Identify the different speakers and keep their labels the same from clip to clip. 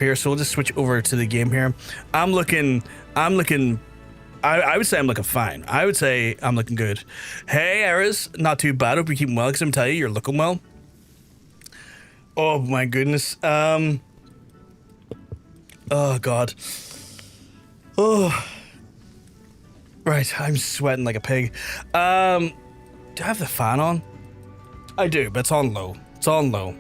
Speaker 1: here, so we'll just switch over to the game here. I would say I'm looking fine. I would say I'm looking good. Hey, Eris, not too bad. Hope you're keeping well, because I'm telling you, you're looking well. Oh my goodness. Oh God. Oh. Right, I'm sweating like a pig. Do I have the fan on? I do, but it's on low. It's on low.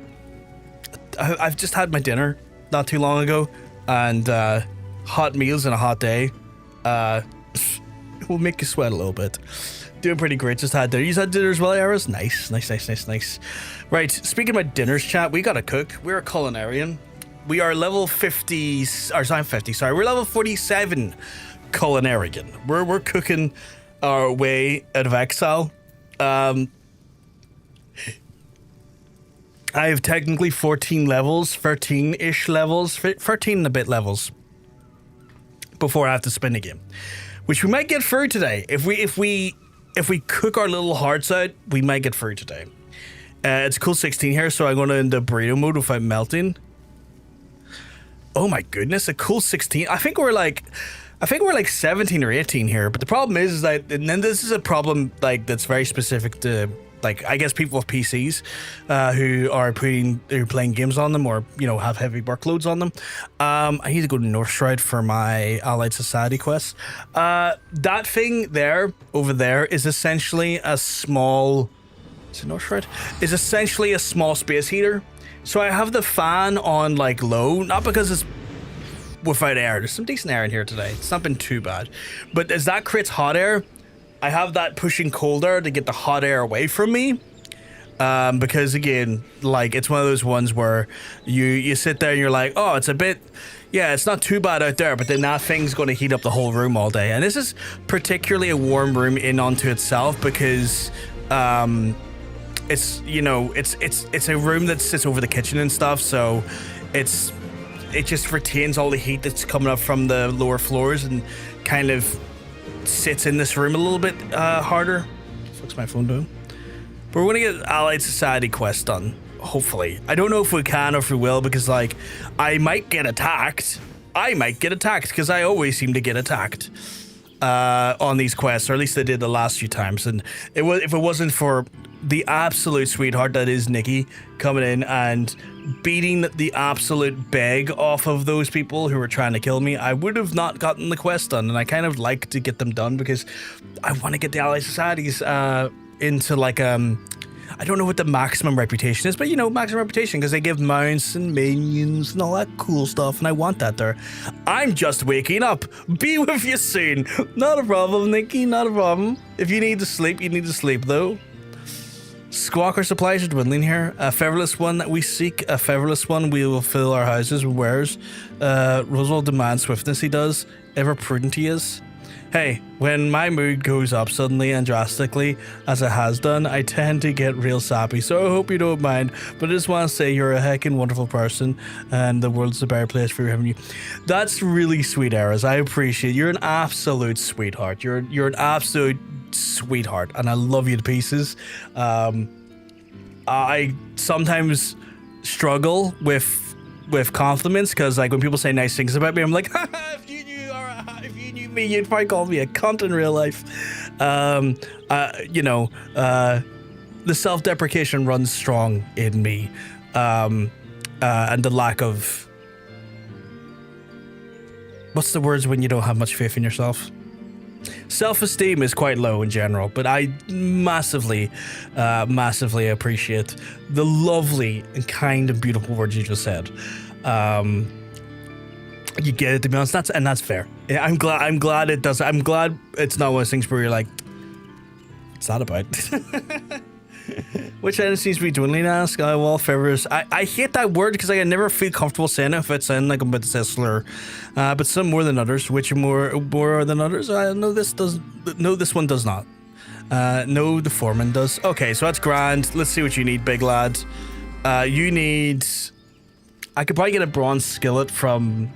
Speaker 1: I've just had my dinner not too long ago, and hot meals and a hot day will make you sweat a little bit. Doing pretty great. Just had dinner. You had dinner as well, Eris? Nice. Right, speaking of my dinners, chat, we gotta cook. We're a Culinarian. We are level 50, or sorry, 50, sorry. We're level 47 Culinarian. We're cooking our way out of Exile. I have technically 14 levels, 13-ish levels, 13 and a bit levels before I have to spin again, which we might get through today. If we cook our little hearts out, we might get through today. It's cool 16 here, so I'm going into burrito mode without melting. Oh my goodness, a cool 16. I think we're like 17 or 18 here, but the problem is that, and then this is a problem like that's very specific to, like, I guess people with PCs who are playing games on them, or, you know, have heavy workloads on them. I need to go to Northstride for my Allied Society quest. That thing there, over there, is essentially a small... Is it Northstride? Is essentially a small space heater. So I have the fan on, like, low, not because it's without air. There's some decent air in here today. It's not been too bad. But as that creates hot air, I have that pushing cold air to get the hot air away from me. Because again, like, it's one of those ones where you sit there and you're like, oh, it's a bit, yeah, it's not too bad out there, but then that thing's going to heat up the whole room all day. And this is particularly a warm room in onto itself, because it's, you know, it's a room that sits over the kitchen and stuff, so it just retains all the heat that's coming up from the lower floors and kind of sits in this room a little bit harder. What's my phone doing? But we're gonna get Allied Society quest done, hopefully. I don't know if we can or if we will, because, like, I might get attacked. Because I always seem to get attacked on these quests, or at least I did the last few times. And if it wasn't for the absolute sweetheart that is Nikki coming in and beating the absolute beg off of those people who were trying to kill me, I would have not gotten the quest done. And I kind of like to get them done because I want to get the Allied Societies into, like, I don't know what the maximum reputation is, but, you know, maximum reputation, because they give mounts and minions and all that cool stuff, and I want that there. I'm just waking up. Be with you soon. Not a problem, Nikki, not a problem. If you need to sleep, you need to sleep, though. Squawker supplies are dwindling here. A featherless one that we seek. A featherless one we will fill our houses with wares. Roswell demands swiftness, he does. Ever prudent he is. Hey, when my mood goes up suddenly and drastically, as it has done, I tend to get real sappy, so I hope you don't mind, but I just want to say you're a heckin' wonderful person, and the world's a better place for having you. That's really sweet, Eris. I appreciate it. You're an absolute sweetheart. You're an absolute sweetheart, and I love you to pieces. I sometimes struggle with compliments, because, like, when people say nice things about me, I'm like, if you knew me, you'd probably call me a cunt in real life. You know, the self-deprecation runs strong in me, and the lack of, what's the words when you don't have much faith in yourself? Self-esteem is quite low in general, but I massively appreciate the lovely and kind and beautiful words you just said. You get it, to be honest, that's fair. I'm glad it does. I'm glad it's not one of those things where you're like, it's not about. Which item seems to be dwindling now? Skywall, favors. I hate that word because I never feel comfortable saying it if it's in, like, I'm about to say slur. But some more than others. Which more than others? I know this does. No, this one does not. No, the foreman does. Okay, so that's grand. Let's see what you need, big lad. You need. I could probably get a bronze skillet from.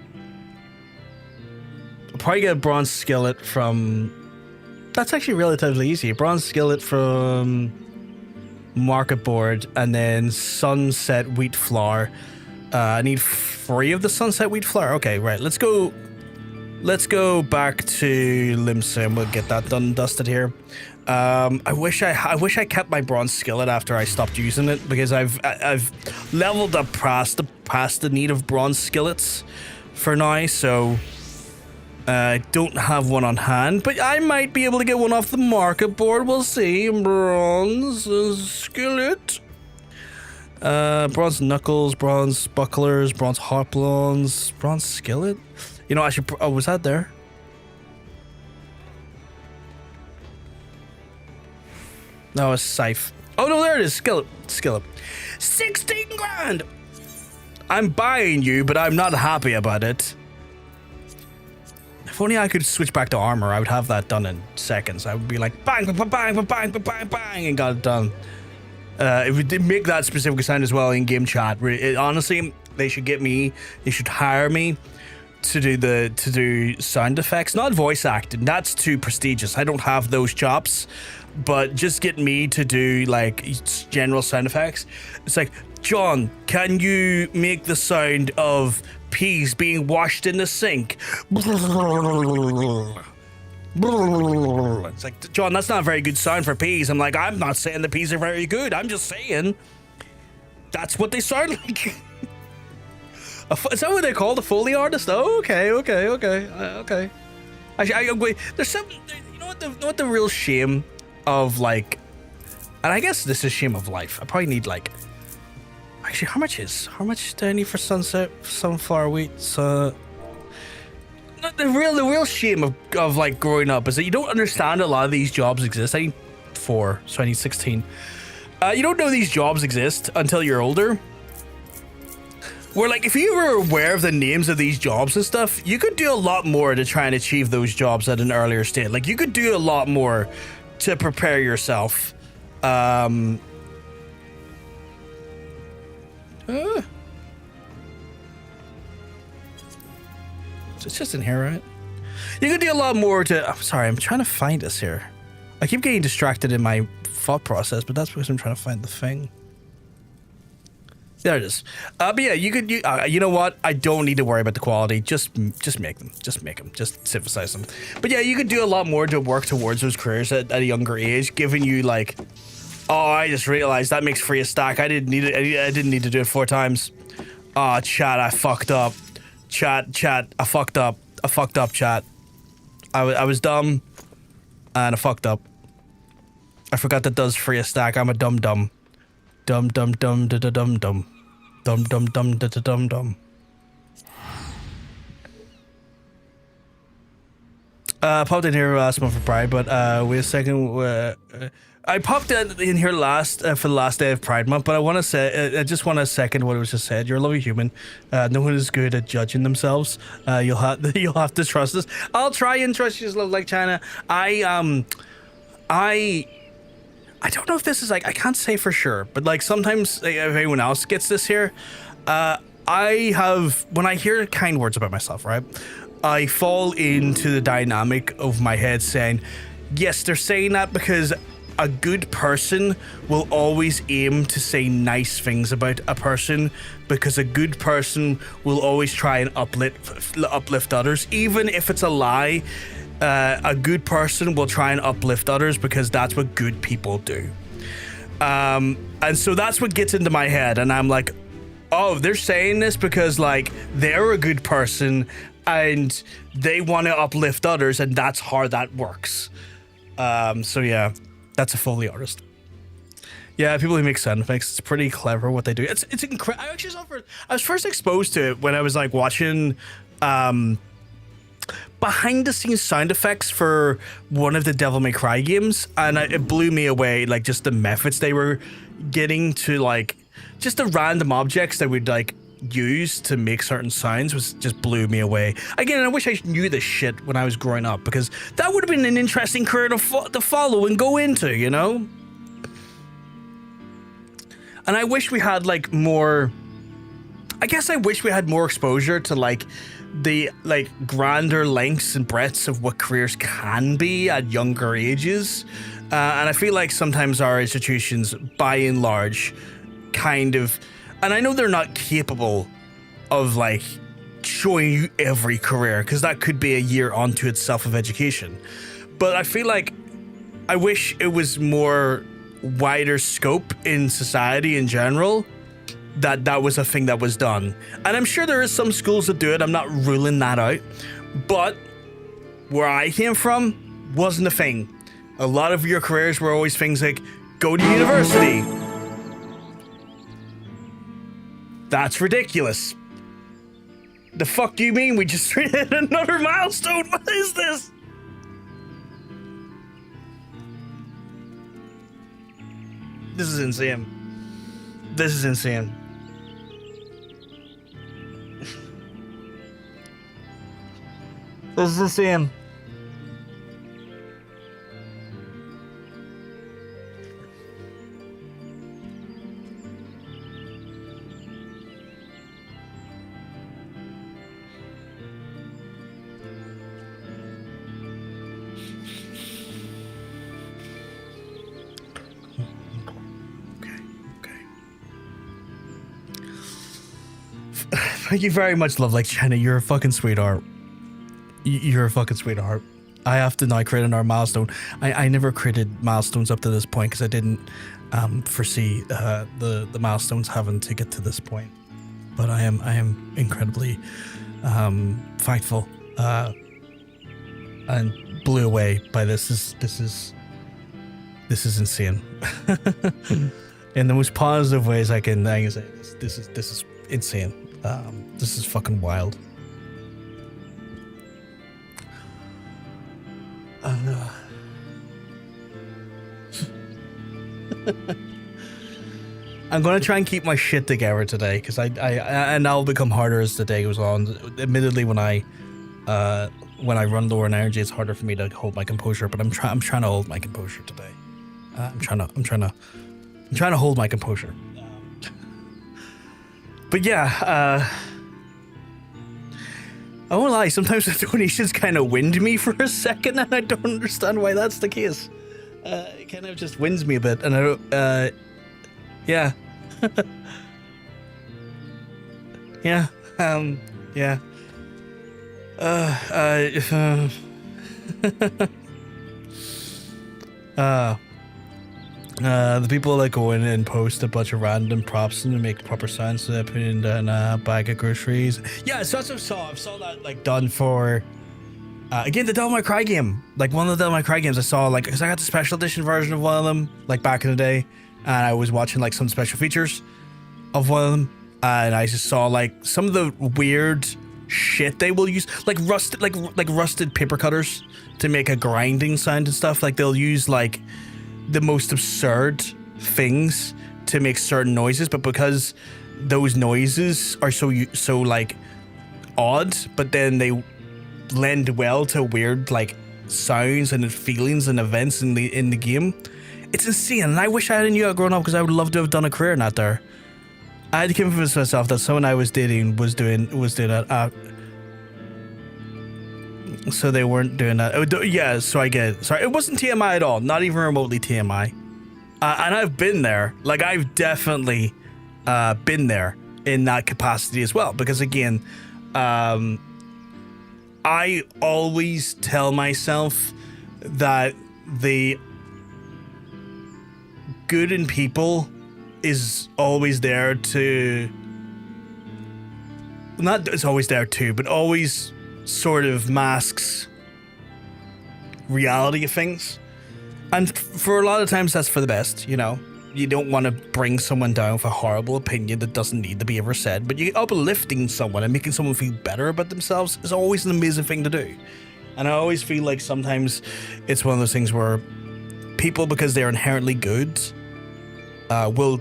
Speaker 1: That's actually relatively easy. A bronze skillet from Market Board, and then sunset wheat flour. I need 3 of the sunset weed flower. Okay, right. Let's go back to Limsa and we'll get that done and dusted here. I wish I kept my bronze skillet after I stopped using it, because I've leveled up past the need of bronze skillets for now, so I don't have one on hand, but I might be able to get one off the market board. We'll see. Bronze skillet, bronze knuckles, bronze bucklers, bronze harplons, bronze skillet. You know, I should. Oh, was that there? No, it's scythe. Oh no, there it is. Skillet. 16 grand. I'm buying you, but I'm not happy about it. If only I could switch back to armor, I would have that done in seconds. I would be like bang, bang, bang, bang, bang, bang, bang, and got it done. If we did make that specific sound as well in game chat, honestly, they should get me. They should hire me to do sound effects, not voice acting. That's too prestigious. I don't have those chops. But just get me to do like general sound effects. It's like, John, can you make the sound of peas being washed in the sink? It's like, John, that's not a very good sound for peas. I'm like, I'm not saying the peas are very good. I'm just saying that's what they sound like. Is that what they call the Foley artist? Oh, okay. Wait, there's some. You know what the real shame of, like, and I guess this is shame of life. I probably need, like, actually, how much do I need for sunflower wheat? So the real shame of like growing up is that you don't understand a lot of these jobs exist. I need 4, so I need 16. You don't know these jobs exist until you're older. Where, like, if you were aware of the names of these jobs and stuff, you could do a lot more to try and achieve those jobs at an earlier state. Like, you could do a lot more to prepare yourself. It's just in here, right? You could do a lot more to. I'm sorry, I'm trying to find this here. I keep getting distracted in my thought process, but that's because I'm trying to find the thing. There it is. But yeah, you could. You know what? I don't need to worry about the quality. Just make them. Just make them. Just synthesize them. But yeah, you could do a lot more to work towards those careers at a younger age, giving you like. Oh, I just realized that makes free a stack. I didn't need it. I didn't need to do it 4 times. Oh, chat, I fucked up. Chat, I fucked up. Chat. I was dumb, and I fucked up. I forgot that does free a stack. I'm a dumb. Dumb. Popped in here last month for Pride, but wait a second. I popped in here last for the last day of Pride Month, but I want to say, I just want to second what was just said. You're a lovely human. No one is good at judging themselves. You'll have to trust us. I'll try and trust you, love like China. I don't know if this is like, I can't say for sure, but like sometimes if anyone else gets this here, when I hear kind words about myself, right? I fall into the dynamic of my head saying, yes, they're saying that because a good person will always aim to say nice things about a person, because a good person will always try and uplift others, even if it's a lie. A good person will try and uplift others because that's what good people do. And so that's what gets into my head, and I'm like, oh, they're saying this because like they're a good person and they want to uplift others, and that's how that works. So yeah, that's a Foley artist. Yeah, people who make sound effects, it's pretty clever what they do. It's incredible. I was first exposed to it when I was like watching behind the scenes sound effects for one of the Devil May Cry games, and it blew me away, like just the methods they were getting to, like just the random objects they would like use to make certain sounds was just blew me away. Again, I wish I knew this shit when I was growing up, because that would have been an interesting career to follow and go into, you know? And I wish we had like more, I guess I wish we had more exposure to like the like grander lengths and breadths of what careers can be at younger ages. And I feel like sometimes our institutions, by and large, kind of, and I know they're not capable of like showing you every career, because that could be a year onto itself of education. But I feel like I wish it was more wider scope in society in general, that was a thing that was done. And I'm sure there is some schools that do it. I'm not ruling that out. But where I came from wasn't a thing. A lot of your careers were always things like go to university. That's ridiculous. The fuck do you mean we just hit another milestone? What is this? This is insane. This is insane. This is insane. Thank you very much, Love Like Jenna. You're a fucking sweetheart. You're a fucking sweetheart. I have to now create another milestone. I never created milestones up to this point because I didn't foresee the milestones having to get to this point. But I am incredibly thankful and blew away by this. This is insane. In the most positive ways I can say. This is insane. This is fucking wild. I'm gonna try and keep my shit together today, because and that'll become harder as the day goes on. Admittedly, when I run lower in energy, it's harder for me to hold my composure. But I'm trying to hold my composure today. I'm trying to hold my composure. But yeah, I won't lie, sometimes the donations kind of wind me for a second, and I don't understand why that's the case. It kind of just winds me a bit, and I don't, yeah. Yeah, yeah. The people that go in and post a bunch of random props and make proper sounds, so they put in a bag of groceries. Yeah, so that's what I saw that like done for again the Devil May Cry game. Like one of the Devil May Cry games I saw, like, because I got the special edition version of one of them like back in the day, and I was watching like some special features of one of them, and I just saw like some of the weird shit they will use, like rusted paper cutters to make a grinding sound and stuff. Like they'll use like the most absurd things to make certain noises, but because those noises are so like odd, but then they lend well to weird like sounds and feelings and events in the game. It's insane, and I wish I knew that growing up, because I would love to have done a career in that there. I had to convince myself that someone I was dating was doing that. So they weren't doing that. Yeah, so I get it. Sorry, it wasn't TMI at all. Not even remotely TMI. And I've been there. Like, I've definitely been there in that capacity as well. Because, again, I always tell myself that the good in people is always there to... Not it's always there too, but always sort of masks reality of things. And for a lot of times that's for the best, you know. You don't want to bring someone down with a horrible opinion that doesn't need to be ever said, but uplifting someone and making someone feel better about themselves is always an amazing thing to do. And I always feel like sometimes it's one of those things where people, because they're inherently good, will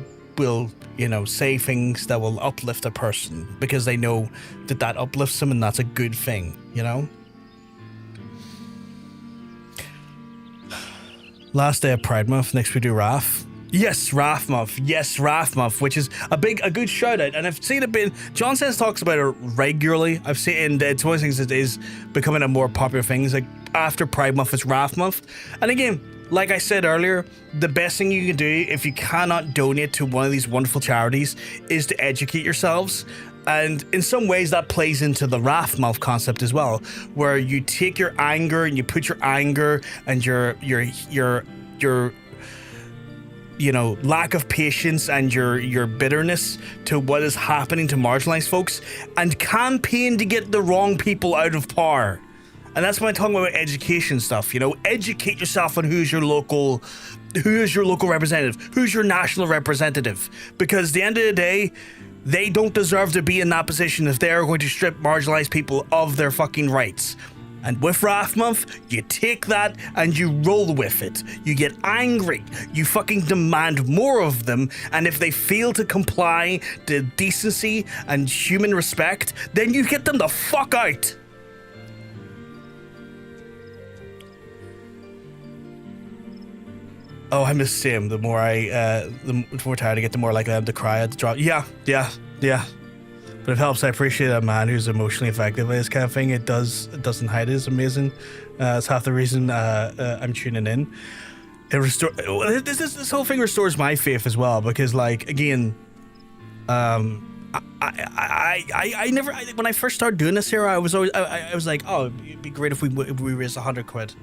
Speaker 1: you know, say things that will uplift a person because they know that uplifts them, and that's a good thing, you know? Last day of Pride Month, next we do Wrath. Yes, Wrath Month. Yes, Wrath Month, which is a good shout out. And I've seen it John Says talks about it regularly. I've seen it, and it's one of the things that is becoming a more popular thing. It's like after Pride Month, it's Wrath Month. And again, like I said earlier, the best thing you can do if you cannot donate to one of these wonderful charities is to educate yourselves And in some ways that plays into the Wrathmouth concept as well, where you take your anger and you put your anger and your you know, lack of patience and your bitterness to what is happening to marginalized folks and campaign to get the wrong people out of power. And that's when I'm talking about education stuff, you know, educate yourself on who's your local representative, who's your national representative, because at the end of the day, they don't deserve to be in that position if they are going to strip marginalized people of their fucking rights. And with Wrathmouth, you take that and you roll with it. You get angry. You fucking demand more of them. And if they fail to comply to decency and human respect, then you get them the fuck out. Oh, I'm the same. The more tired I get, the more likely I am to cry at the drop. Yeah. But it helps. I appreciate a man who's emotionally affected by this kind of thing. It doesn't hide it. It's amazing. It's half the reason I'm tuning in. This whole thing restores my faith as well, because, like, again, I never when I first started doing this here, I was like, oh, it'd be great if we raised 100 quid.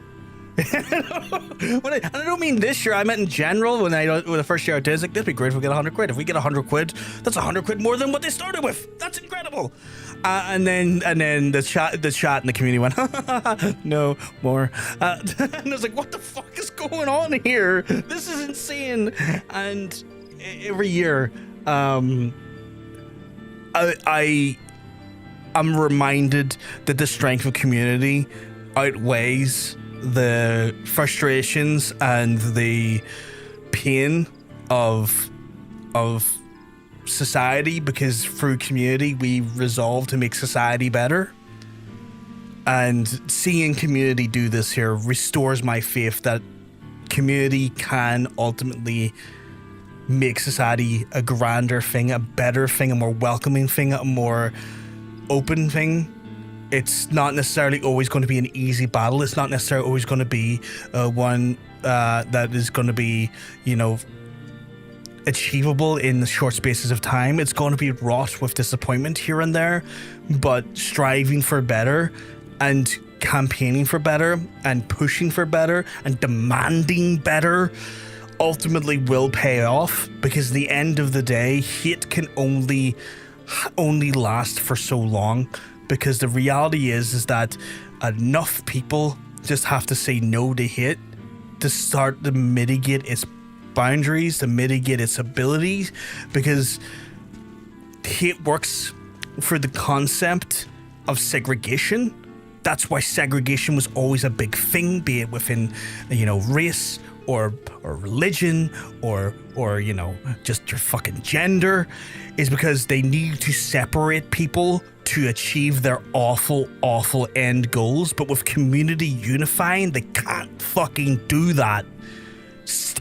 Speaker 1: And I don't mean this year, I meant in general. When the first year I did, it's like, this would be great if we get 100 quid. If we get 100 quid, that's 100 quid more than what they started with. That's incredible. And then the chat in the community went, no more. And I was like, what the fuck is going on here? This is insane. And every year, I'm reminded that the strength of community outweighs the frustrations and the pain of society, because through community we resolve to make society better. And seeing community do this here restores my faith that community can ultimately make society a grander thing, a better thing, a more welcoming thing, a more open thing. It's not necessarily always going to be an easy battle. It's not necessarily always going to be one that is going to be, you know, achievable in the short spaces of time. It's going to be wrought with disappointment here and there, but striving for better and campaigning for better and pushing for better and demanding better ultimately will pay off, because at the end of the day, hate can only last for so long. Because the reality is that enough people just have to say no to hate to start to mitigate its boundaries, to mitigate its abilities, because hate works for the concept of segregation. That's why segregation was always a big thing, be it within, you know, race or religion or you know, just your fucking gender, is because they need to separate people to achieve their awful end goals. But with community unifying, they can't fucking do that.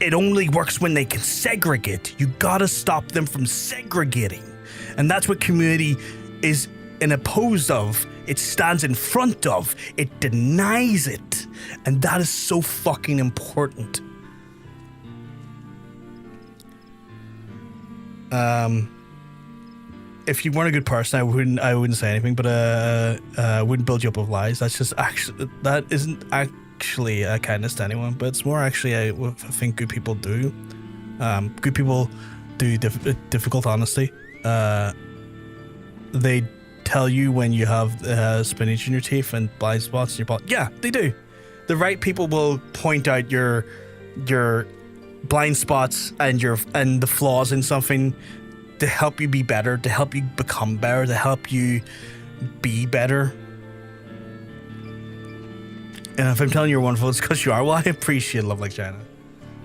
Speaker 1: It only works when they can segregate. You gotta stop them from segregating. And that's what community is opposed of. It stands in front of. It denies it. And that is so fucking important. If you weren't a good person, I wouldn't say anything, but I wouldn't build you up with lies. That isn't actually a kindness to anyone, but it's more actually I think good people do. Good people do difficult honesty. They tell you when you have spinach in your teeth and blind spots in your body. Yeah, they do. The right people will point out your blind spots and the flaws in something to help you be better, to help you become better, to help you be better. And if I'm telling you you're wonderful, it's because you are. Well, I appreciate love like China.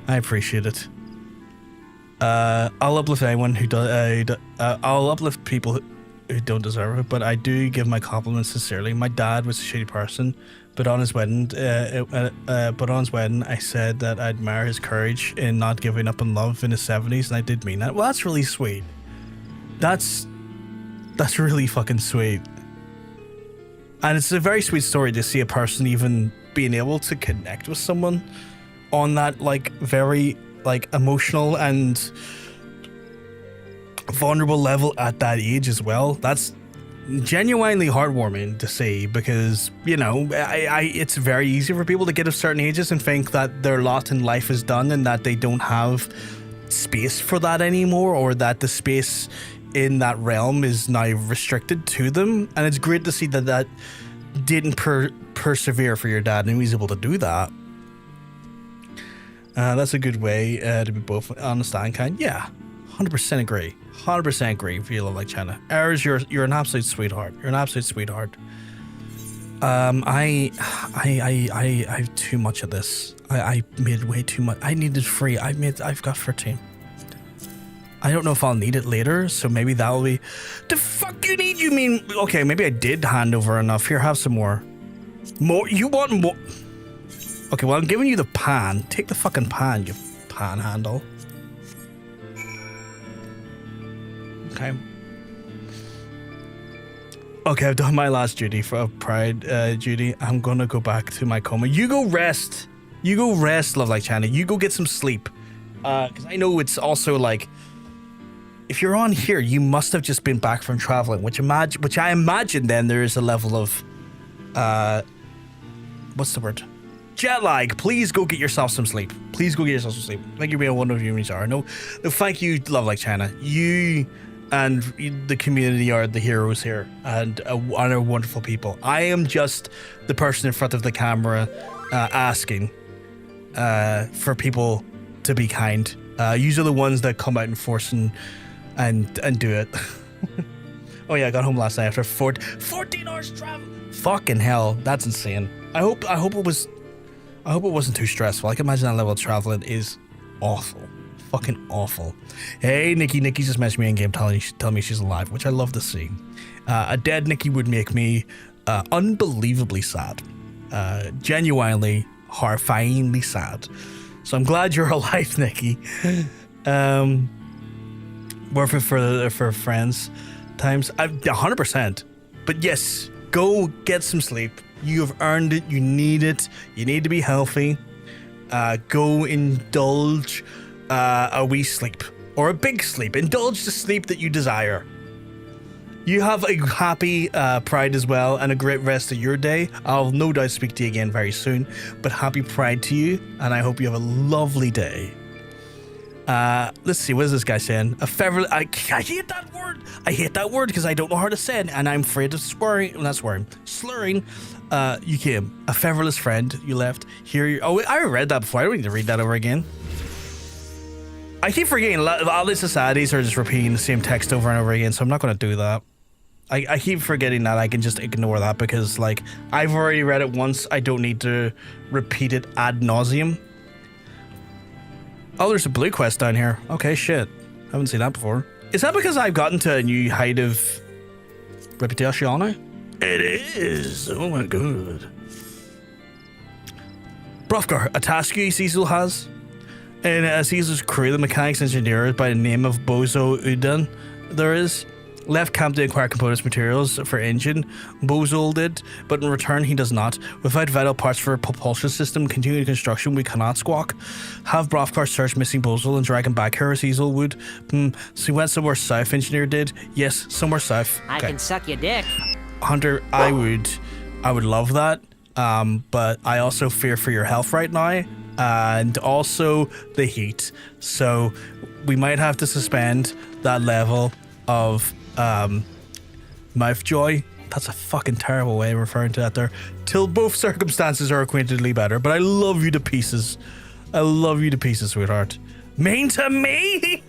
Speaker 1: I appreciate it. I'll uplift anyone who does. I'll uplift people who don't deserve it, but I do give my compliments sincerely. My dad was a shitty person, but on his wedding, I said that I admire his courage in not giving up on love in his 70s, and I did mean that. Well, that's really sweet. That's really fucking sweet. And it's a very sweet story to see a person even being able to connect with someone on that, like, very, like, emotional and vulnerable level at that age as well. That's genuinely heartwarming to see, because, you know, it's very easy for people to get to certain ages and think that their lot in life is done and that they don't have space for that anymore, or that the space in that realm is now restricted to them. And it's great to see that that didn't persevere for your dad, and he was able to do that. That's a good way to be both honest and kind. Yeah, 100% agree. 100% agree for you, love like China. Eris, you're an absolute sweetheart. You're an absolute sweetheart. I have too much of this. I made way too much. I needed free. I've got 13. I don't know if I'll need it later, so maybe that'll be. The fuck you need? You mean? Okay, maybe I did hand over enough. Here, have some more. More? You want more? Okay, well, I'm giving you the pan. Take the fucking pan, you panhandle. Okay. Okay, I've done my last duty for Pride duty. I'm gonna go back to my coma. You go rest. You go rest, love like China. You go get some sleep. Because I know it's also like, if you're on here, you must have just been back from traveling, which I imagine then there is a level of, what's the word? Jet lag. Please go get yourself some sleep. Please go get yourself some sleep. Thank you for being a wonderful human star. No, thank you, love like China. You and the community are the heroes here, and are wonderful people. I am just the person in front of the camera asking for people to be kind. You are the ones that come out in force and do it. Oh yeah, I got home last night after 14 hours travel. Fucking hell, that's insane. I hope it wasn't too stressful. I can imagine that level of traveling is awful. Fucking awful. Hey, Nikki just messaged me in game telling me she's alive, which I love to see. A dead Nikki would make me unbelievably sad. Genuinely, horrifyingly sad. So I'm glad you're alive, Nikki. Worth it for friends times. 100%. But yes, go get some sleep. You have earned it. You need it. You need to be healthy. Go indulge a wee sleep or a big sleep. Indulge the sleep that you desire. You have a happy Pride as well, and a great rest of your day. I'll no doubt speak to you again very soon, but happy Pride to you, and I hope you have a lovely day. Let's see, what is this guy saying? A feather. I hate that word. I hate that word because I don't know how to say it, and I'm afraid of slurring. You came. A featherless friend. You left. Here. Oh, I read that before. I don't need to read that over again. I keep forgetting. All these societies are just repeating the same text over and over again, so I'm not going to do that. I keep forgetting that. I can just ignore that because, like, I've already read it once. I don't need to repeat it ad nauseum. Oh, there's a blue quest down here. Okay, shit. Haven't seen that before. Is that because I've gotten to a new height of reputation now? It is. Oh my god. Brofgar, a task you Cecil has. And Cecil's crew, the mechanics engineer by the name of Bozo Udan, there is. Left camp to acquire components materials for engine. Bozo did, but in return he does not. Without vital parts for a propulsion system, continuing construction, we cannot squawk. Have Brofgar search missing Bozo and drag him back here as Cecil would. So he went somewhere south, engineer did. Yes, somewhere south.
Speaker 2: I can suck your dick.
Speaker 1: Hunter, I would love that. But I also fear for your health right now. And also the heat. So we might have to suspend that level of mouthjoy. That's a fucking terrible way of referring to that there. Till both circumstances are acquaintedly better. But I love you to pieces. I love you to pieces, sweetheart. Mean to me?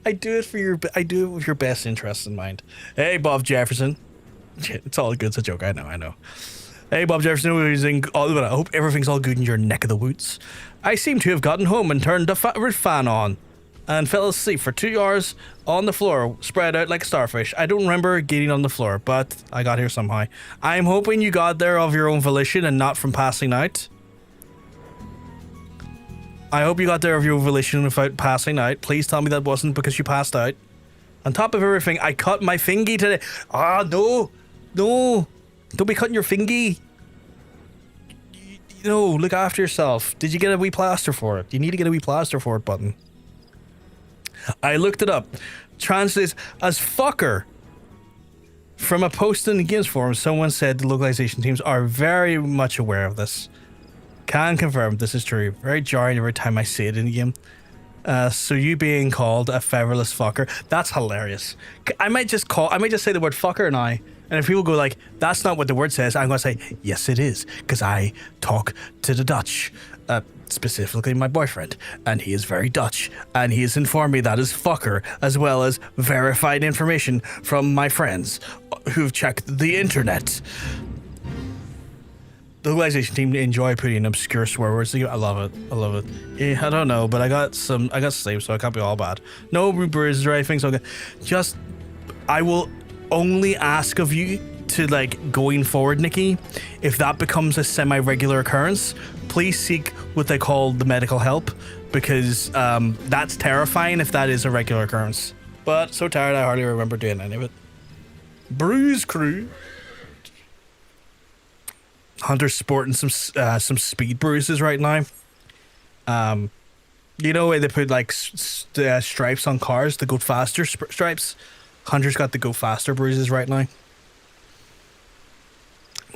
Speaker 1: I do it with your best interests in mind. Hey, Bob Jefferson. It's all good. It's a joke. I know. Hey, Bob Jefferson, I hope everything's all good in your neck of the woods. I seem to have gotten home and turned the fan on and fell asleep for 2 hours on the floor, spread out like a starfish. I don't remember getting on the floor, but I got here somehow. I'm hoping you got there of your own volition and not from passing out. I hope you got there of your own volition without passing out. Please tell me that wasn't because you passed out. On top of everything, I cut my fingy today. Ah, no. Don't be cutting your fingy. No, look after yourself. Did you get a wee plaster for it? You need to get a wee plaster for it, button. I looked it up. Translates as fucker. From a post in the games forum, someone said the localization teams are very much aware of this. Can confirm this is true. Very jarring every time I see it in the game. So you being called a featherless fucker, that's hilarious. I might just say the word fucker now, and if people go like, that's not what the word says, I'm gonna say, yes it is, because I talk to the Dutch, specifically my boyfriend, and he is very Dutch, and he has informed me that is fucker, as well as verified information from my friends who've checked the internet. The localization team enjoy putting obscure swear words. I love it. I love it. Yeah, I don't know, but I got sleep, so I can't be all bad. No bruises or anything, so I will only ask of you to, like, going forward, Nikki, if that becomes a semi-regular occurrence, please seek what they call the medical help, because that's terrifying if that is a regular occurrence. But so tired I hardly remember doing any of it. Bruise crew. Hunter's sporting some speed bruises right now. You know where they put like stripes on cars, the go faster stripes? Hunter's got the go faster bruises right now.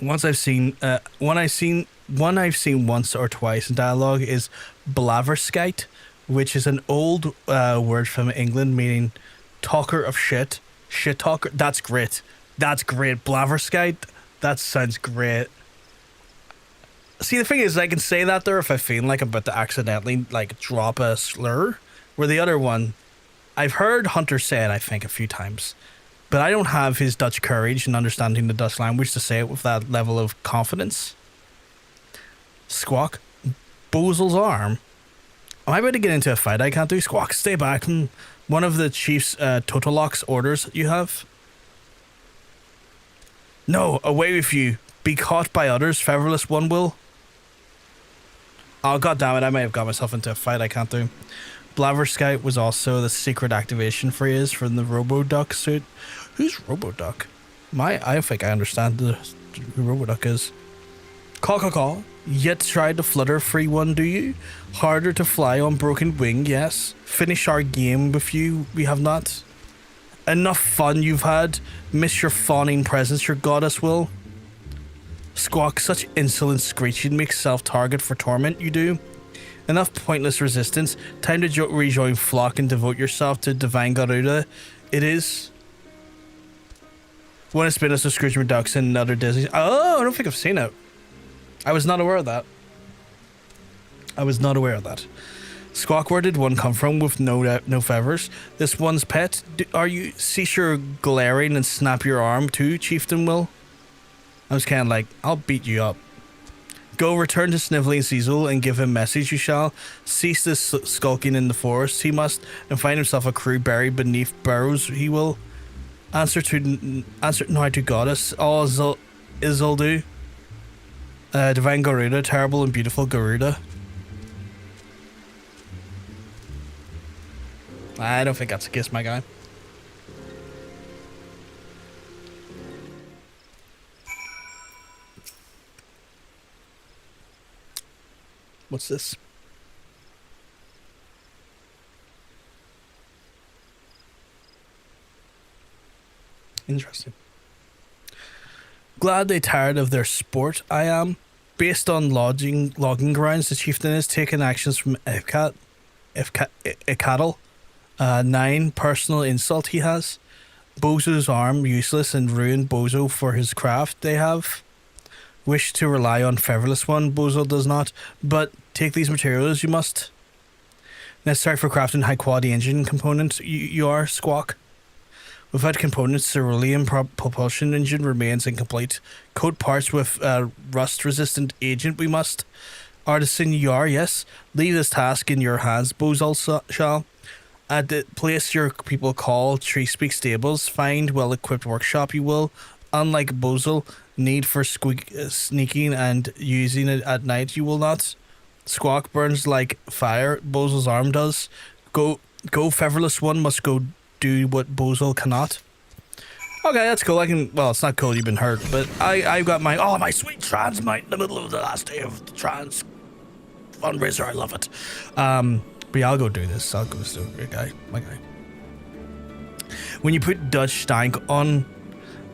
Speaker 1: One I've seen once or twice in dialogue is blaverskite, which is an old word from England meaning talker of shit talker. That's great. Blaverskite. That sounds great. See, the thing is, I can say that there if I feel like I'm about to accidentally, like, drop a slur. Where the other one, I've heard Hunter say it, I think, a few times. But I don't have his Dutch courage and understanding the Dutch language to say it with that level of confidence. Squawk. Bozel's arm. Am I about to get into a fight I can't do? Squawk, stay back. One of the chief's Totolock's orders you have. No, away with you. Be caught by others, featherless one will. Oh, goddammit, I may have got myself into a fight I can't do. Blaverskite was also the secret activation phrase from the Roboduck suit. Who's Roboduck? I think I understand who Roboduck is. Caw. Yet try to flutter free one, do you? Harder to fly on broken wing, yes. Finish our game with you, we have not. Enough fun you've had. Miss your fawning presence, your goddess will. Squawk, such insolent screeching makes self-target for torment, you do. Enough pointless resistance. Time to rejoin flock and devote yourself to divine Garuda. It is. One of Spinus of Scrooge McDucks and other Disney. Oh, I don't think I've seen it. I was not aware of that. Squawk, where did one come from with no feathers? This one's pet? Are you cease your glaring and snap your arm too, Chieftain will? I was kind of like, I'll beat you up. Go return to Sniveling Cecil and give him message you shall. Cease this skulking in the forest he must, and find himself a crew buried beneath burrows he will. Answer now to goddess, all Isildu. Divine Garuda, terrible and beautiful Garuda. I don't think that's a kiss, my guy. What's this? Interesting. Glad they tired of their sport, I am. Based on logging grounds, the chieftain has taken actions from Icatl. 9, personal insult he has. Bozo's arm, useless and ruined Bozo for his craft they have. Wish to rely on featherless one, Bozo does not, but take these materials you must. Necessary for crafting high quality engine components you are, Squawk. Without components, cerulean propulsion engine remains incomplete. Coat parts with rust resistant agent we must. Artisan you are, yes. Leave this task in your hands, Bozo shall. At the place your people call Tree Speak Stables, find well equipped workshop you will. Unlike Bozo, need for sneaking and using it at night you will not. Squawk burns like fire, Bozo's arm does. Go featherless one must go do what Bozo cannot. Okay, that's cool. Well, it's not cool you've been hurt, but I've got my sweet trans mite in the middle of the last day of the trans fundraiser. I love it. But yeah, I'll go do this. I'll go still my guy. When you put Dutch stank on,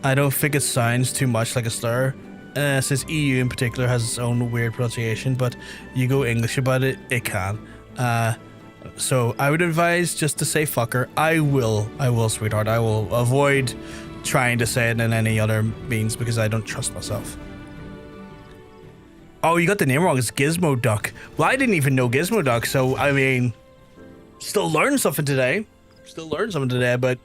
Speaker 1: I don't think it sounds too much like a slur. Since EU in particular has its own weird pronunciation, but you go English about it, it can. So I would advise just to say fucker. I will, sweetheart. I will avoid trying to say it in any other means because I don't trust myself. Oh, you got the name wrong. It's Gizmo Duck. Well, I didn't even know Gizmo Duck, so I mean, still learned something today. But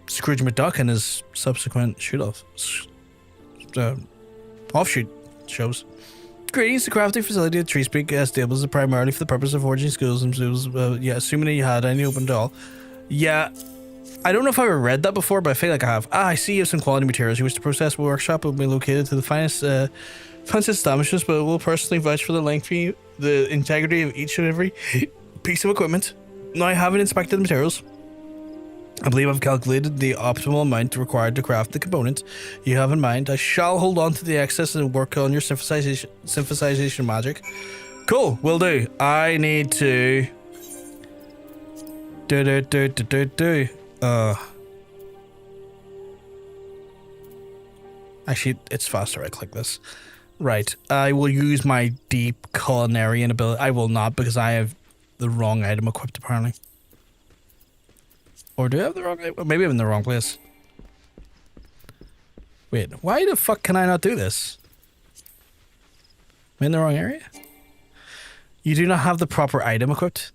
Speaker 1: Scrooge McDuck and his subsequent offshoot shows. Greetings, the crafting facility at Treespeak Stables is primarily for the purpose of forging schools and schools. Yeah, assuming that you had any open to all. Yeah, I don't know if I ever read that before, but I feel like I have. I see you have some quality materials you wish to process. Workshop will be located to the finest establishments, but we'll personally vouch for the integrity of each and every piece of equipment. Now, I haven't inspected the materials. I believe I've calculated the optimal amount required to craft the component you have in mind. I shall hold on to the excess and work on your synthesization magic. Cool, will do. I need to... Actually, it's faster. I click this. Right. I will use my deep Culinarian ability. I will not because I have the wrong item equipped apparently. Or do I have the wrong item? Maybe I'm in the wrong place. Wait, why the fuck can I not do this? Am I in the wrong area? You do not have the proper item equipped?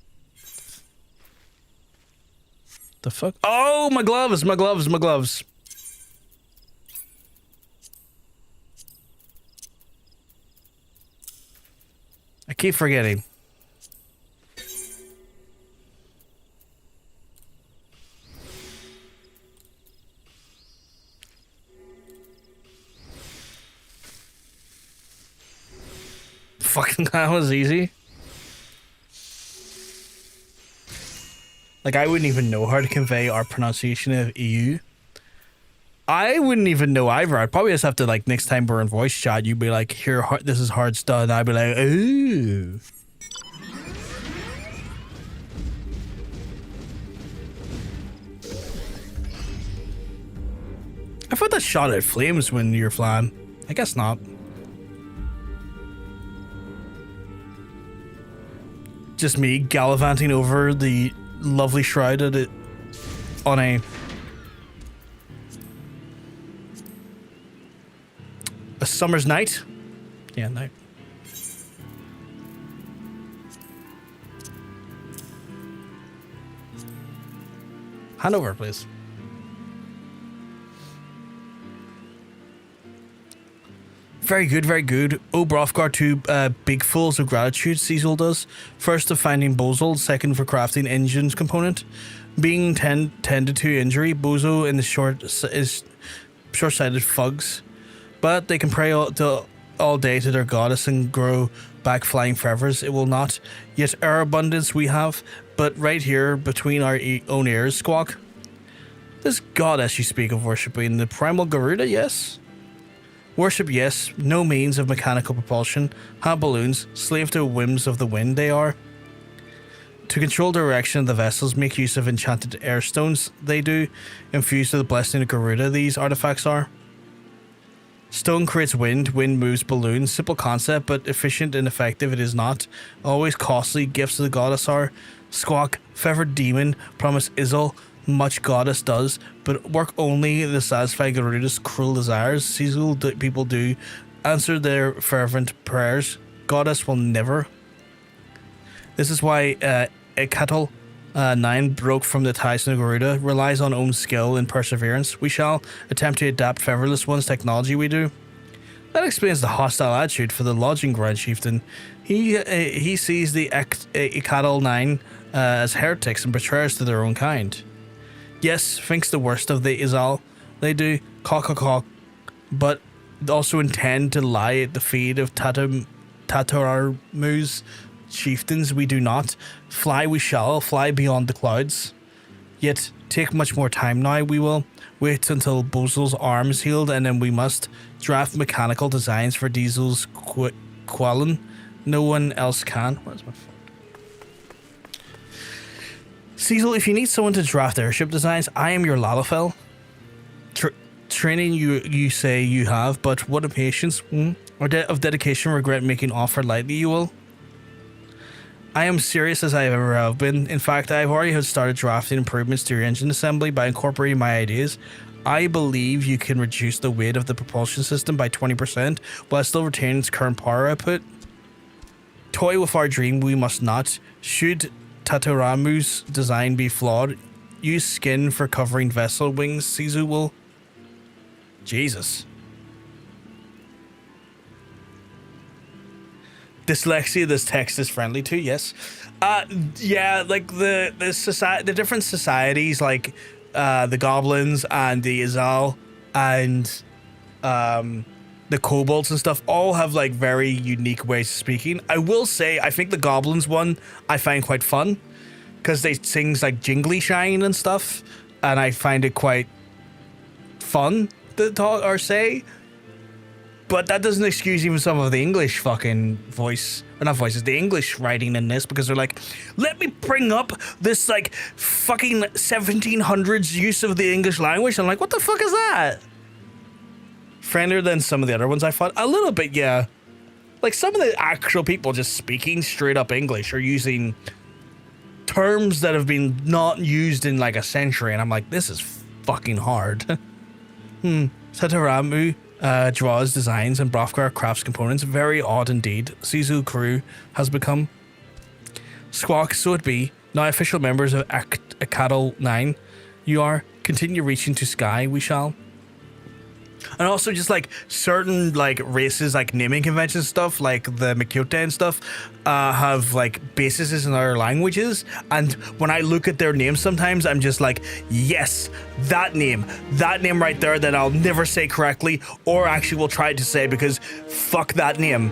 Speaker 1: The fuck? Oh, my gloves, my gloves, my gloves. I keep forgetting. Fucking that was easy. Like, I wouldn't even know how to convey our pronunciation of EU. I wouldn't even know either. I'd probably just have to, like, next time we're in voice chat, you'd be like, here, this is hard stuff. And I'd be like, ooh. I thought that shot at flames when you're flying. I guess not. Just me gallivanting over the lovely shroud at it on a summer's night. Yeah, night. Hand over, please. Very good, very good. Oh, Brothgar, two big fools of gratitude, Cecil does. First of finding Bozo, second for crafting engines component. Being tended to injury, Bozo in the short-sighted fugs. But they can pray all day to their goddess and grow back flying feathers. It will not. Yet our abundance we have, but right here between our own ears, Squawk. This goddess you speak of worshipping, the primal Garuda, yes? Worship, yes, no means of mechanical propulsion, have balloons, slave to whims of the wind they are. To control direction of the vessels, make use of enchanted air stones, they do, infused with the blessing of Garuda, these artifacts are. Stone creates wind moves balloons, simple concept, but efficient and effective it is not. Always costly, gifts of the goddess are. Squawk, feathered demon, promise Izzle, much goddess does, but work only to satisfy Garuda's cruel desires. Seasonal people do answer their fervent prayers. Goddess will never. This is why Ekatel 9 broke from the ties of Garuda, relies on own skill and perseverance. We shall attempt to adapt Featherless One's technology we do. That explains the hostile attitude for the lodging ground chieftain. He sees the Ekatel 9 as heretics and betrayers to their own kind. Yes, thinks the worst of the Exile. They do cock, but also intend to lie at the feet of Tatarmu's chieftains. We do not. Fly we shall, fly beyond the clouds. Yet take much more time now. We will wait until Bozo's arm is healed, and then we must draft mechanical designs for Diesel's Quallen. No one else can. Where's my phone? Cecil, if you need someone to draft airship designs, I am your Lalafell. Training you say you have, but what impatience or of dedication regret making offer lightly you will. I am serious as I ever have been. In fact, I've already started drafting improvements to your engine assembly by incorporating my ideas. I believe you can reduce the weight of the propulsion system by 20% while still retaining its current power output. Toy with our dream, we must not. Should Tataramu's design be flawed, use skin for covering vessel wings, Sizu will. Jesus. Dyslexia, this text is friendly to, yes. Yeah, like the different societies, like the goblins and the Exile and the kobolds and stuff all have like very unique ways of speaking. I will say, I think the goblins one I find quite fun because they sing like jingly shine and stuff, and I find it quite fun to talk or say. But that doesn't excuse even some of the English fucking voice, or not voices, the English writing in this, because they're like, let me bring up this like fucking 1700s use of the English language. I'm like, what the fuck is that? Friendlier than some of the other ones I thought. A little bit, yeah. Like some of the actual people just speaking straight up English or using terms that have been not used in like a century, and I'm like, this is fucking hard. Sataramu draws designs and Brothgar crafts components. Very odd indeed. Sizu crew has become. Squawk, so it be. Now official members of Acadal 9. You are. Continue reaching to sky, we shall. And also just like certain like races, like naming convention stuff, like the Makyote and stuff, have like bases in other languages. And when I look at their names sometimes, I'm just like, yes, that name right there that I'll never say correctly or actually will try to say because fuck that name.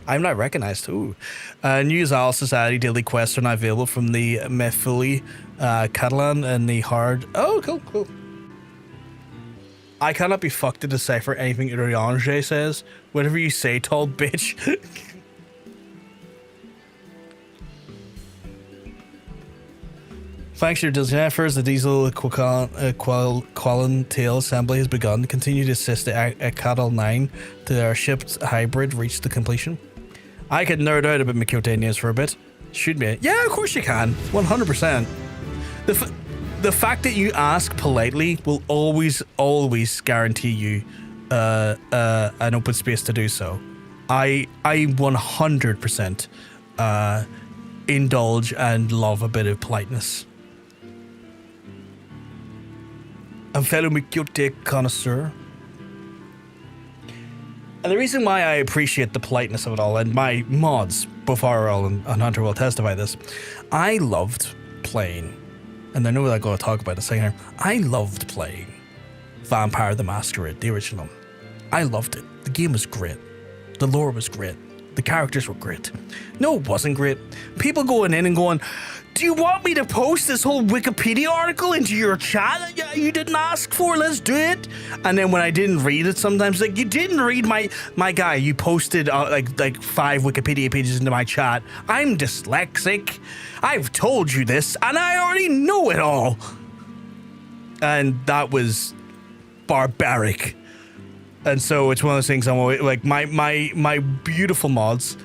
Speaker 1: I'm not recognized. Ooh. New Zal Society daily quests are now available from the Mefuli, Catalan and the Hard. Oh, cool. I cannot be fucked to decipher anything Uriange says. Whatever you say, tall bitch. Thanks to your diligent efforts, the Diesel Quallen Tail assembly has begun. Continue to assist the Acadal 9 to their ship's hybrid reach the completion. I could nerd out about Makyote for a bit. Shoot me. Yeah, of course you can. 100%. The fact that you ask politely will always guarantee you an open space to do so. I 100% indulge and love a bit of politeness. A fellow Makyote connoisseur. And the reason why I appreciate the politeness of it all, and my mods, both RL and Hunter will testify this, I loved playing. And I know what I'm going to talk about in a second here. I loved playing Vampire the Masquerade, the original. I loved it. The game was great. The lore was great. The characters were great. No, it wasn't great. People going in and going, do you want me to post this whole Wikipedia article into your chat that you didn't ask for? Let's do it. And then when I didn't read it sometimes, like, you didn't read my guy. You posted like 5 Wikipedia pages into my chat. I'm dyslexic. I've told you this, and I already know it all. And that was barbaric. And so it's one of those things I'm always like, my beautiful mods,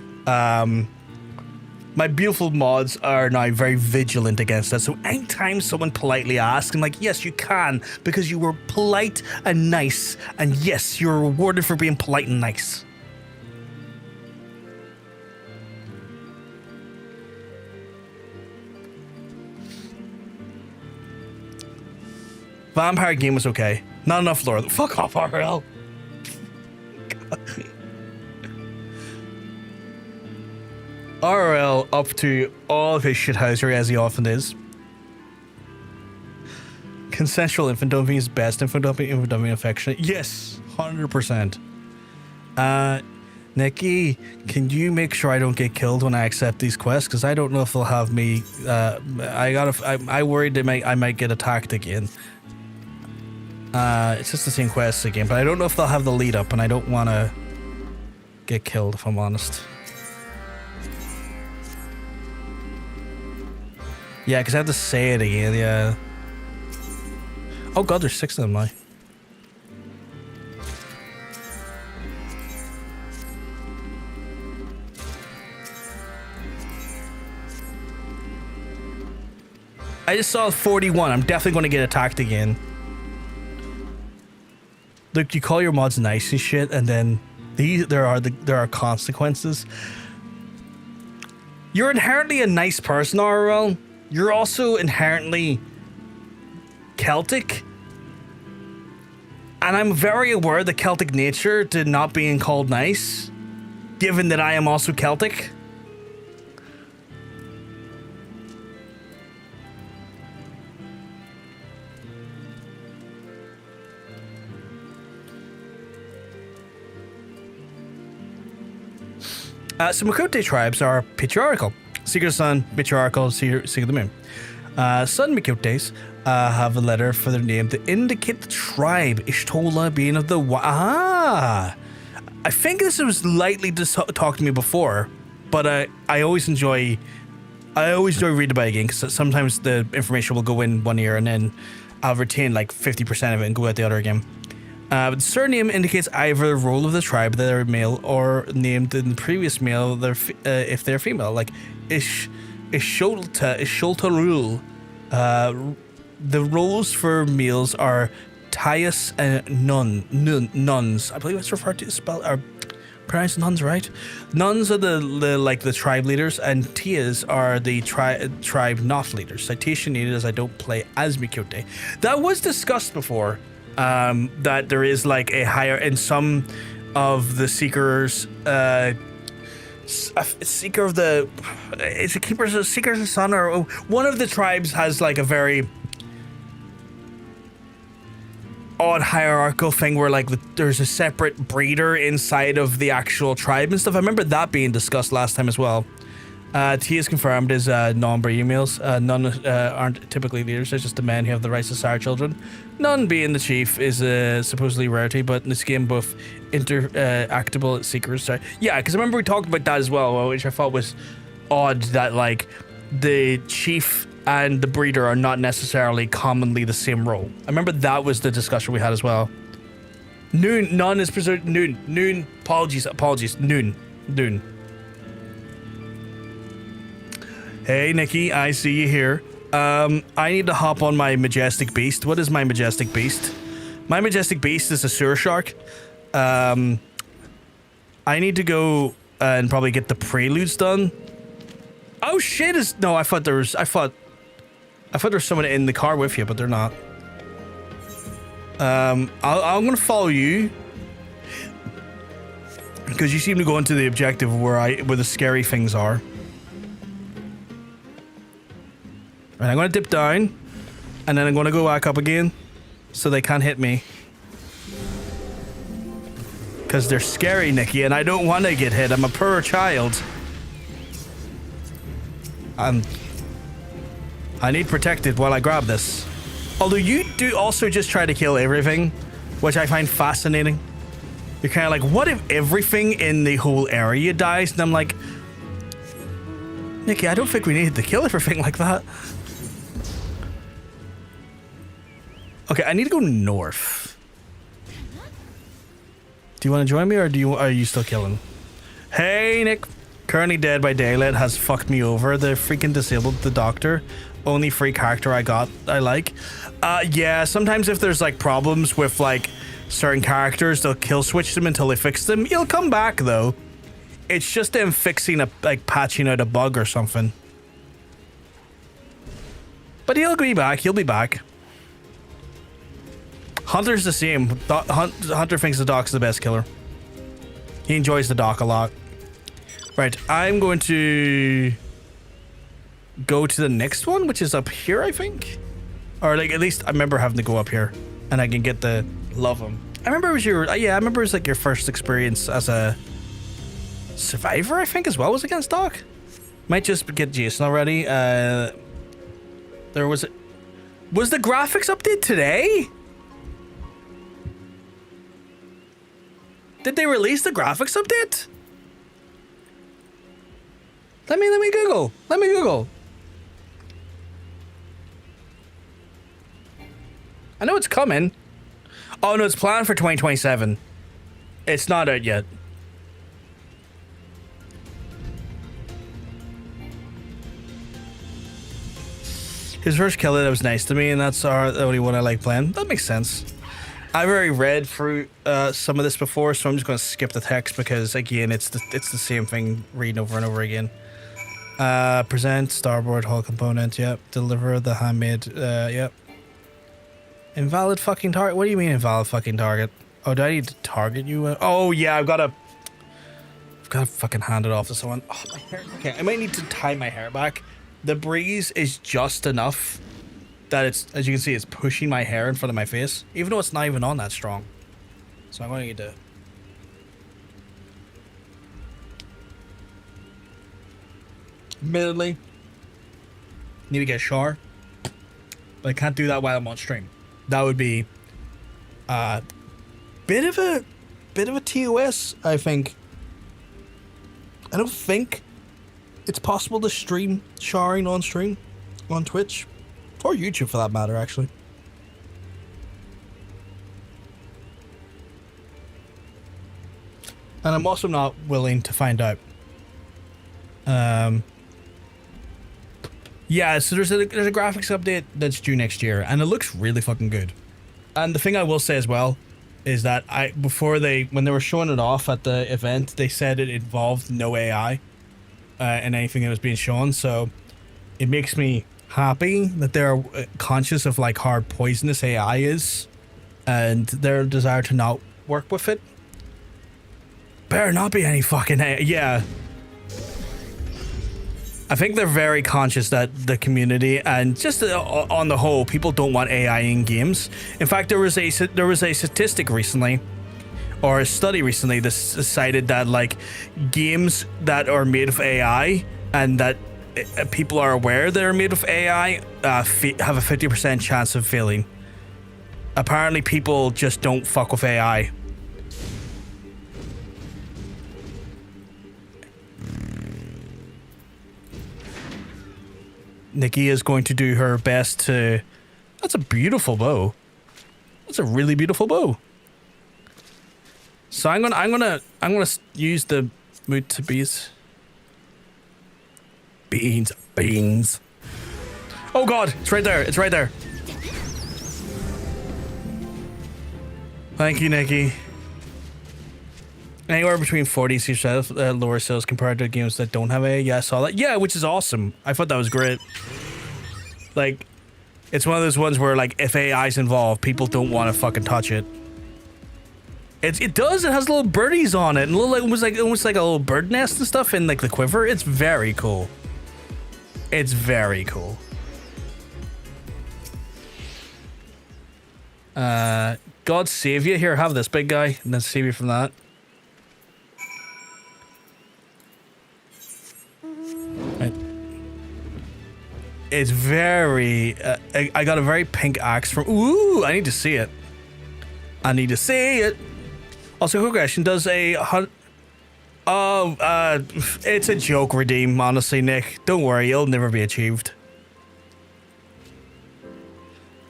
Speaker 1: my beautiful mods are now very vigilant against that. So anytime someone politely asks, I'm like, yes, you can, because you were polite and nice. And yes, you're rewarded for being polite and nice. Vampire game was okay. Not enough lore. Fuck off, RL. RL up to all of his shithousery as he often is. Consensual infant dumping is best infant dumping affectionate. Yes, 100%. Nikki, can you make sure I don't get killed when I accept these quests? Because I don't know if they'll have me. I worried I might get attacked again. It's just the same quests again, but I don't know if they'll have the lead up, and I don't want to get killed, if I'm honest. Yeah, because I have to say it again, yeah. Oh god, there's 6 of them now. I just saw 41. I'm definitely going to get attacked again. Look, you call your mods nice and shit, and then there are consequences. You're inherently a nice person, RL. You're also inherently Celtic. And I'm very aware of the Celtic nature to not being called nice, given that I am also Celtic. So Miqo'te tribes are patriarchal. Seeker of the Sun, patriarchal, Seeker of the Moon. Sun Miqo'tes have a letter for their name to indicate the tribe, Ishtola being of the... I think this was lightly talked to me before, but I always enjoy reading about it again, because sometimes the information will go in one ear and then I'll retain like 50% of it and go out the other again. But the surname indicates either the role of the tribe that are male or named in the previous male if they're female, like Isholta rule. The roles for males are Tias and nuns. I believe it's referred to as pronounced nuns, right? Nuns are the tribe leaders, and Tias are the tribe not leaders. Citation needed, as I don't play as Miqo'te. That was discussed before. That there is like a higher in some of the seekers, seeker of the, is it keepers of seekers of the sun, or one of the tribes has like a very odd hierarchical thing where like there's a separate breeder inside of the actual tribe and stuff. I remember that being discussed last time as well. T is confirmed as non-breeding males. None aren't typically leaders. They're just the men who have the rights to sire children. None being the chief is supposedly rarity, but in this game both interactable seekers. Yeah, because I remember we talked about that as well, which I thought was odd that like the chief and the breeder are not necessarily commonly the same role. I remember that was the discussion we had as well. None is preserved. Noon. Apologies. Noon. Hey, Nikki, I see you here. I need to hop on my majestic beast. What is my majestic beast? My majestic beast is a sewer shark. I need to go and probably get the preludes done. Oh shit! No, I thought there was someone in the car with you, but they're not. I'm gonna follow you because you seem to go into the objective where the scary things are. And I'm going to dip down, and then I'm going to go back up again, so they can't hit me. Because they're scary, Nikki, and I don't want to get hit. I'm a poor child. I need protected while I grab this. Although you do also just try to kill everything, which I find fascinating. You're kind of like, what if everything in the whole area dies? And I'm like, Nikki, I don't think we needed to kill everything like that. Okay, I need to go north. Do you want to join me, or are you still killing? Hey, Nick. Currently dead by daylight has fucked me over. The freaking disabled the doctor. Only free character I like. Yeah, sometimes if there's like problems with like certain characters, they'll kill switch them until they fix them. He'll come back though. It's just them fixing patching out a bug or something. But he'll be back. Hunter's the same. Hunter thinks the Doc's the best killer. He enjoys the Doc a lot. Right, I'm going to go to the next one, which is up here, I think. Or like, at least I remember having to go up here, and I can get the love him. I remember it was it was like your first experience as a survivor, I think, as well, was against Doc. Might just get Jason already. Was the graphics update today? Did they release the graphics update? Let me Google. I know it's coming. Oh no, it's planned for 2027. It's not out yet. His first killer that was nice to me, and that's the only one I like playing. That makes sense. I've already read through some of this before, so I'm just going to skip the text because, again, it's the same thing reading over and over again. Present starboard hull component. Yep. Deliver the handmade. Yep. Invalid fucking target. What do you mean invalid fucking target? Oh, do I need to target you? Oh yeah, I've got to fucking hand it off to someone. Oh, my hair. Okay, I might need to tie my hair back. The breeze is just enough that it's, as you can see, it's pushing my hair in front of my face, even though it's not even on that strong. So I'm going to need to. Admittedly, need to get a shower, but I can't do that while I'm on stream. That would be bit of a TOS, I think. I don't think it's possible to stream showering on stream on Twitch or YouTube for that matter, actually. And I'm also not willing to find out. Yeah, so there's a graphics update that's due next year, and it looks really fucking good. And the thing I will say as well is that when they were showing it off at the event, they said it involved no AI in anything that was being shown. So it makes me happy that they're conscious of like how poisonous AI is, and their desire to not work with it. Better not be any fucking AI. Yeah. I think they're very conscious that the community and just on the whole, people don't want AI in games. In fact, there was a statistic recently, or a study recently, that cited that like games that are made of AI and that people are aware they're made of AI have a 50% chance of failing. Apparently, people just don't fuck with AI. Nikki is going to do her best to. That's a beautiful bow. That's a really beautiful bow. So I'm gonna use the mood to beans. Beans. Oh god, it's right there. It's right there. Thank you, Nikki. Anywhere between 40 lower sales compared to games that don't have AI. Yeah, I saw that. Yeah, which is awesome. I thought that was great. Like, it's one of those ones where, like, if AI's involved, people don't want to fucking touch it. It does. It has little birdies on it, and little, like, almost like a little bird nest and stuff in like the quiver. It's very cool. It's very cool. God save you. Here, have this big guy, and then save you from that. It's very. I got a very pink axe from. Ooh, I need to see it. I need to see it. Also, quick question: does a it's a joke redeem, honestly, Nick. Don't worry, it'll never be achieved.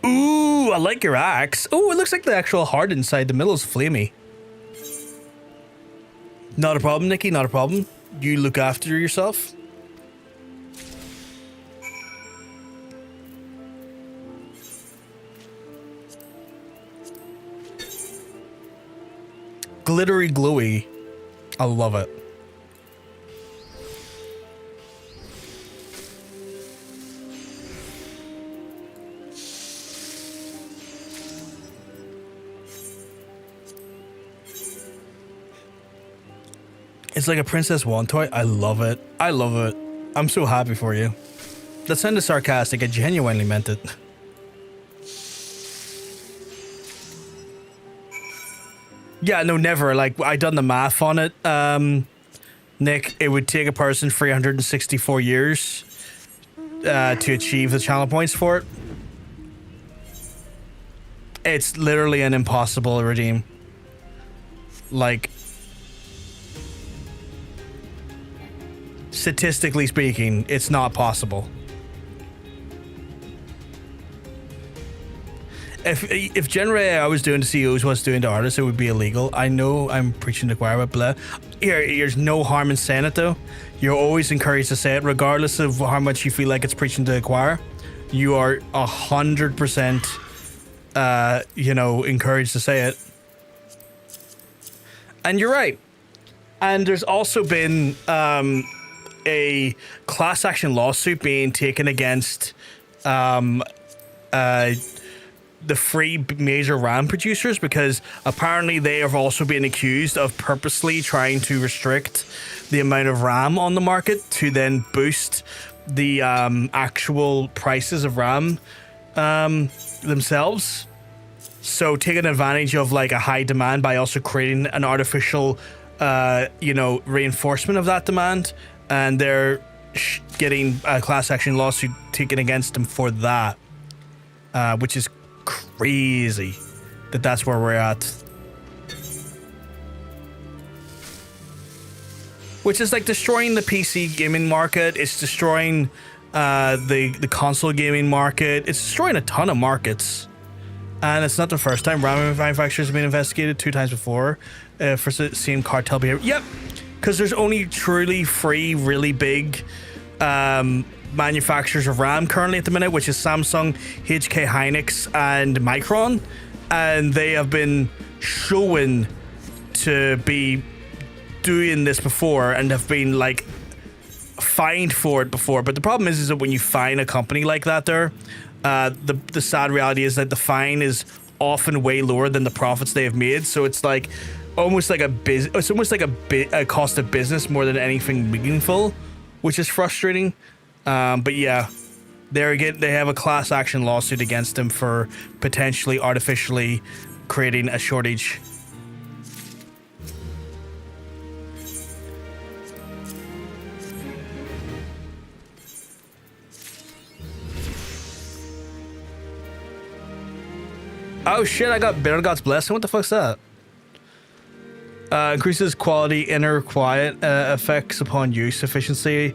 Speaker 1: Ooh, I like your axe. Ooh, it looks like the actual heart inside the middle is flamey. Not a problem, Nikki. Not a problem. You look after yourself. Glittery glowy. I love it. It's like a Princess Wand toy. I love it. I love it. I'm so happy for you. That sounded sarcastic. I genuinely meant it. Yeah, no, never. Like, I done the math on it. Nick, it would take a person 364 years to achieve the channel points for it. It's literally an impossible redeem. Like, statistically speaking, it's not possible. if generally I was doing to CEOs what's doing to artists, it would be illegal. I know I'm preaching to the choir, but blah. There's no harm in saying it though. You're always encouraged to say it, regardless of how much you feel like it's preaching to the choir. You are 100%, encouraged to say it. And you're right. And there's also been a class action lawsuit being taken against the free major RAM producers, because apparently they have also been accused of purposely trying to restrict the amount of RAM on the market to then boost the actual prices of RAM themselves. So taking advantage of like a high demand by also creating an artificial reinforcement of that demand, and they're getting a class action lawsuit taken against them for that, which is crazy that's where we're at. Which is like destroying the PC gaming market. It's destroying the console gaming market. It's destroying a ton of markets. And it's not the first time RAM manufacturers have been investigated, 2 times before for seeing cartel behavior. Yep, because there's only truly free, really big manufacturers of RAM currently at the minute, which is Samsung, HK Hynix, and Micron, and they have been shown to be doing this before and have been like fined for it before. But the problem is that when you fine a company like that, the sad reality is that the fine is often way lower than the profits they have made. So it's like almost like it's almost like a cost of business more than anything meaningful, which is frustrating. But yeah, they have a class action lawsuit against them for potentially artificially creating a shortage. Oh shit, I got Bitter God's Blessing. What the fuck's that? Increases quality inner quiet effects upon use efficiency.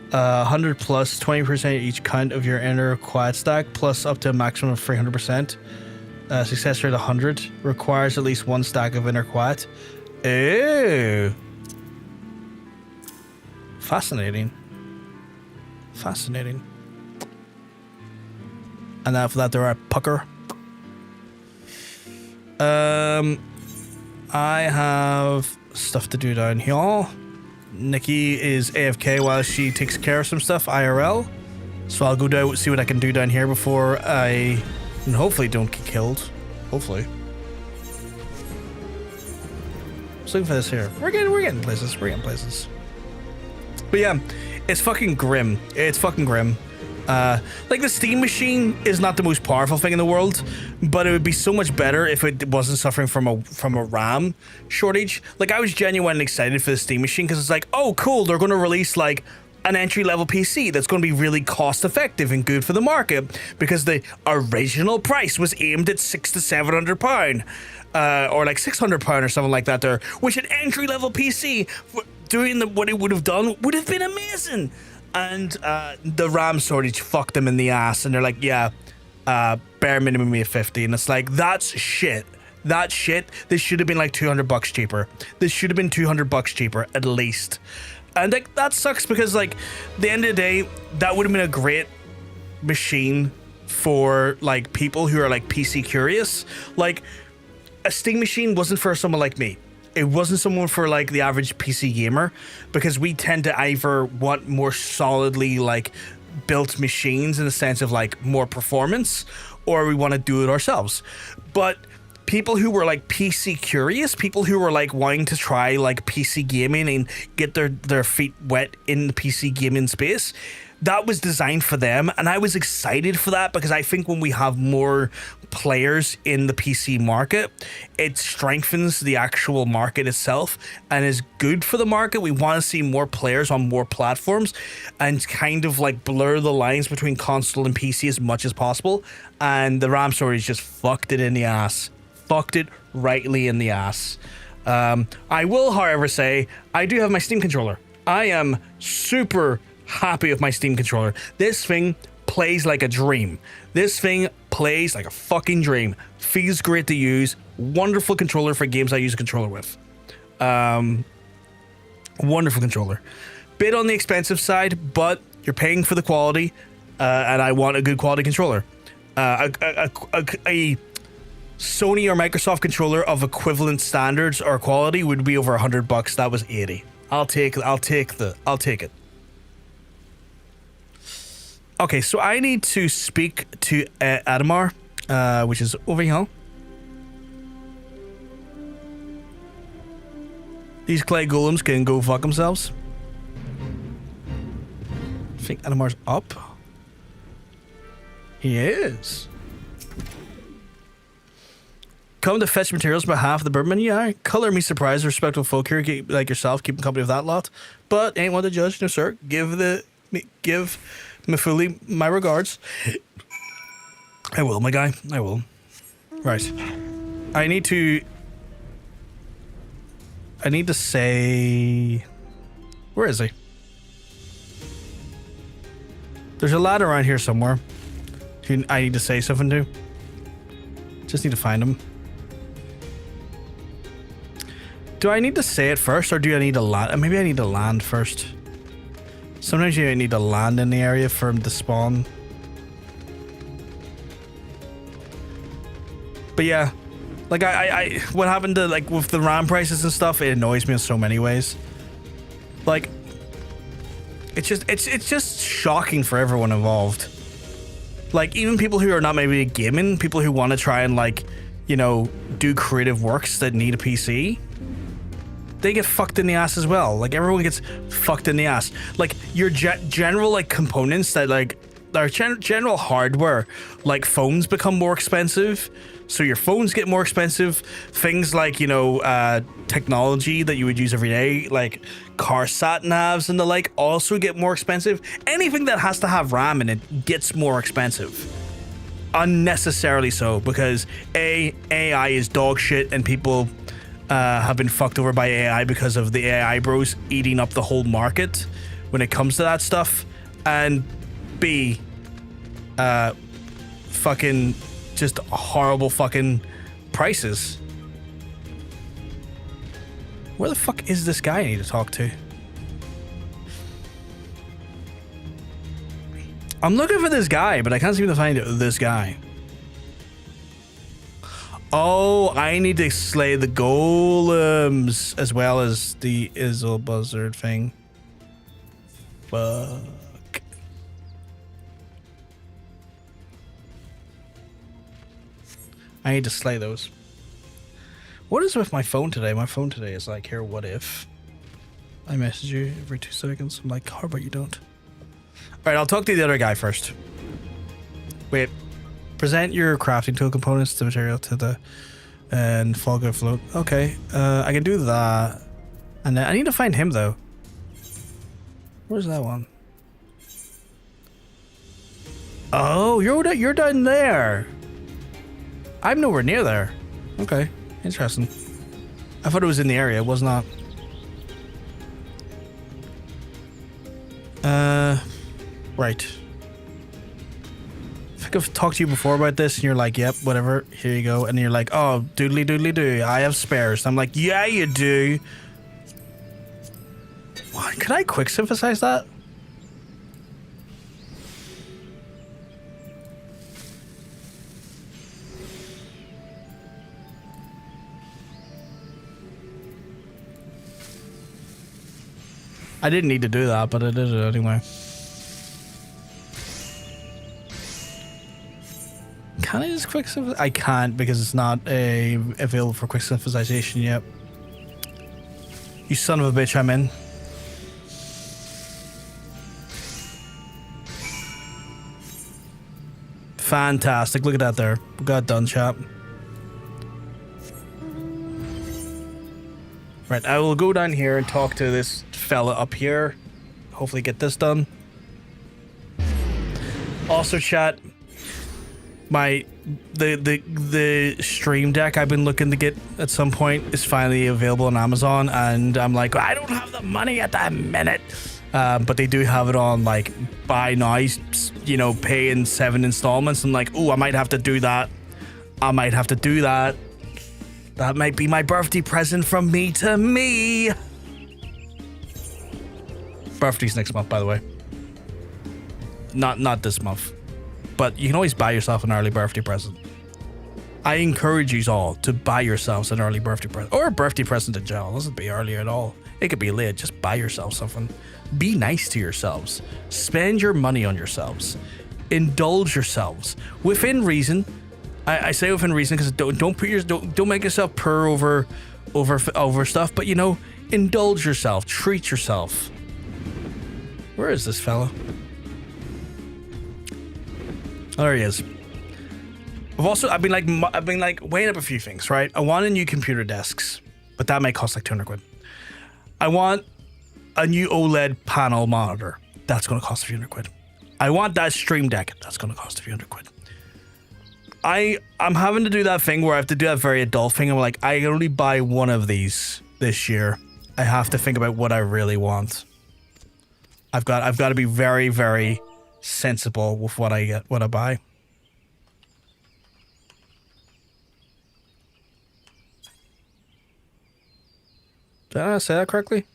Speaker 1: 100 plus 20% each count of your inner quiet stack, plus up to a maximum of 300%. Success rate 100. Requires at least 1 stack of inner quiet. Ew. Fascinating. Fascinating. And after that, there are pucker. I have stuff to do down here. Nikki is AFK while she takes care of some stuff IRL. So I'll go down, see what I can do down here before I hopefully don't get killed. Hopefully. Just looking for this here. We're getting places. We're getting places. But yeah, it's fucking grim. It's fucking grim. Like the Steam machine is not the most powerful thing in the world, but it would be so much better if it wasn't suffering from a RAM shortage. Like I was genuinely excited for the Steam machine because it's like, oh cool, they're going to release like an entry-level PC that's going to be really cost-effective and good for the market, because the original price was aimed at £600 to £700, or like £600 or something like that there, which an entry-level PC doing what it would have done would have been amazing. And the RAM shortage fucked them in the ass, and they're like, yeah, bare minimum of 50, and it's like, that's shit. That's shit. This should have been like $200 cheaper. This should have been $200 cheaper at least. And like that sucks, because like at the end of the day, that would have been a great machine for like people who are like PC curious. Like a Steam machine wasn't for someone like me. It wasn't someone for like the average PC gamer, because we tend to either want more solidly like built machines in the sense of like more performance, or we want to do it ourselves. But people who were like PC curious, people who were like wanting to try like PC gaming and get their feet wet in the PC gaming space, that was designed for them. And I was excited for that, because I think when we have more players in the PC market, it strengthens the actual market itself and is good for the market. We want to see more players on more platforms and kind of like blur the lines between console and PC as much as possible. And the RAM shortage just fucked it in the ass. Fucked it rightly in the ass. I will, however, say I do have my Steam controller. I am super happy with my Steam controller. This thing plays like a dream. This thing plays like a fucking dream. Feels great to use. Wonderful controller for games I use a controller with. Wonderful controller. Bit on the expensive side, but you're paying for the quality, and I want a good quality controller. A Sony or Microsoft controller of equivalent standards or quality would be over $100. That was 80. I'll take it. Okay, so I need to speak to Adamar, which is over here. These clay golems can go fuck themselves. I think Adamar's up. He is. Come to fetch materials on behalf of the Birdman. Yeah, color me surprised, respectful folk here like yourself, keeping company with that lot. But ain't one to judge, no sir. Give Mafuli my regards. I will, my guy. I will. Right. I need to say... Where is he? There's a lad around here somewhere who I need to say something to. Just need to find him. Do I need to say it first, or do I need to land? Maybe I need to land first. Sometimes you need to land in the area for him to spawn. But yeah, like I what happened to, like, with the RAM prices and stuff, it annoys me in so many ways. Like, it's just shocking for everyone involved. Like, even people who are not maybe gaming, people who want to try and, like, you know, do creative works that need a PC, they get fucked in the ass as well. Like, everyone gets fucked in the ass. Like, your general, like, components that, like, our general hardware, like phones become more expensive, so your phones get more expensive. Things like, you know, technology that you would use every day, like car sat navs and the like, also get more expensive. Anything that has to have RAM in it gets more expensive, unnecessarily so, because AI is dog shit, and people have been fucked over by AI because of the AI bros eating up the whole market when it comes to that stuff. And B, fucking just horrible fucking prices. Where the fuck is this guy I need to talk to? I'm looking for this guy, but I can't seem to find this guy. Oh, I need to slay the golems as well as the Izzle buzzard thing. Fuck. I need to slay those. What is with my phone today? My phone today is like, here, what if I message you every 2 seconds? I'm like, how about you don't? Alright, I'll talk to the other guy first. Wait. Present your crafting tool components to material to the... and Falcon float. Okay, I can do that. And then I need to find him, though. Where's that one? Oh, you're down there. I'm nowhere near there. Okay, interesting. I thought it was in the area. It was not. Right. I think I've talked to you before about this, and you're like, yep, whatever, here you go. And you're like, oh, doodly doodly doo, I have spares. I'm like, yeah, you do. What? Could I quick synthesize that? I didn't need to do that, but I did it anyway. Can I just quick synthesize? I can't, because it's not available for quick synthesization yet. You son of a bitch, I'm in. Fantastic. Look at that there. We got done, chap. Right, I will go down here and talk to this fella up here. Hopefully get this done. Also, chat, the stream deck I've been looking to get at some point is finally available on Amazon, and I'm like, I don't have the money at that minute. but they do have it on like buy now, you know, pay in 7 installments. I'm like, oh, I might have to do that. I might have to do that. That might be my birthday present from me to me. Birthday's next month, by the way. Not this month. But you can always buy yourself an early birthday present. I encourage you all to buy yourselves an early birthday present. Or a birthday present in general. It doesn't be early at all. It could be late. Just buy yourself something. Be nice to yourselves. Spend your money on yourselves. Indulge yourselves. Within reason. I say within reason because don't make yourself purr over stuff. But, you know, indulge yourself. Treat yourself. Where is this fella? Oh, there he is. I've been like weighing up a few things, right? I want a new computer desks, but that might cost like 200 quid. I want a new OLED panel monitor. That's going to cost a few hundred quid. I want that stream deck. That's going to cost a few hundred quid. I'm having to do that thing where I have to do that very adult thing. I'm like, I can only buy one of these this year. I have to think about what I really want. I've got to be very, very sensible with what I get, what I buy. Did I say that correctly?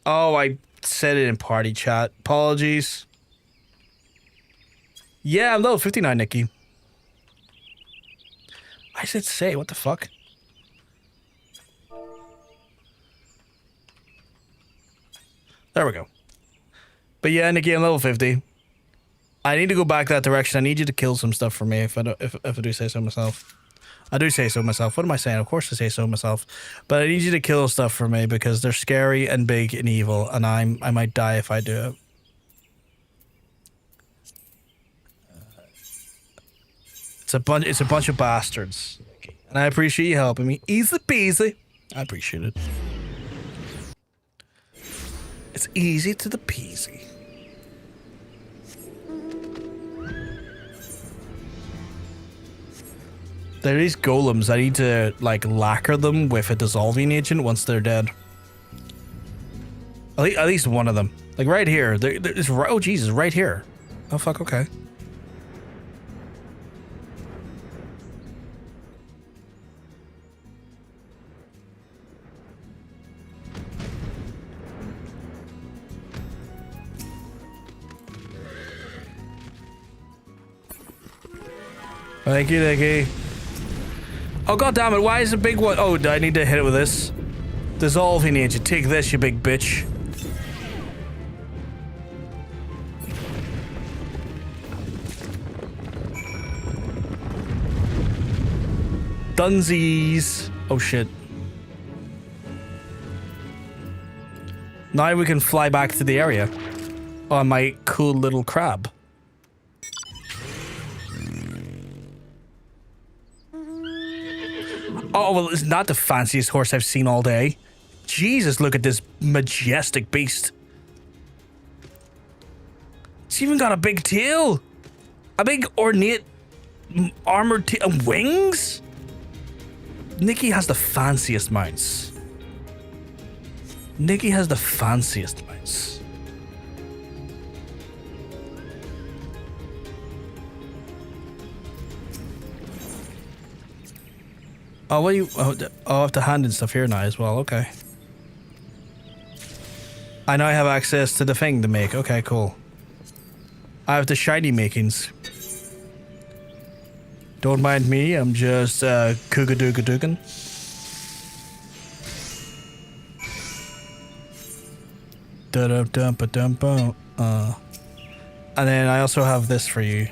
Speaker 1: Oh, I said it in party chat. Apologies. Yeah, I'm level 59, Nikki. I said say, what the fuck? There we go. But yeah, Nikki, I'm level 50. I need to go back that direction. I need you to kill some stuff for me if I do say so myself. I do say so myself. What am I saying? Of course I say so myself. But I need you to kill stuff for me because they're scary and big and evil, and I might die if I do it. It's a bunch of bastards. And I appreciate you helping me. Easy peasy. I appreciate it. It's easy to the peasy. There are these golems. I need to like lacquer them with a dissolving agent once they're dead. At least one of them. Like right here. It's oh Jesus, right here. Oh fuck. Okay. Thank you, Nikki. Oh god damn it! Why is the big one? Oh, do I need to hit it with this? Dissolving agent. Take this, you big bitch. Dunsies. Oh shit. Now we can fly back to the area on my cool little crab. Oh, well, it's not the fanciest horse I've seen all day. Jesus, look at this majestic beast. It's even got a big tail. A big ornate armored tail. Wings? Nikki has the fanciest mounts. Nikki has the fanciest mounts. Oh, what you? Oh, I have to hand in stuff here now as well. Okay. I now have access to the thing to make. Okay, cool. I have the shiny makings. Don't mind me. I'm just koogadoogadoogan. Da-dum-dum-ba-dum-bum. And then I also have this for you.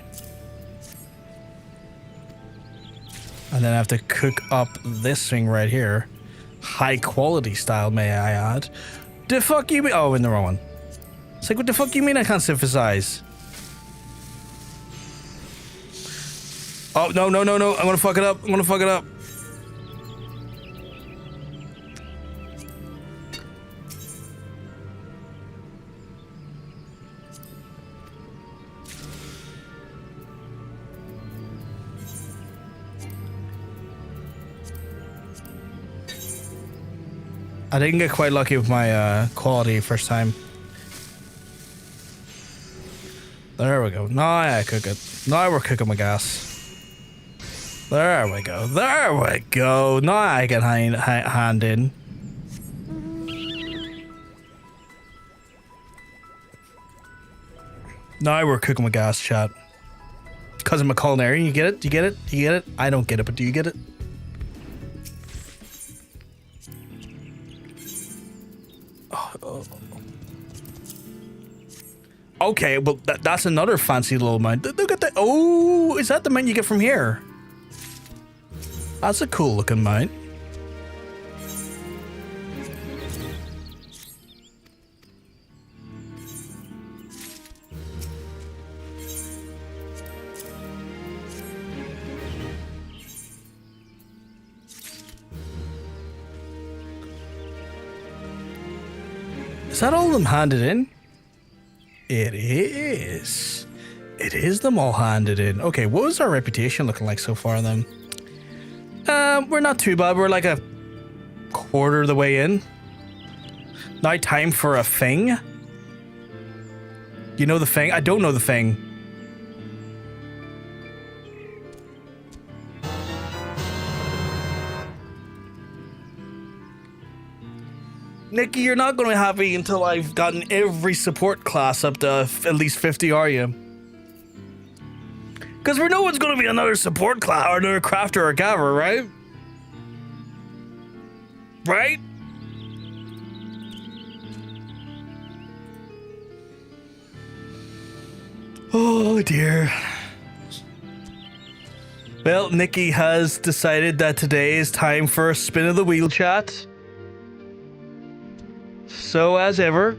Speaker 1: And then I have to cook up this thing right here. High quality style, may I add. The fuck you mean? Oh, in the wrong one. It's like, what the fuck you mean I can't synthesize? Oh, no, no, no, no. I'm gonna fuck it up. I'm gonna fuck it up. I didn't get quite lucky with my quality first time. There we go. Now I cook it. Now we're cooking with gas. There we go. There we go. Now I can hand in. Now we're cooking with gas, chat. Because I'm a culinarian, you get it? You get it? You get it? I don't get it, but do you get it? Oh. Okay, well, that's another fancy little mount. Look at that. Oh, is that the mount you get from here? That's a cool looking mount. Is that all of them handed in? It is. It is them all handed in. Okay, what was our reputation looking like so far then? We're not too bad. We're like a quarter of the way in. Now time for a thing. You know the thing? I don't know the thing. Nikki, you're not going to be happy until I've gotten every support class up to at least 50, are you? Because we know it's going to be another support class or another crafter or gaver, right? Right? Oh dear. Well, Nikki has decided that today is time for a spin of the wheel, chat. So, as ever,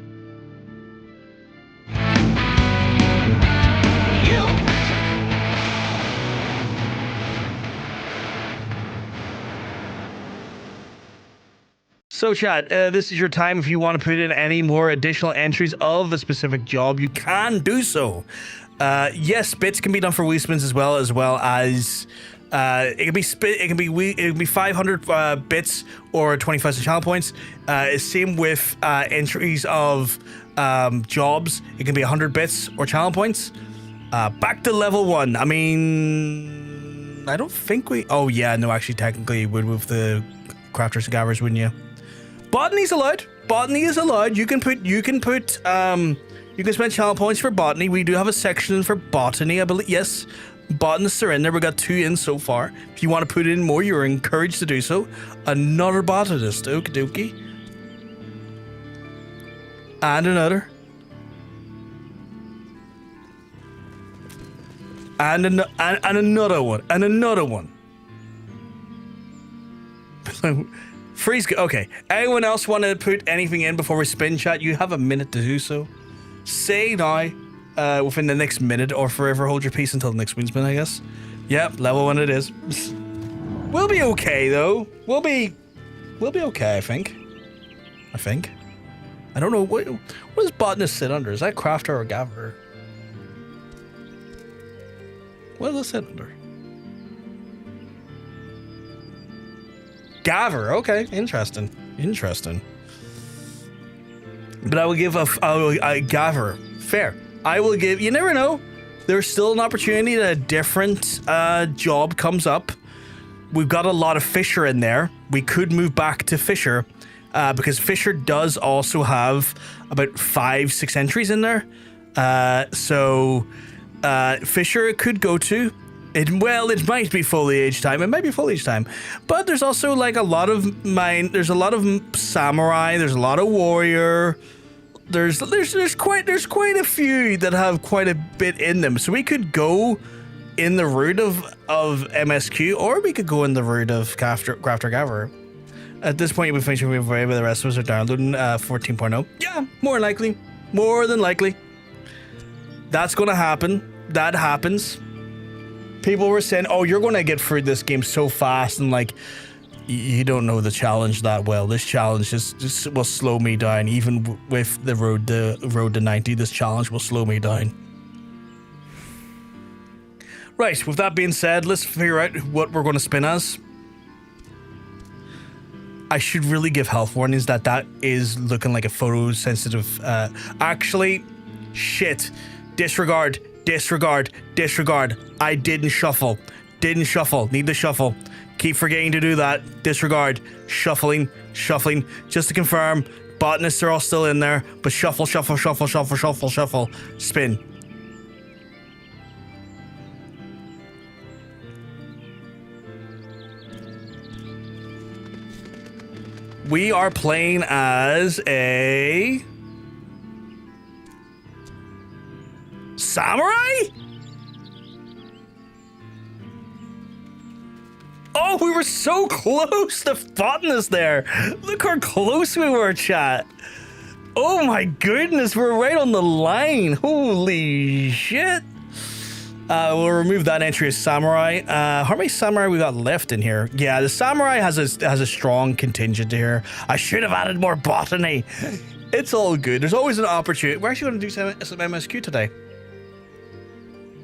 Speaker 1: so chat, this is your time. If you want to put in any more additional entries of a specific job, you can do so. Yes, bits can be done for wee spins as well as it can be 500 bits or 25 channel points. Same with entries of jobs. It can be 100 bits or channel points. Back to level 1. I mean, I don't think we. Oh yeah, no, actually, technically, you would with the crafters and gatherers, wouldn't you? Botany's allowed. Botany is allowed. You can spend channel points for botany. We do have a section for botany, I believe. Yes. Botanists are in there. We got 2 in so far. If you want to put in more, you're encouraged to do so. Another botanist. Okie dokie. And another. And another one. And another one. Freeze. Okay. Anyone else want to put anything in before we spin, chat? You have a minute to do so. Say now. Within the next minute or forever hold your peace until the next win spin, I guess. Yep, level 1 it is. We'll be okay though. We'll be okay, I think. I don't know what does botanist sit under? Is that crafter or gatherer? What does it sit under? Gatherer, okay, interesting. But I will give a gatherer. Fair. I will give, you never know. There's still an opportunity that a different job comes up. We've got a lot of Fisher in there. We could move back to Fisher because Fisher does also have about 5-6 entries in there. So Fisher could go to. It might be full age time. It might be full age time. But there's also like a lot of there's a lot of samurai. There's a lot of warrior. There's quite a few that have quite a bit in them. So we could go in the route of MSQ, or we could go in the route of Crafter Gatherer. At this point, you'll be finishing with the rest of us are downloading 14.0. Yeah, more than likely. That's gonna happen. That happens. People were saying, "Oh, you're gonna get through this game so fast," and like. You don't know the challenge that well. This challenge just will slow me down. Even with the road to 90, this challenge will slow me down. Right, with that being said, let's figure out what we're going to spin as. I should really give health warnings that is looking like a photosensitive. Actually, shit. Disregard. I didn't shuffle. Need to shuffle. Keep forgetting to do that. Disregard. Shuffling. Just to confirm, botanists are all still in there, but shuffle. Spin. We are playing as a samurai? Oh, we were so close to botanist there. Look how close we were, chat. Oh my goodness, we're right on the line. Holy shit. We'll remove that entry as samurai. How many samurai we got left in here? Yeah, the samurai has a strong contingent here. I should have added more botany. It's all good. There's always an opportunity. We're actually going to do some MSQ today.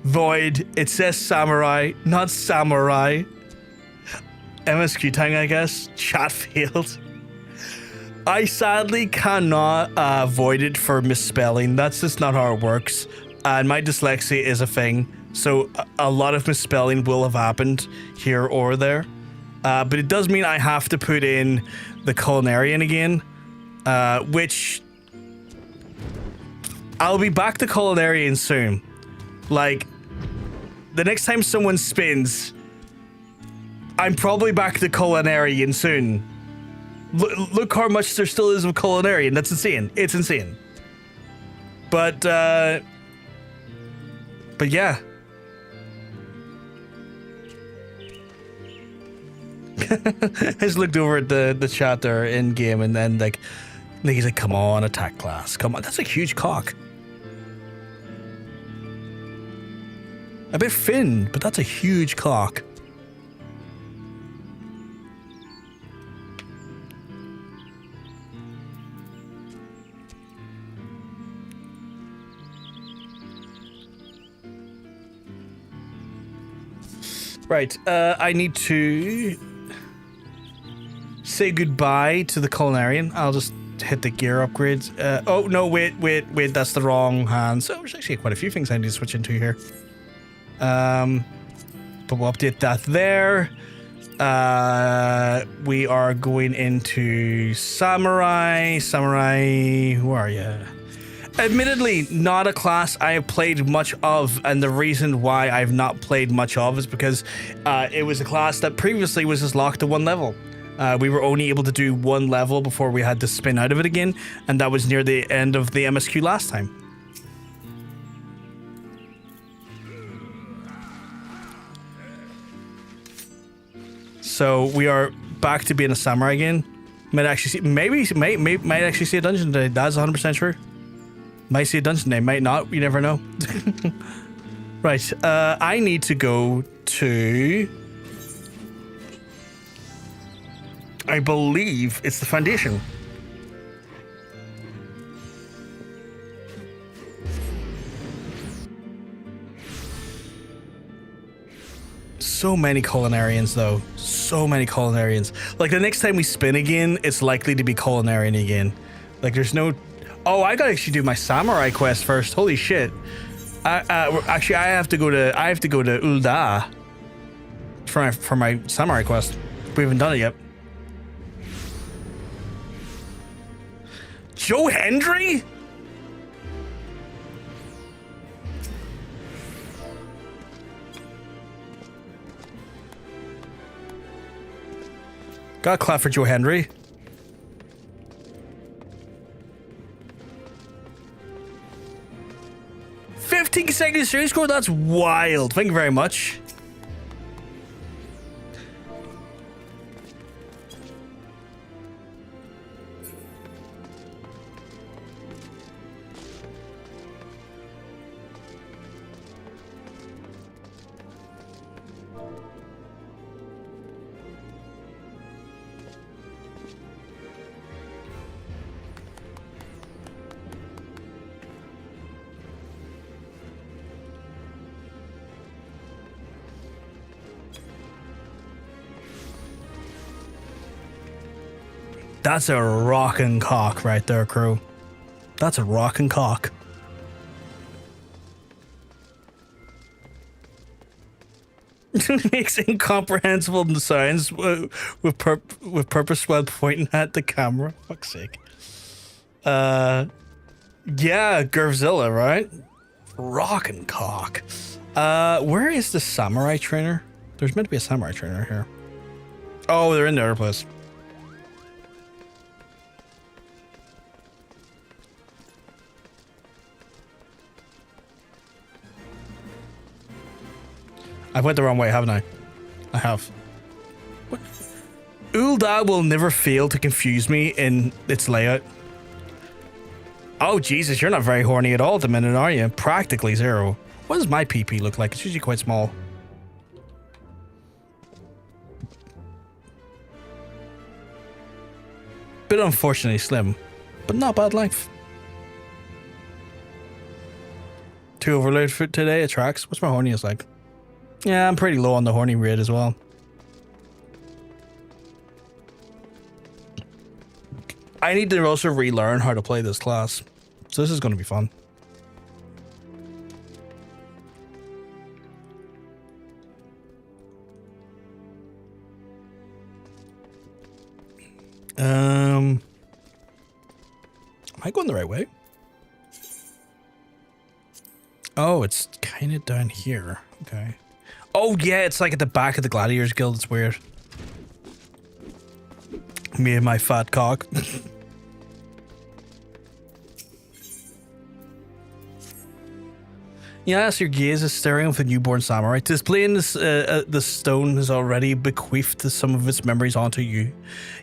Speaker 1: Void. It says samurai, not samurai. MSQ time, I guess. Chat failed. I sadly cannot void it for misspelling. That's just not how it works. And my dyslexia is a thing. So a lot of misspelling will have happened here or there. But it does mean I have to put in the Culinarian again, which I'll be back to Culinarian soon. Like, the next time someone spins, I'm probably back to Culinarian soon. Look how much there still is of Culinarian. That's insane. It's insane. But yeah. I just looked over at the chat there in game, and then like he's like, "Come on, attack class, come on." That's a huge cock. A bit thin, but that's a huge cock. Right, I need to say goodbye to the Culinarian. I'll just hit the gear upgrades. Oh, no, wait, that's the wrong hand. So there's actually quite a few things I need to switch into here. But we'll update that there. We are going into Samurai. Samurai, who are you? Admittedly, not a class I have played much of, and the reason why I've not played much of is because it was a class that previously was just locked to one level. We were only able to do one level before we had to spin out of it again, and that was near the end of the MSQ last time. So we are back to being a samurai again. Might actually see, might actually see a dungeon today. That's 100% true. Might see a dungeon today, might not. You never know. Right, I need to go to, I believe it's the Foundation. So many Culinarians, though. So many Culinarians. Like, the next time we spin again, it's likely to be Culinarian again. Like, there's no... Oh, I gotta actually do my samurai quest first. Holy shit! Actually, I have to go to Ul'dah for my samurai quest. We haven't done it yet. Joe Hendry? Got a clap for Joe Hendry. 15 consecutive series score? That's wild. Thank you very much. That's a rockin' cock right there, crew. That's a rockin' cock. Makes incomprehensible sounds with purpose while pointing at the camera. Fuck's sake. Yeah, Gervzilla, right? Rockin' cock. Where is the samurai trainer? There's meant to be a samurai trainer here. Oh, they're in the other place. I went the wrong way, haven't I? I have. What? Ul'dah will never fail to confuse me in its layout. Oh, Jesus, you're not very horny at all at the minute, are you? Practically zero. What does my PP look like? It's usually quite small. Bit unfortunately slim, but not bad length. 2 overload for today, it tracks. What's my horniest like? Yeah, I'm pretty low on the horny rate as well. I need to also relearn how to play this class. So this is going to be fun. Am I going the right way? Oh, it's kind of down here. Okay. Oh yeah, it's like at the back of the Gladiators Guild. It's weird. Me and my fat cock. Yes, your gaze is staring with a newborn samurai. Displaying this, the stone has already bequeathed some of its memories onto you.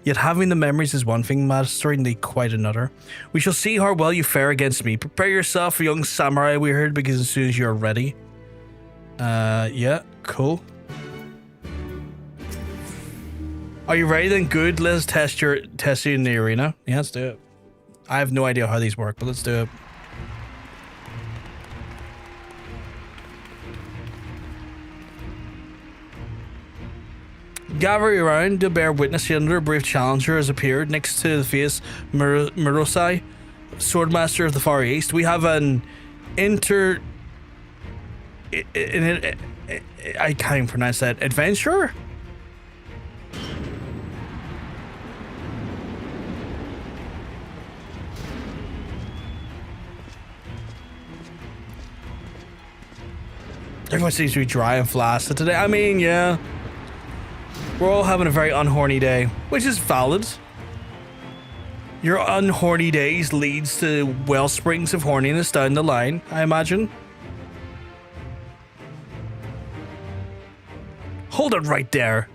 Speaker 1: Yet having the memories is one thing, mastering they quite another. We shall see how well you fare against me. Prepare yourself, young samurai, we heard, because as soon as you're ready. Yeah, cool. Are you ready then? Good. Let's test you in the arena. Yeah, let's do it. I have no idea how these work, but let's do it. Gather around to bear witness. Yonder a brave challenger has appeared next to the face Murosai, Swordmaster of the Far East. We have an I can't even pronounce that. Adventurer? Everyone seems to be dry and flaccid today. I mean, yeah. We're all having a very unhorny day, which is valid. Your unhorny days leads to well springs of horniness down the line, I imagine. Hold it right there.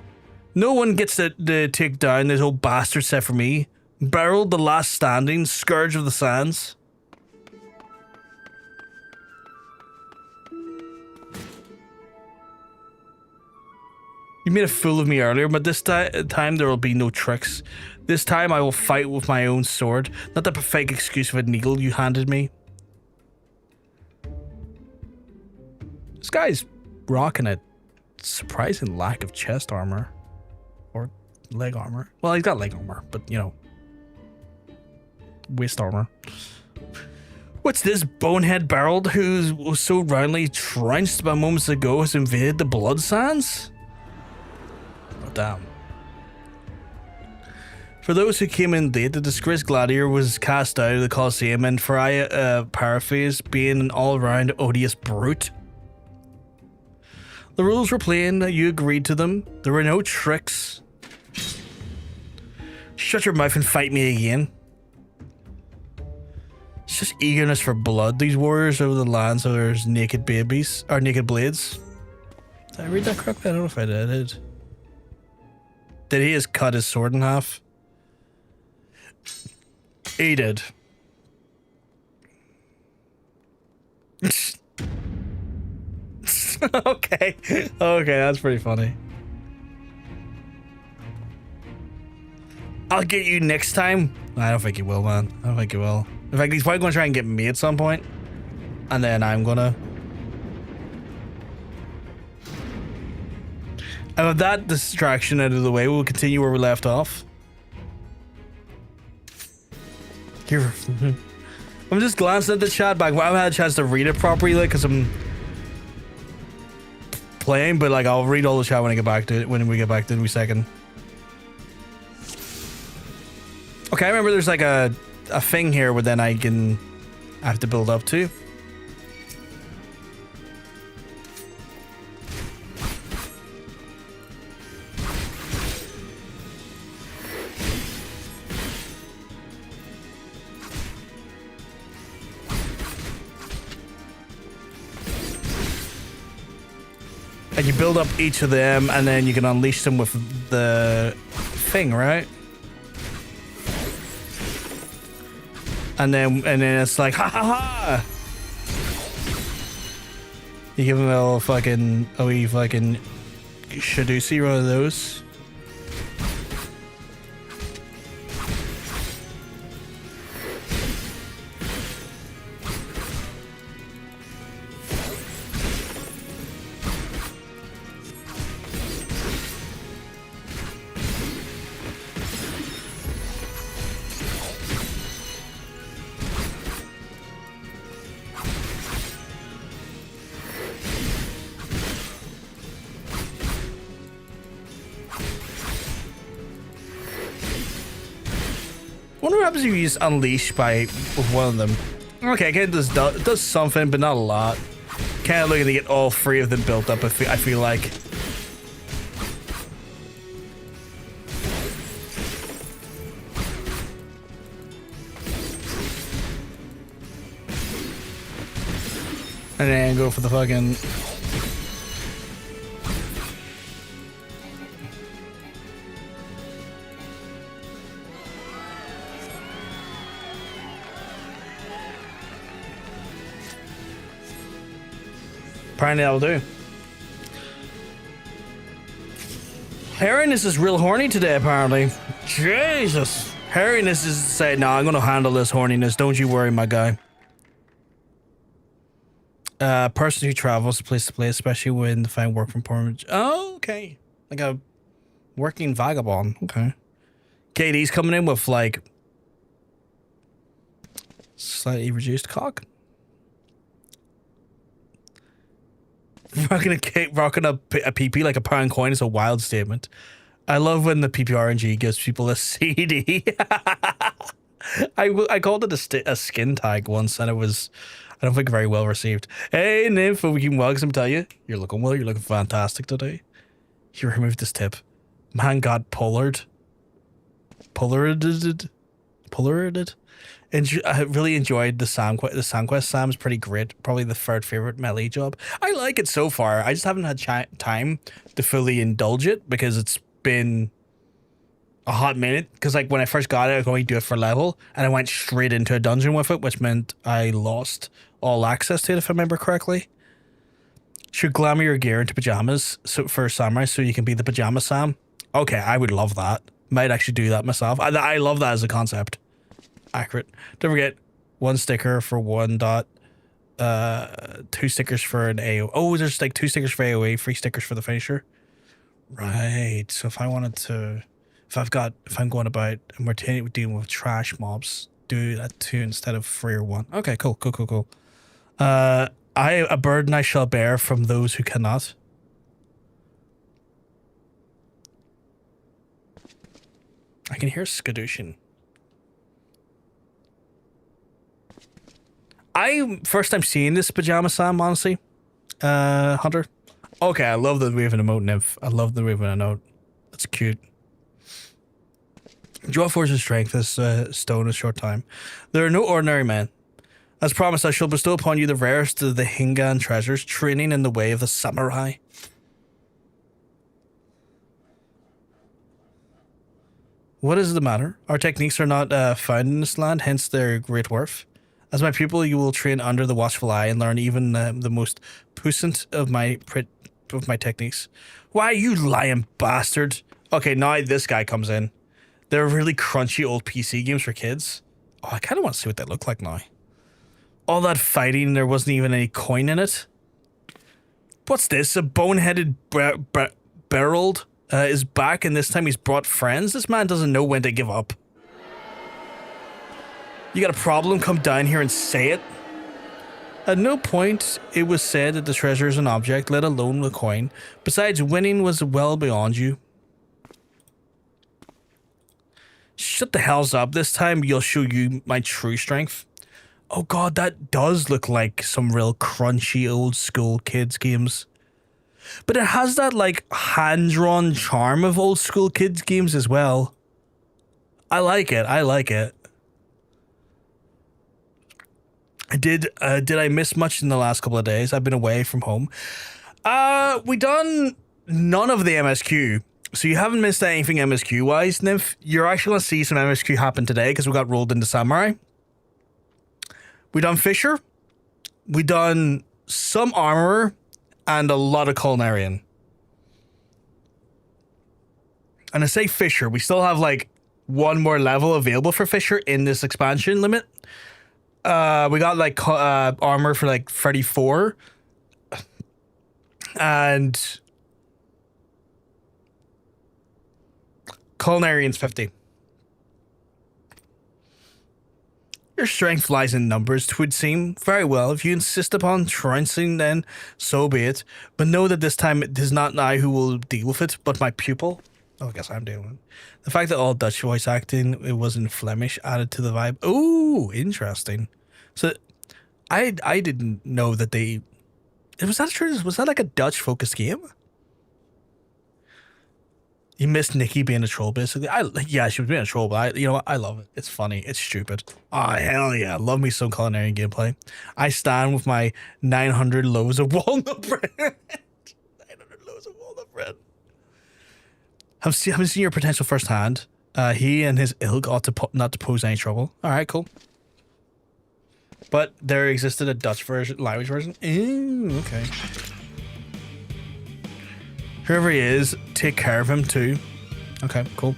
Speaker 1: No one gets to take down this old bastard set for me. Beryl, the last standing, scourge of the sands. You made a fool of me earlier, but this time there will be no tricks. This time I will fight with my own sword, not the fake excuse of a needle you handed me. This guy's rocking a surprising lack of chest armor. Or leg armor. Well, he's got leg armor, but you know. Waist armor. What's this bonehead Beryl who was so roundly trounced by moments ago has invaded the blood sands? Damn. For those who came in late, the disgraced gladiator was cast out of the Colosseum, and for I paraphrase, being an all-round odious brute. The rules were plain, you agreed to them. There were no tricks. Shut your mouth and fight me again. It's just eagerness for blood. These warriors over the lands of there's naked babies, or naked blades. Did I read that correctly? I don't know if I did. Did he just cut his sword in half? He did. Okay. Okay, that's pretty funny. I'll get you next time. I don't think he will, man. I don't think he will. In fact, he's probably going to try and get me at some point. And then I'm going to... And with that distraction out of the way, we'll continue where we left off. You're I'm just glancing at the chat back. I haven't had a chance to read it properly, like, because I'm playing, but like I'll read all the chat when I get back to it, when we get back to it in a second. Okay, I remember there's like a thing here where then I have to build up to. And you build up each of them, and then you can unleash them with the thing, right? And then it's like, ha ha ha! You give them a little fucking, a wee fucking Shadusi, one of those. Wonder what happens if you use unleash with one of them. Okay, again, it does something, but not a lot. Kind of looking to get all three of them built up. I feel like. And then go for the fucking. Apparently that'll do. Hairiness is real horny today, apparently. Jesus. Hairiness is saying, no, I'm gonna handle this horniness. Don't you worry, my guy. Person who travels place to place, especially when they find work from permanent. Oh, okay. Like a working vagabond. Okay. KD's coming in with like slightly reduced cock. Rocking a PP like a pound coin is a wild statement. I love when the PPRNG gives people a CD. I called it a skin tag once, and it was, I don't think, very well received. Hey, Nymph, we can welcome tell you. You're looking well. You're looking fantastic today. You removed this tip. Man got pullared. Pullared. I really enjoyed the Sam Quest. Sam's pretty great. Probably the third favorite melee job. I like it so far. I just haven't had time to fully indulge it because it's been a hot minute. Because like when I first got it, I was going to do it for level, and I went straight into a dungeon with it, which meant I lost all access to it, if I remember correctly. Should glamour your gear into pajamas for samurai so you can be the pajama Sam. Okay, I would love that. Might actually do that myself. I love that as a concept. Accurate. Don't forget, 1 sticker for 1 dot, 2 stickers for an AO. Oh, there's like 2 stickers for AOE, 3 stickers for the finisher. Right. So if I wanted to, if I'm going about and we're dealing with trash mobs, do that 2 instead of 3 or 1. Okay, cool. A burden I shall bear from those who cannot. I can hear Skadushin. First time seeing this pajama Sam, honestly. Hunter. Okay, I love the waving emote, Nymph. I love the waving emote. That's cute. Draw force and strength this stone in a short time. There are no ordinary men. As promised, I shall bestow upon you the rarest of the Hingan treasures, training in the way of the samurai. What is the matter? Our techniques are not found in this land, hence their great worth. As my pupil, you will train under the watchful eye and learn even the most puissant of my techniques. Why, you lying bastard! Okay, now this guy comes in. They're really crunchy old PC games for kids. Oh, I kind of want to see what they look like now. All that fighting, there wasn't even any coin in it. What's this? A boneheaded Berold is back, and this time he's brought friends? This man doesn't know when to give up. You got a problem? Come down here and say it. At no point it was said that the treasure is an object, let alone a coin. Besides, winning was well beyond you. Shut the hells up. This time you'll show you my true strength. Oh god, that does look like some real crunchy old school kids games. But it has that like hand-drawn charm of old school kids games as well. I like it. I like it. Did I miss much in the last couple of days? I've been away from home. We done none of the MSQ. So you haven't missed anything MSQ wise, Nymph. You're actually going to see some MSQ happen today because we got rolled into Samurai. We done Fisher. We done some Armorer and a lot of Culinarian. And I say Fisher, we still have like one more level available for Fisher in this expansion limit. We got like armor for like 34 and Culinarian's 50. Your strength lies in numbers, 'twould seem. Very well, if you insist upon trouncing, then so be it. But know that this time it is not I who will deal with it, but my pupil. Oh, I guess I'm dealing with it. The fact that all Dutch voice acting, it was in Flemish, added to the vibe. Oh, interesting. So, I didn't know that they... Was that like a Dutch-focused game? You missed Nikki being a troll, basically. Yeah, she was being a troll, but you know what? I love it. It's funny. It's stupid. Oh, hell yeah. Love me some Culinarian gameplay. I stand with my 900 loaves of walnut bread. 900 loaves of walnut bread. Haven't seen your potential firsthand. He and his ilk ought to not to pose any trouble. All right, cool. But there existed a Dutch version, language version. Ooh, okay. Whoever he is, take care of him too. Okay, cool.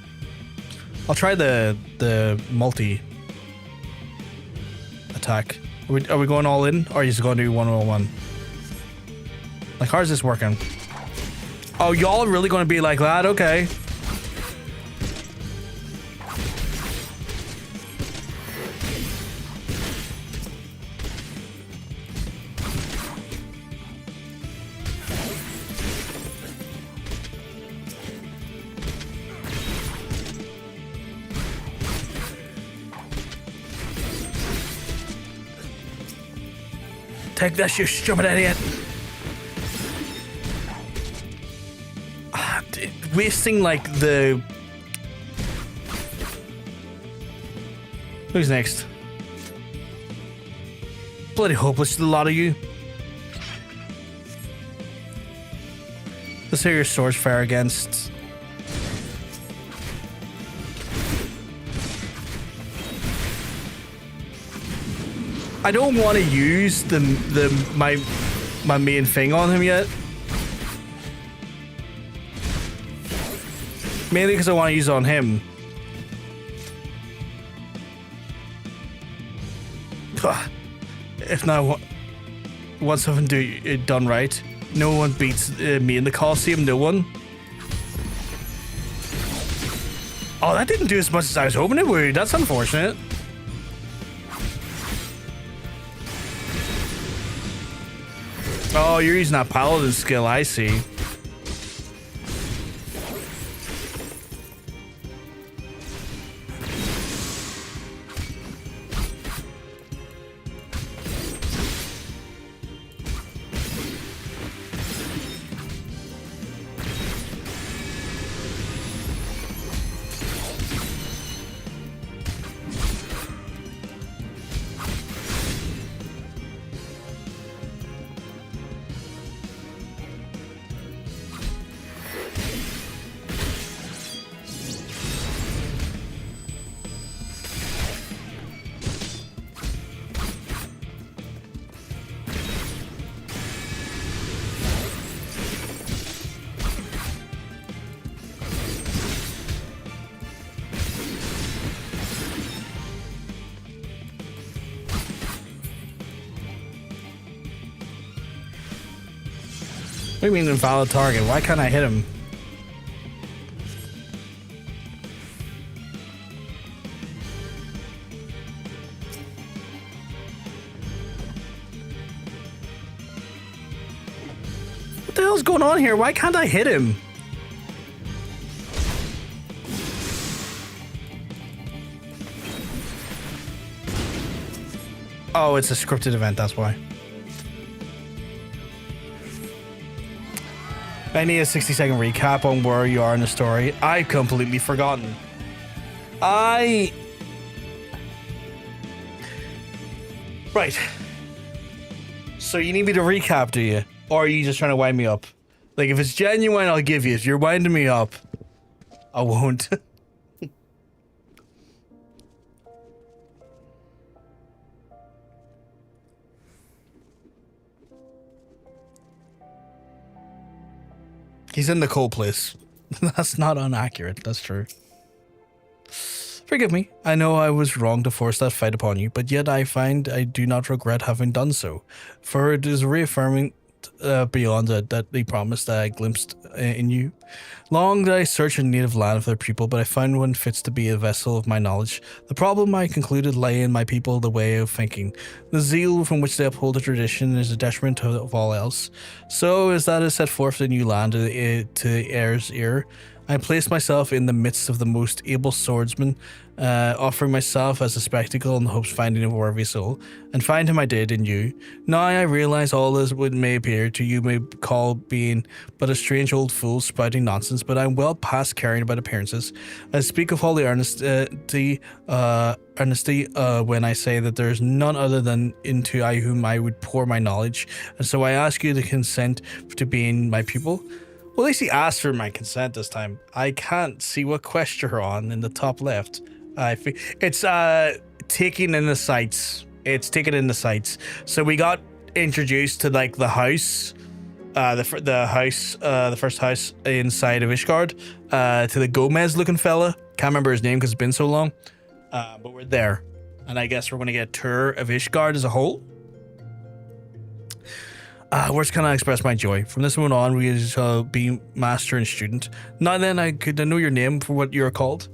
Speaker 1: I'll try the multi attack. Are we going all in, or are you just going to do 1-on-1? Like, how's this working? Oh, y'all are really going to be like that? Okay. Take this, you stupid idiot. Wasting like the... Who's next? Bloody hopeless, a lot of you. Let's hear your swords fire against... I don't want to use my main thing on him yet. Mainly because I want to use it on him. If not, want something done right. No one beats me in the Coliseum, no one. Oh, that didn't do as much as I was hoping it would. That's unfortunate. Oh, you're using that paladin skill, I see. What do you mean invalid target? Why can't I hit him? hell's going on here? Why can't I hit him? Oh, it's a scripted event, that's why. I need a 60-second recap on where you are in the story. I've completely forgotten. Right. So you need me to recap, do you? Or are you just trying to wind me up? Like, if it's genuine, I'll give you. If you're winding me up, I won't. He's in the cold place. That's not inaccurate. That's true. Forgive me. I know I was wrong to force that fight upon you, but yet I find I do not regret having done so. For it is reaffirming beyond that the promise that I glimpsed in you. Long did I search in native land for their people, but I found one fits to be a vessel of my knowledge. The problem, I concluded, lay in my people, the way of thinking. The zeal from which they uphold the tradition is a detriment of all else. So as that is set forth the new land to the heir's ear, I placed myself in the midst of the most able swordsmen, offering myself as a spectacle in the hopes of finding a worthy soul, and find him I did in you. Now I realize all this would may appear to you may call being but a strange old fool spouting nonsense, but I'm well past caring about appearances. I speak of holy earnesty when I say that there is none other than into I whom I would pour my knowledge, and so I ask you to consent to being my pupil. Well, at least he asked for my consent this time. I can't see what quest you're on in the top left. It's taking in the sights. It's taking in the sights. So we got introduced to like the house, the first house inside of Ishgard, to the Gomez looking fella. Can't remember his name because it's been so long. But we're there, and I guess we're gonna get a tour of Ishgard as a whole. Where's can I express my joy? From this moment on, we shall be master and student. Now then, I could know your name for what you're called.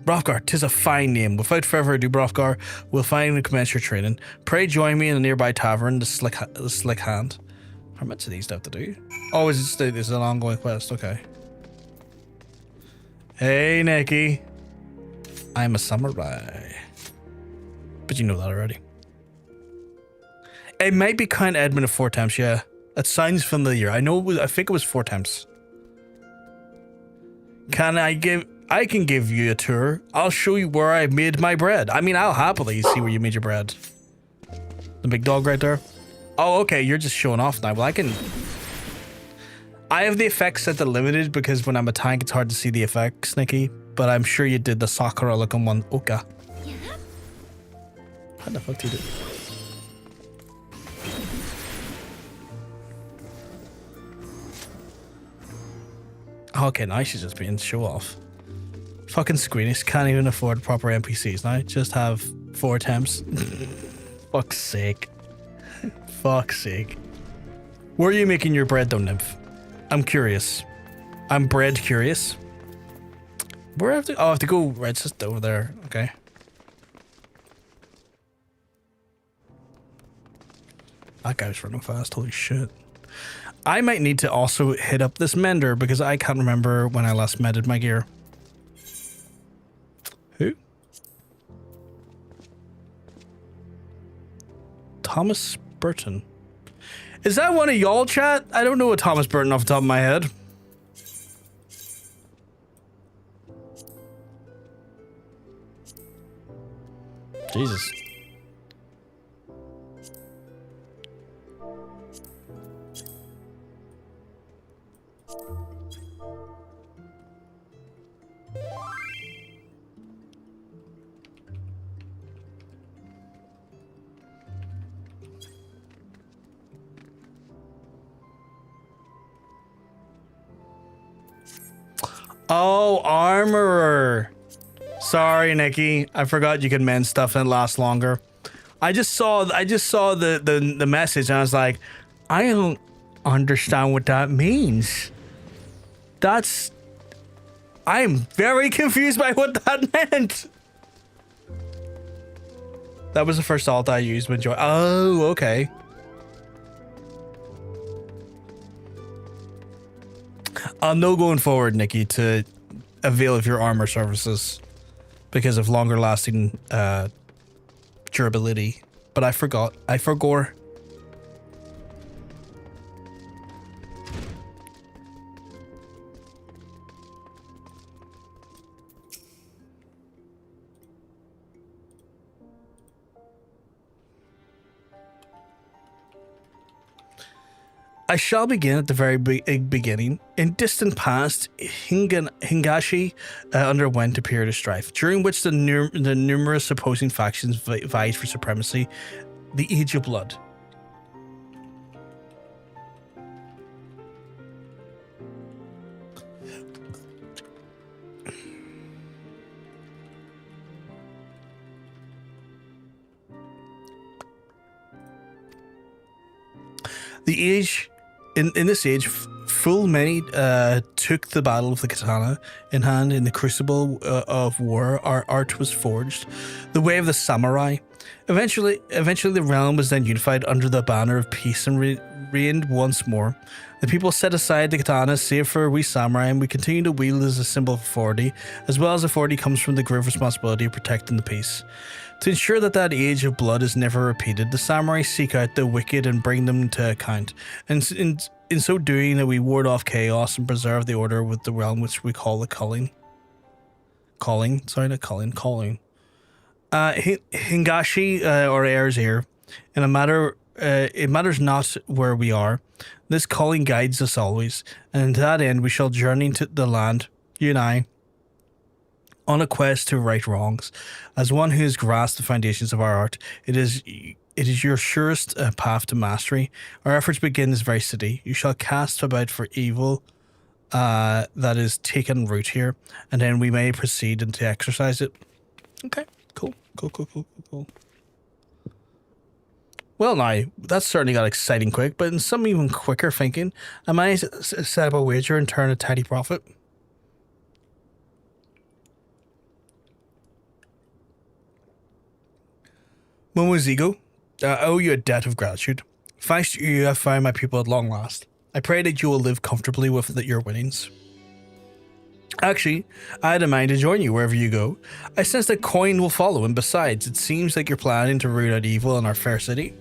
Speaker 1: Brofgar, 'tis a fine name. Without further ado, Brofgar, we'll find and commence your training. Pray join me in a nearby tavern, the Slick Hand. How much of these stuff to do? Oh, is this an ongoing quest? Okay. Hey, Nikki. I'm a samurai. But you know that already. It might be Count Edmund of Fortemps, yeah. That sounds familiar. I think it was Fortemps. I can give you a tour. I'll show you where I made my bread. I mean, I'll happily see where you made your bread. The big dog right there. Oh, okay, you're just showing off now. Well, I have the effects set to limited because when I'm a tank, it's hard to see the effects, Nikki. But I'm sure you did the Sakura looking one. Okay. How the fuck did you do? Okay, now she's just being show off. Fucking Squeenies can't even afford proper NPCs now. Just have 4 attempts. Fuck's sake. Fuck's sake. Where are you making your bread though, Nymph? I'm curious. I'm bread curious. Where I have to? Oh, I have to go right just over there. Okay. That guy's running fast. Holy shit. I might need to also hit up this mender because I can't remember when I last mended my gear. Who? Thomas Burton. Is that one of y'all, chat? I don't know a Thomas Burton off the top of my head. Jesus. Oh, armorer. Sorry, Nikki. I forgot you could mend stuff and it lasts longer. I just saw the message and I was like, I don't understand what that means. I'm very confused by what that meant. That was the first alt I used when joining. Oh, okay. I'll know going forward, Nikki, to avail of your armor services because of longer lasting durability. But I forgot. I forgore. I shall begin at the very beginning. In distant past, Hingashi underwent a period of strife, during which the numerous opposing factions vied for supremacy. The Age of Blood. The age... In this age, full many took the battle of the katana in hand. In the crucible of war, our art was forged, the way of the samurai. Eventually, the realm was then unified under the banner of peace and reigned once more. The people set aside the katana, save for we samurai, and we continue to wield as a symbol of authority, as well as authority comes from the grave responsibility of protecting the peace. To ensure that age of blood is never repeated, the samurai seek out the wicked and bring them to account. And in so doing, we ward off chaos and preserve the order with the realm which we call the calling. Calling. Hingashi, or heirs here. In a matter, it matters not where we are. This calling guides us always, and to that end we shall journey to the land, you and I, on a quest to right wrongs. As one who has grasped the foundations of our art, it is your surest path to mastery. Our efforts begin in this very city. You shall cast about for evil that is taken root here, and then we may proceed and to exercise it. Okay, cool. Well, now, that certainly got exciting quick, but in some even quicker thinking, I might set up a wager and turn a tidy profit. Momozigo, I owe you a debt of gratitude. Thanks to you, I have found my people at long last. I pray that you will live comfortably with your winnings. Actually, I had in mind to join you wherever you go. I sense that coin will follow, and besides, it seems like you're planning to root out evil in our fair city.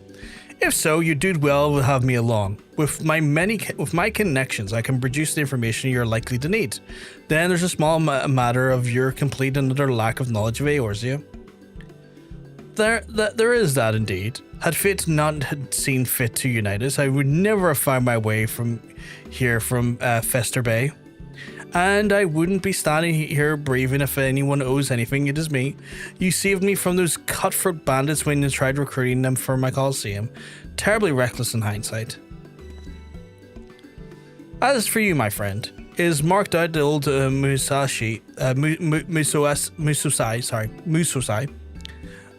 Speaker 1: If so, you do well to have me along. With my connections, I can produce the information you're likely to need. Then there's a small matter of your complete and utter lack of knowledge of Eorzea. There is that indeed. Had fate not had seen fit to unite us, I would never have found my way from Fester Bay. And I wouldn't be standing here braving if anyone owes anything, it is me. You saved me from those cutthroat bandits when you tried recruiting them for my Coliseum. Terribly reckless in hindsight. As for you, my friend, it is marked out the old Musosai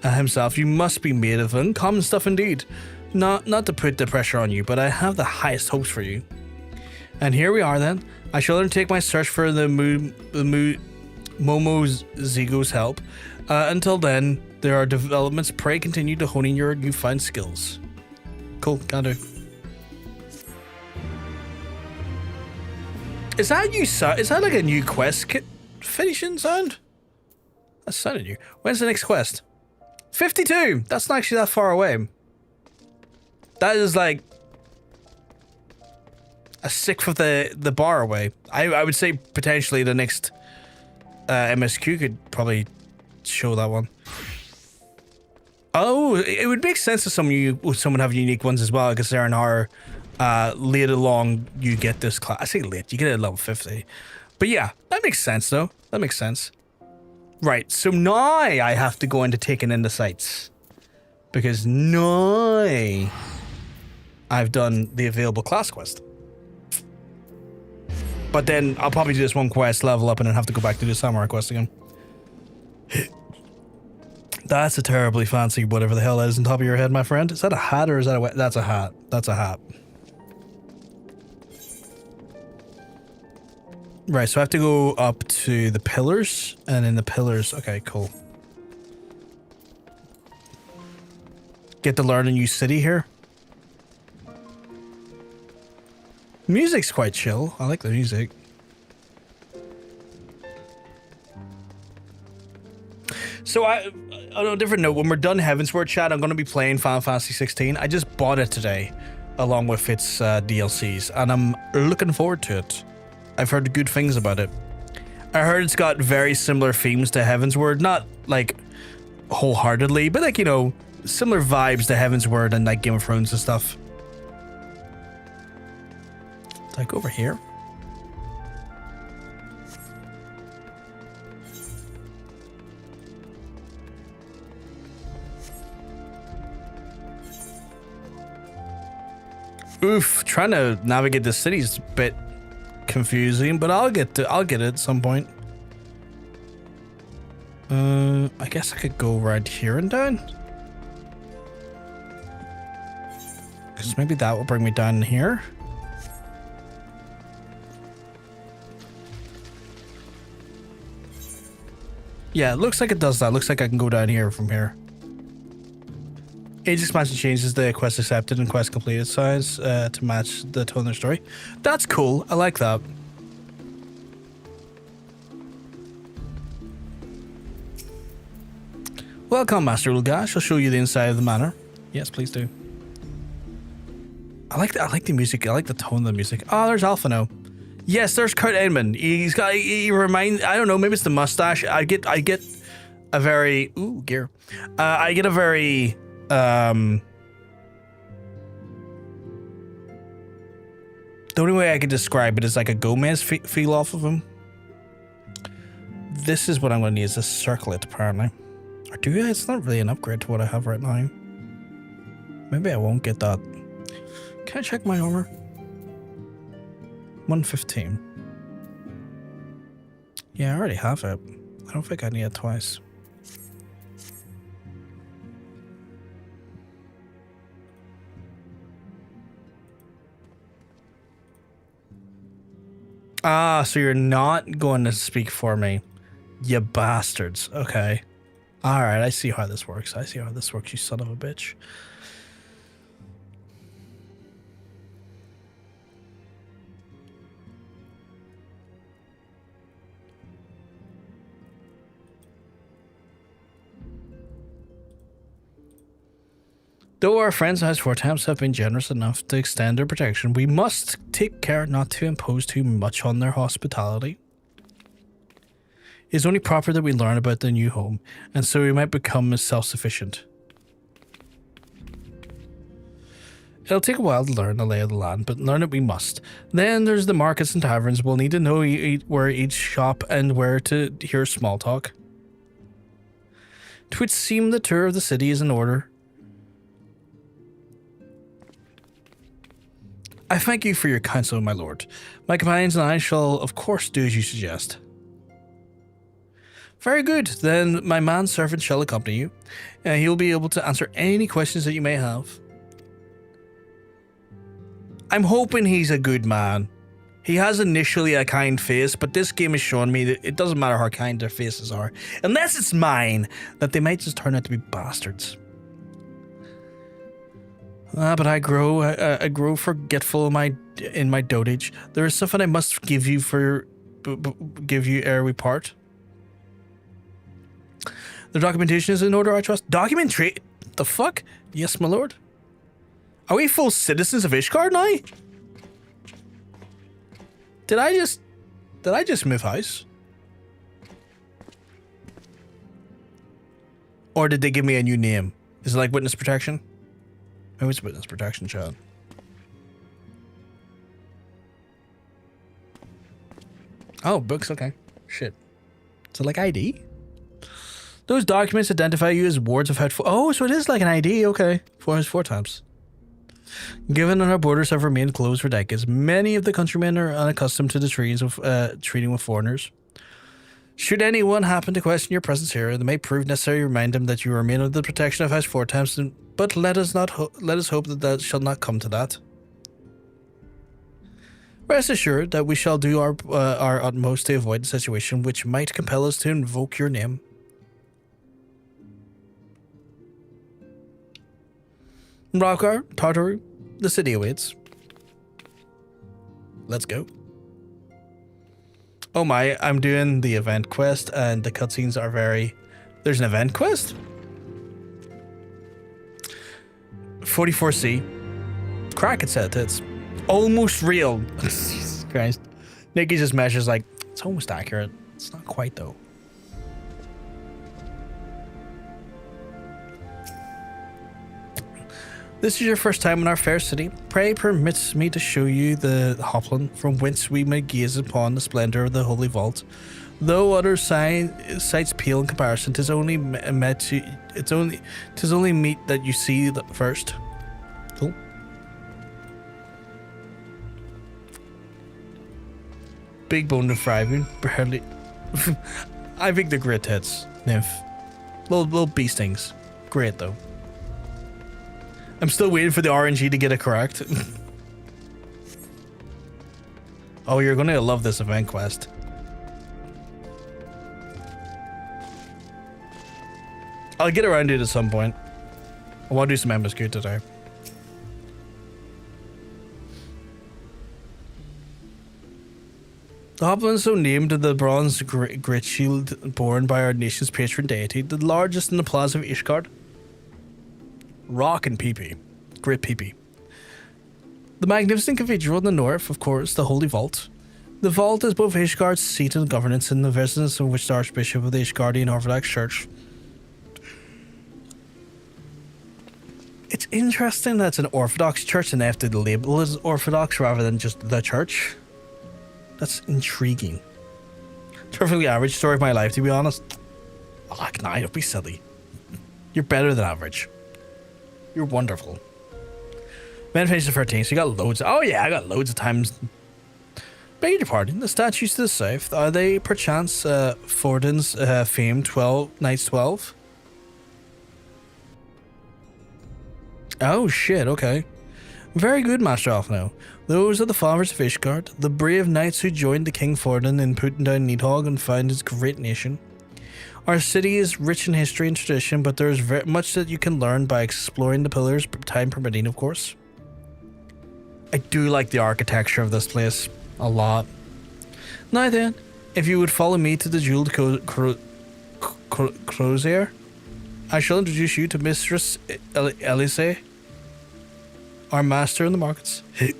Speaker 1: himself. You must be made of uncommon stuff indeed. Not to put the pressure on you, but I have the highest hopes for you. And here we are then. I shall undertake my search for the Momozigo's help. Until then, there are developments. Pray continue to hone in your newfound skills. Cool, can do. Is that new sound? Is that like a new quest finishing sound? That sounded new. When's the next quest? 52! That's not actually that far away. That is like a sixth of the bar away. I would say potentially the next MSQ could probably show that one. Oh, it would make sense to someone have unique ones as well, because they're an hour late along you get this class. I say late, you get it at level 50. But yeah, that makes sense though. That makes sense. Right, so now I have to go into taking in the sights. Because now I've done the available class quest. But then I'll probably do this one quest, level up, and then have to go back to the samurai quest again. That's a terribly fancy whatever the hell that is on top of your head, my friend. Is that a hat or is that a... That's a hat. That's a hat. Right, so I have to go up to the pillars, and in the pillars... Okay, cool. Get to learn a new city here. Music's quite chill. I like the music. So on a different note, when we're done Heavensward chat, I'm going to be playing Final Fantasy 16. I just bought it today, along with its DLCs, and I'm looking forward to it. I've heard good things about it. I heard it's got very similar themes to Heavensward, not like wholeheartedly, but like, you know, similar vibes to Heavensward and like Game of Thrones and stuff. Like over here. Oof, trying to navigate the city is a bit confusing, but I'll get it at some point. I guess I could go right here and down. Because maybe that will bring me down here. Yeah, it looks like it does that. Looks like I can go down here from here. Age expansion changes the quest accepted and quest completed size to match the tone of their story. That's cool. I like that. Welcome, Master Ulgash. I'll show you the inside of the manor. Yes, please do. I like the music. I like the tone of the music. Oh, there's Alphino. Yes, there's Kurt Edmund. He reminds, I don't know, maybe it's the mustache. I get a very gear. I get a very the only way I could describe it is like a Gomez feel off of him. This is what I'm going to need, is a circlet, apparently. Or do I? It's not really an upgrade to what I have right now. Maybe I won't get that. Can I check my armor? 115. Yeah, I already have it. I don't think I need it twice. Ah, so you're not going to speak for me, you bastards. Okay. All right, I see how this works. I see how this works, you son of a bitch. Though our friends as Fortemps have been generous enough to extend their protection, we must take care not to impose too much on their hospitality. It is only proper that we learn about their new home, and so we might become self-sufficient. It'll take a while to learn the lay of the land, but learn it we must. Then there's the markets and taverns. We'll need to know where each shop and where to hear small talk. To which seem the tour of the city is in order. I thank you for your counsel, my lord. My companions and I shall, of course, do as you suggest. Very good. Then my manservant shall accompany you. He will be able to answer any questions that you may have. I'm hoping he's a good man. He has initially a kind face, but this game has shown me that it doesn't matter how kind their faces are, unless it's mine, that they might just turn out to be bastards. But I grow forgetful in my dotage. There is something I must give you ere we part. The documentation is in order, I trust. Documentary? The fuck? Yes, my lord. Are we full citizens of Ishgard now? Did I just move house? Or did they give me a new name? Is it like witness protection? Maybe it's witness protection, chat. Oh, books, okay. Shit. So like ID? Those documents identify you as wards of Head. Oh, so it is like an ID, okay. For his Fortemps. Given that our borders have remained closed for decades, many of the countrymen are unaccustomed to the treating with foreigners. Should anyone happen to question your presence here, it may prove necessary to remind them that you remain under the protection of House Fortemps, but let us hope that shall not come to that. Rest assured that we shall do our utmost to avoid a situation which might compel us to invoke your name. Rockar, Tartaru, the city awaits. Let's go. Oh my, I'm doing the event quest and the cutscenes are very There's an event quest? 44C. Crack it said it's almost real. Jesus Christ. Nikki just measures like, it's almost accurate. It's not quite though. This is your first time in our fair city. Pray permit me to show you the hoplin from whence we may gaze upon the splendor of the holy vault. Though other sights pale in comparison, tis only meet that you see the first. Cool. Big bone of thriving, barely. I think they're great hits, nymph. Little bee stings. Great though. I'm still waiting for the RNG to get it correct. Oh, you're gonna love this event quest. I'll get around to it at some point. I want to do some MSQ today. The hoplin is so named the bronze great shield borne by our nation's patron deity, the largest in the plaza of Ishgard. Rock and peepee. Great peepee. The magnificent cathedral in the north, of course, the Holy Vault. The vault is both Ishgard's seat of governance and the residence of which the Archbishop of the Ishgardian Orthodox Church. It's interesting that it's an Orthodox church and they have to label it as Orthodox rather than just the church. That's intriguing. Perfectly average story of my life, to be honest. Oh, nah, don't be silly. You're better than average. You're wonderful. Men finished the 13th, so you got loads. Oh yeah, I got loads of times. Beg your pardon. The statues to the south, are they perchance Fortemps famed 12 Knights 12? Oh shit, okay. Very good, Master Alphino. Those are the fathers of Ishgard, the brave knights who joined the King Fortin in putting down Nidhogg and founded his great nation. Our city is rich in history and tradition, but there is very much that you can learn by exploring the pillars, time permitting, of course. I do like the architecture of this place a lot. Now then, if you would follow me to the jeweled crozier, I shall introduce you to Mistress Elise, our master in the markets. I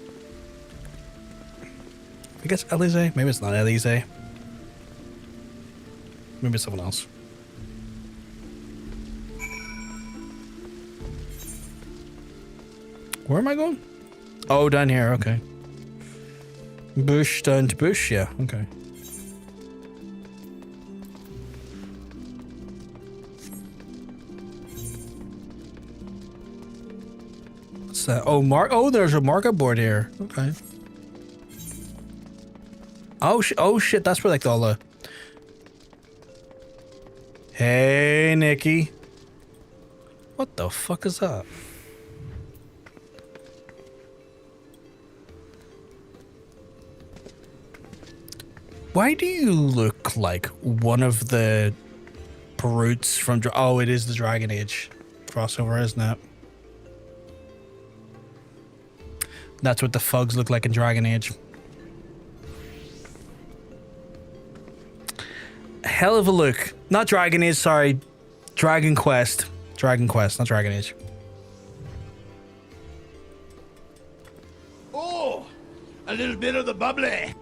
Speaker 1: guess Elise? Maybe it's not Elise. Maybe it's someone else. Where am I going? Oh, down here, okay. Bush down to bush, yeah, okay. What's that? Oh, there's a market board here. Okay. Oh shit, that's where like all the... Hey, Nikki. What the fuck is that? Why do you look like one of the brutes from... Oh, it is the Dragon Age crossover, isn't it? That's what the thugs look like in Dragon Age. Hell of a look. Not Dragon Age, sorry. Dragon Quest. Dragon Quest, not Dragon Age.
Speaker 2: Oh, a little bit of the bubbly.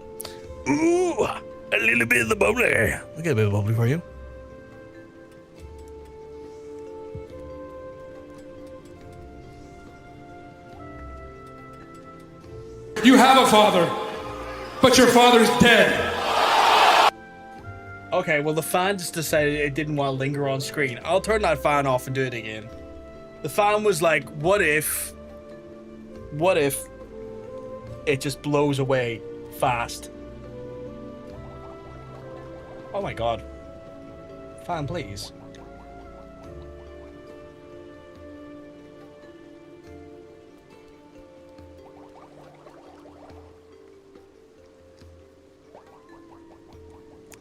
Speaker 1: Ooh, a little bit of the bubbly. I'll get a bit of bubbly for you.
Speaker 3: You have a father, but your father's dead.
Speaker 1: Okay, well the fan just decided it didn't want to linger on screen. I'll turn that fan off and do it again. The fan was like, what if it just blows away fast? Oh my god. Fan, please.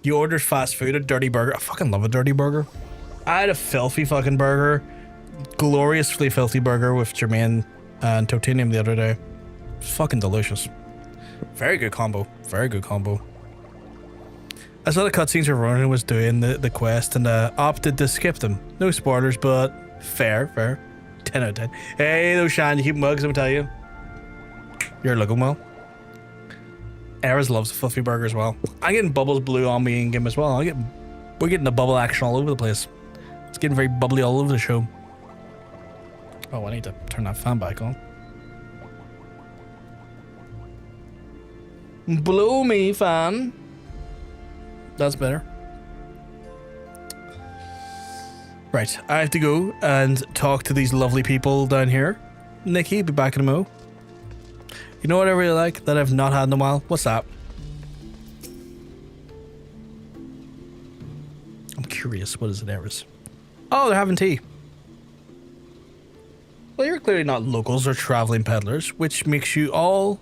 Speaker 1: You ordered fast food, a dirty burger. I fucking love a dirty burger. I had a filthy fucking burger. Gloriously filthy burger with Jermaine and Totinium the other day. It's fucking delicious. Very good combo. Very good combo. I saw the cutscenes where Ronan was doing the quest and opted to skip them. No spoilers, but fair. 10 out of 10. Hey, those Shan, you keep mugs, I'm gonna tell you. You're looking well. Eris loves a fluffy burger as well. I'm getting bubbles blue on me in game as well. We're getting the bubble action all over the place. It's getting very bubbly all over the show. Oh, I need to turn that fan back on. Blow me, fan. That's better. Right, I have to go and talk to these lovely people down here. Nikki, be back in a mo. You know what I really like that I've not had in a while? What's that? I'm curious. What is it, Eris? Oh, they're having tea. Well, you're clearly not locals or traveling peddlers, which makes you all...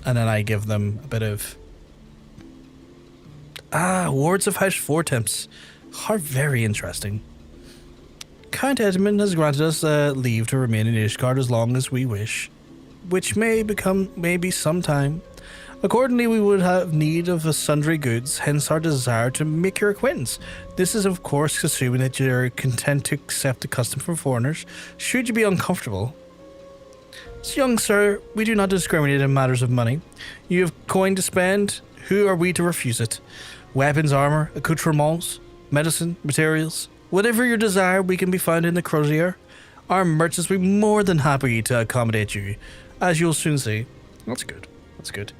Speaker 1: And then I give them a bit of... wards of House Fortemps. How very interesting. Count Edmund has granted us leave to remain in Ishgard as long as we wish, which may be sometime. Accordingly, we would have need of sundry goods, hence our desire to make your acquaintance. This is, of course, assuming that you're content to accept the custom from foreigners, should you be uncomfortable. So, young sir, we do not discriminate in matters of money. You have coin to spend, who are we to refuse it? Weapons, armor, accoutrements, medicine, materials, whatever your desire, we can be found in the Crozier. Our merchants will be more than happy to accommodate you, as you'll soon see. That's good. That's good.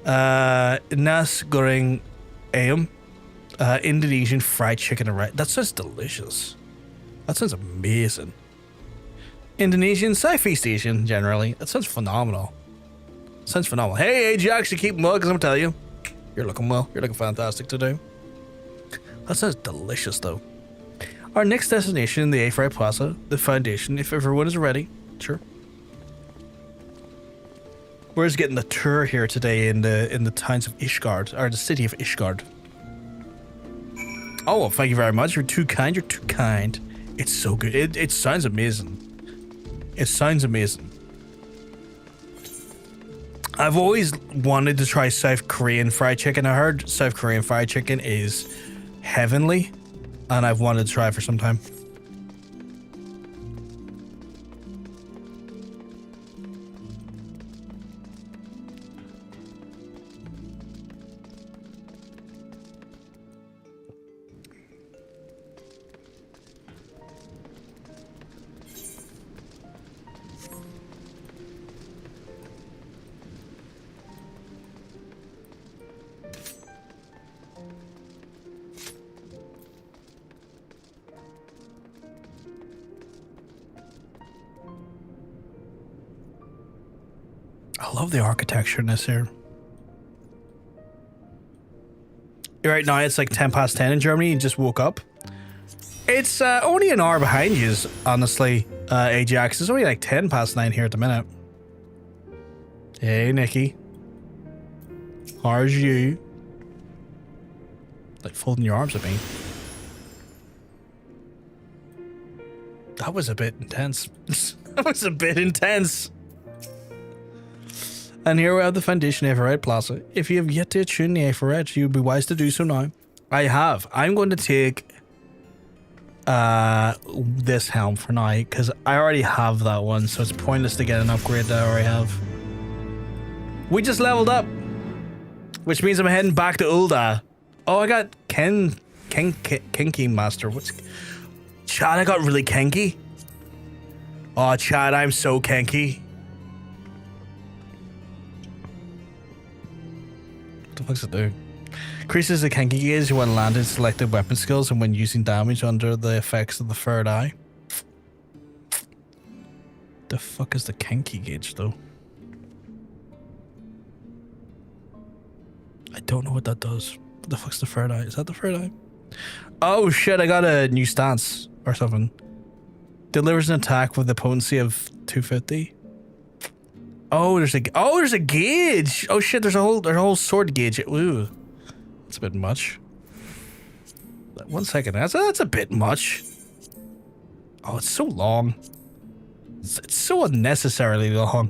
Speaker 1: Nas goreng ayam, Indonesian fried chicken and rice. That sounds delicious. That sounds amazing. Indonesian, Southeast Asian, generally. That sounds phenomenal. Sounds phenomenal. Hey, Ajax, you keep mugs, I'm telling you. You're looking well. You're looking fantastic today. That sounds delicious, though. Our next destination, the Aphrai Plaza, the Foundation, if everyone is ready. Sure. We're just getting the tour here today in the towns of Ishgard, or the city of Ishgard. Oh, well, thank you very much. You're too kind. You're too kind. It's so good. It sounds amazing. It sounds amazing. I've always wanted to try South Korean fried chicken. I heard South Korean fried chicken is heavenly, and I've wanted to try it for some time. I love the architecture in this here. Right now it's like 10 past 10 in Germany. You just woke up. It's only an hour behind you, honestly, Ajax. It's only like 10 past 9 here at the minute. Hey, Nikki. How's you? Like folding your arms at me. That was a bit intense. That was a bit intense. And here we have the Foundation Aphrai Plaza. If you have yet to attune the Aphrai, you'd be wise to do so now. I have. I'm going to take this helm for now, because I already have that one, so it's pointless to get an upgrade that I already have. We just leveled up, which means I'm heading back to Ulda. Oh, I got Kenki Master. What's... Chad, I got really Kenki. Oh, Chad, I'm so Kenki. What the fuck's it do? Increases the Kenki gauge when landing selected weapon skills and when using damage under the effects of the third eye. The fuck is the Kenki gauge, though? I don't know what that does. What the fuck's the third eye? Is that the third eye? Oh shit, I got a new stance or something. Delivers an attack with the potency of 250. Oh, there's a gauge. Oh shit, there's a whole sword gauge. Ooh, that's a bit much. 1 second, that's a bit much. Oh, it's so long. It's so unnecessarily long.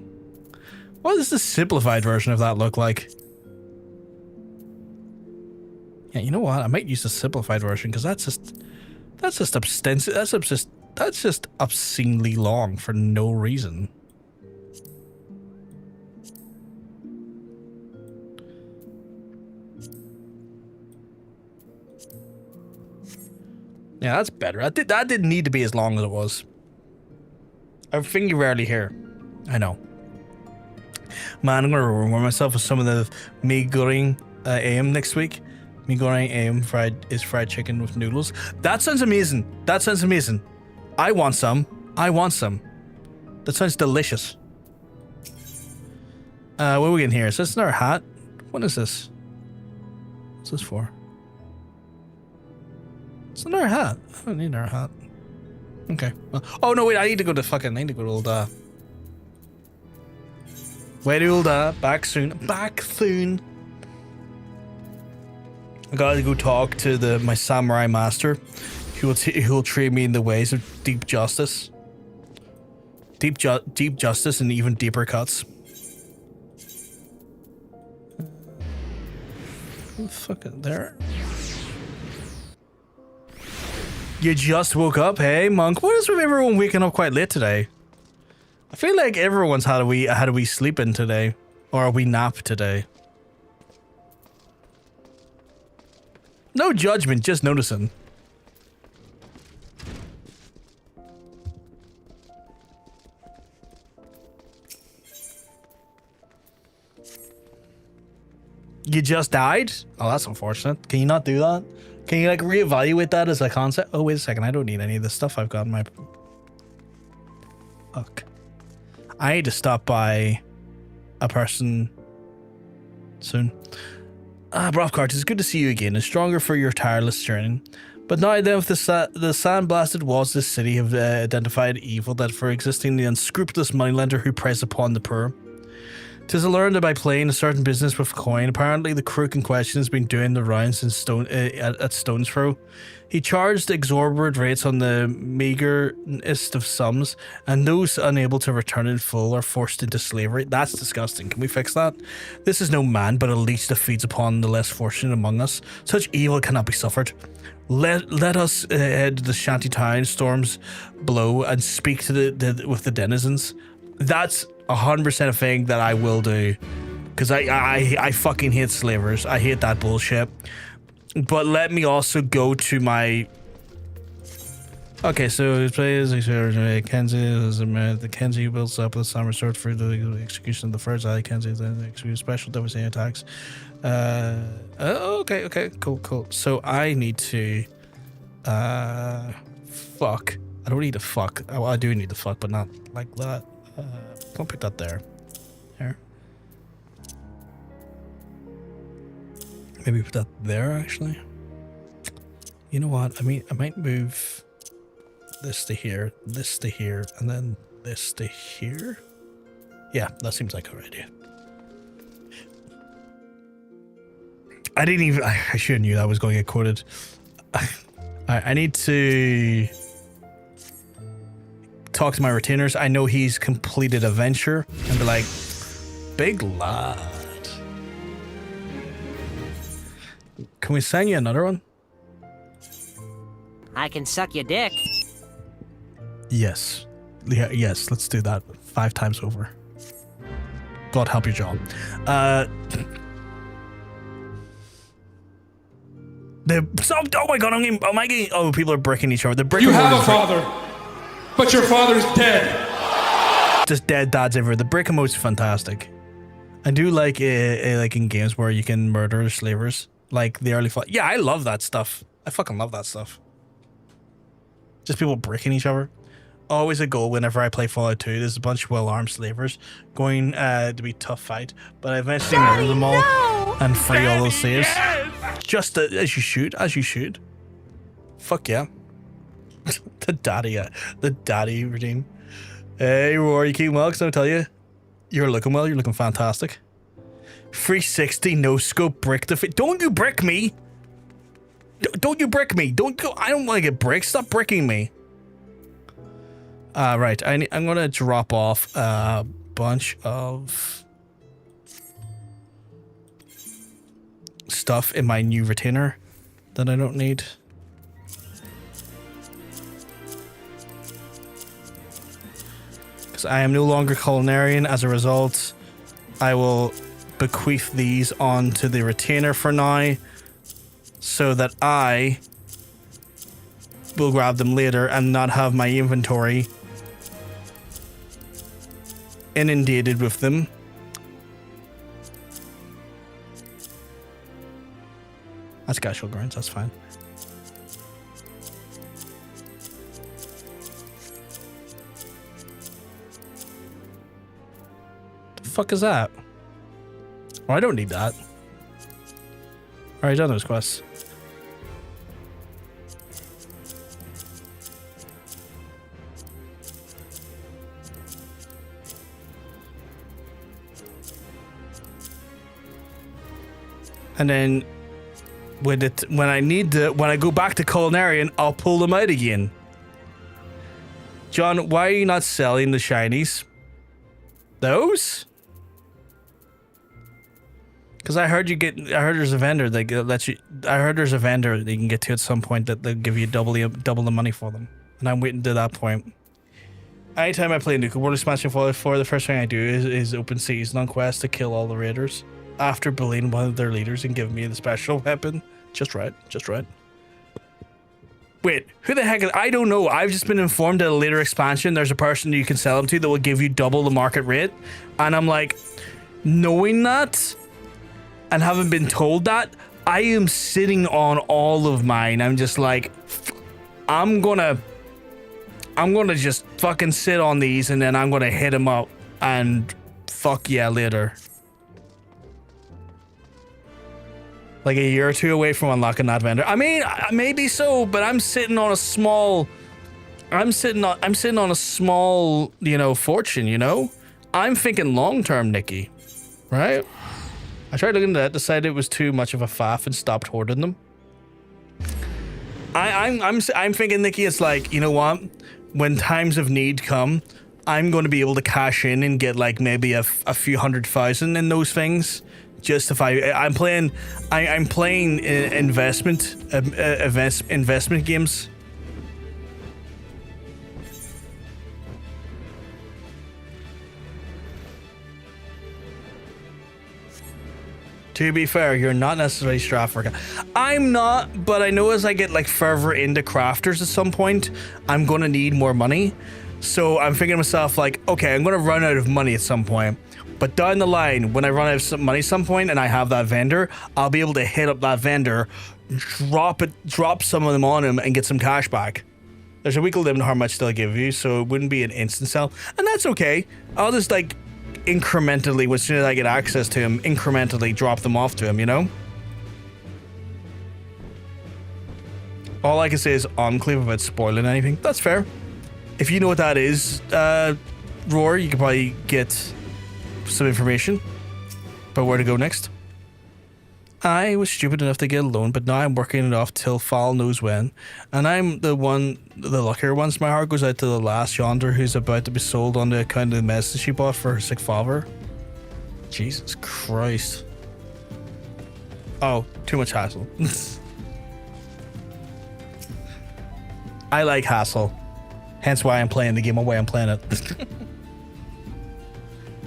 Speaker 1: What does the simplified version of that look like? Yeah, you know what? I might use the simplified version because that's just obstinate. That's just obscenely long for no reason. Yeah, that's better. That didn't need to be as long as it was. A thing you rarely hear. I know. Man, I'm gonna reward myself with some of the mee goreng AM next week. Mee goreng AM fried chicken with noodles. That sounds amazing. That sounds amazing. I want some. I want some. That sounds delicious. What are we getting here? Is this another hat? What is this? What's this for? It's another hat. I don't need another hat. Okay. Well, oh no, wait! I need to go to fucking. I need to go to old. Wait, old. Back soon. Back soon. I gotta go talk to my samurai master, who will train me in the ways of deep justice. Deep justice and even deeper cuts. Fuck it, there. You just woke up, hey monk? What is with everyone waking up quite late today? I feel like everyone's had a wee sleep in today, or a wee nap today. No judgment, just noticing. You just died? Oh, that's unfortunate. Can you not do that? Can you like reevaluate that as a concept? Oh, wait a second. I don't need any of this stuff I've got in my... Fuck. I need to stop by a person soon. Brofcart, it's good to see you again and stronger for your tireless journey. But now then, with the sandblasted walls of this city have identified evil that for existing the unscrupulous moneylender who preys upon the poor. 'Tis learned that by playing a certain business with coin, apparently the crook in question has been doing the rounds in at Stone's Throw. He charged exorbitant rates on the meagerest of sums, and those unable to return in full are forced into slavery. That's disgusting. Can we fix that? This is no man, but a leech that feeds upon the less fortunate among us. Such evil cannot be suffered. Let us head to the shanty town, storms blow, and speak to with the denizens. That's 100% a thing that I will do, because I fucking hate slavers. I hate that bullshit. But let me also go to my... Okay, so his plays Kenki, the Kenki builds up the summer sword for the execution of the first eye. Kenki then executes special devastating attacks. Okay, cool. So I need to fuck. I don't need to fuck. Oh, I do need to fuck, but not like that. Don't put that there. There. Maybe put that there, actually. You know what? I might move this to here, and then this to here. Yeah, that seems like a good idea. I didn't even... I should have knew that was going to get quoted. I need to... talk to my retainers. I know he's completed a venture and be like, big lad. Can we send you another one?
Speaker 4: I can suck your dick.
Speaker 1: Yes. Yeah, yes, let's do that 5 times over. God help you, John. Oh my god, oh, people are bricking each other. They're bricking.
Speaker 3: You have a father, but your father's dead.
Speaker 1: Just dead dads everywhere. The brick emote's fantastic. I do like like in games where you can murder slavers, like the early Yeah, I love that stuff. I fucking love that stuff. Just people bricking each other. Always a goal whenever I play Fallout 2. There's a bunch of well-armed slavers going to be tough fight, but I eventually murder them all and free all those slaves. Yes! Just as you should. Fuck yeah. The daddy routine. Hey, Rory, you keep well, because I'll tell you, you're looking well, you're looking fantastic. 360, no scope, brick the fit. Don't you brick me! Don't you brick me! Don't go. I don't want to get bricked. Stop bricking me. Right. I'm gonna drop off a bunch of stuff in my new retainer that I don't need. Because I am no longer Culinarian. As a result, I will bequeath these onto the retainer for now, so that I will grab them later and not have my inventory inundated with them. That's casual grounds, that's fine. The fuck is that? Oh, I don't need that. Alright, done those quests. And then when I go back to Culinarian, I'll pull them out again. John, why are you not selling the shinies? Those? Because I heard there's a vendor that lets you. I heard there's a vendor that you can get to at some point that they'll give you double the money for them. And I'm waiting to that point. Anytime I play Nuka World Expansion Fallout 4, the first thing I do is open season on quest to kill all the raiders after bullying one of their leaders and giving me the special weapon. Just right. Wait, who the heck is... I don't know. I've just been informed that a later expansion, there's a person you can sell them to that will give you double the market rate. And I'm like, knowing that and having been told that, I am sitting on all of mine. I'm just like, I'm gonna just fucking sit on these and then I'm gonna hit them up and fuck yeah later. Like a year or two away from unlocking that vendor. I mean, maybe so, but I'm sitting on a small, you know, fortune, you know? I'm thinking long-term, Nikki, right? I tried looking at that, decided it was too much of a faff and stopped hoarding them. I'm thinking, Nikki, it's like, you know what? When times of need come, I'm going to be able to cash in and get like maybe a few 100,000 in those things. Justify. I'm playing investment games. To be fair, you're not necessarily Stratford. I'm not, but I know as I get like further into crafters at some point, I'm gonna need more money. So I'm thinking to myself like, okay, I'm gonna run out of money at some point. But down the line, when I run out of some money some point and I have that vendor, I'll be able to hit up that vendor, drop some of them on him and get some cash back. There's a weekly limit on how much they'll give you, so it wouldn't be an instant sell. And that's okay. I'll just like incrementally, as soon as I get access to him, incrementally drop them off to him, you know? All I can say is Enclave about spoiling anything. That's fair. If you know what that is, Roar, you could probably get some information about where to go next. I was stupid enough to get a loan, but now I'm working it off till Fall knows when. And I'm the luckier ones. My heart goes out to the last yonder who's about to be sold on the account of the medicine she bought for her sick father. Jesus Christ. Oh, too much hassle. I like hassle. Hence why I'm playing the game the way I'm playing it.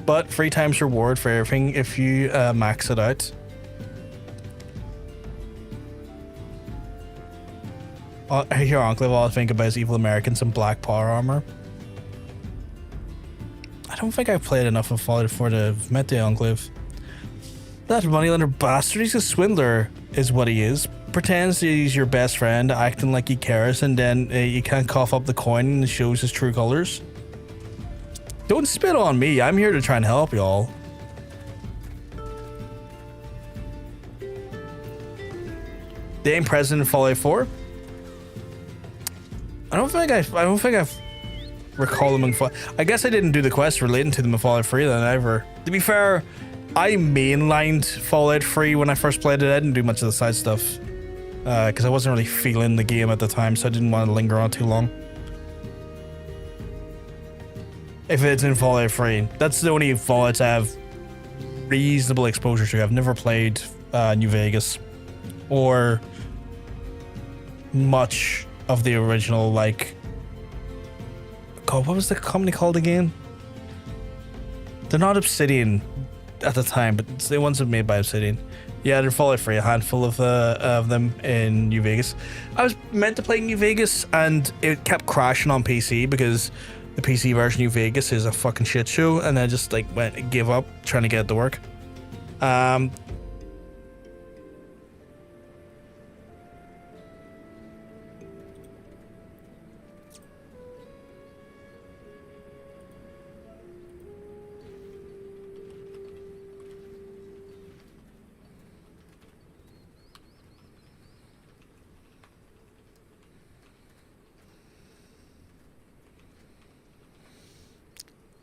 Speaker 1: But 3 times reward for everything if you max it out. Here, Enclave, all I think about is evil Americans and black power armor. I don't think I've played enough of Fallout 4 to have met the Enclave. That moneylender bastard, he's a swindler, is what he is. Pretends he's your best friend, acting like he cares, and then you can't cough up the coin and it shows his true colors. Don't spit on me. I'm here to try and help y'all. They ain't present in Fallout 4. I don't think I've recall them in Fallout. I guess I didn't do the quest relating to them in Fallout 3 then either. To be fair, I mainlined Fallout 3 when I first played it. I didn't do much of the side stuff because I wasn't really feeling the game at the time, so I didn't want to linger on too long. If it's in Fallout 3, that's the only Fallouts I have reasonable exposure to. I've never played New Vegas. or much of the original, like, God, what was the company called again? They're not Obsidian at the time, but it's the ones that were made by Obsidian. Yeah, they're Fallout Free, a handful of them in New Vegas. I was meant to play New Vegas, and it kept crashing on PC because the PC version of New Vegas is a fucking shit show, and I just like gave up trying to get it to work.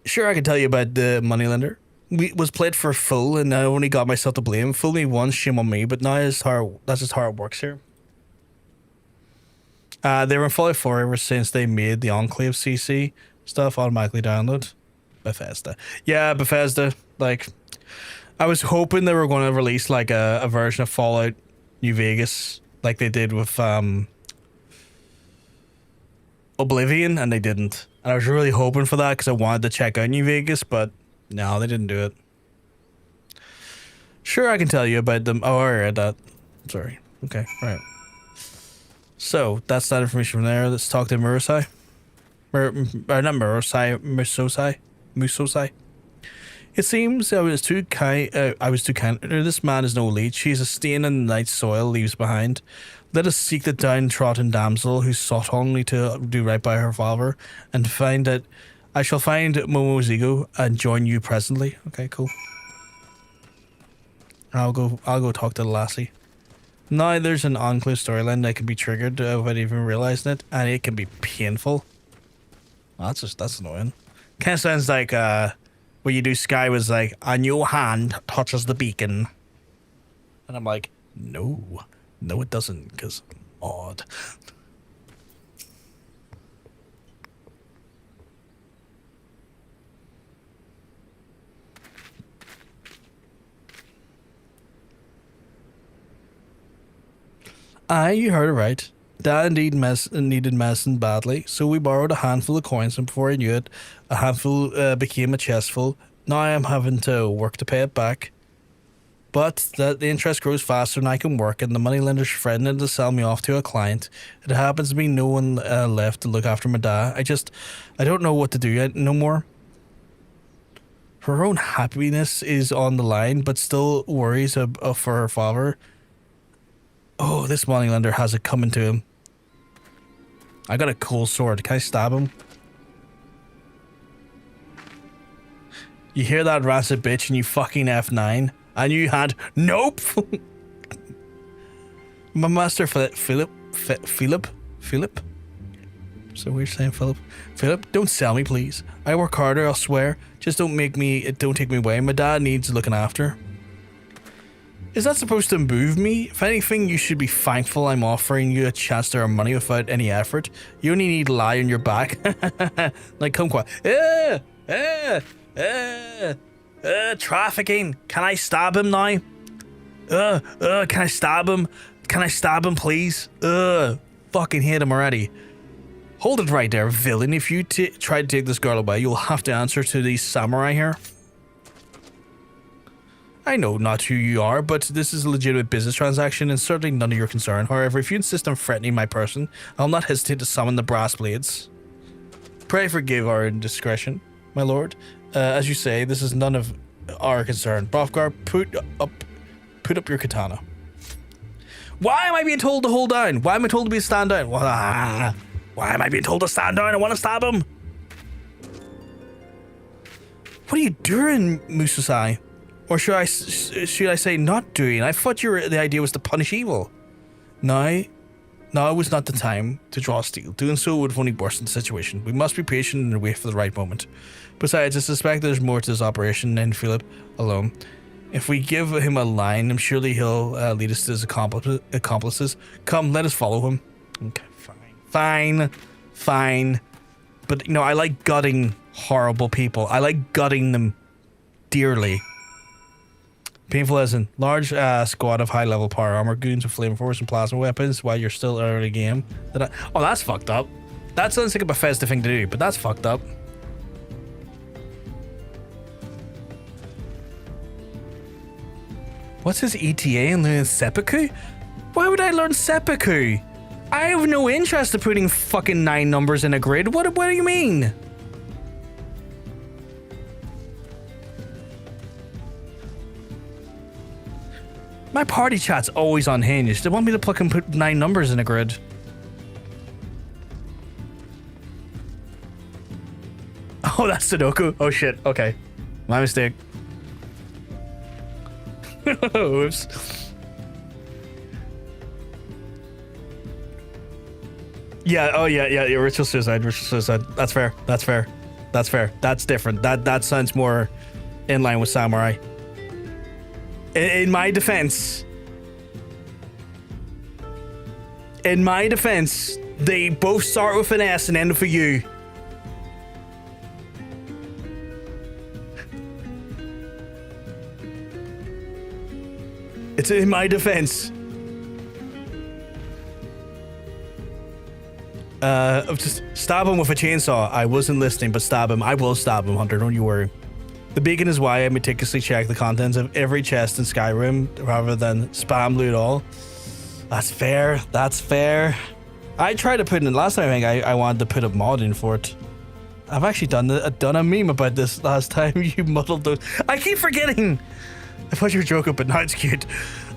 Speaker 1: Sure, I can tell you about the moneylender. We was played for full, and I only got myself to blame. Fool me once, shame on me. But now that's just how it works here. They were in Fallout 4 ever since they made the Enclave CC stuff automatically download. Bethesda, yeah, Bethesda. Like, I was hoping they were going to release like a version of Fallout New Vegas, like they did with Oblivion, and they didn't. And I was really hoping for that because I wanted to check out New Vegas, but no, they didn't do it. Sure, I can tell you about them. Oh, I read that. Sorry. Okay, right. So, that's that information from there. Let's talk to Murosai. Not Murosai, Musosai. It seems I was too kind. This man is no leech. He's a stain in the night soil leaves behind. Let us seek the downtrodden damsel who sought only to do right by her father, and find that I shall find Momozigo and join you presently. Okay, cool. I'll go talk to the lassie. Now there's an Enclave storyline that can be triggered without even realizing it, and it can be painful. That's annoying. Kind of sounds like what you do. Sky was like, "On your hand touches the beacon," and I'm like, no, it doesn't, because odd. Aye, you heard it right. Dad indeed needed medicine badly, so we borrowed a handful of coins, and before I knew it, a handful became a chestful. Now I am having to work to pay it back. But the interest grows faster than I can work, and the moneylender's threatening to sell me off to a client. It happens to be no one left to look after my dad. I don't know what to do no more. Her own happiness is on the line, but still worries for her father. Oh, this moneylender has it coming to him. I got a cool sword. Can I stab him? You hear that, rancid bitch, and you fucking F9? And you had... Nope! My master Philip? So we're saying Philip? Philip, don't sell me, please. I work harder, I'll swear. Just don't take me away. My dad needs looking after. Is that supposed to move me? If anything, you should be thankful I'm offering you a chance to earn money without any effort. You only need to lie on your back. Like, come quiet. Trafficking. Can I stab him now? Can I stab him? Can I stab him, please? Fucking hate him already. Hold it right there, villain. If you try to take this girl away, you'll have to answer to these samurai here. I know not who you are, but this is a legitimate business transaction and certainly none of your concern. However, if you insist on threatening my person, I'll not hesitate to summon the brass blades. Pray forgive our indiscretion, my lord. As you say, this is none of our concern. Bothgar, put up your katana. Why am I being told to hold down? Why am I told to stand down? Why am I being told to stand down? I want to stab him. What are you doing, Musosai? Or should I say not doing? I thought the idea was to punish evil. Now was not the time to draw steel. Doing so would have only worsened the situation. We must be patient and wait for the right moment. Besides, I suspect there's more to this operation than Philip alone. If we give him a line, I'm surely he'll lead us to his accomplices. Come, let us follow him. Okay, fine. But, I like gutting horrible people. I like gutting them dearly. Painful lesson. Large squad of high-level power armor goons with flamethrowers and plasma weapons while you're still early game. Oh, that's fucked up. That sounds like a Bethesda thing to do, but that's fucked up. What's his ETA in learning seppuku? Why would I learn seppuku? I have no interest in putting fucking 9 numbers in a grid. What do you mean? My party chat's always unhinged. They want me to pluck and put 9 numbers in a grid. Oh, that's Sudoku. Oh shit. Okay. My mistake. Oops. Yeah, oh yeah, ritual suicide. That's fair. That's different. That sounds more in line with samurai. In my defense, they both start with an S and end with a U. It's in my defense. Just stab him with a chainsaw. I wasn't listening, but stab him. I will stab him, Hunter. Don't you worry. The beacon is why I meticulously check the contents of every chest in Skyrim rather than spam loot all. That's fair. That's fair. I tried to put in last time. I think I wanted to put a mod in for it. I've actually done a meme about this last time. You muddled those. I keep forgetting. I thought you were joking, but now it's cute.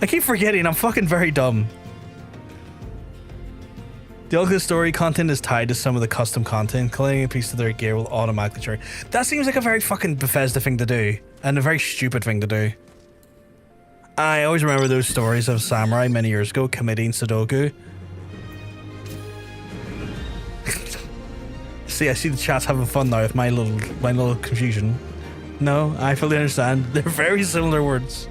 Speaker 1: I keep forgetting. I'm fucking very dumb. The Ultimate Story content is tied to some of the custom content. Collecting a piece of their gear will automatically trigger. That seems like a very fucking Bethesda thing to do. And a very stupid thing to do. I always remember those stories of samurai many years ago committing Sudoku. See, I see the chat's having fun now with my little confusion. No, I fully understand. They're very similar words.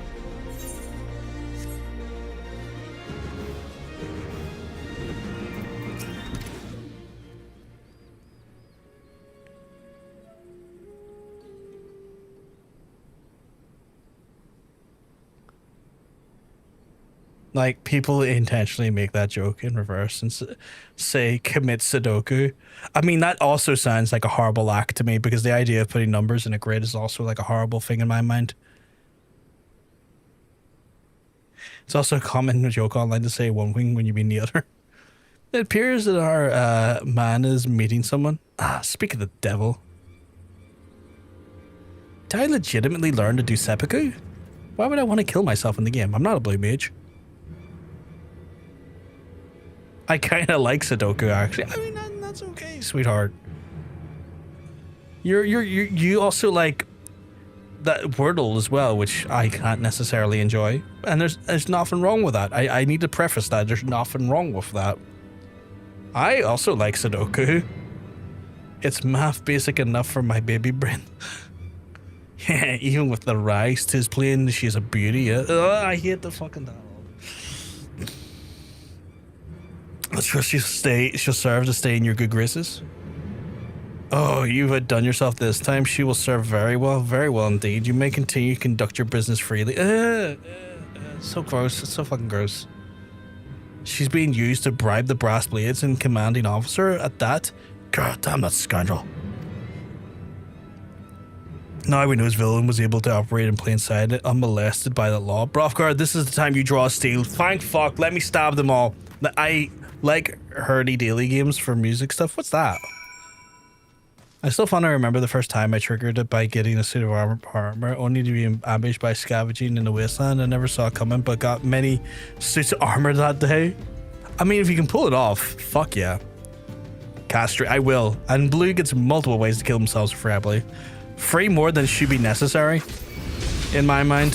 Speaker 1: Like, people intentionally make that joke in reverse and say commit Sudoku. I mean, that also sounds like a horrible act to me because the idea of putting numbers in a grid is also like a horrible thing in my mind. It's also a common joke online to say one thing when you mean the other. It appears that our man is meeting someone. Speak of the devil. Did I legitimately learn to do seppuku? Why would I want to kill myself in the game? I'm not a blue mage. I kind of like Sudoku, actually. I mean, that's okay, sweetheart. You also like that Wordle as well, which I can't necessarily enjoy. And there's nothing wrong with that. I need to preface that. There's nothing wrong with that. I also like Sudoku. It's math basic enough for my baby brain. Yeah, even with the rise to his plane, she's a beauty. I hate the fucking dialogue. Let's trust she'll serve to stay in your good graces. Oh, you've outdone yourself this time. She will serve very well indeed. You may continue to conduct your business freely. So gross. It's so fucking gross. She's being used to bribe the brass blades and commanding officer at that. God damn that scoundrel. Now we know his villain was able to operate in plain sight, unmolested by the law. Brothgard, this is the time you draw steel. Thank fuck, let me stab them all. I like hurdy daily games for music stuff. What's that? I still find I remember the first time I triggered it by getting a suit of armor only to be ambushed by scavenging in the wasteland. I never saw it coming, but got many suits of armor that day. I mean, if you can pull it off, fuck yeah. Castrate, I will. And Blue gets multiple ways to kill themselves for free, I believe. Free more than should be necessary, in my mind.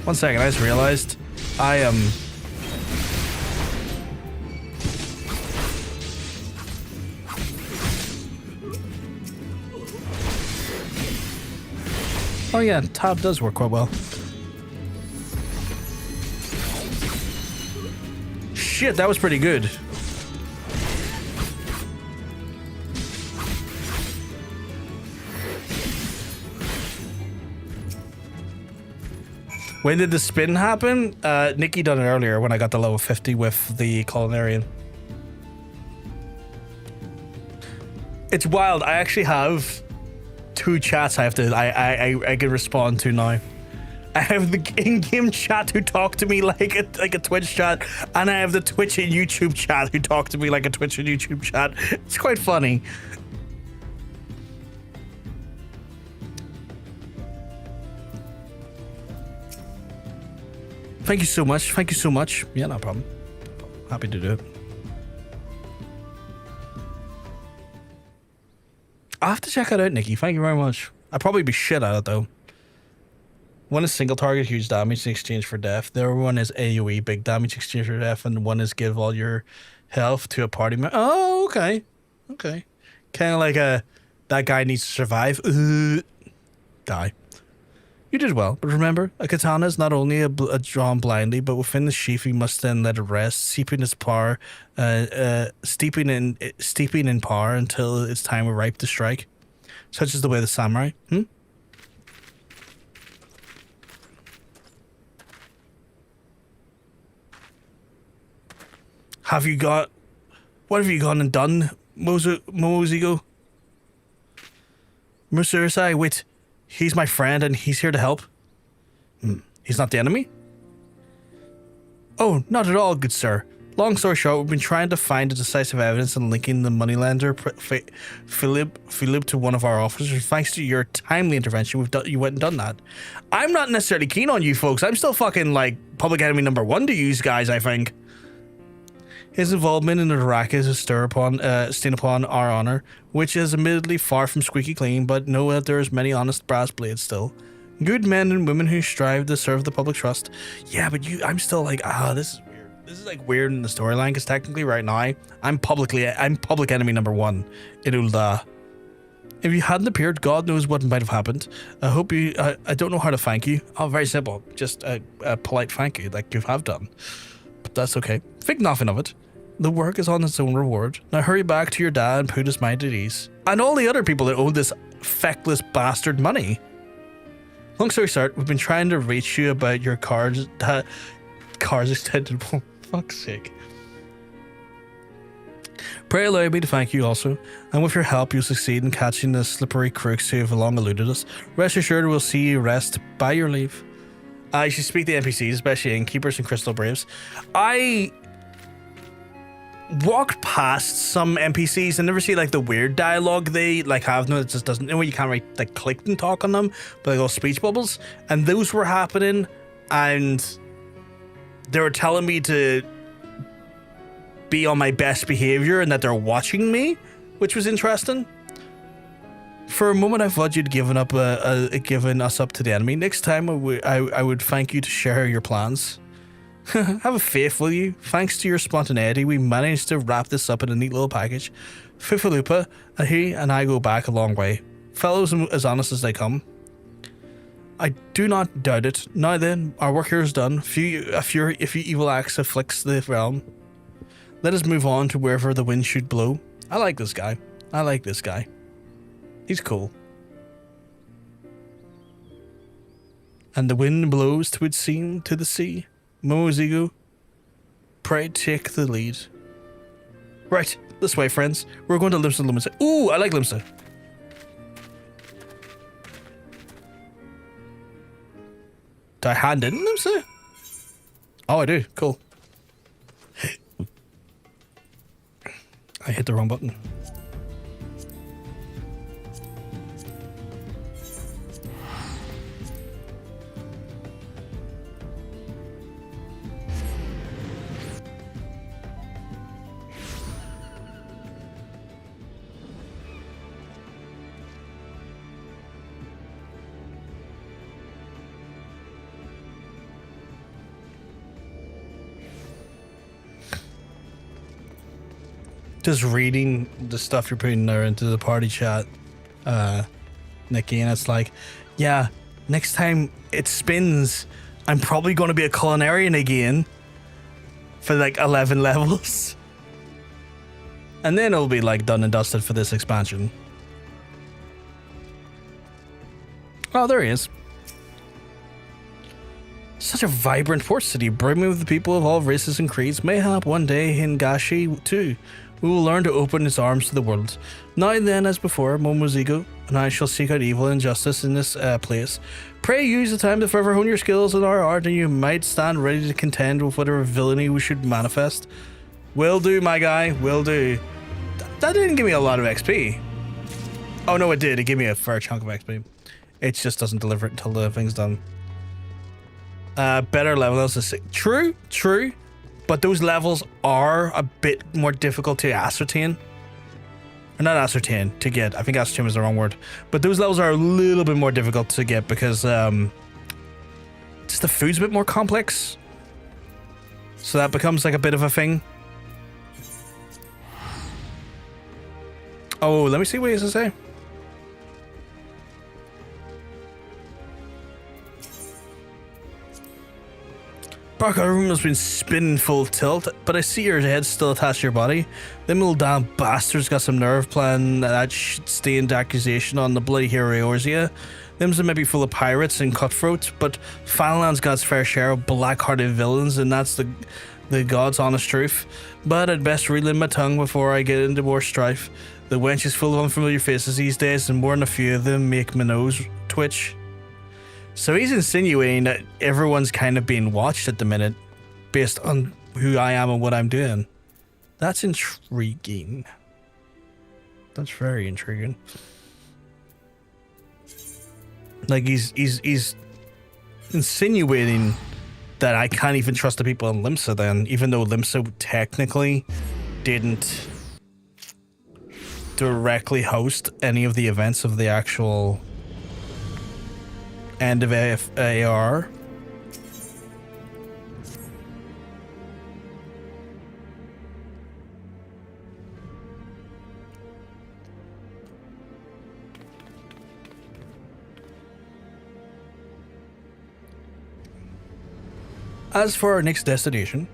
Speaker 1: 1 second, I just realized I am... Oh yeah, tab does work quite well. Shit, that was pretty good. When did the spin happen? Nikki done it earlier when I got the level 50 with the Culinarian. It's wild. I actually have 2 chats I can respond to now. I have the in-game chat who talk to me like a Twitch chat, and I have the Twitch and YouTube chat who talk to me like a Twitch and YouTube chat. It's quite funny. Thank you so much. Thank you so much. Yeah, no problem. Happy to do it. I'll have to check it out, Nikki. Thank you very much. I'd probably be shit at it, though. One is single target, huge damage in exchange for death. The other one is AoE, big damage in exchange for death. And one is give all your health to a party member. Oh, okay. Okay. Kind of like that guy needs to survive. Die. You did well, but remember, a katana is not only a drawn blindly, but within the sheath you must then let it rest, steeping its power, steeping in power until its time ripe to strike. Such is the way of the samurai. What have you gone and done, Mozigo? Musursai, wait. He's my friend and he's here to help. He's not the enemy? Oh, not at all, good sir. Long story short, we've been trying to find a decisive evidence in linking the moneylender Philip to one of our officers. Thanks to your timely intervention, you went and done that. I'm not necessarily keen on you folks. I'm still fucking like public enemy number 1 to you guys, I think. His involvement in the racket is a stain upon our honor, which is admittedly far from squeaky clean, but know that there is many honest brass blades still. Good men and women who strive to serve the public trust. Yeah, but I'm still like, this is weird. This is like weird in the storyline, because technically right now, I'm public enemy number 1 in Ul'dah. If you hadn't appeared, God knows what might have happened. I hope you, I don't know how to thank you. Oh, very simple. Just a polite thank you, like you have done. But that's okay. Think nothing of it. The work is on its own reward. Now hurry back to your dad and put his mind at ease. And all the other people that owe this feckless bastard money. Long story short, we've been trying to reach you about your car's extended. For fuck's sake. Pray allow me to thank you also, and with your help you'll succeed in catching the slippery crooks who have long eluded us. Rest assured we'll see you rest by your leave. I should speak to NPCs, especially innkeepers and crystal braves. I walked past some NPCs and never see like the weird dialogue they like have. No, it just doesn't. You can't really like click and talk on them, but like all speech bubbles, and those were happening, and they were telling me to be on my best behavior and that they're watching me, which was interesting. For a moment, I thought you'd given us up to the enemy. Next time, I would thank you to share your plans. Have a faith, will you? Thanks to your spontaneity, we managed to wrap this up in a neat little package. Fifalupa, he and I go back a long way. Fellows as honest as they come. I do not doubt it. Now then, our work here is done. If your evil axe afflicts the realm, let us move on to wherever the wind should blow. I like this guy. He's cool. And the wind blows to its seam to the sea. Momozigu, pray take the lead. Right, this way, friends. We're going to Limsa. Ooh, I like Limsa. Do I hand in Limsa? Oh, I do. Cool. I hit the wrong button. Just reading the stuff you're putting there into the party chat, Nikki, and it's like, yeah, next time it spins, I'm probably going to be a Culinarian again for like 11 levels. And then it'll be like done and dusted for this expansion. Oh, there he is. Such a vibrant port city, brimming with the people of all races and creeds. Mayhap one day in Gashi too, we will learn to open its arms to the world. Now then, as before, Momozigo and I shall seek out evil and justice in this place. Pray use the time to further hone your skills in our art, and you might stand ready to contend with whatever villainy we should manifest. Will do, my guy, will do. That didn't give me a lot of XP. Oh no, it did. It gave me a fair chunk of XP. It just doesn't deliver it until the thing's done. Better levels. True. But those levels are a bit more difficult to ascertain. Or not ascertain, to get. I think ascertain was the wrong word. But those levels are a little bit more difficult to get because just the food's a bit more complex. So that becomes like a bit of a thing. Oh, let me see what he has to say. Bark, our room has been spinning full tilt, but I see your head's still attached to your body. Them little damn bastards got some nerve playing that stained accusation on the bloody hero Eorzea. Them's maybe full of pirates and cutthroats, but Finland's got its fair share of black-hearted villains, and that's the God's honest truth. But I'd best relim my tongue before I get into more strife. The wench is full of unfamiliar faces these days, and more than a few of them make my nose twitch. So he's insinuating that everyone's kind of being watched at the minute based on who I am and what I'm doing. That's intriguing. That's very intriguing. Like he's insinuating that I can't even trust the people in Limsa then, even though Limsa technically didn't directly host any of the events of the actual end of AR. As for our next destination,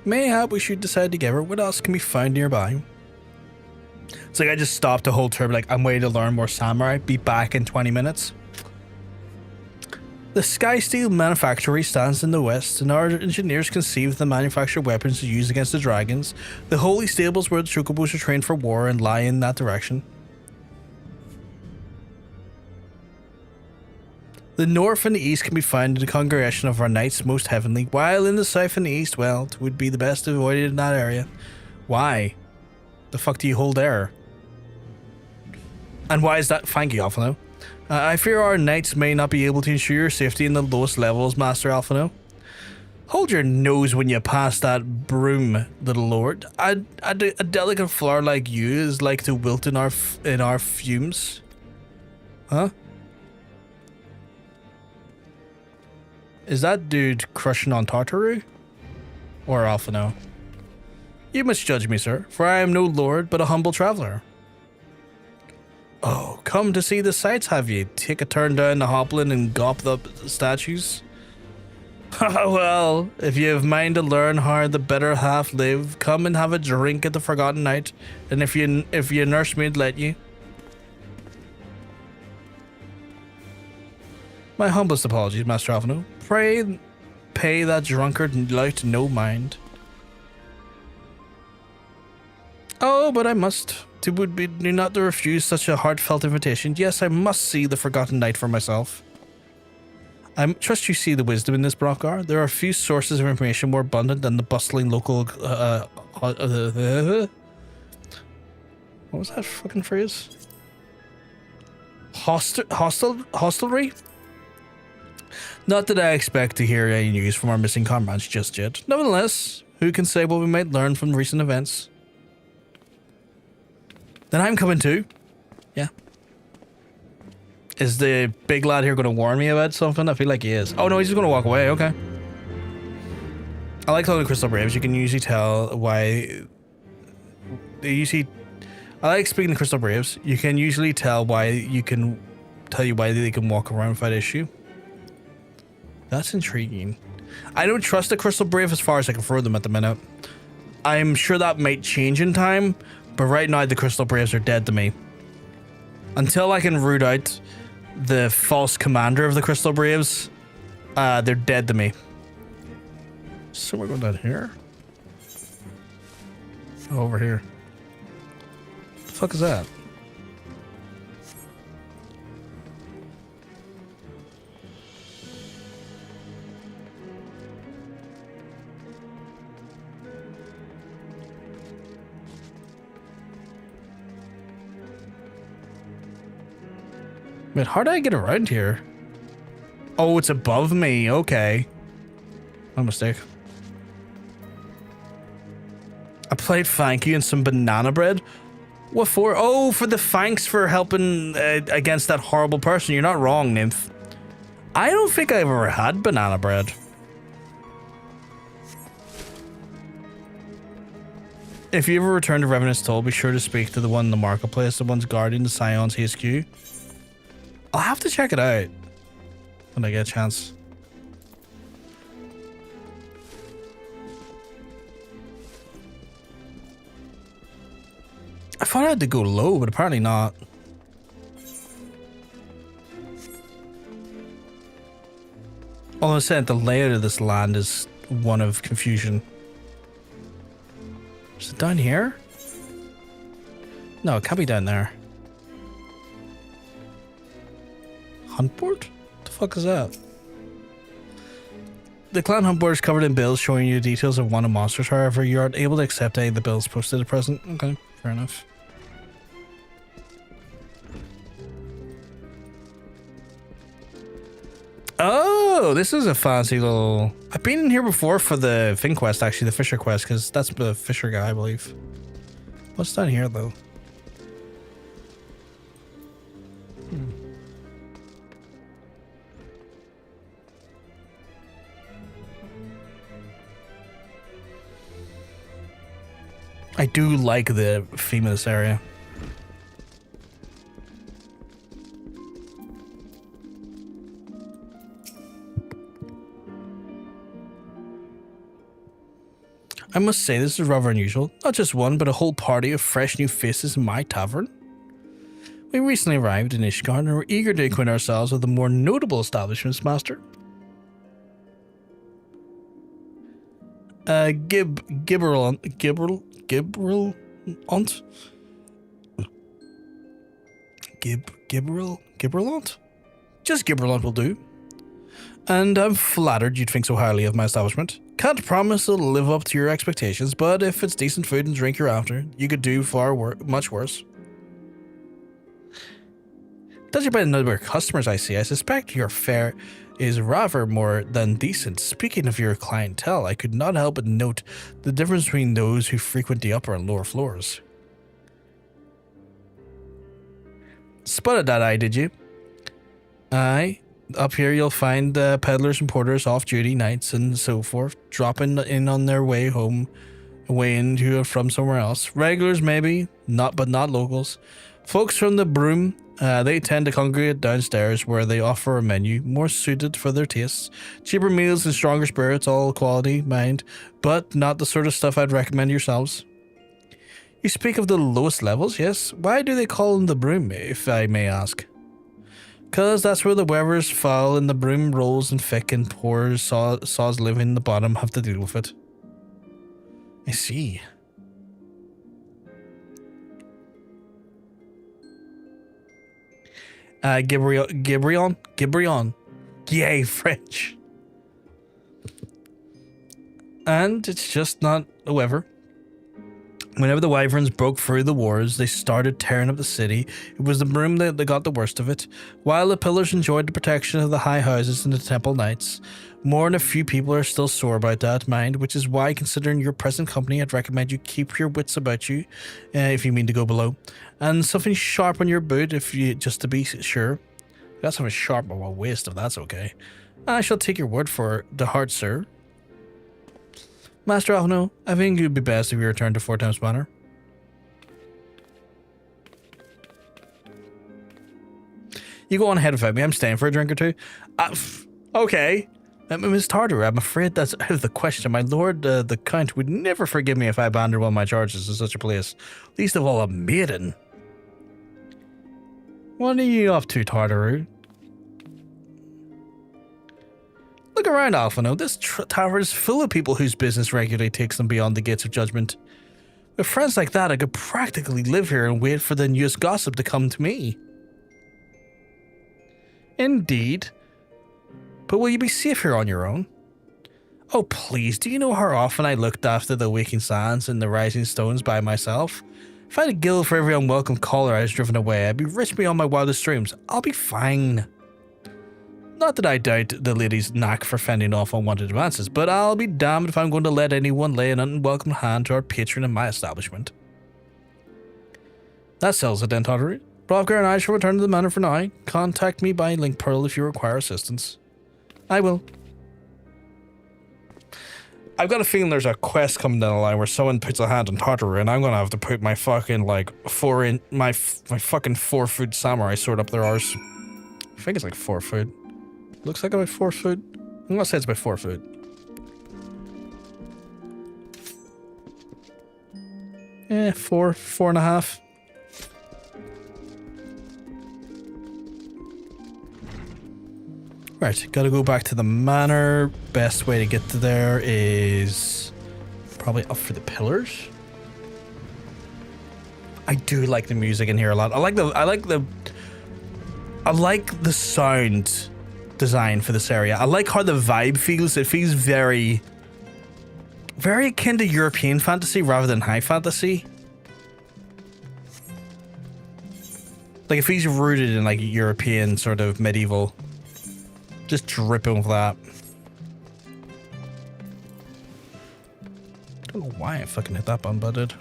Speaker 1: mayhap we should decide together what else can be found nearby. It's like I just stopped the whole turn, like I'm waiting to learn more samurai, be back in 20 minutes. The Sky Steel Manufactory stands in the west, and our engineers conceived the manufactured weapons to use against the dragons. The holy stables where the chocobos are trained for war and lie in that direction. The north and the east can be found in the congregation of our knights most heavenly, while in the south and the east, well, it would be the best avoided in that area. Why? The fuck do you hold there? And why is that? Thank you, Alphino. I fear our knights may not be able to ensure your safety in the lowest levels, Master Alphino. Hold your nose when you pass that broom, little lord. A delicate flower like you is like to wilt in our fumes. Huh? Is that dude crushing on Tartaru? Or Alphino? You must judge me, sir, for I am no lord, but a humble traveler. Oh, come to see the sights, have you? Take a turn down the Hoplin and gawp the statues? Well, if you have mind to learn how the better half live, come and have a drink at the Forgotten Night, and if your nursemaid let you. My humblest apologies, Master Alphino. Pray pay that drunkard lout no mind. Oh, but I must. It would be not to refuse such a heartfelt invitation. Yes, I must see the Forgotten Night for myself. I trust you see the wisdom in this, Brockar. There are few sources of information more abundant than the bustling local... what was that fucking phrase? Hostelry? Not that I expect to hear any news from our missing comrades just yet. Nevertheless, who can say what we might learn from recent events? Then I'm coming too. Yeah. Is the big lad here going to warn me about something? I feel like he is. Oh no, he's just going to walk away. Okay. I like talking to Crystal Braves. You can usually tell why... I like speaking to Crystal Braves. You can usually tell why they can walk around without issue. That's intriguing. I don't trust the Crystal Brave as far as I can throw them at the minute. I'm sure that might change in time, but right now the Crystal Braves are dead to me. Until I can root out the false commander of the Crystal Braves, They're dead to me. So we're going down here. Oh, over here. What the fuck is that? Wait, how do I get around here? Oh, it's above me. Okay. My mistake. I played thank you and some banana bread. What for? Oh, for the thanks for helping against that horrible person. You're not wrong, Nymph. I don't think I've ever had banana bread. If you ever return to Revenant's Toll, be sure to speak to the one in the marketplace, the one's guarding the Scion's HQ. I'll have to check it out when I get a chance. I thought I had to go low, but apparently not. All I said, the layout of this land is one of confusion. Is it down here? No, it can't be down there. Hunt board? What the fuck is that? The clan hunt board is covered in bills showing you details of wanted monsters. However, you aren't able to accept any of the bills posted at present. Okay, fair enough. Oh, this is a fancy little... I've been in here before for the thing quest, actually, the Fisher quest, because that's the Fisher guy, I believe. What's down here, though? I do like the theme of this area. I must say, this is rather unusual. Not just one, but a whole party of fresh new faces in my tavern. We recently arrived in Ishgard and were eager to acquaint ourselves with the more notable establishments, Master. Gibberlant? Just Gibberlant will do. And I'm flattered you'd think so highly of my establishment. Can't promise it'll live up to your expectations, but if it's decent food and drink you're after, you could do much worse. Judging by the number of customers I see, I suspect your fare is rather more than decent. Speaking of your clientele, I could not help but note the difference between those who frequent the upper and lower floors. Spotted that eye, did you? Aye. Up here you'll find peddlers and porters, off-duty nights and so forth, dropping in on their way home, way into from somewhere else. Regulars maybe, but not locals. Folks from the Broom, they tend to congregate downstairs where they offer a menu more suited for their tastes. Cheaper meals and stronger spirits, all quality, mind, but not the sort of stuff I'd recommend yourselves. You speak of the lowest levels, yes? Why do they call them the Broom, if I may ask? 'Cause that's where the weathers foul and the broom rolls and thick and poor saws living in the bottom have to deal with it. I see. Gibrion. Yay, French. And it's just not a weather. Whenever the wyverns broke through the wars, they started tearing up the city. It was the broom that got the worst of it. While the pillars enjoyed the protection of the high houses and the temple knights, more than a few people are still sore about that, mind, which is why, considering your present company, I'd recommend you keep your wits about you, if you mean to go below, and something sharp on your boot, just to be sure. Got something sharp on my waist, if that's okay. I shall take your word for the heart, sir. Master Alno, I think it would be best if you return to Fortemps Manor. You go on ahead without me. I'm staying for a drink or two. Okay. Miss Tartar, I'm afraid that's out of the question. My lord, the Count, would never forgive me if I abandoned one of my charges in such a place. Least of all, a maiden. What are you up to, Tartaru? Look around, Alphino. This tower is full of people whose business regularly takes them beyond the gates of judgment. With friends like that, I could practically live here and wait for the newest gossip to come to me. Indeed. But will you be safe here on your own? Oh, please, do you know how often I looked after the waking sands and the rising stones by myself? If I had a guild for every unwelcome caller I was driven away, I'd be rich beyond my wildest dreams. I'll be fine. Not that I doubt the lady's knack for fending off unwanted advances, but I'll be damned if I'm going to let anyone lay an unwelcome hand to our patron in my establishment. That settles it then, Tottery. Brovgar and I shall return to the manor for now. Contact me by link pearl if you require assistance. I will. I've got a feeling there's a quest coming down the line where someone puts a hand on Tartaru and I'm gonna have to put my fucking like my fucking 4-foot samurai sword up their arse. I think it's like 4 foot. Looks like about 4 foot. I'm gonna say it's about 4 foot. Yeah, 4.5. Right, gotta go back to the manor. Best way to get to there is probably up for the pillars. I do like the music in here a lot. I like the sound design for this area. I like how the vibe feels. It feels very akin to European fantasy rather than high fantasy. Like it feels rooted in like European sort of medieval. Just dripping with that. Don't know why I fucking hit that button, but I did.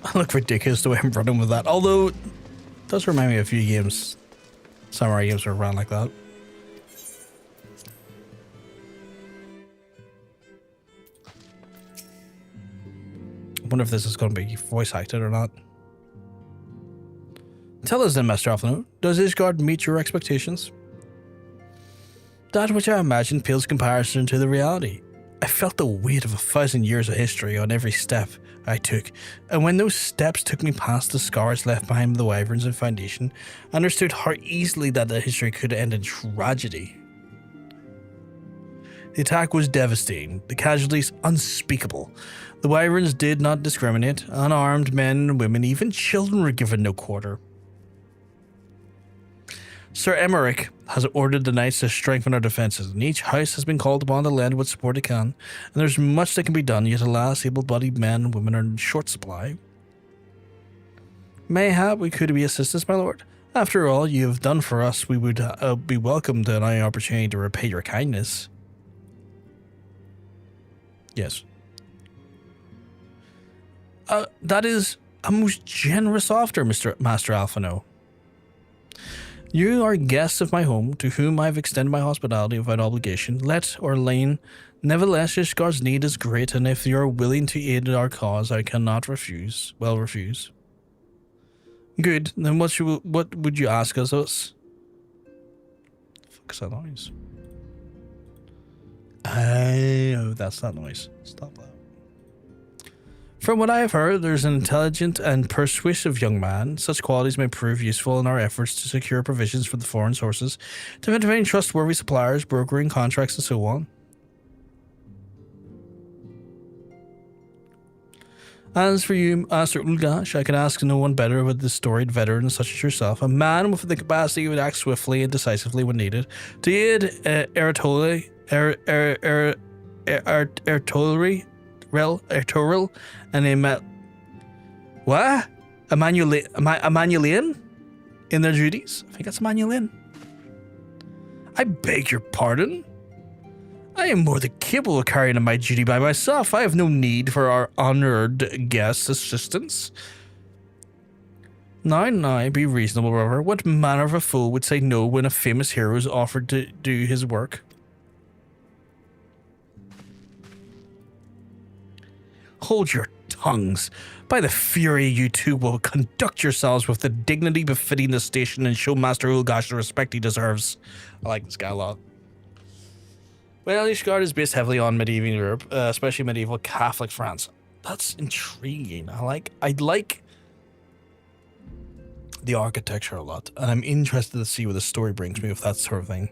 Speaker 1: I look ridiculous the way I'm running with that. Although, it does remind me of a few games. Samurai games were run like that. I wonder if this is going to be voice acted or not. Tell us then, Master Alphino, does Ishgard meet your expectations? That which I imagined pales comparison to the reality. I felt the weight of 1,000 years of history on every step I took, and when those steps took me past the scars left behind the wyverns and foundation, I understood how easily that the history could end in tragedy. The attack was devastating, the casualties unspeakable. The wyverns did not discriminate. Unarmed men and women, even children, were given no quarter. Sir Emmerich has ordered the knights to strengthen our defences, and each house has been called upon to lend what support it can, and there's much that can be done, yet alas, able-bodied men and women are in short supply. Mayhap we could be assistance, my lord. After all you have done for us, we would be welcome to any opportunity to repay your kindness. Yes. That is a most generous offer, Master Alphino. You are guests of my home, to whom I have extended my hospitality without obligation. Let or lane, nevertheless, Ishgard's need is great, and if you are willing to aid our cause, I cannot refuse. Well, refuse. Good. Then what would you ask us? The fuck's that noise? Oh, that's that noise. Stop that. From what I have heard, there's an intelligent and persuasive young man. Such qualities may prove useful in our efforts to secure provisions for the foreign sources, to maintain trustworthy suppliers, brokering contracts, and so on. As for you, Master Ulgash, I can ask no one better with the storied veteran such as yourself, a man with the capacity to act swiftly and decisively when needed, to aid Ertoril and Emmanuelian in their duties. I think that's Emmanuelian. I beg your pardon. I am more than capable of carrying out my duty by myself. I have no need for our honoured guest's assistance. Now, be reasonable, brother. What manner of a fool would say no when a famous hero is offered to do his work? Hold your tongues. By the fury, you two will conduct yourselves with the dignity befitting the station and show Master Ulgash the respect he deserves. I like this guy a lot. Well, Ishgard is based heavily on medieval Europe, especially medieval Catholic France. That's intriguing. I like the architecture a lot, and I'm interested to see where the story brings me with that sort of thing.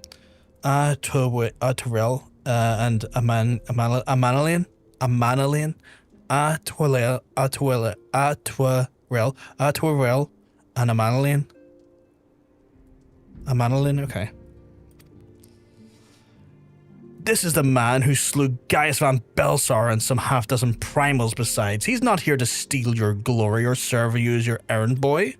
Speaker 1: Torel and Amanalian, Atwarel, and Amanalian, okay. This is the man who slew Gaius van Belsar and some half-dozen primals besides. He's not here to steal your glory or serve you as your errand boy.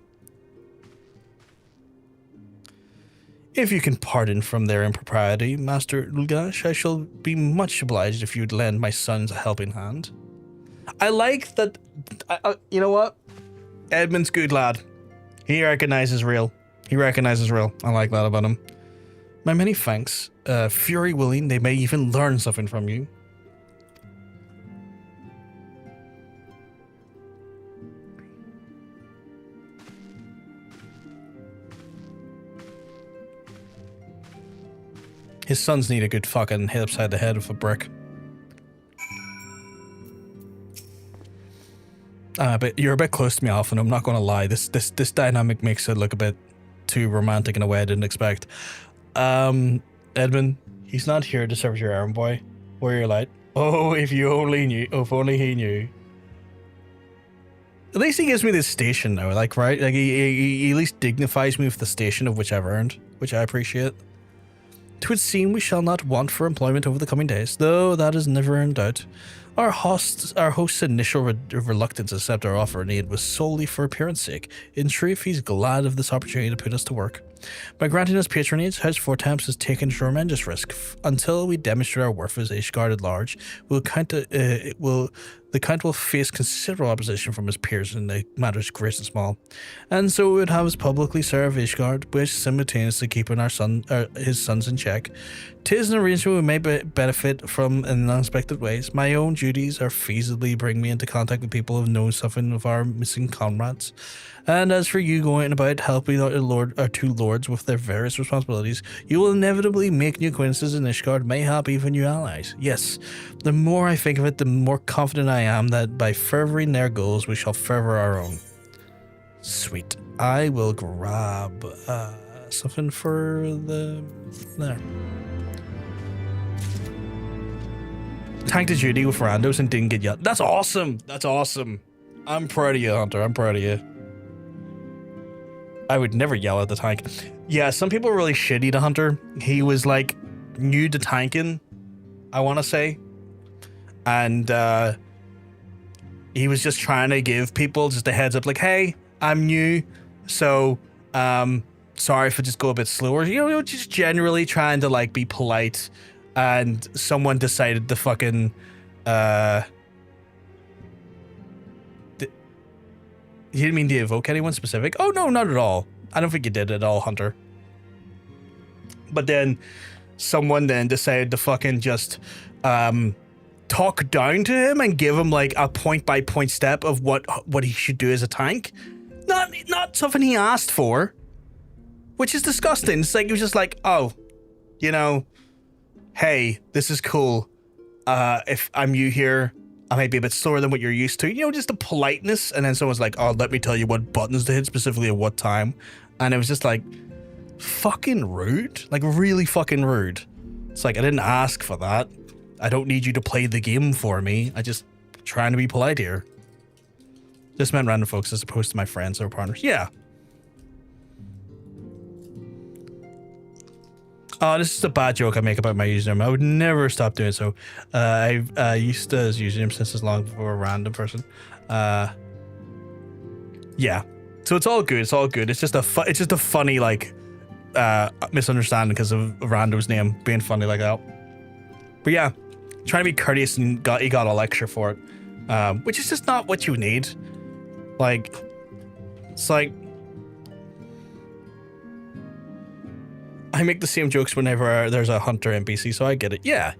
Speaker 1: If you can pardon from their impropriety, Master Ulgash, I shall be much obliged if you'd lend my sons a helping hand. I like that, you know what? Edmund's good lad. He recognizes real. I like that about him. My many thanks. Fury willing, they may even learn something from you. His sons need a good fucking hit upside the head with a brick. But you're a bit close to me, Alpha, and I'm not going to lie. This dynamic makes it look a bit too romantic in a way I didn't expect. Edmund, he's not here to serve your errand boy or your light. Oh, if you only knew. Oh, if only he knew. At least he gives me this station now, like, right? Like, he at least dignifies me with the station of which I've earned, which I appreciate. 'Twould seem we shall not want for employment over the coming days, though that is never in doubt. Our host's initial reluctance to accept our offer and aid was solely for appearance sake. In truth, he's glad of this opportunity to put us to work. By granting us patronage, House Fortemps has taken a tremendous risk. Until we demonstrate our worth as Ishgard at large, the Count will face considerable opposition from his peers in the matters great and small. And so we would have us publicly serve Ishgard, which simultaneously keeping his sons in check. 'Tis an arrangement we may benefit from in unexpected ways. My own duties are feasibly bring me into contact with people who know something of our missing comrades. And as for you going about helping our two lords with their various responsibilities, you will inevitably make new acquaintances in Ishgard, mayhap even new allies. Yes, the more I think of it, the more confident I am that by furthering their goals, we shall further our own. Sweet. I will grab something for there. Tanked a duty with randos and didn't get yelled. That's awesome. That's awesome. I'm proud of you, Hunter. I'm proud of you. I would never yell at the tank. Yeah, some people are really shitty to Hunter. He was like new to tanking, I want to say. And he was just trying to give people just a heads up like, hey, I'm new. So sorry if I just go a bit slower. You know, just generally trying to like be polite. And someone decided to fucking you didn't mean to evoke anyone specific? Oh, no, not at all. I don't think you did at all, Hunter. But then someone then decided to fucking just talk down to him and give him like a point-by-point step of what he should do as a tank. Not something he asked for, which is disgusting. It's like he was just like, oh, you know, hey, this is cool. If I'm new here, I might be a bit slower than what you're used to. You know, just the politeness. And then someone's like, oh, let me tell you what buttons to hit specifically at what time. And it was just like, fucking rude. Like, really fucking rude. It's like, I didn't ask for that. I don't need you to play the game for me. I just trying to be polite here. Just meant random folks as opposed to my friends or partners. Yeah. Oh, this is a bad joke I make about my username. I would never stop doing so. I've used his username since as long before a random person. Yeah. So it's all good. It's all good. It's just a funny like misunderstanding because of Rando's name being funny like that. But yeah, trying to be courteous and he got a lecture for it, which is just not what you need. Like, it's like. I make the same jokes whenever there's a Hunter NPC, so I get it. Yeah.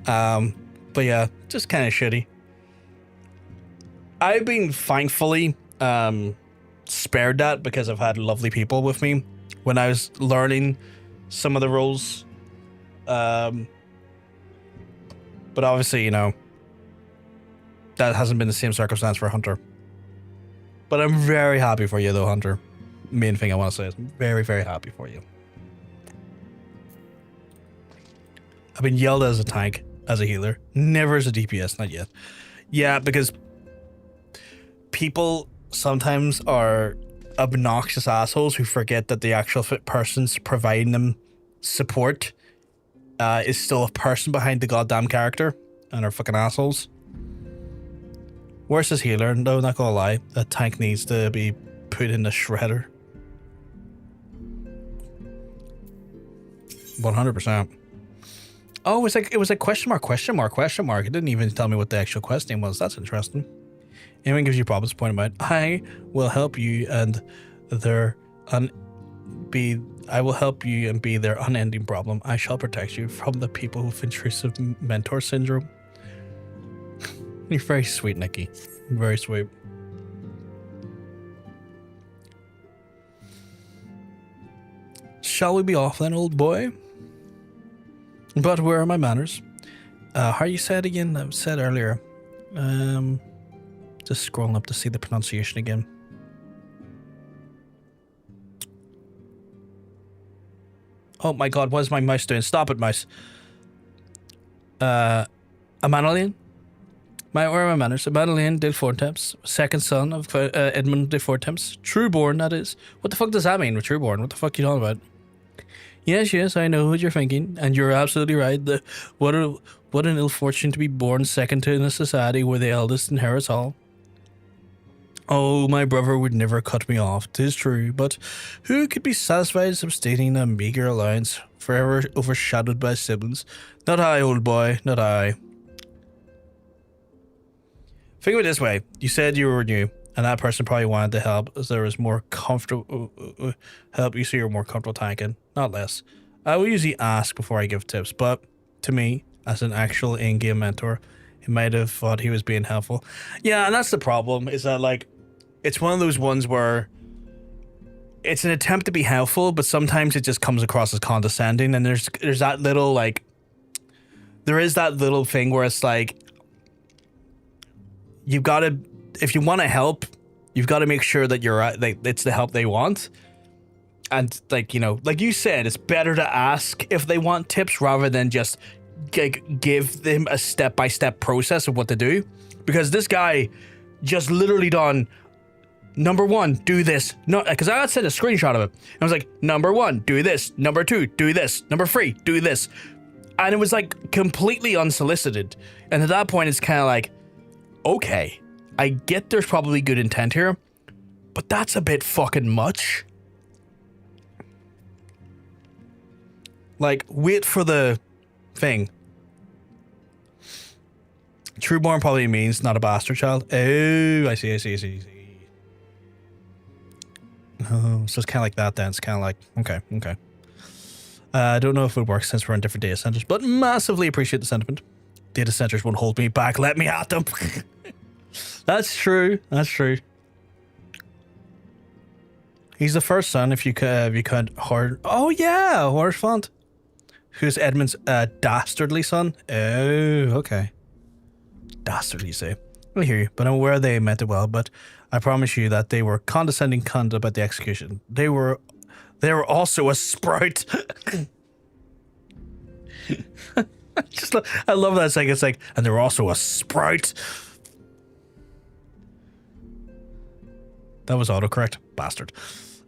Speaker 1: But yeah, just kind of shitty. I've been thankfully spared that because I've had lovely people with me when I was learning some of the roles. But obviously, you know, that hasn't been the same circumstance for Hunter. But I'm very happy for you though, Hunter. Main thing I want to say is I'm very, very happy for you. I've been yelled at as a tank, as a healer, never as a DPS, not yet. Yeah, because people sometimes are obnoxious assholes who forget that the actual person's providing them support is still a person behind the goddamn character and are fucking assholes. Where's this healer? No, not gonna lie, that tank needs to be put in the shredder. 100%. Oh, it was like question mark. It didn't even tell me what the actual quest name was. That's interesting. Anyone gives you problems, point them out. I will help you and I will help you and be their unending problem. I shall protect you from the people with intrusive mentor syndrome. You're very sweet, Nikki. Very sweet. Shall we be off then, old boy? But where are my manners? How you said again? I said earlier. Just scrolling up to see the pronunciation again. Oh my god, what is my mouse doing? Stop it, mouse. Amanolian? Where are my manners? Amanolian de Fortemps, second son of Edmund de Fortemps. Trueborn, that is. What the fuck does that mean with Trueborn? What the fuck are you talking about? Yes, I know what you're thinking, and you're absolutely right. What an ill fortune to be born second to in a society where the eldest inherits all. Oh, my brother would never cut me off, 'tis true, but who could be satisfied sustaining a meager allowance, forever overshadowed by siblings? Not I, old boy, not I. Think of it this way, you said you were new, and that person probably wanted to help as there was more comfortable help you so you're more comfortable tanking, not less. I will usually ask before I give tips, but to me, as an actual in-game mentor, he might have thought he was being helpful. Yeah, and that's the problem, is that like, it's one of those ones where it's an attempt to be helpful, but sometimes it just comes across as condescending, and there's that little like, there is that little thing where it's like, you've got to, if you want to help, you've got to make sure that you're like it's the help they want. And like, you know, like you said, it's better to ask if they want tips rather than just give them a step-by-step process of what to do. Because this guy just literally done, number one, do this. No, because I had sent a screenshot of it. I was like, number one, do this. Number two, do this. Number three, do this. And it was like completely unsolicited. And at that point, it's kind of like, okay, I get there's probably good intent here, but that's a bit fucking much. Like, wait for the thing. Trueborn probably means not a bastard child. Oh, I see. Oh, so it's kind of like that then. It's kind of like, okay. I don't know if it works since we're in different data centers, but massively appreciate the sentiment. Data centers won't hold me back. Let me at them. That's true. He's the first son, if you could hard. Oh yeah, Horfont. Who's Edmund's dastardly son? Oh, okay. Dastardly, say. I hear you, but I'm aware they meant it well. But I promise you that they were condescending cunt about the execution. They were also a sprout. I love that. It's like, and they were also a sprout. That was autocorrect, bastard.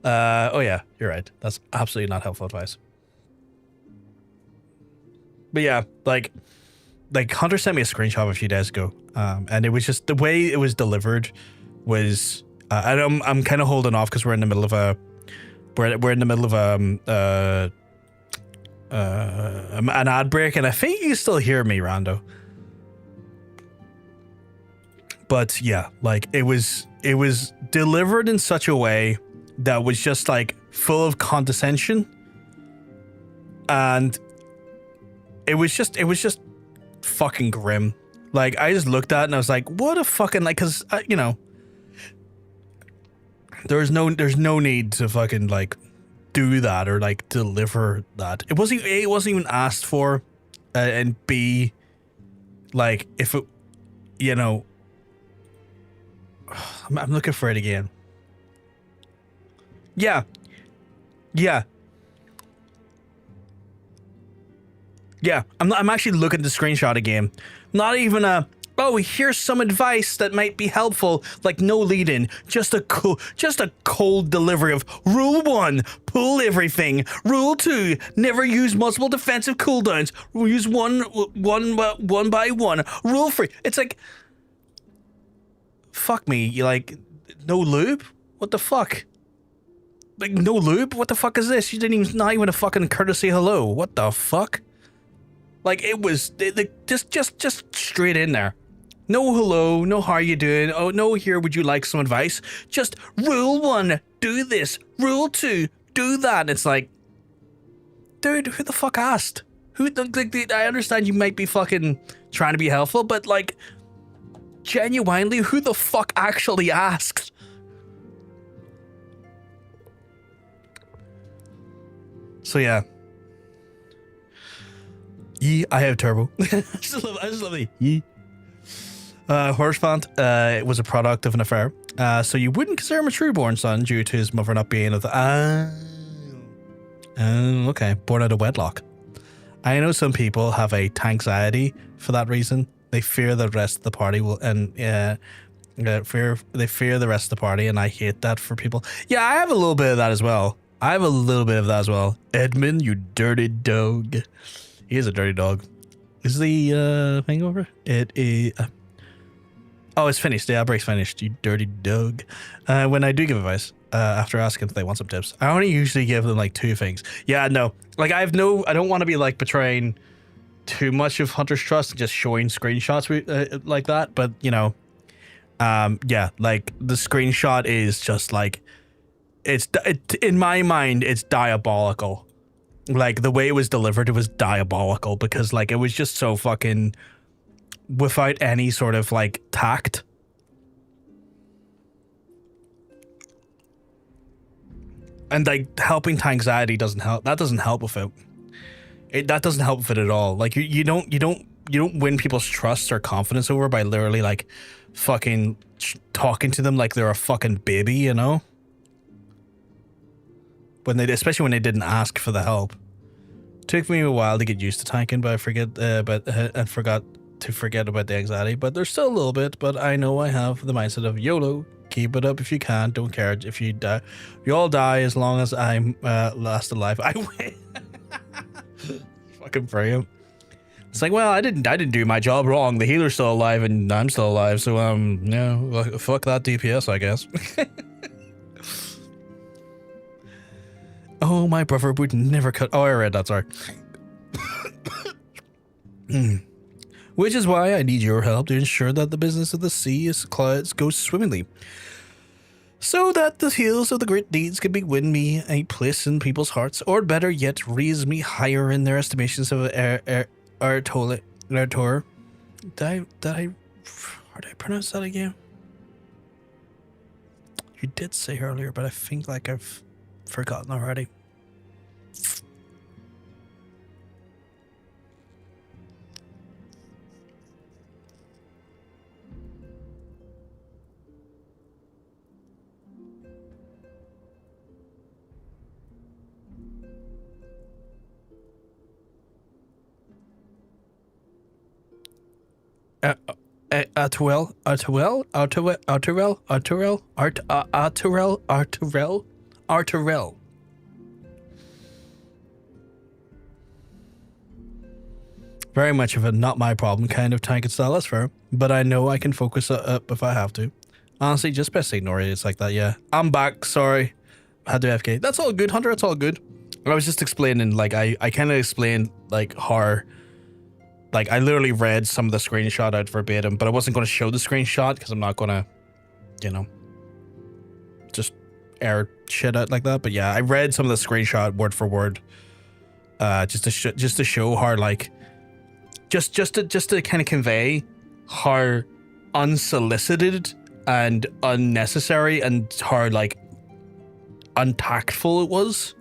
Speaker 1: Oh yeah, you're right. That's absolutely not helpful advice. But yeah, like Hunter sent me a screenshot a few days ago, and it was just the way it was delivered was. I'm kind of holding off because we're in the middle of an ad break, and I think you can still hear me, Rando. But yeah, like it was delivered in such a way that was just like full of condescension, and it was just fucking grim. Like, I just looked at it and I was like, what a fucking, like, because, you know, there's no need to fucking, like, do that or, like, deliver that. It wasn't even asked for, and B, like, if it, you know, I'm looking for it again. Yeah. I'm actually looking at the screenshot again. Not even a, oh, here's some advice that might be helpful. Like, no lead in, just a cold delivery of rule 1, pull everything. Rule 2, never use multiple defensive cooldowns. Use one by one. Rule 3. It's like, fuck me. You like, no lube? What the fuck? Like, no lube? What the fuck is this? You didn't even, not even a fucking courtesy hello. What the fuck? Like, it was just straight in there. No hello, no how are you doing? Oh, no, here, would you like some advice? Just rule 1, do this. Rule 2, do that. And it's like, dude, who the fuck asked? I understand you might be fucking trying to be helpful, but like, genuinely, who the fuck actually asked? So yeah. I have turbo. I just love it. Horse font, it was a product of an affair. So you wouldn't consider him a trueborn son due to his mother not being of the okay, born out of wedlock. I know some people have a anxiety for that reason. They fear the rest of the party will, and they fear the rest of the party, and I hate that for people. Yeah, I have a little bit of that as well. Edmund, you dirty dog. He is a dirty dog. Is the thing over? It is. Oh, it's finished. The outbreak's finished. You dirty dog. When I do give advice, after asking if they want some tips, I only usually give them like 2 things. Yeah, no. Like I don't want to be like betraying too much of Hunter's trust and just showing screenshots like that. But you know, yeah, like the screenshot is just like, in my mind, it's diabolical. Like, the way it was delivered, it was diabolical because, like, it was just so fucking without any sort of, like, tact. And, like, helping to anxiety doesn't help. That doesn't help with it. That doesn't help with it at all. Like, you don't win people's trust or confidence over by literally, like, fucking talking to them like they're a fucking baby, you know? Especially when they didn't ask for the help. Took me a while to get used to tanking, but I forgot to forget about the anxiety. But there's still a little bit. But I know I have the mindset of YOLO. Keep it up if you can. Don't care if you die. You all die as long as I'm last alive. I win. Fucking brilliant. It's like, well, I didn't do my job wrong. The healer's still alive and I'm still alive. So yeah, fuck that DPS, I guess. Oh, my brother would never cut. Oh, I read that, sorry. Which is why I need your help to ensure that the business of the sea goes swimmingly. So that the heels of the great deeds can win me a place in people's hearts, or better yet, raise me higher in their estimations of Artor. How did I pronounce that again? You did say earlier, but I think like I've forgotten already. Arturel. Very much of a not my problem kind of tank and style, that's fair. But I know I can focus up if I have to. Honestly, just best ignore it. It's like that, yeah. I'm back, sorry. Had to FK. That's all good, Hunter, it's all good. I was just explaining, like, I kind of explained, like, how... Like, I literally read some of the screenshot out verbatim, but I wasn't going to show the screenshot because I'm not going to, you know, just air shit out like that. But yeah, I read some of the screenshot word for word, just to show how, like, just to kind of convey how unsolicited and unnecessary and how, like, untactful it was.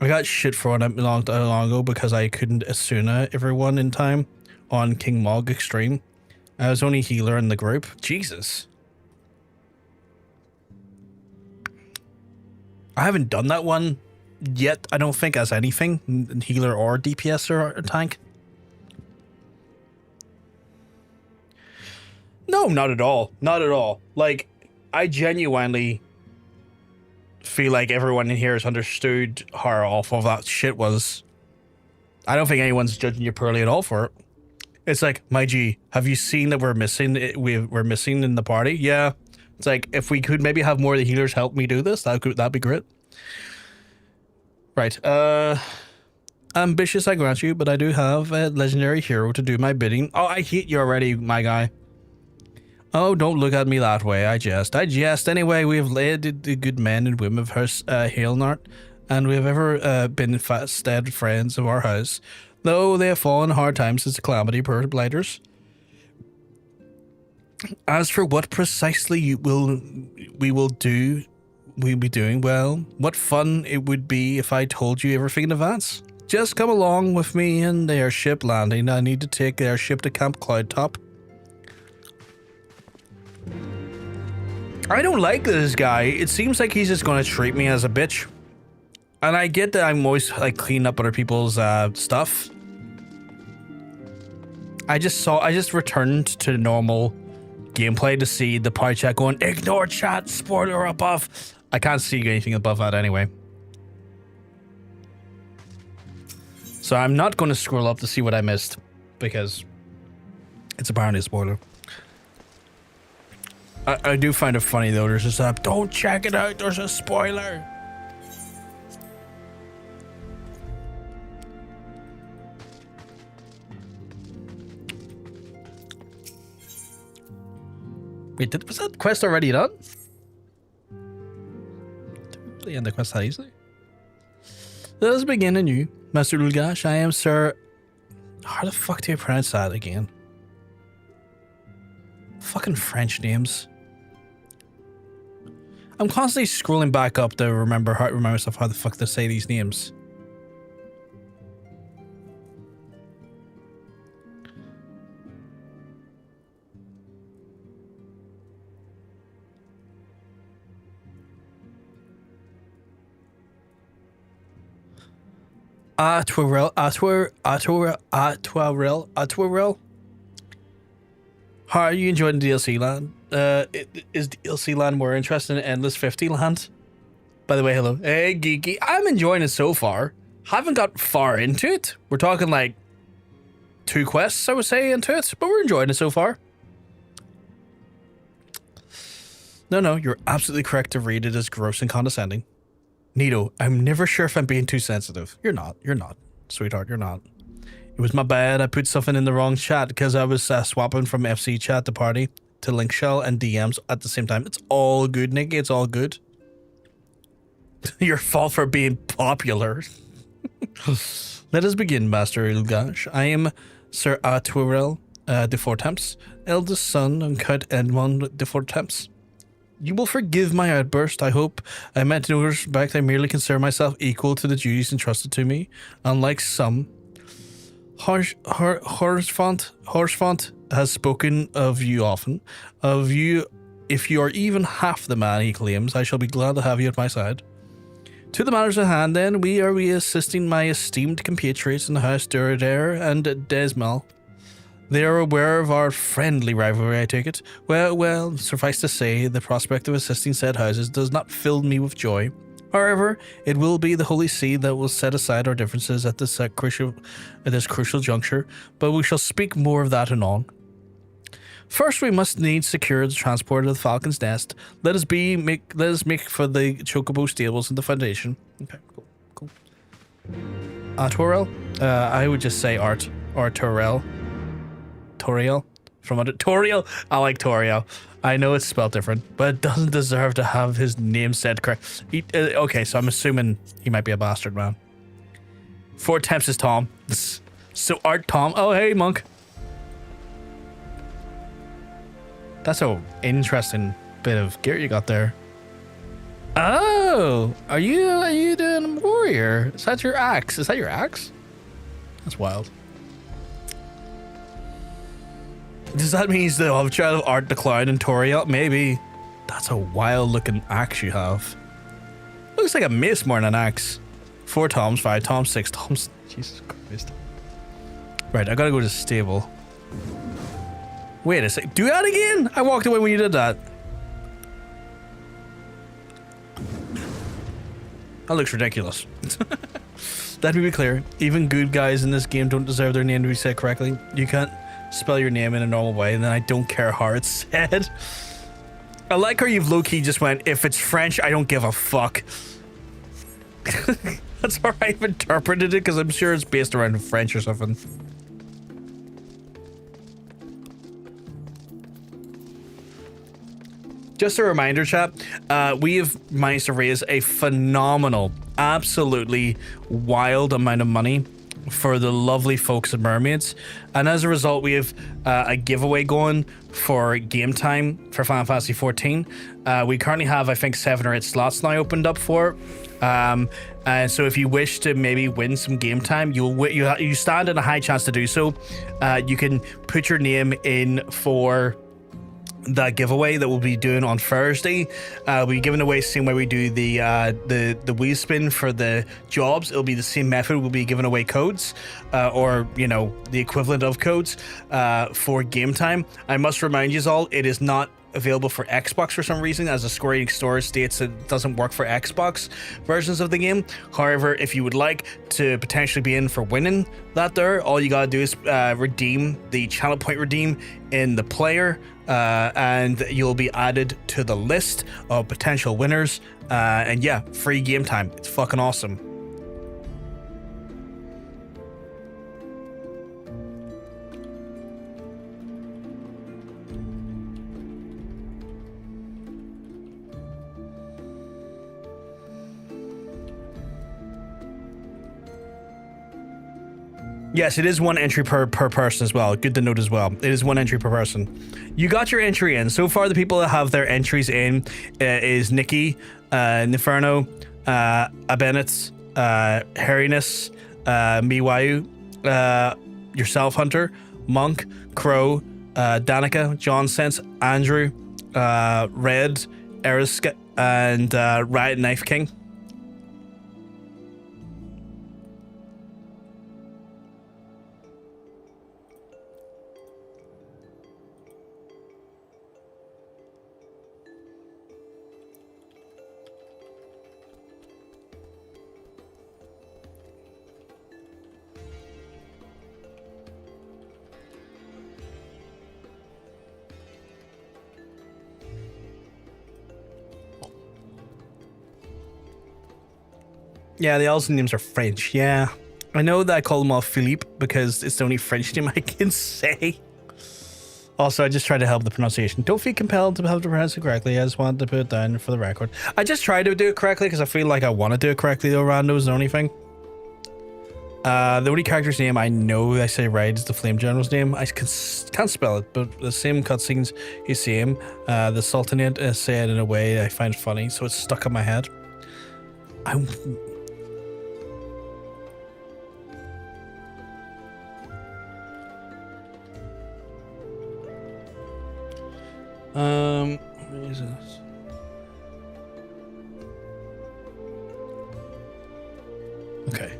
Speaker 1: I got shit for it long ago because I couldn't Asuna everyone in time on King Mog Extreme. I was only healer in the group. Jesus. I haven't done that one yet, I don't think, as anything, healer or DPS or tank. No, not at all. Not at all. Like, I genuinely feel like everyone in here has understood how awful that shit was. I don't think anyone's judging you poorly at all for it. It's like, my G, have you seen that we're missing? We're missing in the party? Yeah. It's like, if we could maybe have more of the healers help me do this, that'd be great. Right. Ambitious, I grant you, but I do have a legendary hero to do my bidding. Oh, I hate you already, my guy. Oh, don't look at me that way. I jest. Anyway, we have laid the good men and women of her Hailnart, and we have ever been stead friends of our house, though they have fallen hard times since the calamity per blighters. As for what precisely we'll be doing, well, what fun it would be if I told you everything in advance. Just come along with me in the airship landing. I need to take the airship to Camp Cloudtop. I don't like this guy. It seems like he's just going to treat me as a bitch. And I get that I'm always like cleaning up other people's stuff. I just returned to normal gameplay to see the pie chat going, ignore chat, spoiler above. I can't see anything above that anyway. So I'm not going to scroll up to see what I missed because it's apparently a spoiler. I do find it funny though. There's just a don't check it out. There's a spoiler. Wait, was that quest already done? Didn't really end the quest that easily. Let us begin anew. Master Ulgash, I am Sir... How the fuck do you pronounce that again? Fucking French names. I'm constantly scrolling back up to remember stuff how the fuck to say these names. Atwarel. How are you enjoying DLC land? Is DLC land more interesting in Endless 50 land? By the way, hello. Hey, Geeky. I'm enjoying it so far. Haven't got far into it. We're talking like 2 quests, I would say, into it, but we're enjoying it so far. No, you're absolutely correct to read it as gross and condescending. Nito, I'm never sure if I'm being too sensitive. You're not, sweetheart, you're not. It was my bad. I put something in the wrong chat because I was swapping from FC chat to party to link shell and DMs at the same time. It's all good, Nikki. It's all good. Your fault for being popular. Let us begin, Master Ilgash. I am Sir Atwarel de Fortemps, eldest son of Count Edmond de Fortemps. You will forgive my outburst, I hope. I meant no respect. I merely consider myself equal to the duties entrusted to me. Unlike some, Horsfont has spoken of you often. Of you, if you are even half the man he claims, I shall be glad to have you at my side. To the matters at hand, then, we are assisting my esteemed compatriots in the House Durader and Desmal. They are aware of our friendly rivalry, I take it. Well, suffice to say, the prospect of assisting said houses does not fill me with joy. However, it will be the Holy See that will set aside our differences at this crucial juncture, but we shall speak more of that anon. First, we must need secure the transport of the Falcon's nest. Let us make for the Chocobo stables and the foundation. Okay, cool. Torel? I would just say Art or Torel. Toriel from under Toriel. I like Toriel. I know it's spelled different, but it doesn't deserve to have his name said correct. Okay, so I'm assuming he might be a bastard man. Fortemps is Tom. So Art Tom. Oh, hey, Monk. That's an interesting bit of gear you got there. Oh, are you doing a warrior? Is that your axe? Is that your axe? That's wild. Does that mean he's the love child of Art the Clown and Toriel? Maybe. That's a wild looking axe you have. Looks like a mace more than an axe. 4 toms, 5 toms, 6 toms. Jesus Christ. Right, I gotta go to the stable. Wait a sec. Do that again? I walked away when you did that. That looks ridiculous. Let me be clear. Even good guys in this game don't deserve their name to be said correctly. You can't spell your name in a normal way, and then I don't care how it's said. I like how you've low-key just went, if it's French, I don't give a fuck. That's how I've interpreted it, because I'm sure it's based around French or something. Just a reminder, chat, we have managed to raise a phenomenal, absolutely wild amount of money for the lovely folks at Mermaids, and as a result we have a giveaway going for game time for Final Fantasy 14. We currently have, I think, 7 or 8 slots now opened up for it. So if you wish to maybe win some game time, you stand in a high chance to do so. You can put your name in for that giveaway that we'll be doing on Thursday. We'll be giving away the same way we do the wheel spin for the jobs. It'll be the same method. We'll be giving away codes, or you know, the equivalent of codes for game time. I must remind you all, it is not available for Xbox for some reason, as the Square Enix store states it doesn't work for Xbox versions of the game. However, if you would like to potentially be in for winning that there, all you gotta do is redeem the channel point redeem in the player, and you'll be added to the list of potential winners. And yeah, free game time. It's fucking awesome. Yes, it is 1 entry per person as well. Good to note as well. It is 1 entry per person. You got your entry in. So far, the people that have their entries in is Nikki, Neferno, Abenitz, Hairiness, Miwayu, yourself, Hunter, Monk, Crow, Danica, John Sense, Andrew, Red, Eriska, and Riot Knife King. Yeah, the Elsen names are French. Yeah, I know that I call them all Philippe because it's the only French name I can say. Also, I just try to help the pronunciation. Don't feel compelled to have to pronounce it correctly. I just wanted to put it down for the record. I just try to do it correctly because I feel like I want to do it correctly, though, Rando is the only thing. The only character's name I know I say right is the Flame General's name. I can't spell it, but the same cutscenes you see him. The Sultanate say it in a way I find funny, so it's stuck in my head. What is this? Okay.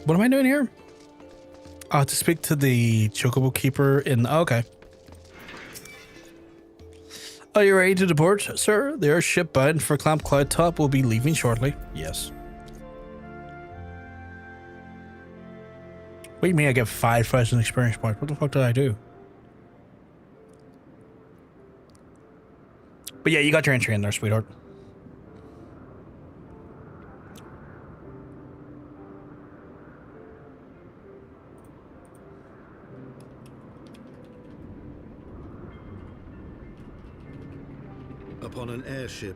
Speaker 1: What am I doing here? To speak to the Chocobo Keeper in... Oh, okay. Are you ready to depart, sir? The airship bound for Clamp Cloud Top will be leaving shortly. Yes. What do you mean I get 5,000 experience points? What the fuck did I do? But yeah, you got your entry in there, sweetheart.
Speaker 4: upon an airship,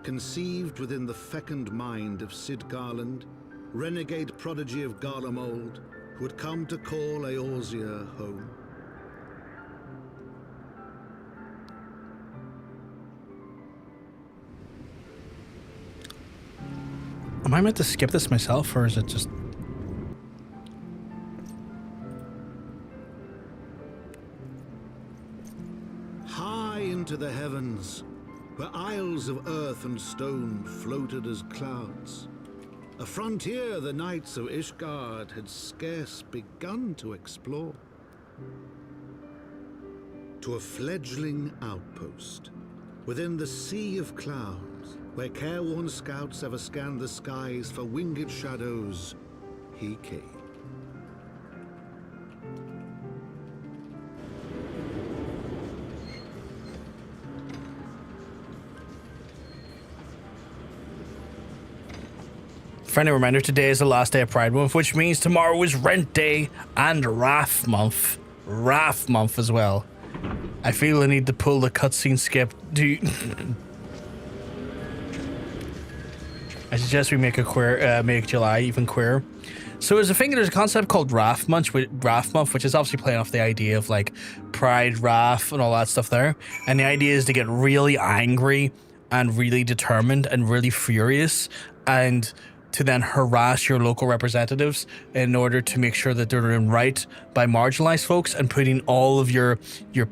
Speaker 4: conceived within the fecund mind of Sid Garland, renegade prodigy of Garlemald, who had come to call Eorzea home.
Speaker 1: Am I meant to skip this myself, or is it just...
Speaker 4: High into the heavens, where isles of earth and stone floated as clouds, a frontier the knights of Ishgard had scarce begun to explore. To a fledgling outpost, within the sea of clouds, where careworn scouts ever scanned the skies for winged shadows, he came.
Speaker 1: Friendly reminder, today is the last day of Pride Month, which means tomorrow is Rent Day and Wrath Month. Wrath Month as well. I feel I need to pull the cutscene skip. I suggest we make a queer, make July even queerer. So there's a concept called Wrath Month, which is obviously playing off the idea of like pride, wrath, and all that stuff there. And the idea is to get really angry and really determined and really furious, and to then harass your local representatives in order to make sure that they're doing right by marginalized folks, and putting all of your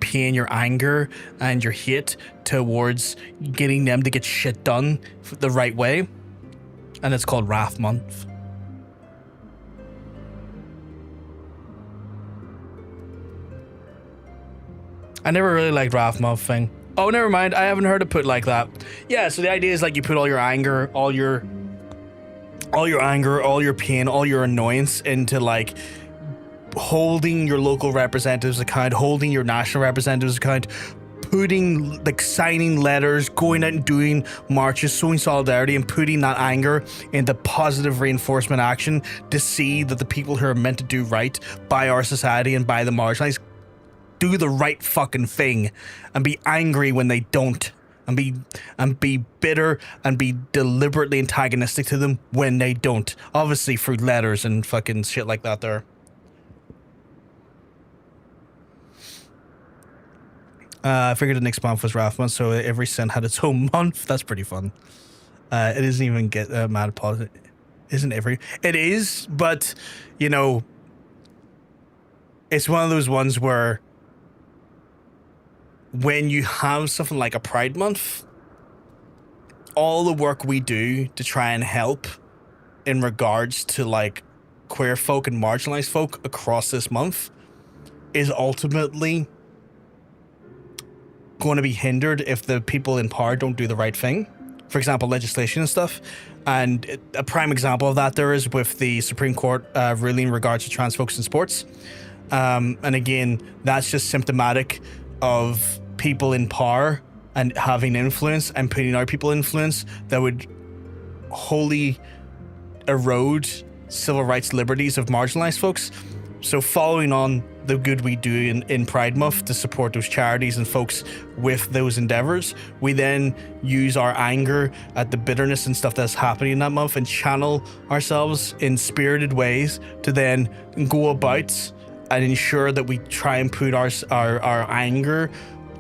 Speaker 1: pain, your anger, and your hate towards getting them to get shit done the right way. And it's called Wrath Month. I never really liked Wrath Month thing. Oh, never mind. I haven't heard it put like that. Yeah, so the idea is like you put all your anger, all your pain, all your annoyance into like holding your local representatives account, holding your national representatives account, putting, like, signing letters, going out and doing marches, showing solidarity, and putting that anger into positive reinforcement action to see that the people who are meant to do right by our society and by the marginalized do the right fucking thing, and be angry when they don't, and be bitter and be deliberately antagonistic to them when they don't. Obviously through letters and fucking shit like that there. I figured the next month was Wrath Month, so every sin had its own month. That's pretty fun. It doesn't even get mad at politics. It is, but, you know, it's one of those ones where when you have something like a Pride Month, all the work we do to try and help in regards to, like, queer folk and marginalized folk across this month is ultimately going to be hindered if the people in power don't do the right thing. For example, legislation and stuff. And a prime example of that there is with the Supreme Court ruling in regards to trans folks in sports. And again, that's just symptomatic of people in power and having influence and putting out people influence that would wholly erode civil rights liberties of marginalized folks. So following on the good we do in Pride Month to support those charities and folks with those endeavors, we then use our anger at the bitterness and stuff that's happening in that month and channel ourselves in spirited ways to then go about and ensure that we try and put our anger,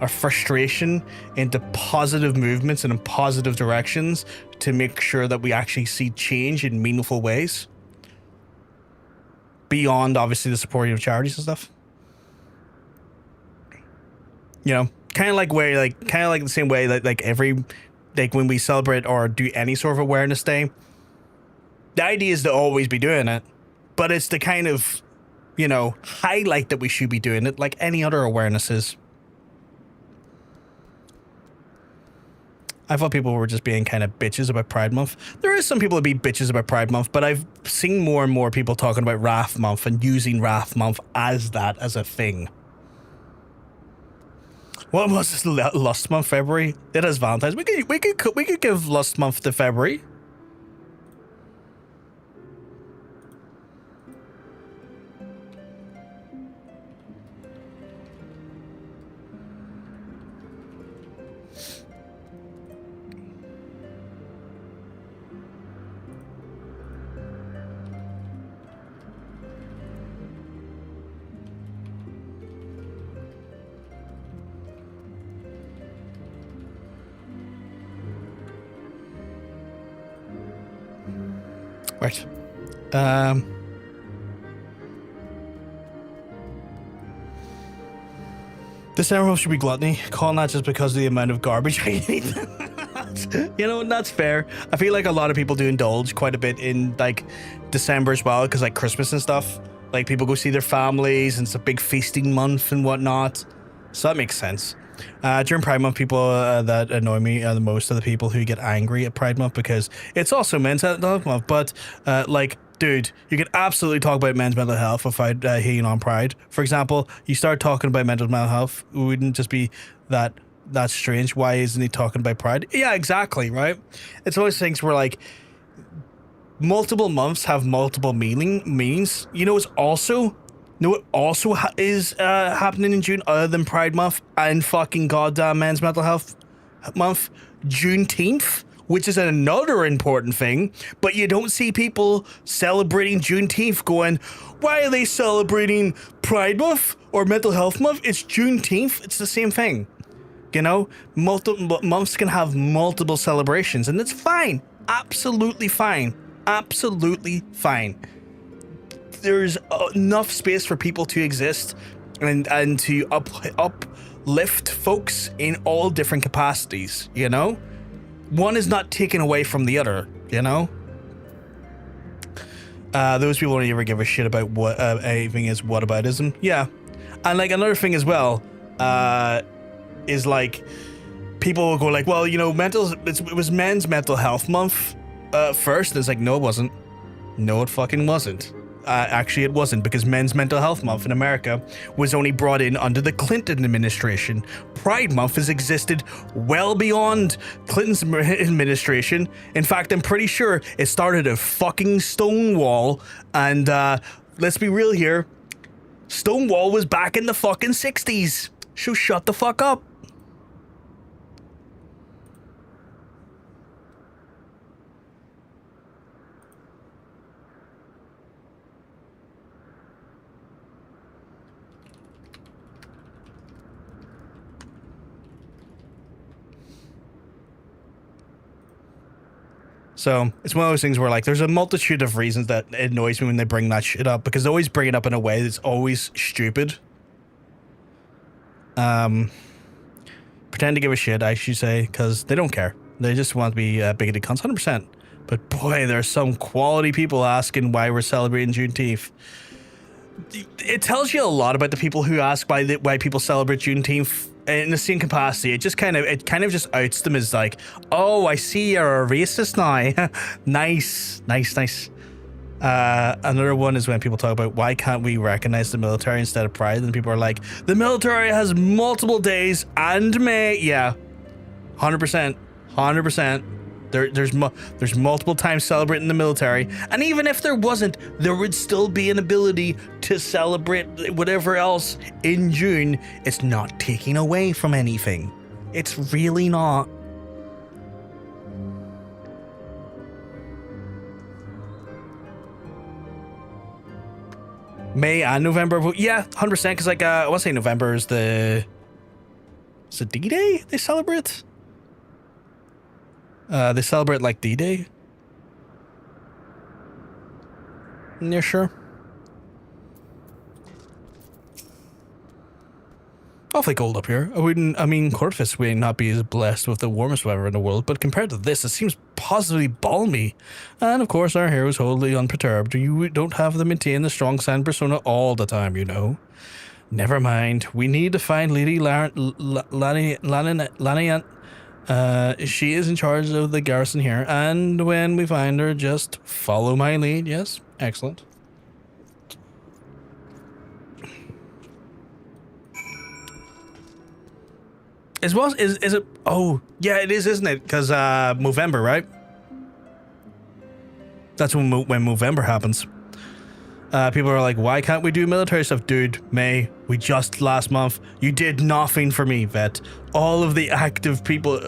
Speaker 1: our frustration into positive movements and in positive directions to make sure that we actually see change in meaningful ways. Beyond obviously the supporting of charities and stuff, you know, kind of like the same way that like when we celebrate or do any sort of awareness day, the idea is to always be doing it, but it's the kind of, you know, highlight that we should be doing it like any other awareness is. I thought people were just being kind of bitches about Pride Month. There is some people that be bitches about Pride Month, but I've seen more and more people talking about Wrath Month and using Wrath Month as that, as a thing. What was this, Lust Month, February? It is Valentine's. We could give Lust Month to February. Right. This emerald should be gluttony. Calling that just because of the amount of garbage I eat. You know, that's fair. I feel like a lot of people do indulge quite a bit in like December as well, because like Christmas and stuff. Like people go see their families and it's a big feasting month and whatnot. So that makes sense. During Pride Month, people that annoy me the most are the people who get angry at Pride Month because it's also Men's Health Month. But like, dude, you can absolutely talk about men's mental health without hating on Pride. For example, you start talking about mental health, it wouldn't just be that's strange. Why isn't he talking about Pride? Yeah, exactly, right? It's always things where like multiple months have multiple meanings. You know, it's also is happening in June other than Pride Month and fucking goddamn Men's Mental Health Month? Juneteenth, which is another important thing, but you don't see people celebrating Juneteenth going, why are they celebrating Pride Month or Mental Health Month? It's Juneteenth. It's the same thing. You know, multiple months can have multiple celebrations, and it's fine. Absolutely fine. Absolutely fine. There's enough space for people to exist and to uplift folks in all different capacities, you know? One is not taken away from the other, you know? Those people don't ever give a shit about what anything is whataboutism. Yeah. And like another thing as well, is like people will go like, well, you know, it was Men's Mental Health Month first. And it's like, no, it wasn't. No, it fucking wasn't. Actually, it wasn't, because Men's Mental Health Month in America was only brought in under the Clinton administration. Pride Month has existed well beyond Clinton's administration. In fact, I'm pretty sure it started at fucking Stonewall. And let's be real here, Stonewall was back in the fucking 60s. So shut the fuck up. So it's one of those things where like there's a multitude of reasons that it annoys me when they bring that shit up, because they always bring it up in a way that's always stupid. Pretend to give a shit, I should say, because they don't care. They just want to be bigoted cunts, 100%. But boy, there's some quality people asking why we're celebrating Juneteenth. It tells you a lot about the people who ask why people celebrate Juneteenth in the same capacity. It kind of just outs them as like, oh, I see you're a racist now. Nice. Another one is when people talk about why can't we recognize the military instead of Pride, and people are like, the military has multiple days and May. Yeah, 100%. There's multiple times celebrating the military, and even if there wasn't, there would still be an ability to celebrate whatever else in June. It's not taking away from anything. It's really not. May and November, yeah, 100%. Because like I want to say November is it D-Day they celebrate? They celebrate like D-Day. Yeah, sure. Awfully cold up here. I mean, Coerthas may not be as blessed with the warmest weather in the world, but compared to this, it seems positively balmy. And of course, our hero is wholly unperturbed. You don't have to maintain the strong sand persona all the time, you know. Never mind. We need to find Lady Lanian. She is in charge of the garrison here, and when we find her, just follow my lead. Yes, excellent. Is it? Oh, yeah, it is, isn't it? Because Movember, right? That's when Movember happens. People are like, why can't we do military stuff? Dude, May, we just last month, you did nothing for me, vet. All of the active people,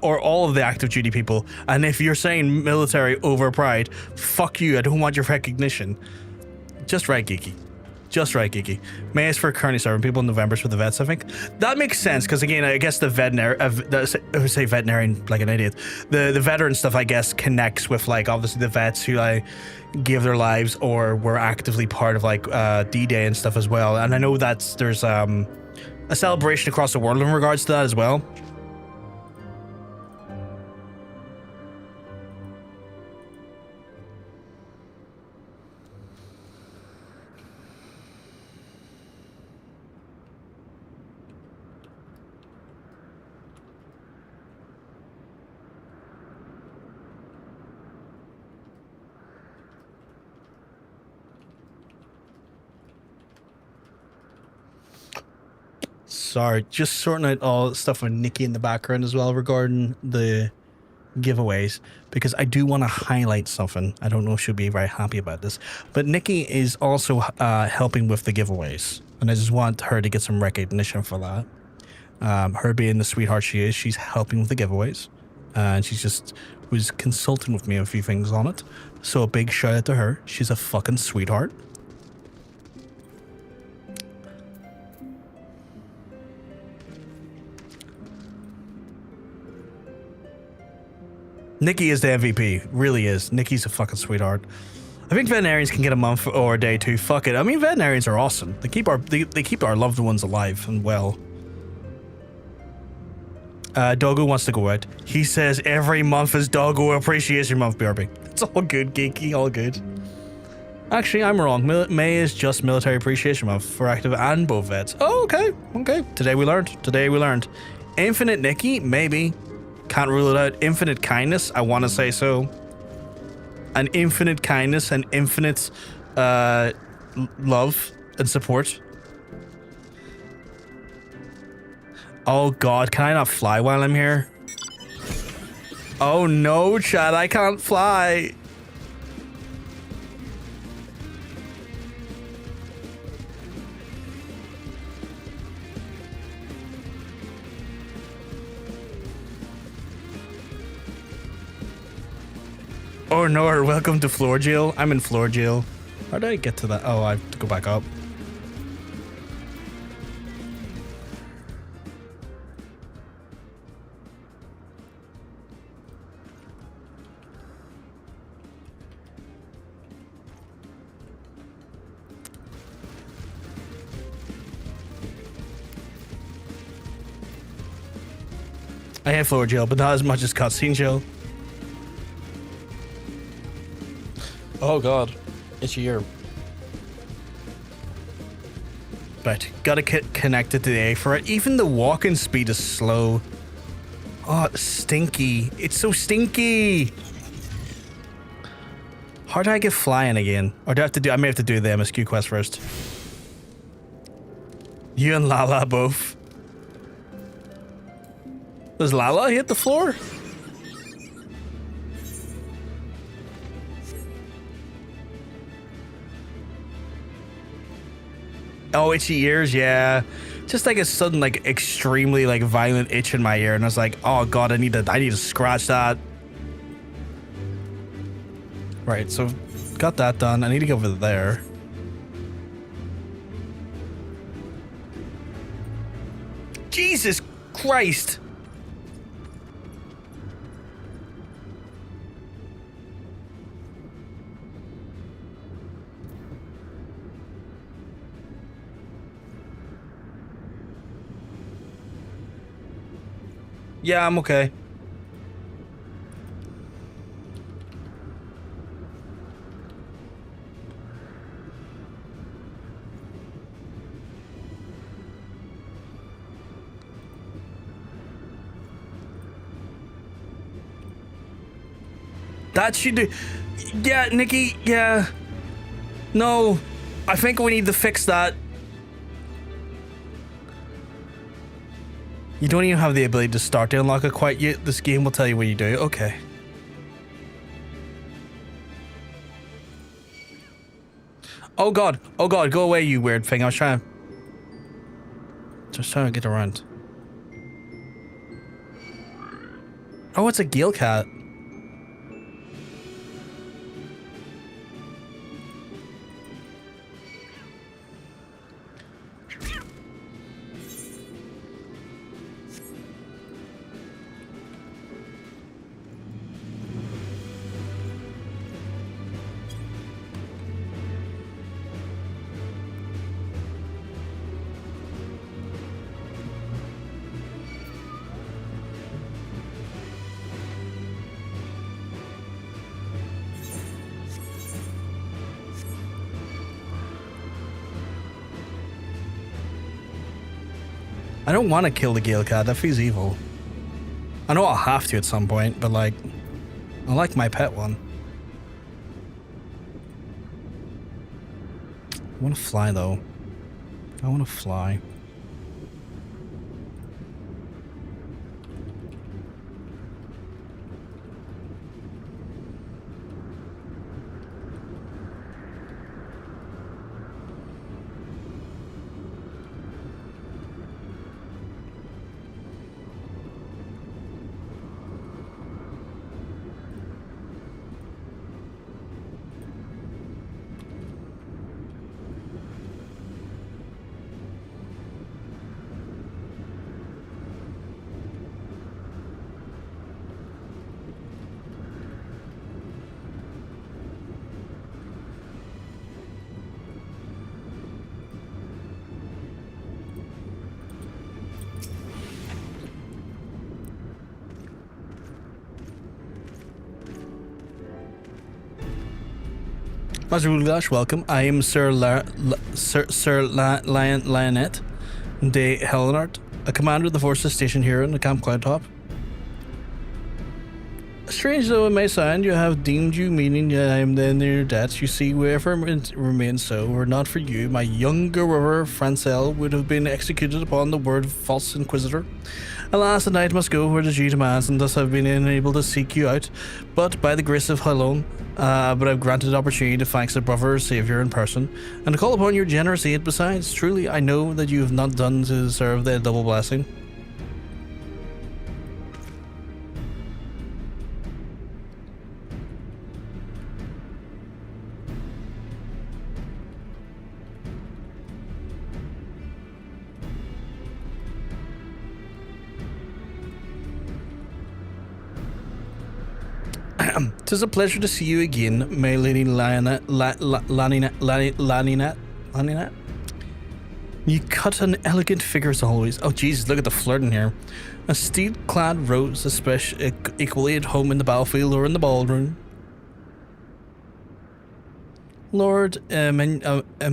Speaker 1: or all of the active duty people, and if you're saying military over Pride, fuck you, I don't want your recognition. Just right, geeky. Just right, Geeky. May is for currently serving people, November's for the vets, I think. That makes sense, because again, I guess the veterinarian, I would say veterinarian like an idiot. The veteran stuff, I guess, connects with, like, obviously the vets who, like, give their lives or were actively part of, like, D-Day and stuff as well. And I know that there's a celebration across the world in regards to that as well. Sorry, just sorting out all the stuff with Nikki in the background as well regarding the giveaways, because I do want to highlight something. I don't know if she'll be very happy about this, but Nikki is also helping with the giveaways, and I just want her to get some recognition for that. Her being the sweetheart she is, she's helping with the giveaways, and she's just was consulting with me a few things on it. So a big shout out to her. She's a fucking sweetheart. Nikki is the MVP, really is. Nikki's a fucking sweetheart. I think veterinarians can get a month or a day too. Fuck it. I mean, veterinarians are awesome. They keep our loved ones alive and well. Doggo wants to go out. He says every month is Doggo Appreciation Month, BRB. It's all good, Geeky, all good. Actually, I'm wrong. May is just Military Appreciation Month for active and both vets. Oh, okay. Okay. Today we learned. Infinite Nikki? Maybe. Can't rule it out. Infinite kindness, I want to say so. And infinite kindness and infinite love and support. Oh god, can I not fly while I'm here? Oh no, Chad, I can't fly. Oh no, welcome to floor jail. I'm in floor jail. How do I get to that? Oh, I have to go back up. I have floor jail, but not as much as cutscene jail. Oh god, it's your. Right, gotta get connected to the A for it. Even the walking speed is slow. Oh, it's stinky. It's so stinky. How do I get flying again? Or do I have to do? I may have to do the MSQ quest first. You and Lala both. Does Lala hit the floor? Oh, itchy ears, yeah. Just like a sudden, like, extremely, like, violent itch in my ear, and I was like, oh god, I need to scratch that. Right, so got that done. I need to go over there. Jesus Christ! Yeah, I'm okay. That should do. Yeah, Nikki, yeah. No, I think we need to fix that. You don't even have the ability to start to unlock it quite yet. This game will tell you what you do. Okay. Oh god, go away, you weird thing. I was trying to get around. Oh, it's a Gale cat. I don't want to kill the Gale Cat. That feels evil. I know I'll have to at some point, but like, I like my pet one. I want to fly though. I want to fly. Master Ulgash, welcome. I am Sir Lionette de Helenart, a commander of the forces stationed here in the Camp Cloudtop. Strange though it may sound, you have deemed you, meaning I am then your debts. You see, wherever it remains so, were not for you, my younger brother Francel would have been executed upon the word false inquisitor. Alas, the knight must go where the due demands, and thus have been unable to seek you out. But by the grace of Halon, but I've granted opportunity to thank the brother Saviour in person, and to call upon your generous aid besides. Truly, I know that you have not done to deserve the double blessing. Tis a pleasure to see you again, my lady Laninat. You cut an elegant figure as always. Oh Jesus, look at the flirt in here. A steel-clad rose, especially equally at home in the battlefield or in the ballroom. Lord Emmanuel? I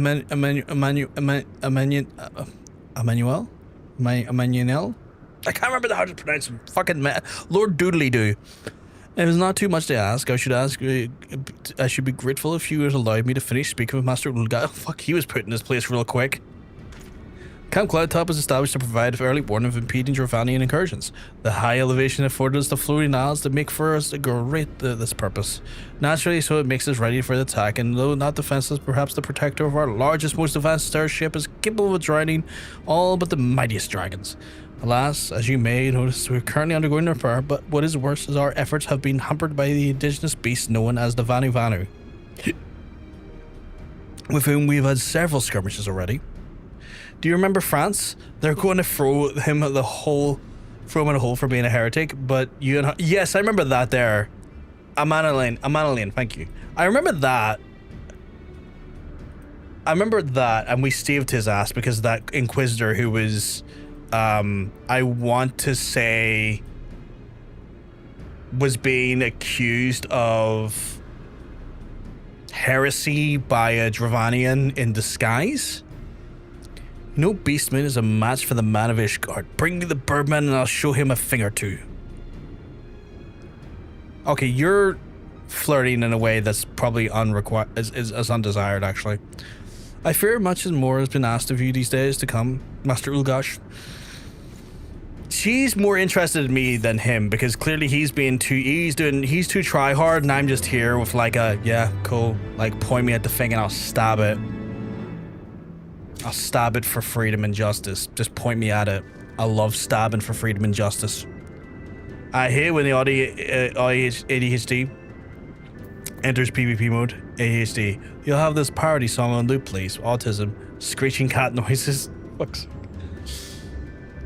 Speaker 1: can't remember how to pronounce him. Fucking Lord Doodly-Doo. It was not too much to ask. I should be grateful if you would allow me to finish speaking with Master Ulga. Fuck, he was put in his place real quick. Camp Cloudtop was established to provide early warning of impeding Dravanian incursions. The high elevation afforded us the floating isles that make for us a great this purpose. Naturally, so it makes us ready for the attack, and though not defenseless, perhaps the protector of our largest, most advanced starship is capable of drowning all but the mightiest dragons. Alas, as you may notice, we're currently undergoing repair, but what is worse is our efforts have been hampered by the indigenous beast known as the Vanu, with whom we've had several skirmishes already. Do you remember France? They're going to throw him in a hole for being a heretic, but yes, I remember that there. Amanalian, thank you. I remember that, and we staved his ass because that Inquisitor who was... I want to say was being accused of heresy by a Dravanian in disguise. No beastman is a match for the man of Ishgard. Bring me the birdman and I'll show him a thing or two. Okay, you're flirting in a way that's probably is undesired, actually. I fear much more has been asked of you these days to come, Master Ulgash. She's more interested in me than him because clearly he's too try hard, and I'm just here with like a yeah, cool, like point me at the thing and I'll stab it. I'll stab it for freedom and justice. Just point me at it. I love stabbing for freedom and justice. I hate when the ADHD enters PvP mode. ADHD. You'll have this parody song on loop, please. Autism. Screeching cat noises. Fucks.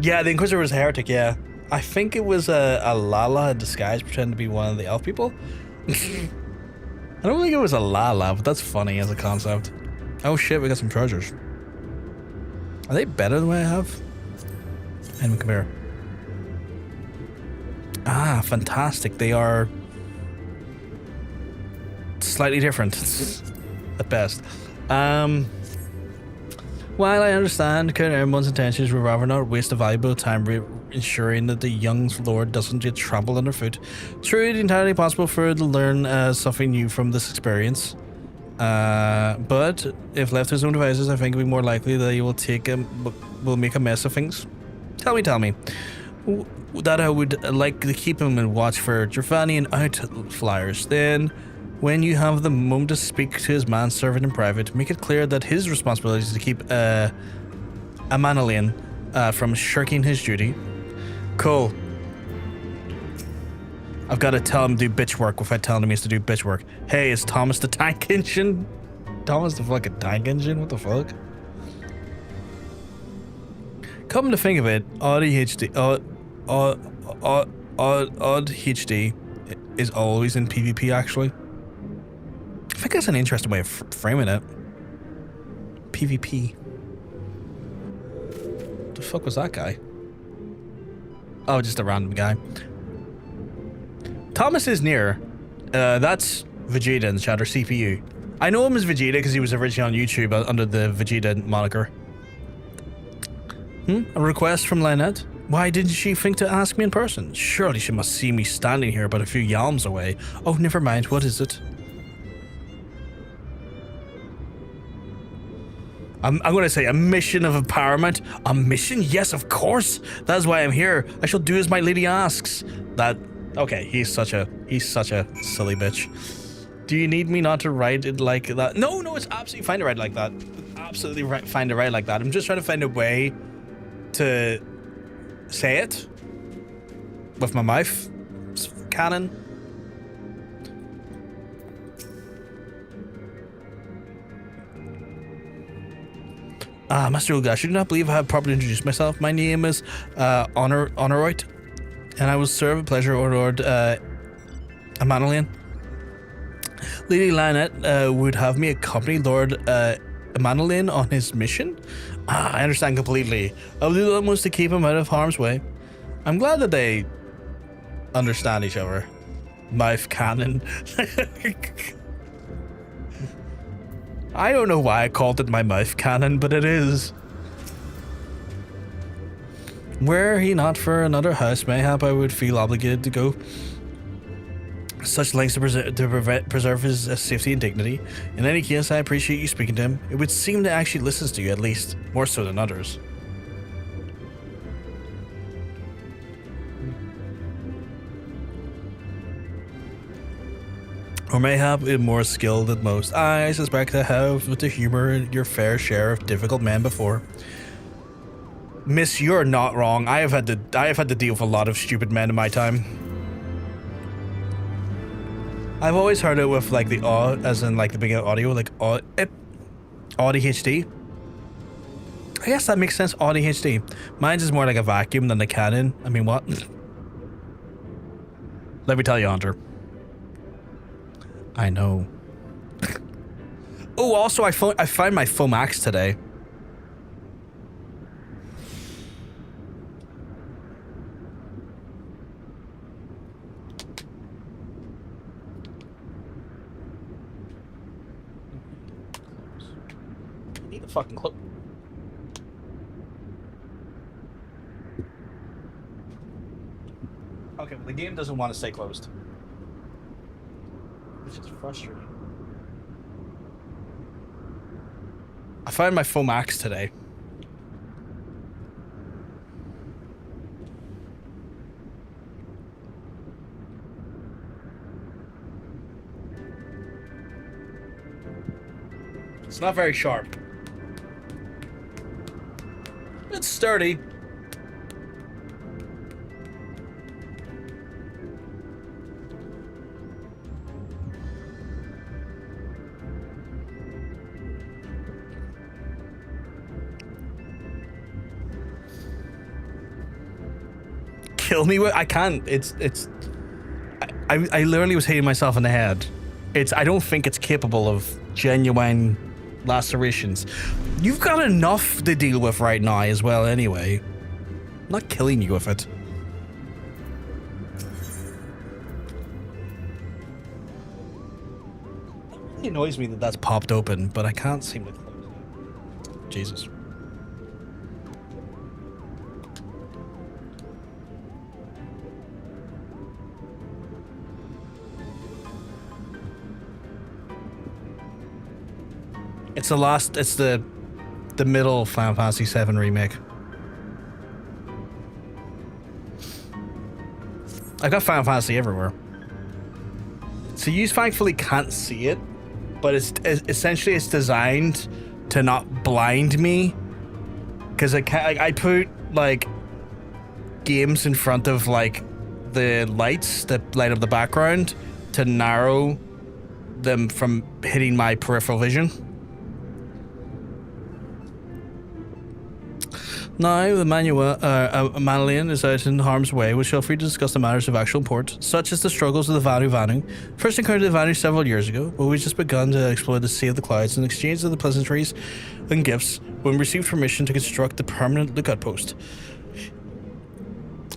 Speaker 1: Yeah, the Inquisitor was a heretic, yeah. I think it was a Lala in disguise pretending to be one of the elf people. I don't think it was a Lala, but that's funny as a concept. Oh shit, we got some treasures. Are they better than what I have? And compare. Ah, fantastic. They are slightly different at best. Well, While I understand everyone's intentions, we'd rather not waste a valuable time ensuring that the young lord doesn't get trampled underfoot. True, it's entirely possible for her to learn something new from this experience. But if left to his own devices, I think it would be more likely that he will make a mess of things. Tell me. That I would like to keep him and watch for Gervanian outflyers. Then, when you have the moment to speak to his manservant in private, make it clear that his responsibility is to keep Amanalian from shirking his duty. Cool. I've got to tell him to do bitch work without telling him he has to do bitch work. Hey, is Thomas the tank engine? Thomas the fucking tank engine? What the fuck? Come to think of it, odd HD is always in PvP actually. I think that's an interesting way of framing it. PvP. What the fuck was that guy? Oh, just a random guy. Thomas is near. That's Vegeta in the chat, or CPU. I know him as Vegeta because he was originally on YouTube under the Vegeta moniker. A request from Lynette? Why didn't she think to ask me in person? Surely she must see me standing here but a few yalms away. Oh, never mind. What is it? I'm going to say a mission of empowerment. A mission? Yes, of course. That is why I'm here. I shall do as my lady asks. Okay, he's such a silly bitch. Do you need me not to write it like that? No, it's absolutely fine to write like that. Absolutely fine to write like that. I'm just trying to find a way to say it with my mouth cannon. Master Ulga, I do not believe I have properly introduced myself. My name is Honoroit, and I will serve a pleasure Lord Amanalian. Lady Lynette would have me accompany Lord Amanalian on his mission? I understand completely. I'll do the utmost to keep him out of harm's way. I'm glad that they understand each other. Mouth cannon. I don't know why I called it my mouth cannon, but it is. Were he not for another house, mayhap I would feel obligated to go such lengths to preserve his safety and dignity. In any case, I appreciate you speaking to him. It would seem that actually listens to you, at least, more so than others. Or mayhap more skilled than most. I suspect I have with the humor your fair share of difficult men before. Miss, you're not wrong. I have had to deal with a lot of stupid men in my time. I've always heard it with like the as in like the beginning of audio, like ADHD. I guess that makes sense, ADHD. Mine's is more like a vacuum than a cannon. I mean, what? Let me tell you, Hunter. I know. Oh, also, I found my foam axe today. I need the fucking cloak. Okay, well, the game doesn't want to stay closed. Which is frustrating. I found my foam axe today. It's not very sharp. It's sturdy. Kill me with, I can't. I literally was hitting myself in the head. I don't think it's capable of genuine lacerations. You've got enough to deal with right now as well anyway. I'm not killing you with it. It annoys me that that's popped open, but I can't seem to close it. Jesus. It's the middle Final Fantasy VII remake. I got Final Fantasy everywhere. So you thankfully can't see it, but it's essentially it's designed to not blind me, because I put like games in front of like the lights that light up the background to narrow them from hitting my peripheral vision. Now, the Manlian is out in harm's way. We shall free to discuss the matters of actual import, such as the struggles of the Vanu. First encountered the Vanu several years ago, but we've just begun to explore the Sea of the Clouds in exchange of the pleasantries and gifts when we received permission to construct the permanent lookout post.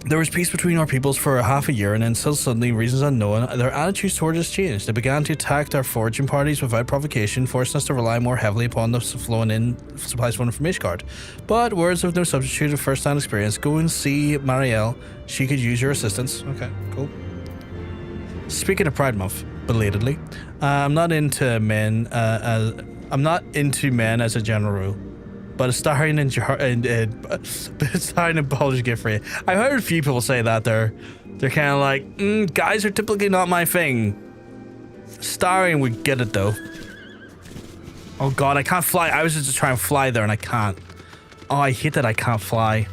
Speaker 1: There was peace between our peoples for half a year, and then so suddenly, reasons unknown, their attitudes towards us changed. They began to attack our foraging parties without provocation, forcing us to rely more heavily upon the supplies flowing from Ishgard. But words of no substitute of first-hand experience. Go and see Marielle. She could use your assistance. Okay, cool. Speaking of Pride Month, belatedly, I'm not into men as a general rule. But it's starring in Polish gift for you. I've heard a few people say that they're kind of like, guys are typically not my thing. Starring would get it though. Oh god, I can't fly. I was just trying to fly there and I can't. Oh, I hate that I can't fly.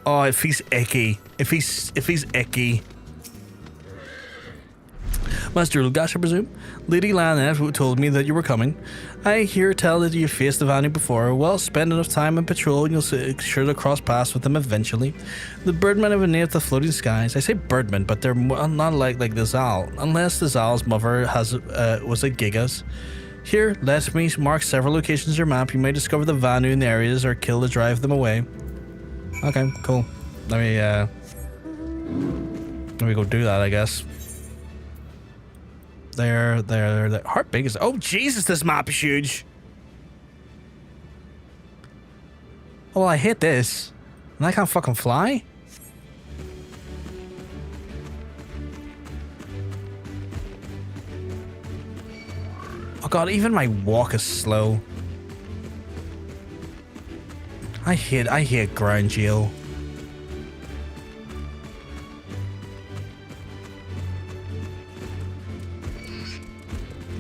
Speaker 1: Oh, it feels icky. It feels icky. Master Ulgash, I presume? Lady Lanette told me that you were coming. I hear tell that you've faced the Vanu before. Well, spend enough time in patrol and you'll sure to cross paths with them eventually. The birdmen have a name of the floating skies. I say birdmen, but they're not like the Zal. Unless the Zal's mother was a Gigas. Here, let me mark several locations on your map. You may discover the Vanu in the areas or kill to drive them away. Okay, cool. Let me go do that, I guess. There. How big is it? Oh, Jesus, this map is huge. Oh, well, I hit this. And I can't fucking fly? Oh, God, even my walk is slow. I hate ground geo.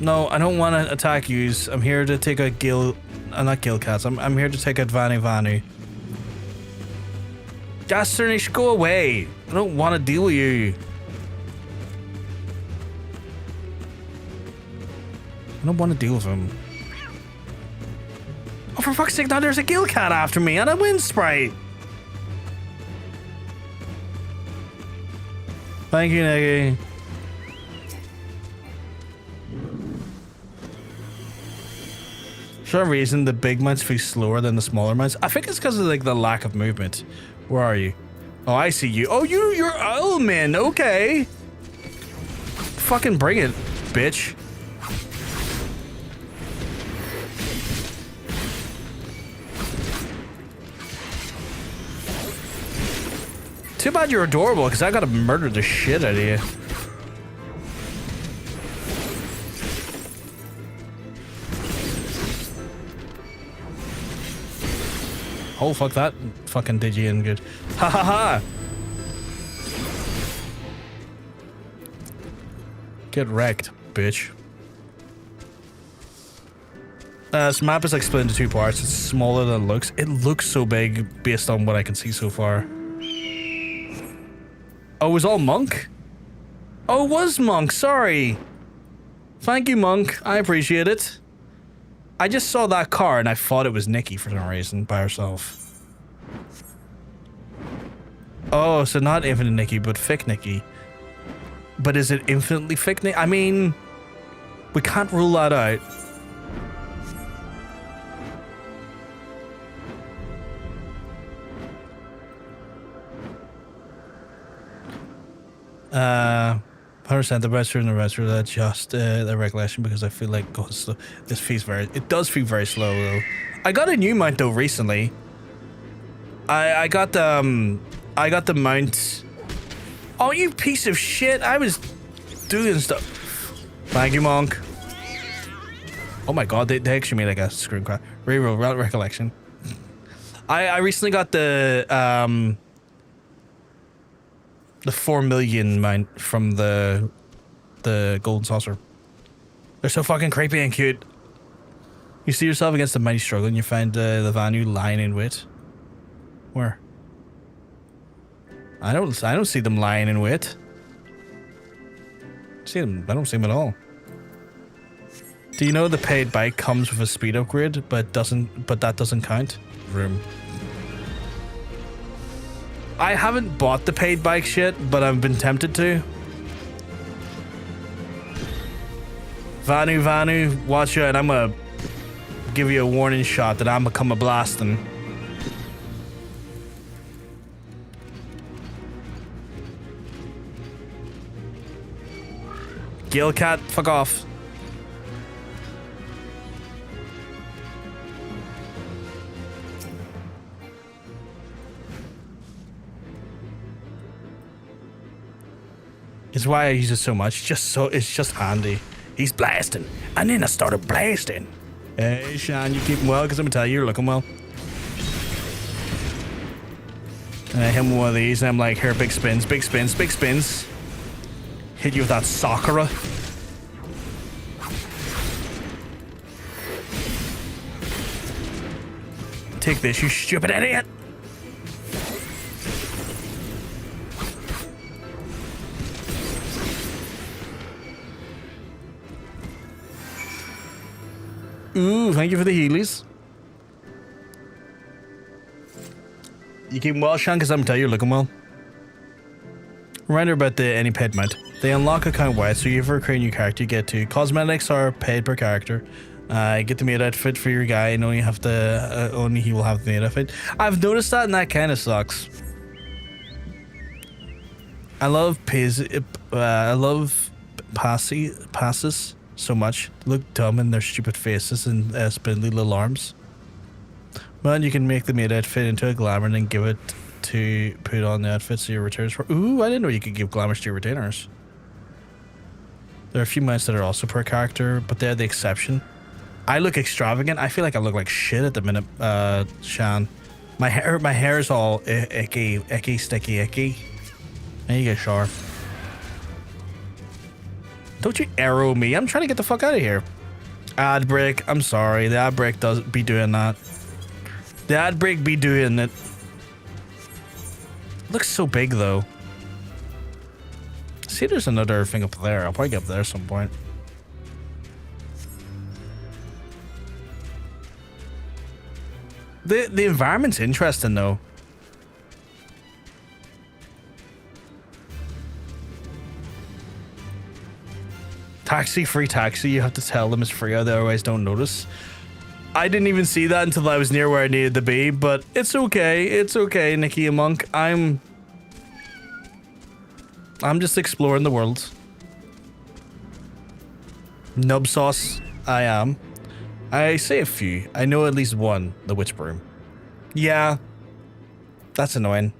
Speaker 1: No, I don't want to attack yous. I'm here to take a not gill cats. I'm here to take a Vanu. Gasternish, go away. I don't want to deal with you. I don't want to deal with him. Oh, for fuck's sake, now there's a gill cat after me and a wind sprite. Thank you, Negi. For some reason, the big mounts feel slower than the smaller mounts. I think it's because of like the lack of movement. Where are you? Oh, I see you. Oh, you're Owlman. Okay. Fucking bring it, bitch. Too bad you're adorable, because I gotta murder the shit out of you. Oh, fuck that. Fucking did you in good. Ha ha ha! Get wrecked, bitch. This map is like split into two parts. It's smaller than it looks. It looks so big based on what I can see so far. Oh, it was all Monk? Oh, it was Monk. Sorry. Thank you, Monk. I appreciate it. I just saw that car and I thought it was Nikki for some reason by herself. Oh, so not infinite Nikki, but thick Nikki. But is it infinitely thick Nikki? I mean, we can't rule that out. Uh, 100% the rest and the rest are just the recollection because I feel like going slow. This feels it does feel very slow though. I got a new mount though recently. I got the mount. Oh, you piece of shit! I was doing stuff. Thank you, Monk. Oh my god, they actually made like a screen crack. Reroll recollection. I recently got the 4 million mine from the golden saucer. They're so fucking creepy and cute. You see yourself against the mighty struggle and you find the Vanu lying in wait. Where? I don't see them lying in wait. I don't see them at all. Do you know the paid bike comes with a speed upgrade, but that doesn't count? Room. I haven't bought the paid bike yet, but I've been tempted to. Vanu, watch out! I'm gonna give you a warning shot that I'm gonna come a blasting. Gale cat, fuck off. It's why I use it so much. It's just handy. He's blasting, and then I started blasting. Hey, Sean, you keeping well? Because I'm gonna tell you, you're looking well. And I hit him with one of these, and I'm like, here, big spins, big spins, big spins. Hit you with that Sakura. Take this, you stupid idiot. Ooh, thank you for the Heelys. You keeping well, Sean? Because I'm telling you, you're looking well. Reminder about the any paid mount. They unlock account wide, so you ever create a new character, you get to. Cosmetics are paid per character. Get the maid outfit for your guy, and only have to only he will have the maid outfit. I've noticed that, and that kind of sucks. I love passes so much. They look dumb in their stupid faces and spindly little arms. But you can make the maid outfit into a glamour and then give it to put on the outfit so your retainers for. Ooh, I didn't know you could give glamours to your retainers. There are a few mounts that are also per character, but they're the exception. I look extravagant. I feel like I look like shit at the minute, Shan. My hair is all icky, sticky, icky. I need to get a shower. Don't you arrow me. I'm trying to get the fuck out of here. Ad break. I'm sorry. The ad break does be doing that. The ad break be doing it. Looks so big though. See, there's another thing up there. I'll probably get up there at some point. The environment's interesting though. Taxi, free taxi. You have to tell them it's free, otherwise don't notice. I didn't even see that until I was near where I needed to be, but it's okay. It's okay, Nikki and Monk. I'm just exploring the world. Nub sauce, I am. I say a few. I know at least one, the witch broom. Yeah, that's annoying.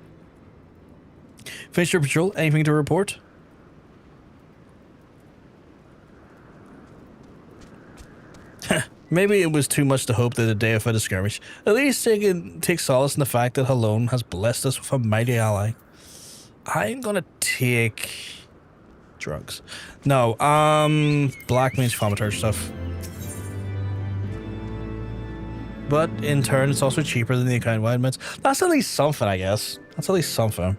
Speaker 1: Finished your patrol. Anything to report? Maybe it was too much to hope that the day of a skirmish. At least take solace in the fact that Halone has blessed us with a mighty ally. I'm gonna take drugs. No, black means vomiter stuff. But in turn, it's also cheaper than the account wide mints. That's at least something, I guess. That's at least something.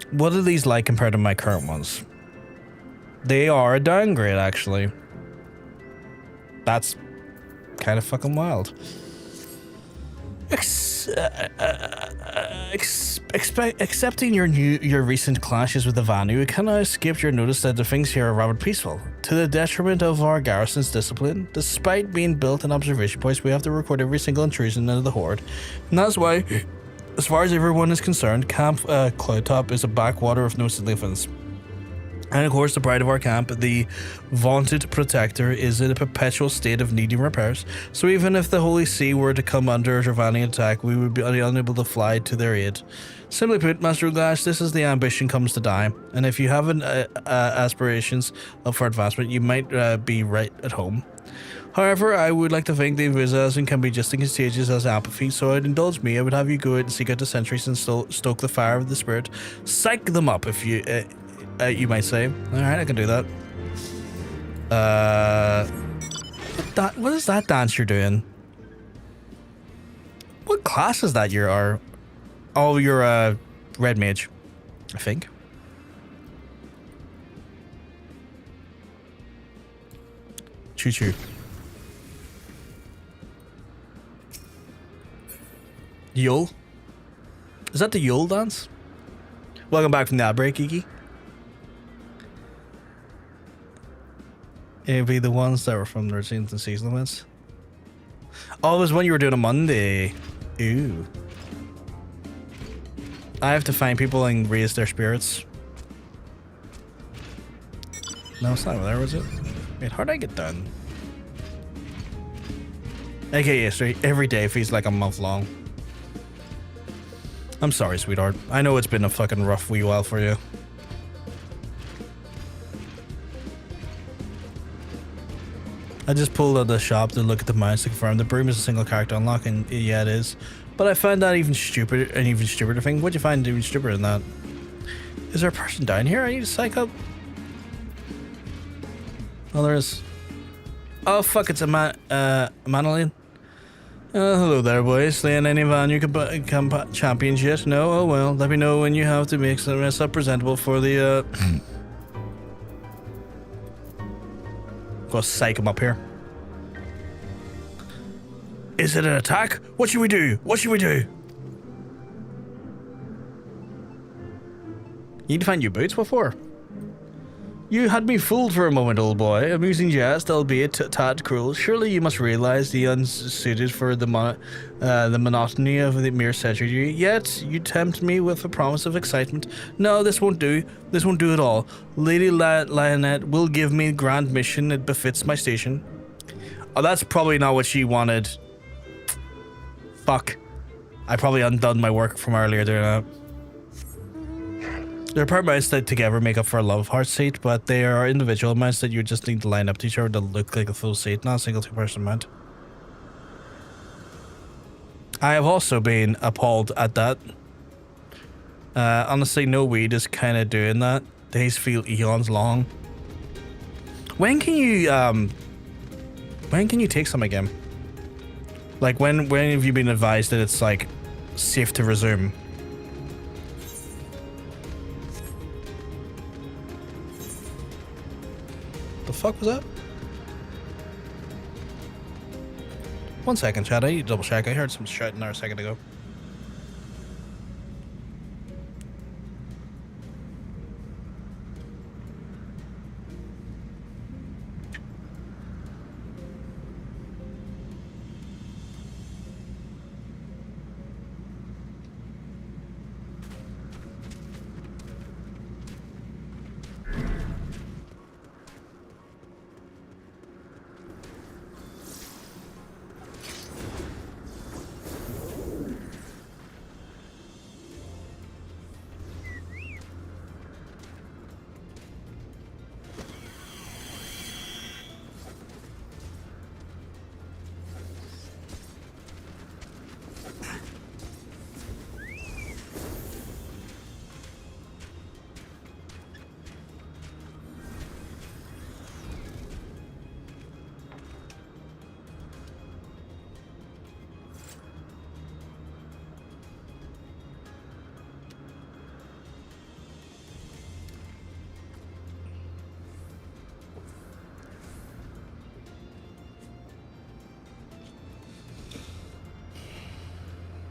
Speaker 1: What are these like compared to my current ones? They are a downgrade, actually. That's kind of fucking wild. Accepting your recent clashes with the Vanu, it cannot escape your notice that the things here are rather peaceful, to the detriment of our garrison's discipline. Despite being built in observation points, we have to record every single intrusion into the Horde, and that's why, as far as everyone is concerned, Camp Cloudtop is a backwater of no significance. And of course, the pride of our camp, the vaunted protector, is in a perpetual state of needing repairs. So even if the Holy See were to come under Dravanian attack, we would be unable to fly to their aid. Simply put, Master Glash, this is the ambition comes to die. And if you have aspirations for advancement, you might be right at home. However, I would like to think the enthusiasm can be just as contagious as apathy, so I'd indulge me. I would have you go out and seek out the sentries and stoke the fire of the spirit. Psych them up, if you you might say. Alright, I can do that. What is that dance you're doing? What class is that you are? Oh, you're a red mage, I think. Choo choo. Yule? Is that the Yule dance? Welcome back from the outbreak, Kiki. It'd be the ones that were from the routines and season events. Oh, it was when you were doing a Monday. Ooh. I have to find people and raise their spirits. No, it's not over there, was it? Wait, how'd I get done? Okay, yesterday, every day feels like a month long. I'm sorry, sweetheart. I know it's been a fucking rough wee while for you. I just pulled out the shop to look at the mouse to confirm the broom is a single character unlock, and yeah, it is. But I found that even stupider thing. What'd you find even stupider than that? Is there a person down here I need to psych up? Oh, there is. Oh, fuck, it's a Manolian. Hello there, boys. Slaying any Vanu champions yet? No? Oh well, let me know when you have to make some mess up presentable for the, Go psych him up here. Is it an attack? What should we do? What should we do? You need to find your boots before. You had me fooled for a moment, old boy. Amusing jest, albeit a tad cruel. Surely you must realize the unsuited for the monotony of the mere surgery. Yet you tempt me with a promise of excitement. No, this won't do. This won't do at all. Lady Lionette will give me a grand mission. It befits my station. Oh, that's probably not what she wanted. Fuck. I probably undone my work from earlier doing that. There are part mounts that together make up for a love heart seat, but they are individual mounts that you just need to line up to each other to look like a full seat, not a single two-person mount. I have also been appalled at that. Honestly, no weed is kind of doing that. Days feel eons long. When can you take some again? Like when have you been advised that it's like safe to resume? The fuck was that? 1 second, chat. I need to double check. I heard some shouting there a second ago.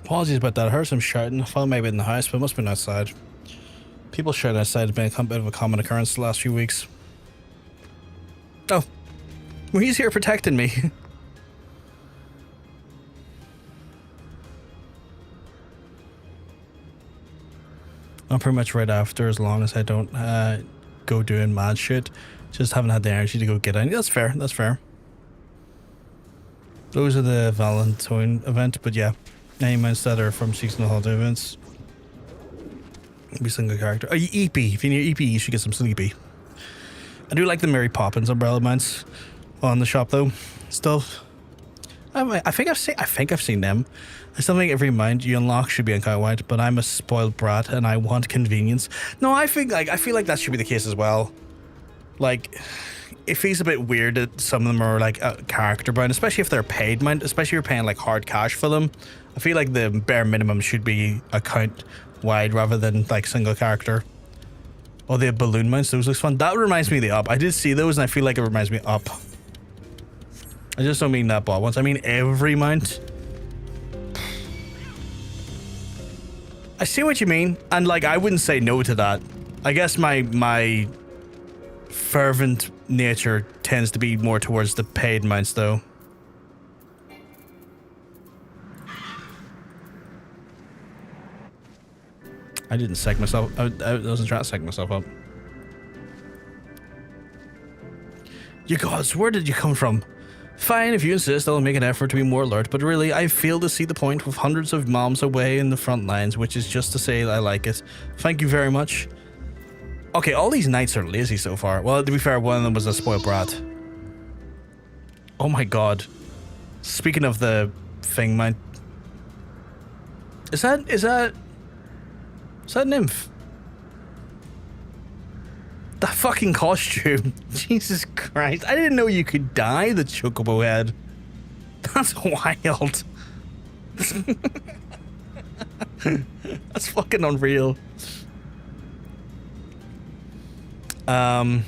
Speaker 1: Apologies about that. I heard some shouting. I thought it might be in the house, but it must have been outside. People shouting outside has been a bit of a common occurrence the last few weeks. Oh. Well, he's here protecting me. I'm pretty much right after, as long as I don't go doing mad shit. Just haven't had the energy to go get any. That's fair. That's fair. Those are the Valentine event, but yeah. Any mounts that are from seasonal holiday events. Every single character. Oh, EP. If you need EP, you should get some Sleepy. I do like the Mary Poppins umbrella mounts on the shop though. stuff. I think I've seen them. I still think every mount you unlock should be uncounted, but I'm a spoiled brat and I want convenience. No, I feel like that should be the case as well. Like, it feels a bit weird that some of them are like character bound, especially if they're paid mount, especially if you're paying like hard cash for them. I feel like the bare minimum should be account wide rather than like single character. Oh, the balloon mounts, those looks fun. That reminds me of the up. I did see those and I feel like it reminds me of up. I just don't mean that bot once. I mean every mount. I see what you mean, and like I wouldn't say no to that. I guess my fervent nature tends to be more towards the paid mounts though. I didn't psych myself. I wasn't trying to psych myself up. You gods, where did you come from? Fine, if you insist, I'll make an effort to be more alert, but really, I fail to see the point with hundreds of moms away in the front lines, which is just to say I like it. Thank you very much. Okay, all these knights are lazy so far. Well, to be fair, one of them was a spoiled brat. Oh my god. Speaking of the thing, man. Is that Nymph? That fucking costume. Jesus Christ. I didn't know you could dye the chocobo head. That's wild. That's fucking unreal. No,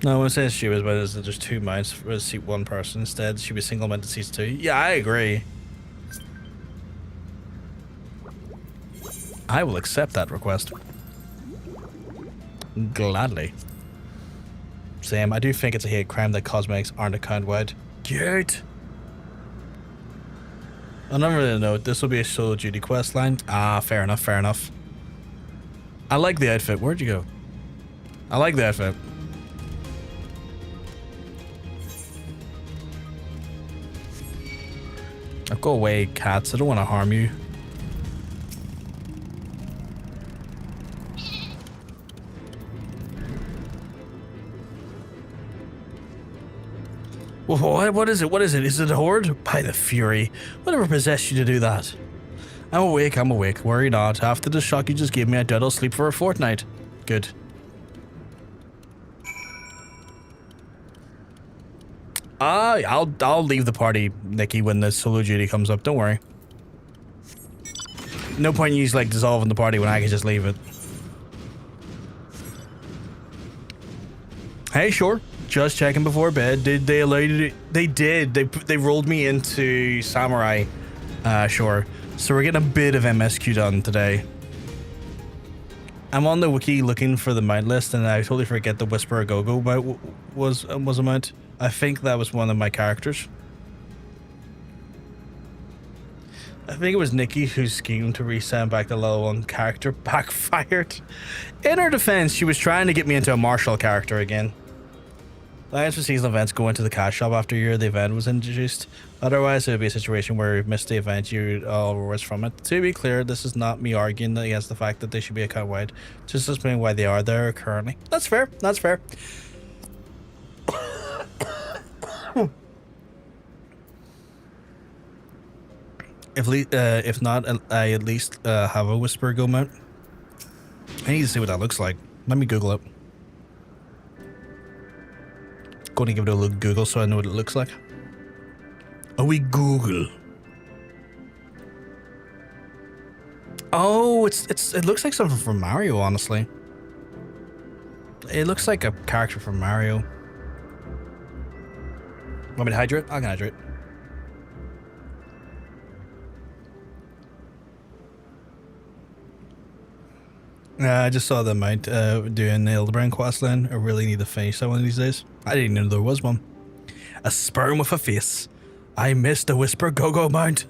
Speaker 1: what says she was about is that there's two mounts for seat one person. Instead, she was single mounted seats two. Yeah, I agree. I will accept that request. Gladly. Same. I do think it's a hate crime that cosmetics aren't account wide. Cute. On another note, this will be a solo duty quest line. Ah, fair enough, fair enough. I like the outfit. Where'd you go? I like the outfit. I'll go away, cats. I don't want to harm you. What is it? What is it? Is it a horde? By the fury. Whatever possessed you to do that? I'm awake, I'm awake. Worry not. After the shock you just gave me, I doubt I'll sleep for a fortnight. Good. I'll leave the party, Nikki, when the solo duty comes up. Don't worry. No point in you like dissolving the party when I can just leave it. Hey, sure. Just checking before bed. Did they allow you to? They did. They rolled me into Samurai. Sure. So we're getting a bit of MSQ done today. I'm on the wiki looking for the mount list, and I totally forget the Whisper Go-Go mount was a mount. I think that was one of my characters. I think it was Nikki whose scheme to reset back to level 1 character backfired. In her defense, she was trying to get me into a martial character again. Lines for seasonal events go into the cash shop after the event was introduced. Otherwise, it would be a situation where you missed the event, you all rewards from it. To be clear, this is not me arguing against the fact that they should be account wide. Just explaining why they are there currently. That's fair. That's fair. If not, I at least have a Whisper Go mount. I need to see what that looks like. Let me Google it. Going to give it a little Google so I know what it looks like. Oh, we Google. Oh, it looks like something from Mario, honestly. It looks like a character from Mario. Want me to hydrate? I can hydrate. I just saw the mount doing the Hildebrand questline. I really need to finish that one of these days. I didn't know there was one. A sperm with a face. I missed a Whisper Go-Go mount.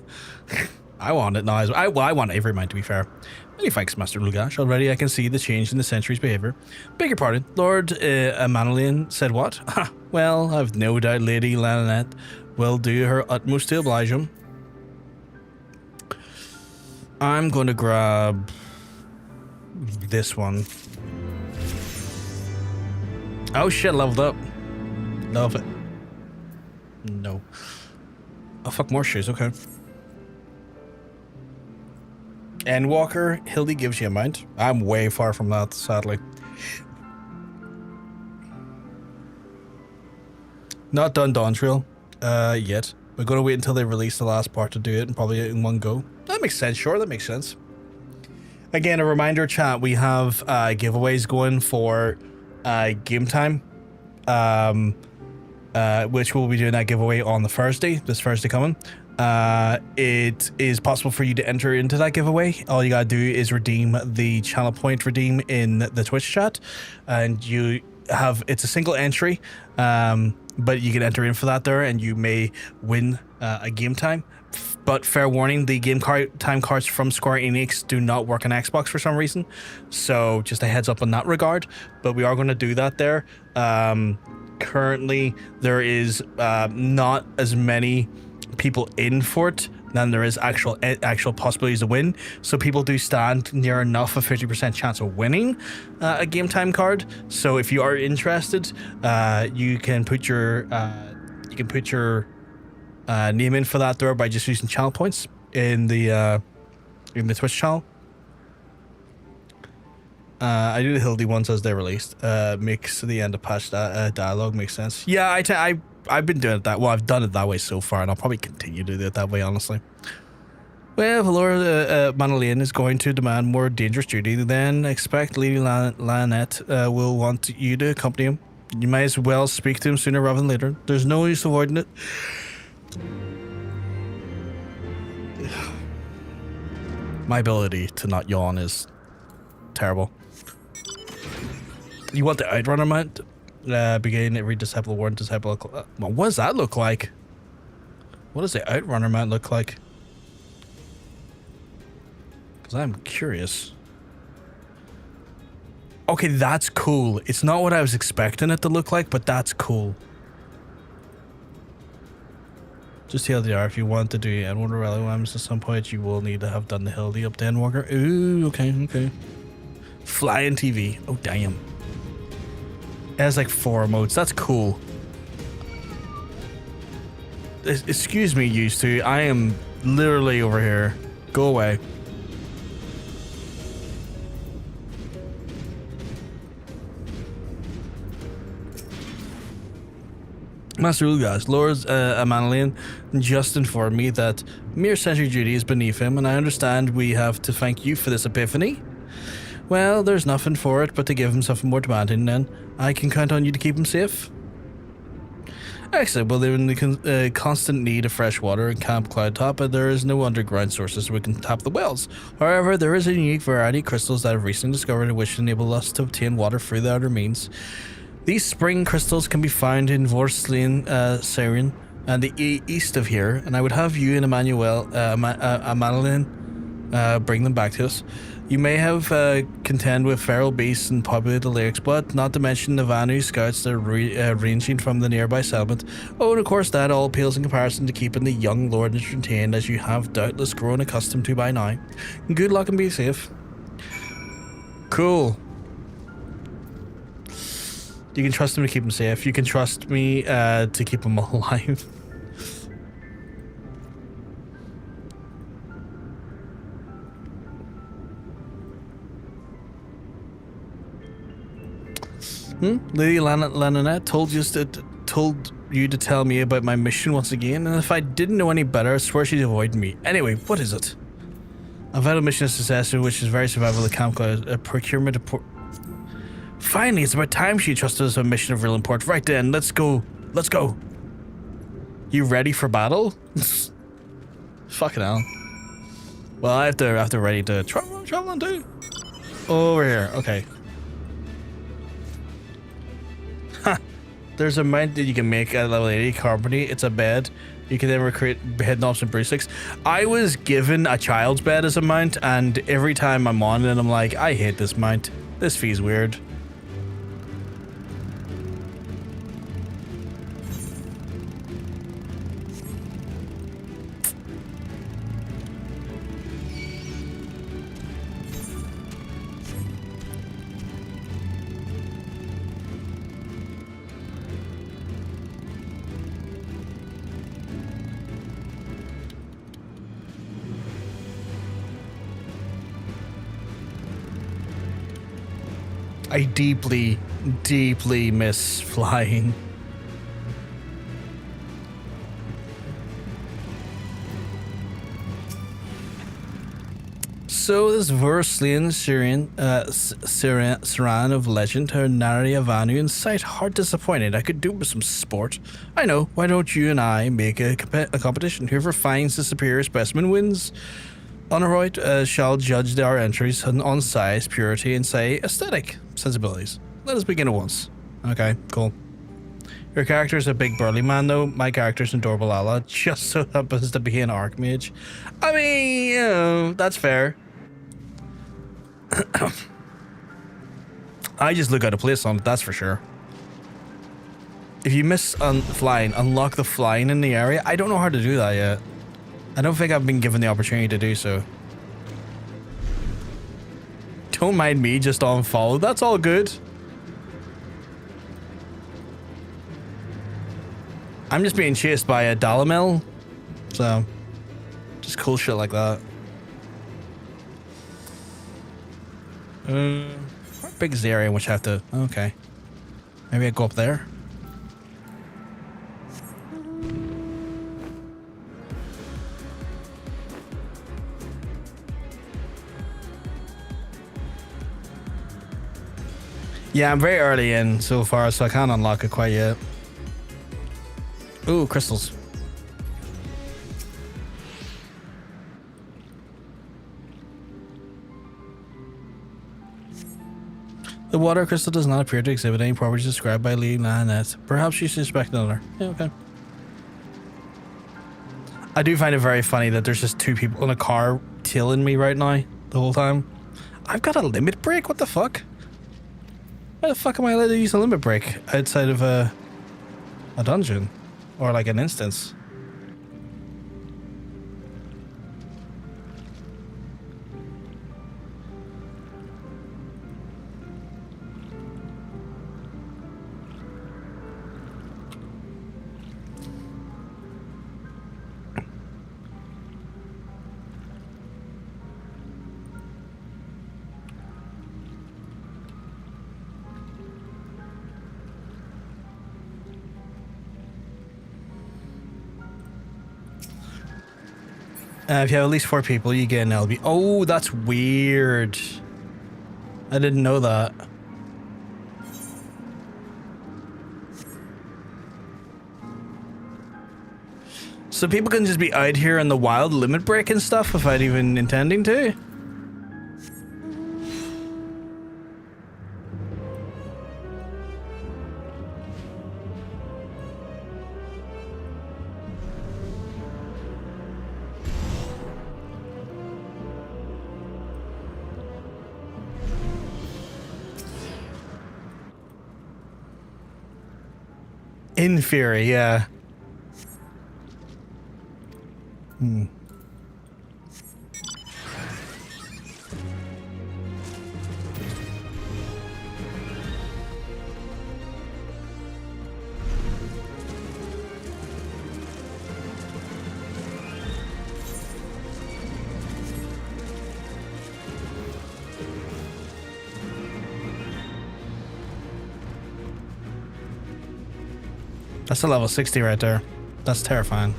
Speaker 1: I want it now. I want every mount, to be fair. Many thanks, Master Lugash. Already I can see the change in the Sentry's behavior. Beg your pardon. Lord Manolian said what? Well, I've no doubt Lady Lananette will do her utmost to oblige him. I'm going to grab this one. Oh shit, leveled up. Love it. No. Oh, fuck, more shoes, okay. Endwalker, Hildy gives you a mount. I'm way far from that, sadly. Not done Dawn Trail yet. We're going to wait until they release the last part to do it and probably in one go. That makes sense, sure, that makes sense. Again, a reminder, chat, we have giveaways going for game time. Which we'll be doing that giveaway on the Thursday, this Thursday coming. It is possible for you to enter into that giveaway. All you gotta do is redeem the channel point redeem in the Twitch chat, and you have, it's a single entry, but you can enter in for that there, and you may win a game time. But fair warning, the game time cards from Square Enix do not work on Xbox for some reason, so just a heads up on that regard. But we are going to do that there. Currently, there is not as many people in for it than there is actual possibilities to win. So people do stand near enough a 50% chance of winning a game time card. So if you are interested, you can put your name in for that there by just using channel points in the Twitch channel. I do the Hildy ones as they're released. Makes the end of patch dialogue makes sense. Yeah, I've been doing it that. Well, I've done it that way so far, and I'll probably continue to do it that way, honestly. Well, Valora Manolian is going to demand more dangerous duty. Then expect Lady Lynette will want you to accompany him. You might as well speak to him sooner rather than later. There's no use avoiding it. My ability to not yawn is terrible. You want the Outrunner mount? Begin every disciple warden disciple. What does that look like? What does the Outrunner mount look like? Because I'm curious. Okay, that's cool. It's not what I was expecting it to look like, but that's cool. Just TLDR, if you want to do Endwalker Rally Whams at some point, you will need to have done the Hildy up to Endwalker. Ooh, okay. Flying TV. Oh, damn. It has like 4 emotes. That's cool. Excuse me, used to. I am literally over here. Go away. Master Ulgas, Lord Amanalian just informed me that mere sentry duty is beneath him, and I understand we have to thank you for this epiphany. Well, there's nothing for it but to give him something more demanding, then. I can count on you to keep him safe. Excellent. Well, they're in the constant need of fresh water in Camp Cloudtop, and there is no underground sources we can tap the wells. However, there is a unique variety of crystals that I've recently discovered which enable us to obtain water through the outer means. These spring crystals can be found in Vorslin, Syrian, and the east of here, and I would have you and Amanalian bring them back to us. You may have contend with feral beasts and populate the lakes, but not to mention the Vanu scouts that are ranging from the nearby settlement. Oh, and of course that all pales in comparison to keeping the young lord entertained, as you have doubtless grown accustomed to by now. Good luck and be safe. Cool. You can trust him to keep him safe. You can trust me to keep him alive. Lady Lananette told you to tell me about my mission once again, and if I didn't know any better, I swear she'd avoid me. Anyway, what is it? A vital mission of success, which is very survival of the Camp Cloud, a procurement of Finally, it's about time she trusted us with a mission of real import. Right then, let's go. Let's go. You ready for battle? Fucking hell. Well, I have to ready to travel on too. Over here, okay. Ha! There's a mount that you can make at level 80 company. It's a bed. You can then recruit head knobs and broomsticks. I was given a child's bed as a mount, and every time I'm on it, I'm like, I hate this mount. This feels weird. I deeply, deeply miss flying. So this Verslian Siran of legend, her Naria Vanu in sight, hard disappointed. I could do with some sport. I know, why don't you and I make a competition? Whoever finds the superior specimen wins. Honorite shall judge our entries on size, purity, and say aesthetic sensibilities. Let us begin at once. Okay, cool. Your character is a big burly man though. My character is an adorable Lala, just so happens to be an archmage. I mean, you know, that's fair. I just look out of place on it, that's for sure. If you miss flying, unlock the flying in the area. I don't know how to do that yet. I don't think I've been given the opportunity to do so. Don't mind me just on follow. That's all good. I'm just being chased by a Dalamel. So, just cool shit like that. How big is the area in which I have to... Okay. Maybe I go up there. Yeah, I'm very early in so far, so I can't unlock it quite yet. Ooh, crystals. The water crystal does not appear to exhibit any properties described by Lady Iceheart. Perhaps you suspect another. Yeah, okay. I do find it very funny that there's just two people in a car tailing me right now the whole time. I've got a limit break? What the fuck? Why the fuck am I allowed to use a limit break outside of a dungeon? Or like an instance? If you have at least 4 people, you get an LB. Oh, that's weird. I didn't know that. So people can just be out here in the wild limit break and stuff without even intending to? In theory, yeah. That's a level 60 right there. That's terrifying.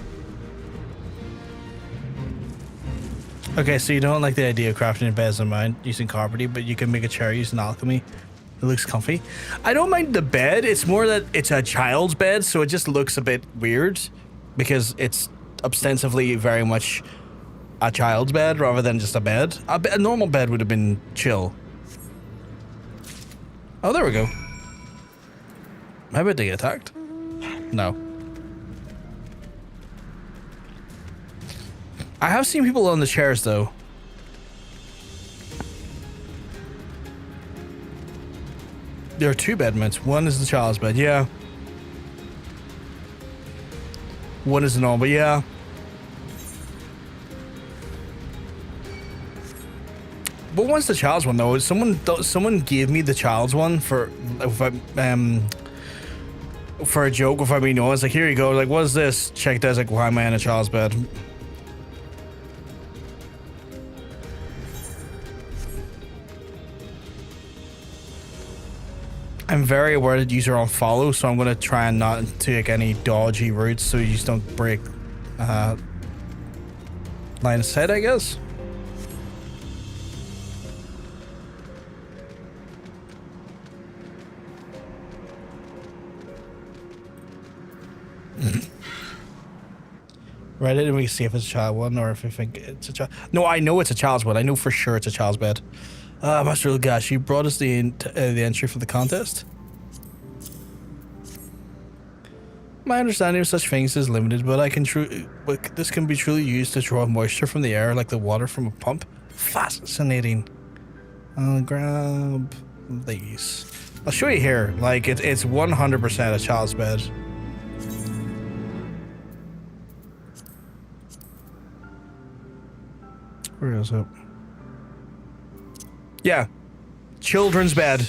Speaker 1: Okay, so you don't like the idea of crafting beds in mind using carpety, but you can make a chair using alchemy. It looks comfy. I don't mind the bed. It's more that it's a child's bed, so it just looks a bit weird because it's ostensibly very much a child's bed rather than just a bed. A normal bed would have been chill. Oh, there we go. How about they get attacked? No. I have seen people on the chairs though. There are 2 bedments. One is the child's bed, yeah. One is the normal, yeah. But one's the child's one though. Someone gave me the child's one for a joke without me knowing. It's like, here you go. Like, what is this? Checked out. I was like, why am I in a child's bed? I'm very aware that you're on follow, so I'm gonna try and not take any dodgy routes so you just don't break line of sight, I guess. Right, and we see if it's a child one or if we think it's a child. No, I know it's a child's one. I know for sure it's a child's bed. Master Ilgash, you brought us the entry for the contest. My understanding of such things is limited, but this can be truly used to draw moisture from the air like the water from a pump. Fascinating. I'll grab these. I'll show you here. Like it's 100% a child's bed. Where is it? Yeah. Children's bed.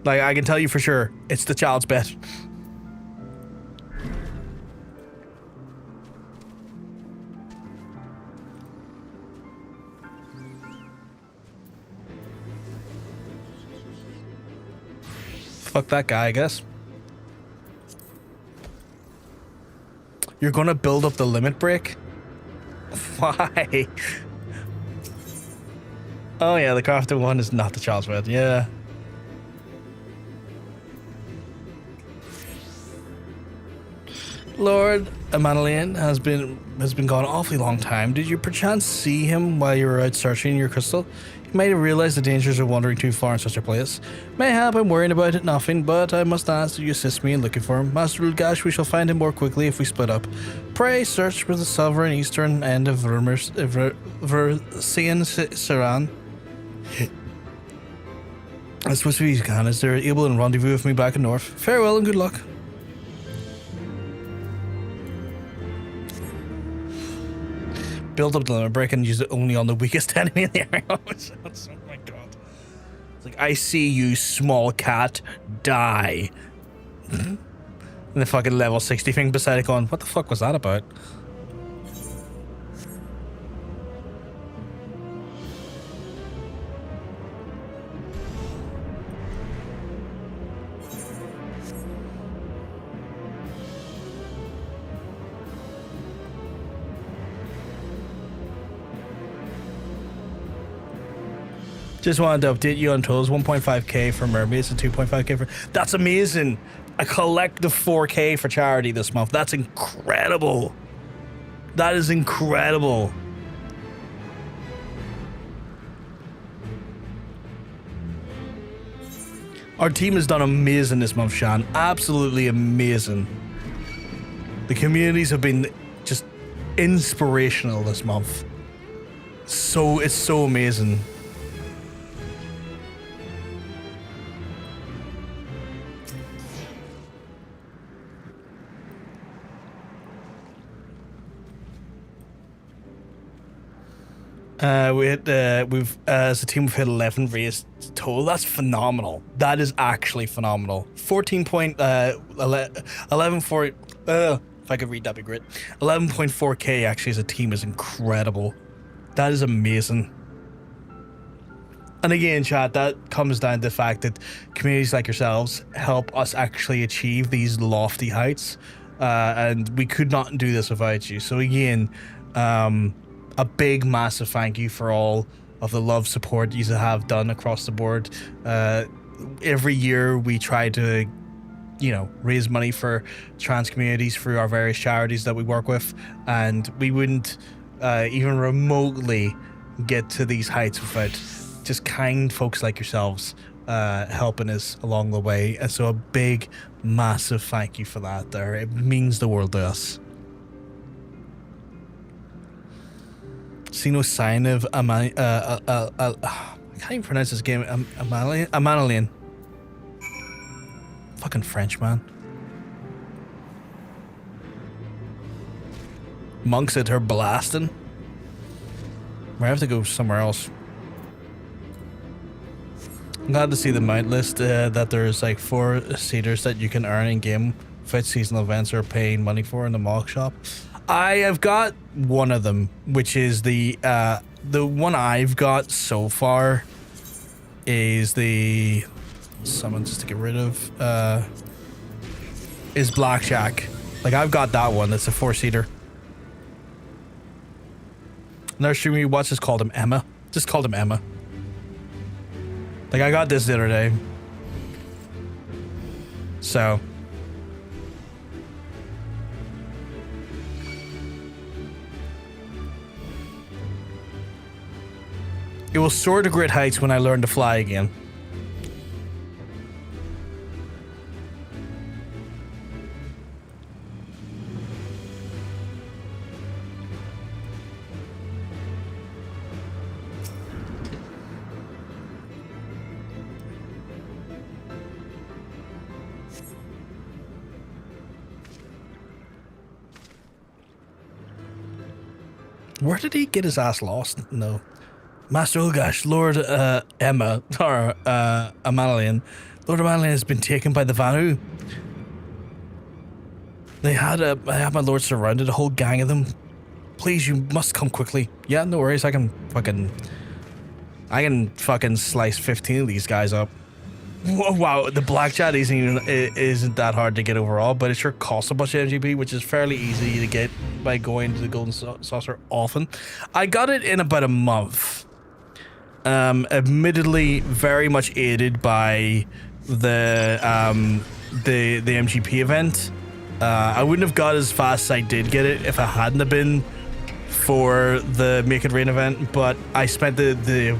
Speaker 1: Like, I can tell you for sure, it's the child's bed. Fuck that guy, I guess. You're gonna build up the limit break? Why? Oh yeah, the crafted one is not the child's bed. Yeah. Lord Amanalian has been gone an awfully long time. Did you perchance see him while you were out searching your crystal? You might have realized the dangers of wandering too far in such a place. Mayhap I'm worrying about it nothing, but I must ask that you assist me in looking for him. Master Ulgash, we shall find him more quickly if we split up. Pray search for the southern eastern end of Versian Saran. As swift as you can, is there able to rendezvous with me back in north? Farewell and good luck. Build up the limit break and use it only on the weakest enemy in the area. Oh my god. It's like, I see you, small cat, die. And the fucking level 60 thing beside it going, what the fuck was that about? Just wanted to update you on totals. 1.5k for mermaids and 2.5k for... That's amazing. A collective 4k for charity this month. That's incredible. That is incredible. Our team has done amazing this month, Shan. Absolutely amazing. The communities have been just inspirational this month. So, it's so amazing. We've as a team we've hit 11 raids total. That's phenomenal. That is actually phenomenal. 11.4. If I could read, that'd be great. 11.4k actually as a team is incredible. That is amazing. And again, chat, that comes down to the fact that communities like yourselves help us actually achieve these lofty heights, and we could not do this without you. So again, a big, massive thank you for all of the love, support you have done across the board. Every year we try to, raise money for trans communities through our various charities that we work with, and we wouldn't even remotely get to these heights without just kind folks like yourselves helping us along the way. And so a big, massive thank you for that there. It means the world to us. See no sign of I can't even pronounce this game. Amanalian. Fucking French, man. Monks at her blasting. I have to go somewhere else. I'm glad to see the mount list that there's like 4 cedars that you can earn in game without seasonal events or paying money for in the mock shop. I have got one of them, which is the one I've got so far is the summons to get rid of. Is Blackjack. Like, I've got that one. That's a 4-seater. Another streamer you watch just called him Emma. Just called him Emma. Like, I got this the other day. So. It will soar to great heights when I learn to fly again. Where did he get his ass lost? No. Master Ulgash, Lord Emma, or Amalian. Lord Amalian has been taken by the Vanu. I had my lord surrounded, a whole gang of them. Please, you must come quickly. Yeah, no worries, I can fucking slice 15 of these guys up. Wow, the blackjack isn't that hard to get overall, but it sure costs a bunch of MGP, which is fairly easy to get by going to the Golden Saucer often. I got it in about a month. Admittedly, very much aided by the MGP event. I wouldn't have got as fast as I did get it if it hadn't have been for the Make It Rain event, but I spent the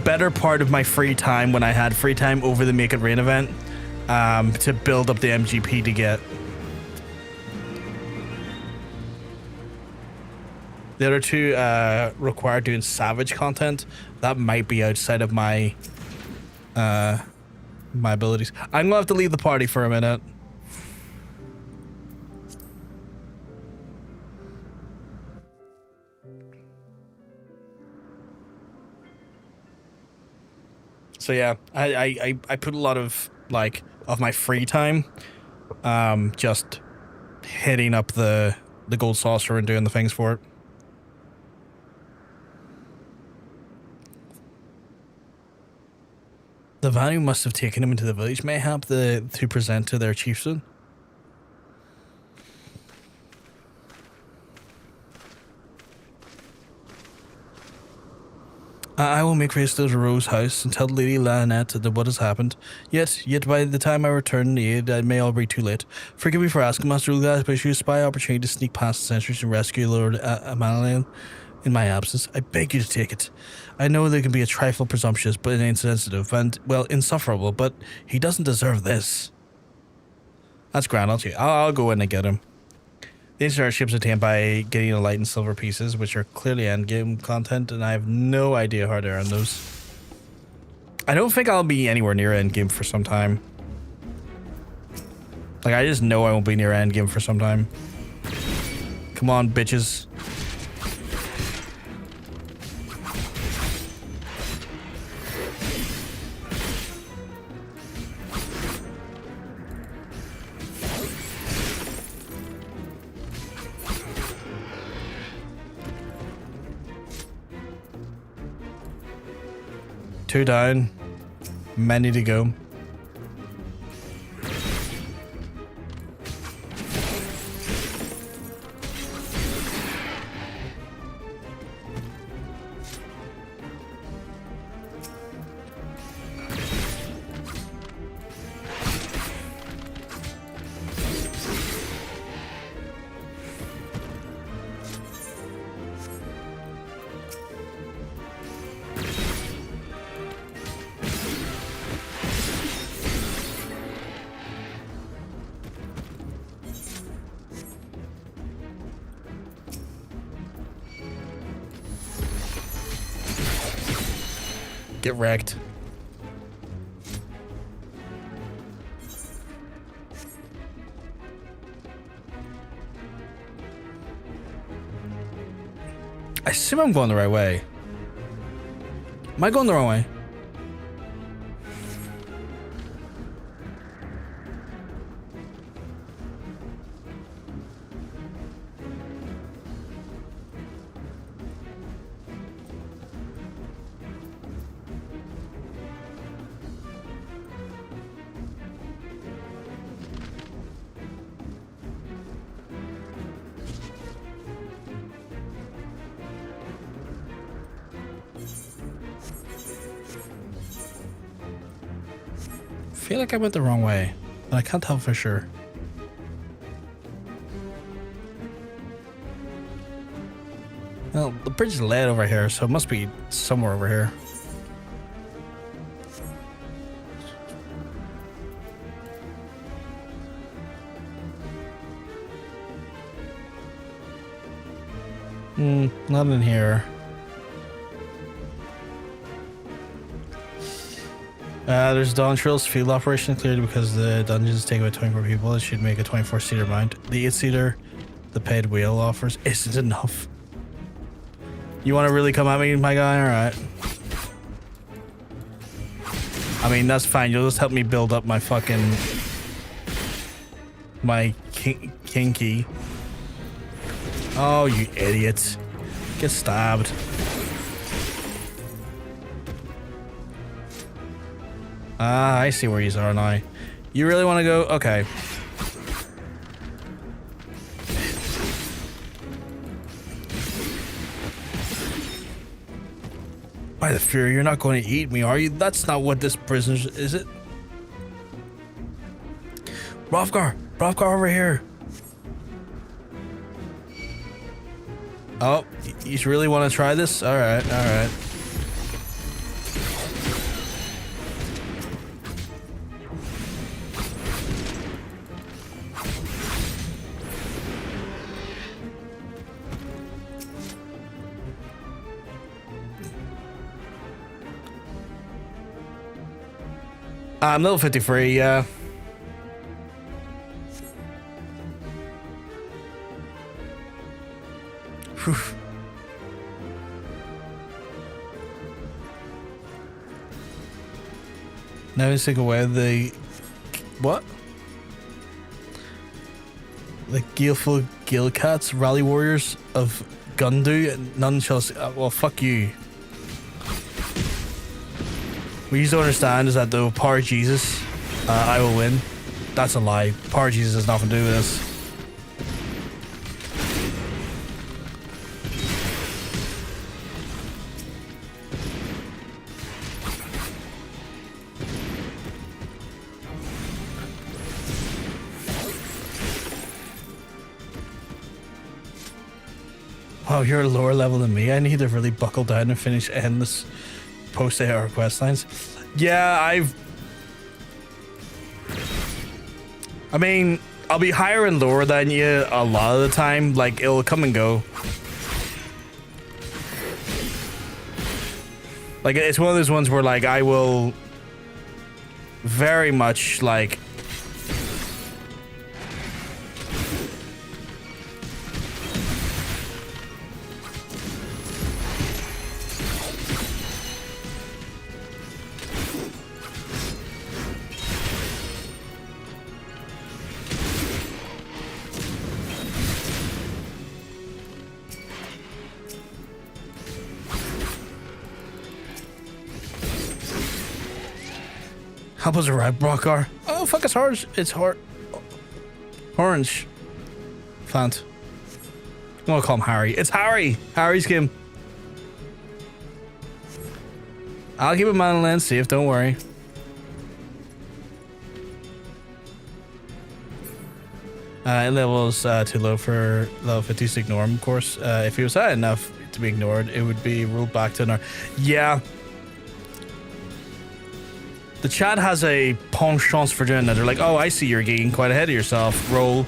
Speaker 1: better part of my free time, when I had free time, over the Make It Rain event to build up the MGP to get. The other two require doing Savage content. That might be outside of my my abilities. I'm gonna have to leave the party for a minute. So yeah, I put a lot of my free time just hitting up the gold saucer and doing the things for it. The Vanu must have taken him into the village, mayhap, to present to their chieftain. I will make race to the Rose House and tell Lady Lionette what has happened. Yet by the time I return the aid, I may all be too late. Forgive me for asking, Master Ulgash, but I should spy opportunity to sneak past the sentries and rescue Lord Amalian in my absence. I beg you to take it. I know they can be a trifle presumptuous, but insensitive and, well, insufferable, but he doesn't deserve this. That's grand, I'll go in and get him. The ancient ships obtained by getting a light and silver pieces, which are clearly endgame content, and I have no idea how to earn those. I don't think I'll be anywhere near endgame for some time. Like, I just know I won't be near endgame for some time. Come on, bitches. Two down, many to go. Get wrecked. I assume I'm going the right way. Am I going the wrong way? feel like I went the wrong way, but I can't tell for sure. Well, the bridge is led over here, so it must be somewhere over here. Not in here. There's Dawn Trail's field operation cleared because the dungeons take about 24 people. It should make a 24-seater mount. The 8-seater, the paid wheel offers isn't enough. You want to really come at me, my guy? Alright. I mean, that's fine. You'll just help me build up my fucking... my Kenki. Oh, you idiots. Get stabbed. Ah, I see where you are now. You really want to go? Okay. By the Fury, you're not going to eat me, are you? That's not what this prisoner is, it? Rovgar over here. Oh, you really want to try this? All right, all right. I'm level 53, yeah. Whew. Now let's take away the... what? The Gileful Gilcats, rally warriors of Gundu, none shall... well, fuck you. What you don't understand is that though Power Jesus, I will win. That's a lie. Power Jesus has nothing to do with this. Wow, you're a lower level than me. I need to really buckle down and finish endless post-AR quest lines. Yeah, I mean, I'll be higher and lower than you a lot of the time. Like, it'll come and go. Like, it's one of those ones where, like, I will very much, like... Help us arrive, Brockar. Oh, fuck, it's orange. It's orange. Plant. I'm gonna call him Harry. It's Harry. Harry's game. I'll keep a man and land safe, don't worry. Level's too low for level 50 to ignore him, of course. If he was high enough to be ignored, it would be rolled back to another. Yeah. The chat has a penchant for doing that. They're like, oh, I see you're getting quite ahead of yourself. Roll.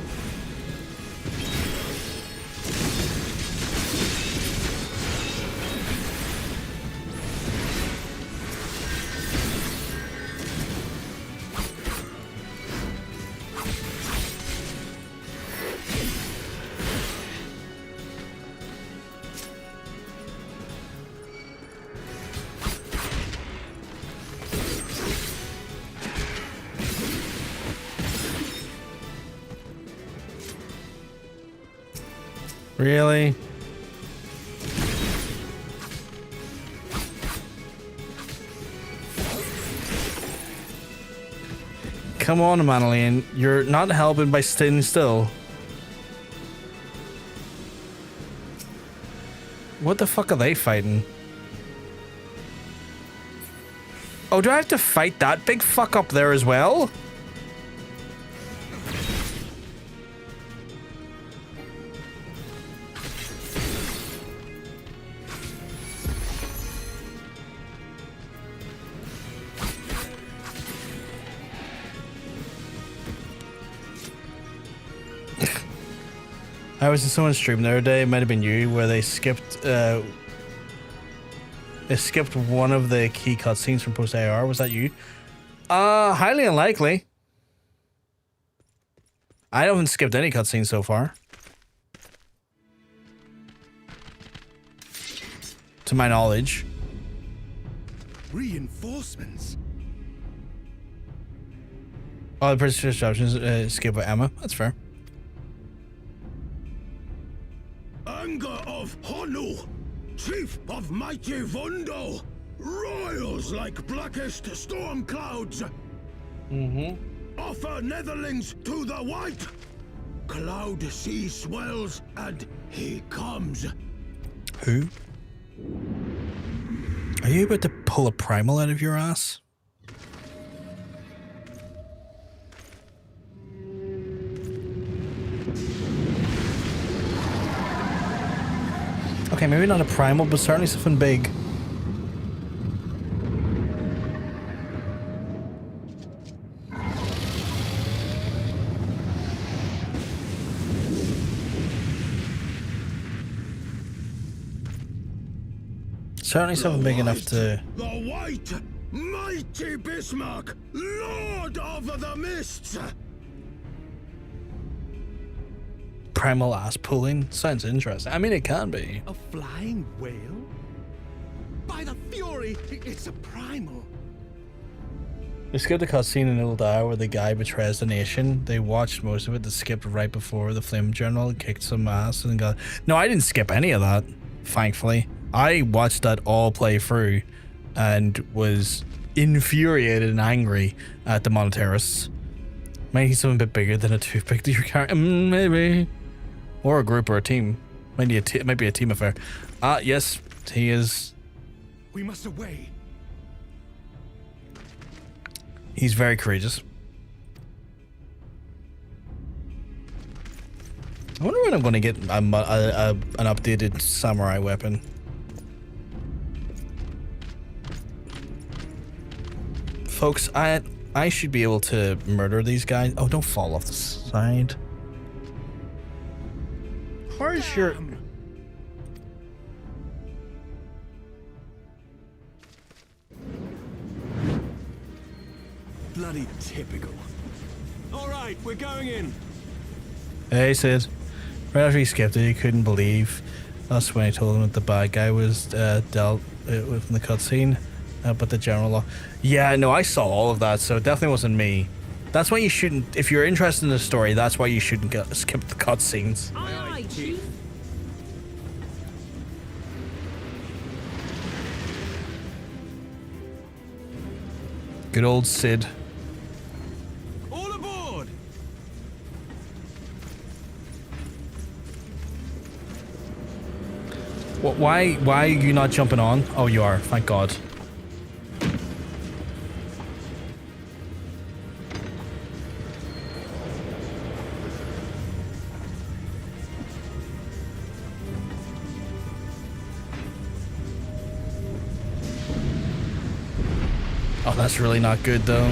Speaker 1: Really? Come on, Manolian. You're not helping by staying still. What the fuck are they fighting? Oh, do I have to fight that big fuck up there as well? I was in someone's stream the other day, it might have been you, where they skipped one of the key cutscenes from post AR. Was that you? Highly unlikely. I haven't skipped any cutscenes so far, to my knowledge.
Speaker 2: Reinforcements.
Speaker 1: Oh, the British disruptions skipped by Emma. That's fair.
Speaker 2: Anger of Honu, chief of mighty Vondo, royals like blackest storm clouds. Offer netherlings to the white. Cloud sea swells and he comes.
Speaker 1: Who? Are you about to pull a primal out of your ass? Okay, maybe not a primal, but certainly something big. Certainly something big enough to...
Speaker 2: The white, mighty Bismarck, lord of the mists.
Speaker 1: Primal ass pulling? Sounds interesting. I mean, it can be.
Speaker 2: A flying whale? By the fury, it's a primal.
Speaker 1: They skipped the cutscene in Old Hour where the guy betrays the nation. They watched most of it. They skipped right before the Flame General kicked some ass and got... No, I didn't skip any of that, thankfully. I watched that all play through and was infuriated and angry at the monetarists. Maybe something a bit bigger than a toothpick that you're carrying. Maybe. Or a group or a team. Maybe it might be a team affair. Yes, he is.
Speaker 2: We must away.
Speaker 1: He's very courageous. I wonder when I'm going to get an updated samurai weapon. Folks, I should be able to murder these guys. Oh, don't fall off the side. Where's your...
Speaker 2: Bloody typical. All right, we're going in.
Speaker 1: Hey, Sid. Right after he skipped it, he couldn't believe. That's when I told him that the bad guy was dealt with in the cutscene. But the general law. Yeah, no, I saw all of that, so it definitely wasn't me. That's why you shouldn't, if you're interested in the story, that's why you shouldn't skip the cutscenes.
Speaker 5: Aye, aye, Chief.
Speaker 1: Good old Sid.
Speaker 2: All aboard.
Speaker 1: Why are you not jumping on? Oh, you are, thank God. Oh, that's really not good, though.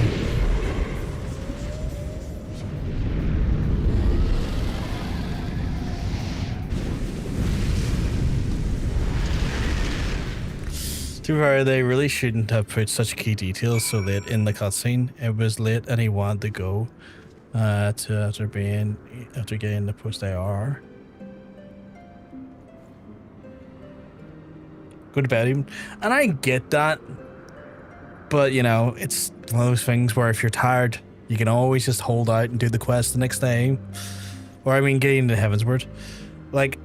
Speaker 1: To be fair, they really shouldn't have put such key details so late in the cutscene. It was late and he wanted to go after getting the post AR. Go to bed even. And I get that. But, you know, it's one of those things where if you're tired, you can always just hold out and do the quest the next day. Or, I mean, getting to Heavensward. Like,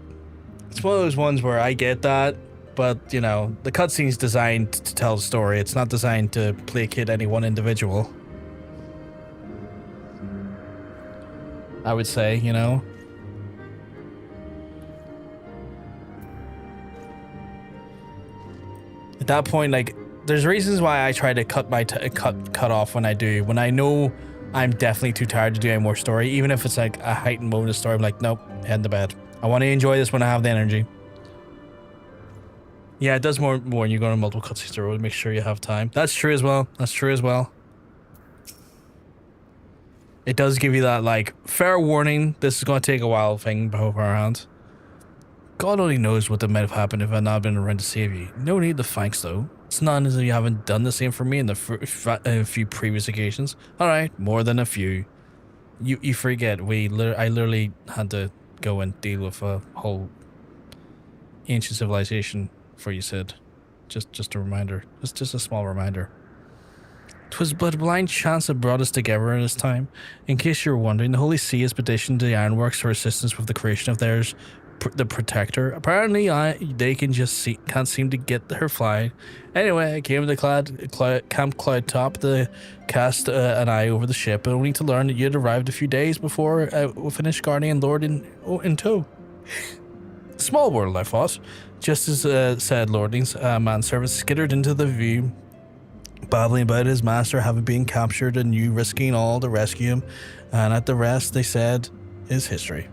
Speaker 1: it's one of those ones where I get that, but, you know, the cutscene's designed to tell the story. It's not designed to placate any one individual. I would say, you know. At that point, like, there's reasons why I try to cut my cut off when I do. When I know I'm definitely too tired to do any more story, even if it's like a heightened moment of story, I'm like, nope, head to bed. I want to enjoy this when I have the energy. Yeah, it does more when you go on multiple cutscenes to road. Make sure you have time. That's true as well. That's true as well. It does give you that, like, fair warning, this is going to take a while thing beforehand. God only knows what might have happened if I'd not been around to save you. No need to thanks, though. It's not as if you haven't done the same for me in the a few previous occasions. Alright, more than a few. You forget, I literally had to go and deal with a whole ancient civilization for you, Sid. Just a reminder. Just a small reminder. 'Twas but a blind chance that brought us together in this time. In case you were wondering, the Holy See has petitioned the Ironworks for assistance with the creation of theirs, the Protector. Apparently, they can't seem to get her flying. Anyway, I came to Camp Cloudtop to cast an eye over the ship, only to learn that you had arrived a few days before with an Ishgardian lord in tow. Small world, I thought. Just as said Lordings, manservant skittered into the view, babbling about his master having been captured and you risking all to rescue him, and at the rest, they said, is history.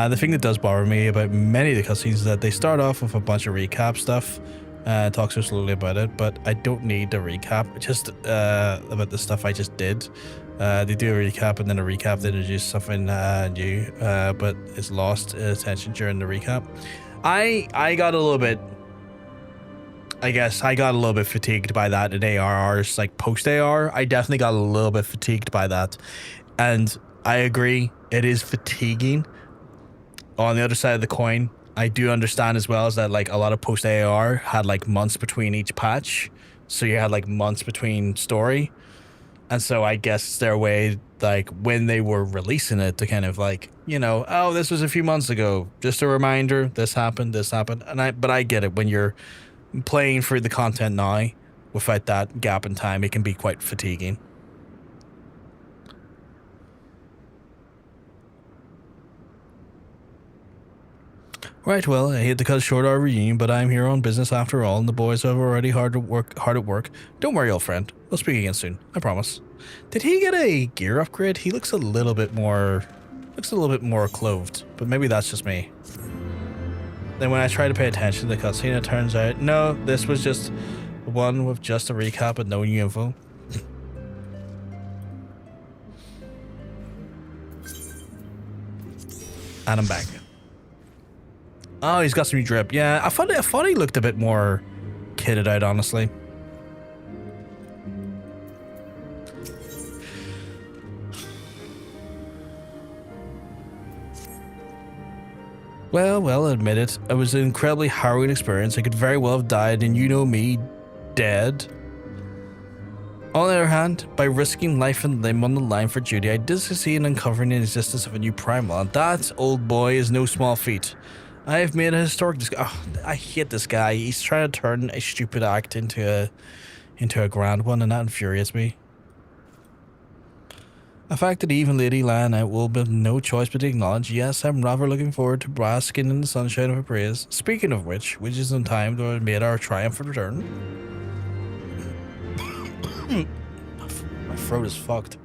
Speaker 1: The thing that does bother me about many of the cutscenes is that they start off with a bunch of recap stuff, talk so slowly about it, but I don't need the recap, just about the stuff I just did. They do a recap and then a recap that introduce something new, but it's lost attention during the recap. I got a little bit, I guess I got a little bit fatigued by that in ARRs, like post AR. I definitely got a little bit fatigued by that, and I agree, it is fatiguing. On the other side of the coin, I do understand as well is that like a lot of post AR had like months between each patch, so you had like months between story, and so I guess it's their way, like when they were releasing it, to kind of like, you know, oh, this was a few months ago, just a reminder, this happened, but I get it. When you're playing for the content now without that gap in time, it can be quite fatiguing. Right, well, I hate to cut short our reunion, but I'm here on business after all, and the boys are already hard at work. Don't worry, old friend. We'll speak again soon. I promise. Did he get a gear upgrade? He looks a little bit more clothed, but maybe that's just me. Then when I try to pay attention to the cutscene, it turns out, no, this was just one with just a recap and no new info. And I'm back. Oh, he's got some new drip. Yeah, I thought he looked a bit more kitted out, honestly. Well, admit it. It was an incredibly harrowing experience. I could very well have died, and you know me, dead. On the other hand, by risking life and limb on the line for duty, I did succeed in uncovering the existence of a new primal, and that, old boy, is no small feat. I have made a historic I hate this guy. He's trying to turn a stupid act into a grand one, and that infuriates me. A fact that even Lady Lion out will have no choice but to acknowledge. Yes, I'm rather looking forward to basking in the sunshine of her praise. Speaking of which is in time to have made our triumphant return. My throat is fucked.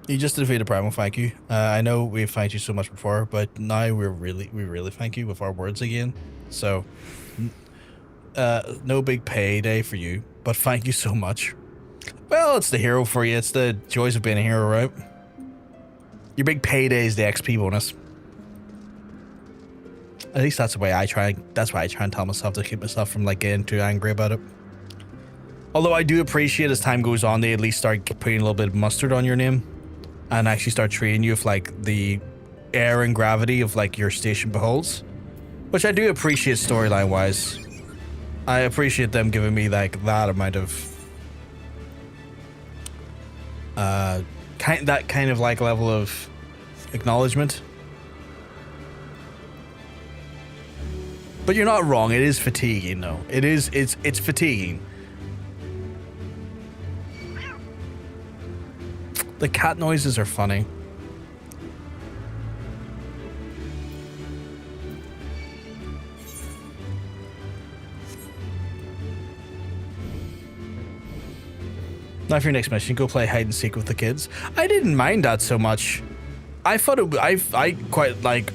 Speaker 1: You just defeated Primal, thank you. I know we've thanked you so much before, but now we really thank you with our words again. So, no big payday for you, but thank you so much. Well, it's the hero for you. It's the joys of being a hero, right? Your big payday is the XP bonus. At least that's the way I try. That's why I try and tell myself to keep myself from like getting too angry about it. Although I do appreciate as time goes on, they at least start putting a little bit of mustard on your name. And actually start treating you with like the air and gravity of like your station beholds, which I do appreciate storyline wise. I appreciate them giving me like that amount of that kind of like level of acknowledgement. But you're not wrong. It is fatiguing, though. It's fatiguing. The cat noises are funny. Now for your next mission, go play hide and seek with the kids. I didn't mind that so much. I thought I quite like.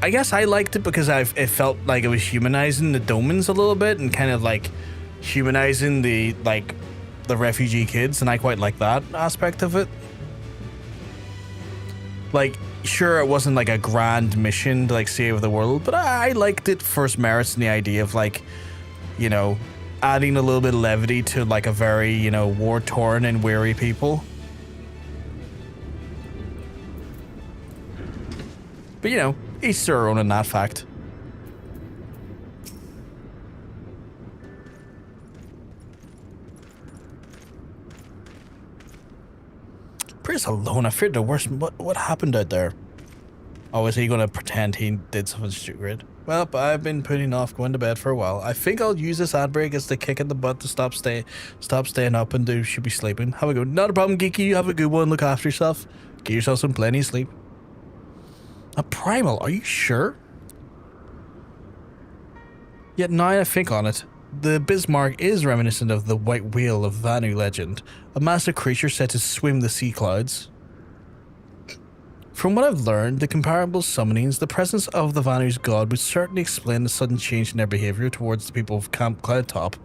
Speaker 1: I guess I liked it because it felt like it was humanizing the Domans a little bit and kind of like humanizing the refugee kids, and I quite like that aspect of it. Like, sure, it wasn't like a grand mission to like save the world, but I liked it for its merits and the idea of like, you know, adding a little bit of levity to like a very, you know, war-torn and weary people. But you know, each their own in that fact. Praise alone, I feared the worst. What happened out there? Oh, is he gonna pretend he did something stupid? Well, I've been putting off going to bed for a while. I think I'll use this ad break as the kick in the butt to stop staying up and should be sleeping. Have a good. Not a problem, Geeky. You have a good one. Look after yourself. Get yourself some plenty of sleep. A primal? Are you sure? Yet now I think on it, the Bismarck is reminiscent of the White Whale of Vanu legend, a massive creature said to swim the sea clouds. From what I've learned, the comparable summonings, the presence of the Vanu's god would certainly explain the sudden change in their behaviour towards the people of Camp Cloudtop.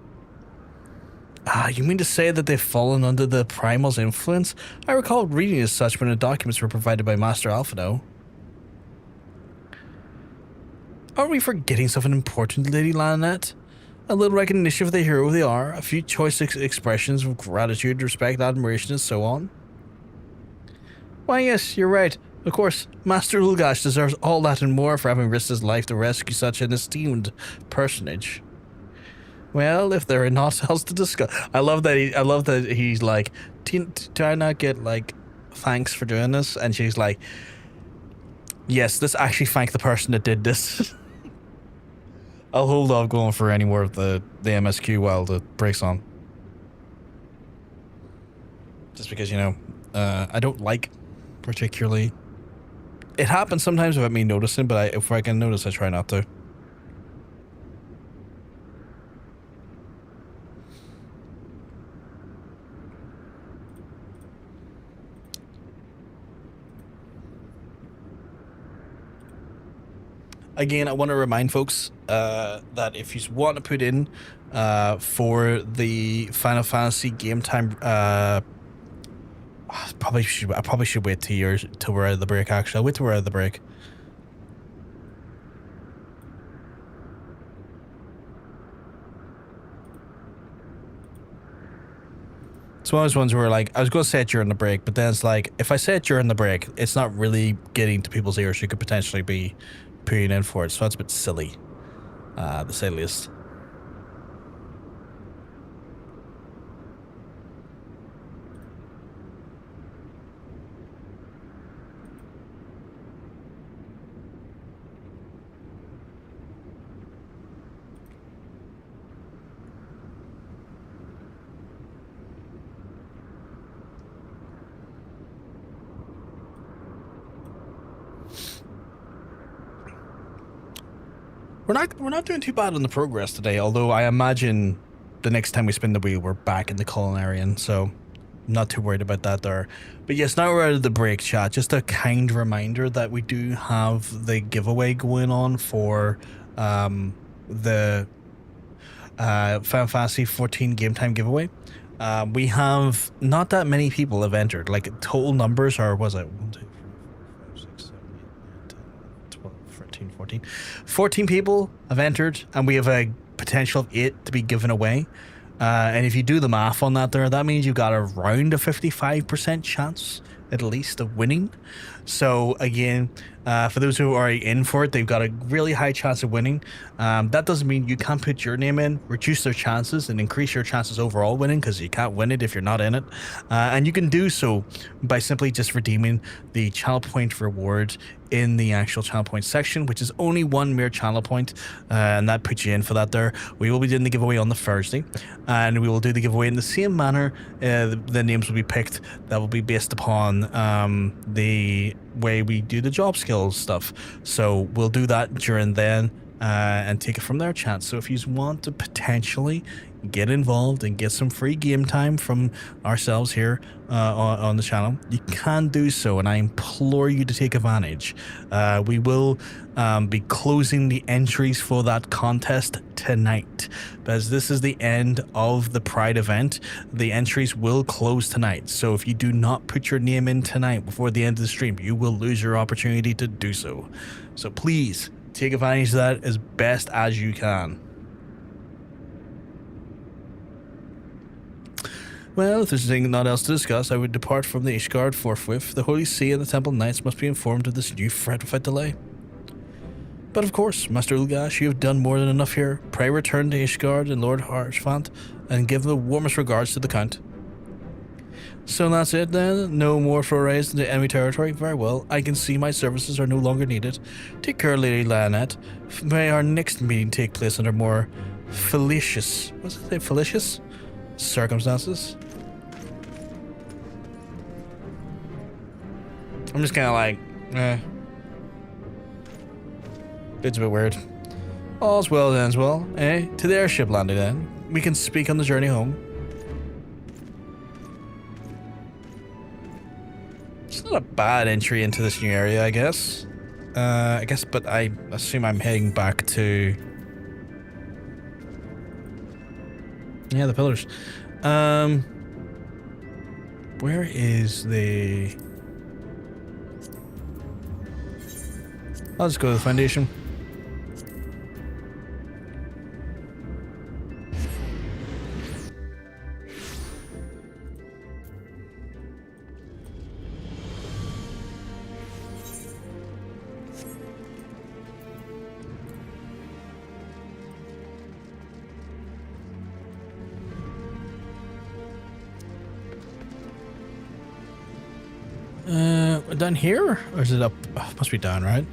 Speaker 1: Ah, you mean to say that they've fallen under the Primal's influence? I recall reading as such when the documents were provided by Master Alphino. Are we forgetting something important, Lady Lanette? A little recognition of the hero they are, a few choice expressions of gratitude, respect, admiration, and so on. Why yes, you're right. Of course, Master Ulgash deserves all that and more for having risked his life to rescue such an esteemed personage. Well, if there are not else to discuss, I love that he's like, do I not get like thanks for doing this? And she's like, yes, let's actually thank the person that did this. I'll hold off going for any more of the MSQ while the break's on. Just because, you know, I don't like particularly. It happens sometimes without me noticing, but if I can notice, I try not to. Again, I want to remind folks that if you want to put in for the Final Fantasy game time, I probably should wait till we're out of the break. Actually, I'll wait till we're out of the break. It's one of those ones where like I was going to say it during the break, but then it's like if I say it during the break, it's not really getting to people's ears who could potentially be putting in for it, so that's a bit silly, to say the least. We're not doing too bad on the progress today, although I imagine the next time we spin the wheel, we're back in the Culinarian, so I'm not too worried about that there. But yes, now we're out of the break, chat. Just a kind reminder that we do have the giveaway going on for the Final Fantasy 14 game time giveaway. We have not that many people have entered. Like, total numbers are, was it 1, 2, 3, 4, 5, 6, 7, 8, 9, 10, 12, 13, 14. 14 people have entered, and we have a potential of 8 to be given away. And if you do the math on that there, that means you've got around a 55% chance at least of winning. So again, For those who are in for it, they've got a really high chance of winning. That doesn't mean you can't put your name in, reduce their chances, and increase your chances overall winning, because you can't win it if you're not in it. And you can do so by simply just redeeming the channel point reward in the actual channel point section, which is only one mere channel point, and that puts you in for that there. We will be doing the giveaway on the Thursday, and we will do the giveaway in the same manner. The names will be picked. That will be based upon the way we do the job skills stuff. So we'll do that during then, and take it from there, chat. So if you want to potentially get involved and get some free game time from ourselves here on the channel, you can do so, and I implore you to take advantage. We will be closing the entries for that contest tonight, as this is the end of the Pride event. The entries will close tonight, so if you do not put your name in tonight before the end of the stream, you will lose your opportunity to do so. So please take advantage of that as best as you can. Well, if there's anything not else to discuss, I would depart from the Ishgard forthwith. The Holy See and the Temple Knights must be informed of this new threat without delay. But of course, Master Ulgash, you have done more than enough here. Pray return to Ishgard and Lord Harshfant, and give the warmest regards to the Count. So that's it then? No more forays into enemy territory? Very well, I can see my services are no longer needed. Take care, Lady Lionette. May our next meeting take place under more fallacious circumstances. I'm just kind of like, it's a bit weird. All's well that ends well, eh? To the airship landing then. We can speak on the journey home. It's not a bad entry into this new area, I guess. But I assume I'm heading back to... yeah, the pillars. Where is the... I'll just go to the foundation. Down here? Or is it up? Oh, must be down, right?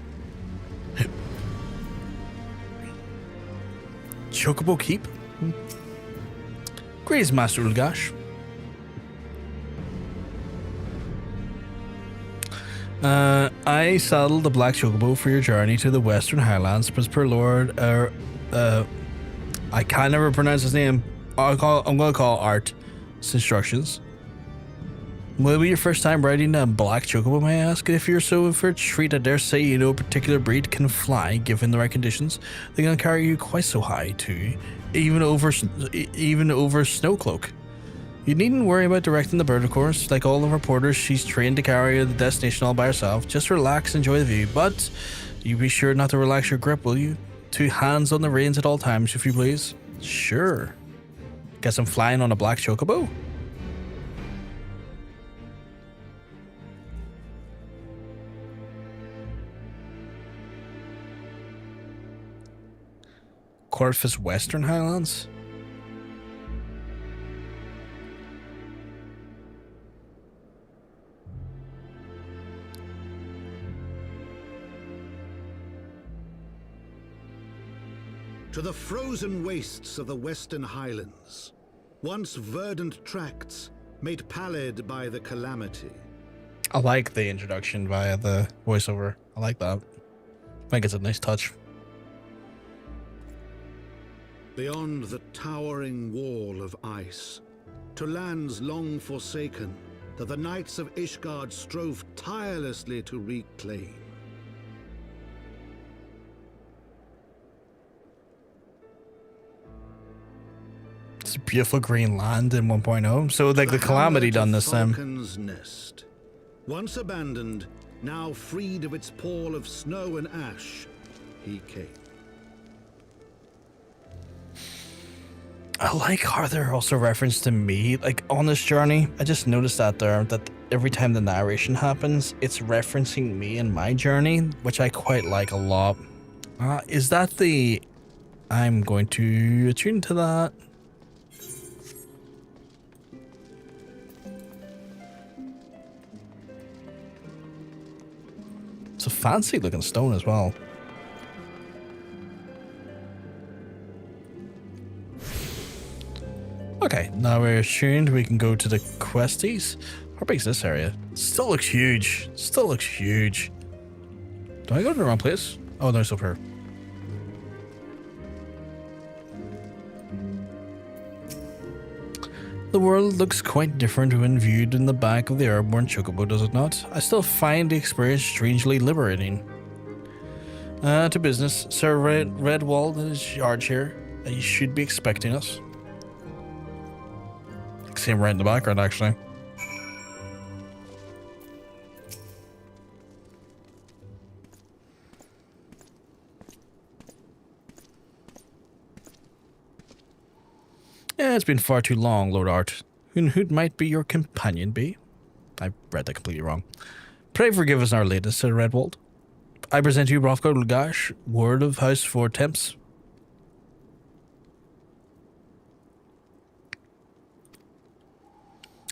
Speaker 1: Chocobo Keep? Greetings, Master Ulgash. I saddled the Black Chocobo for your journey to the Western Highlands, as per Lord, I can never pronounce his name. I'm gonna call Art's instructions. Will it be your first time riding a Black Chocobo, may I ask? If you're so in for a treat, I dare say you know a particular breed can fly, given the right conditions. They can carry you quite so high, too, even over Snowcloak. You needn't worry about directing the bird, of course. Like all the reporters, she's trained to carry the destination all by herself. Just relax, enjoy the view, but you be sure not to relax your grip, will you? 2 hands on the reins at all times, if you please. Sure. Guess I'm flying on a Black Chocobo. Coerthas Western Highlands?
Speaker 4: To the frozen wastes of the Western Highlands, once verdant tracts made pallid by the calamity.
Speaker 1: I like the introduction via the voiceover. I like that. I think it's a nice touch.
Speaker 4: Beyond the towering wall of ice, to lands long forsaken that the knights of Ishgard strove tirelessly to reclaim.
Speaker 1: It's a beautiful green land in 1.0. So like the calamity done this time.
Speaker 4: Falcon's nest, once abandoned, now freed of its pall of snow and ash, he came.
Speaker 1: I like how they're also referenced to me, like on this journey. I just noticed that there, that every time the narration happens, it's referencing me and my journey, which I quite like a lot. Is that the... I'm going to attune to that. It's a fancy looking stone as well. Okay, now we're tuned. We can go to the questies. How big is this area? Still looks huge. Still looks huge. Do I go to the wrong place? Oh, no, it's up here. The world looks quite different when viewed in the back of the airborne chocobo, does it not? I still find the experience strangely liberating. To business. Sir Redwald and his charge here. You should be expecting us. See him right in the background, actually. Yeah, it's been far too long, Lord Art. Who might be your companion be? I read that completely wrong. Pray forgive us our latest, Sir Redwald. I present you Rofko Lgash, word of House Fortemps.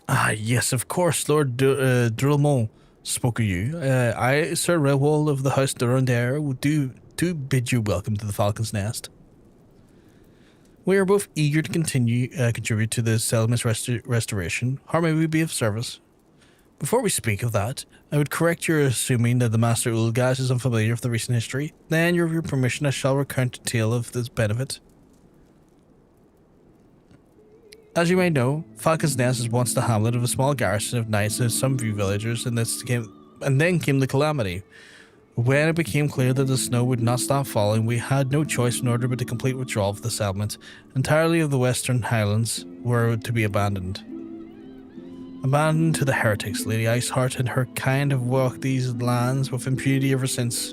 Speaker 1: Ah, yes, of course, Lord Drillmont spoke of you. I, Sir Redwald of the House Durandare, do bid you welcome to the Falcon's Nest. We are both eager to contribute to the settlement's restoration. How may we be of service? Before we speak of that, I would correct your assuming that the Master Ulgash is unfamiliar with the recent history. Then, with your permission, I shall recount a tale of this benefit. As you may know, Falcon's Nest was once the hamlet of a small garrison of knights and some few villagers, and then came the calamity. When it became clear that the snow would not stop falling, we had no choice in order but to complete withdrawal of the settlement. Entirely of the western highlands were to be abandoned. Abandoned to the heretics. Lady Iceheart and her kind have walked these lands with impunity ever since.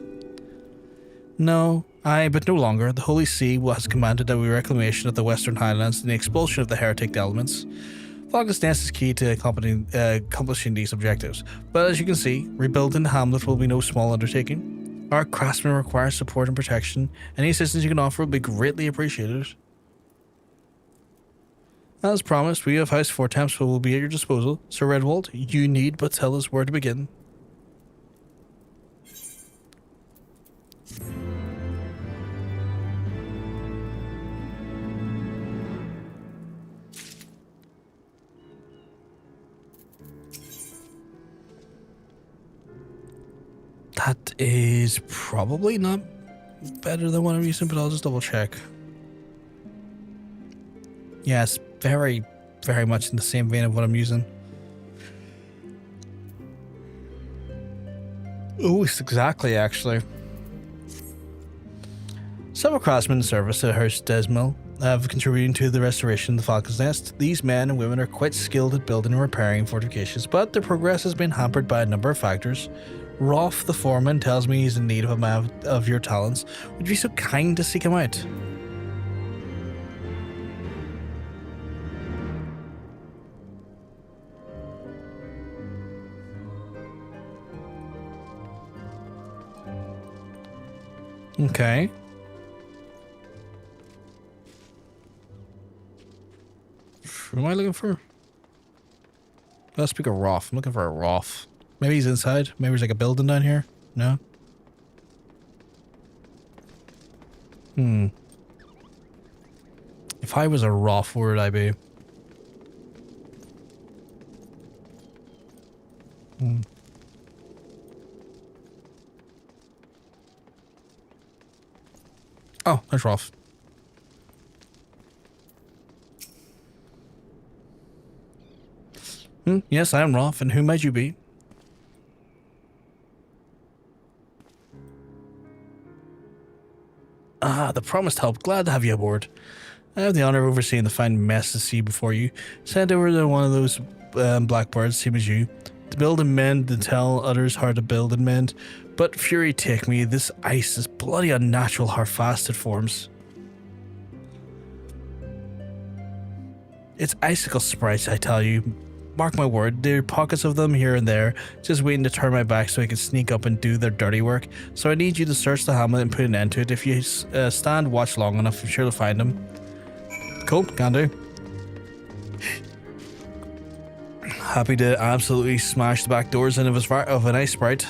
Speaker 1: No, but no longer. The Holy See has commanded that we reclamation of the western highlands and the expulsion of the heretic elements. Falcon's Nest is key to accomplishing these objectives, but as you can see, rebuilding the hamlet will be no small undertaking. Our craftsmen require support and protection. Any assistance you can offer will be greatly appreciated. As promised, we of House Fortemps will be at your disposal. Sir Redwald, you need but tell us where to begin. That is probably not better than what I'm using, but I'll just double check. Yes, very, very much in the same vein of what I'm using. Oh, it's exactly, actually. Several craftsmen in service at House Desmil have contributed to the restoration of the Falcon's Nest. These men and women are quite skilled at building and repairing fortifications, but their progress has been hampered by a number of factors. Rolf, the foreman, tells me he's in need of a man of your talents. Would you be so kind to seek him out? Okay. Who am I looking for? Let's speak of Rolf. I'm looking for a Rolf. Maybe he's inside. Maybe there's like a building down here. No? If I was a Rolf, where would I be? Oh, there's Rolf. Yes, I am Rolf, and who might you be? Ah, the promised help. Glad to have you aboard. I have the honor of overseeing the fine mess to see before you. Sent over to one of those blackbirds, same as you, to build and mend, to tell others how to build and mend. But fury take me, this ice is bloody unnatural how fast it forms. It's icicle sprites, I tell you. mark my word, there are pockets of them here and there, just waiting to turn my back so I can sneak up and do their dirty work. So I need you to search the hamlet and put an end to it. If you stand watch long enough, I'm sure to find them. Cool, can do. Happy to absolutely smash the back doors in of an ice sprite.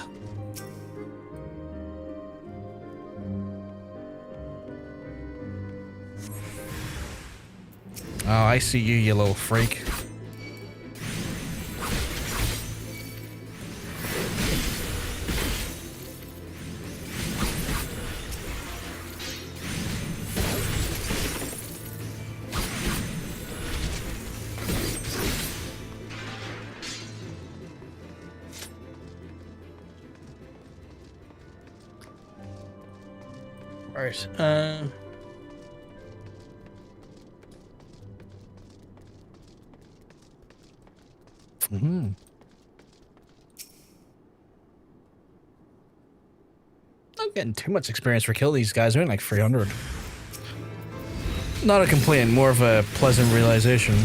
Speaker 1: Oh, I see you, you little freak. Right, Not getting too much experience for killing these guys. They're in like 300. Not a complaint, more of a pleasant realization.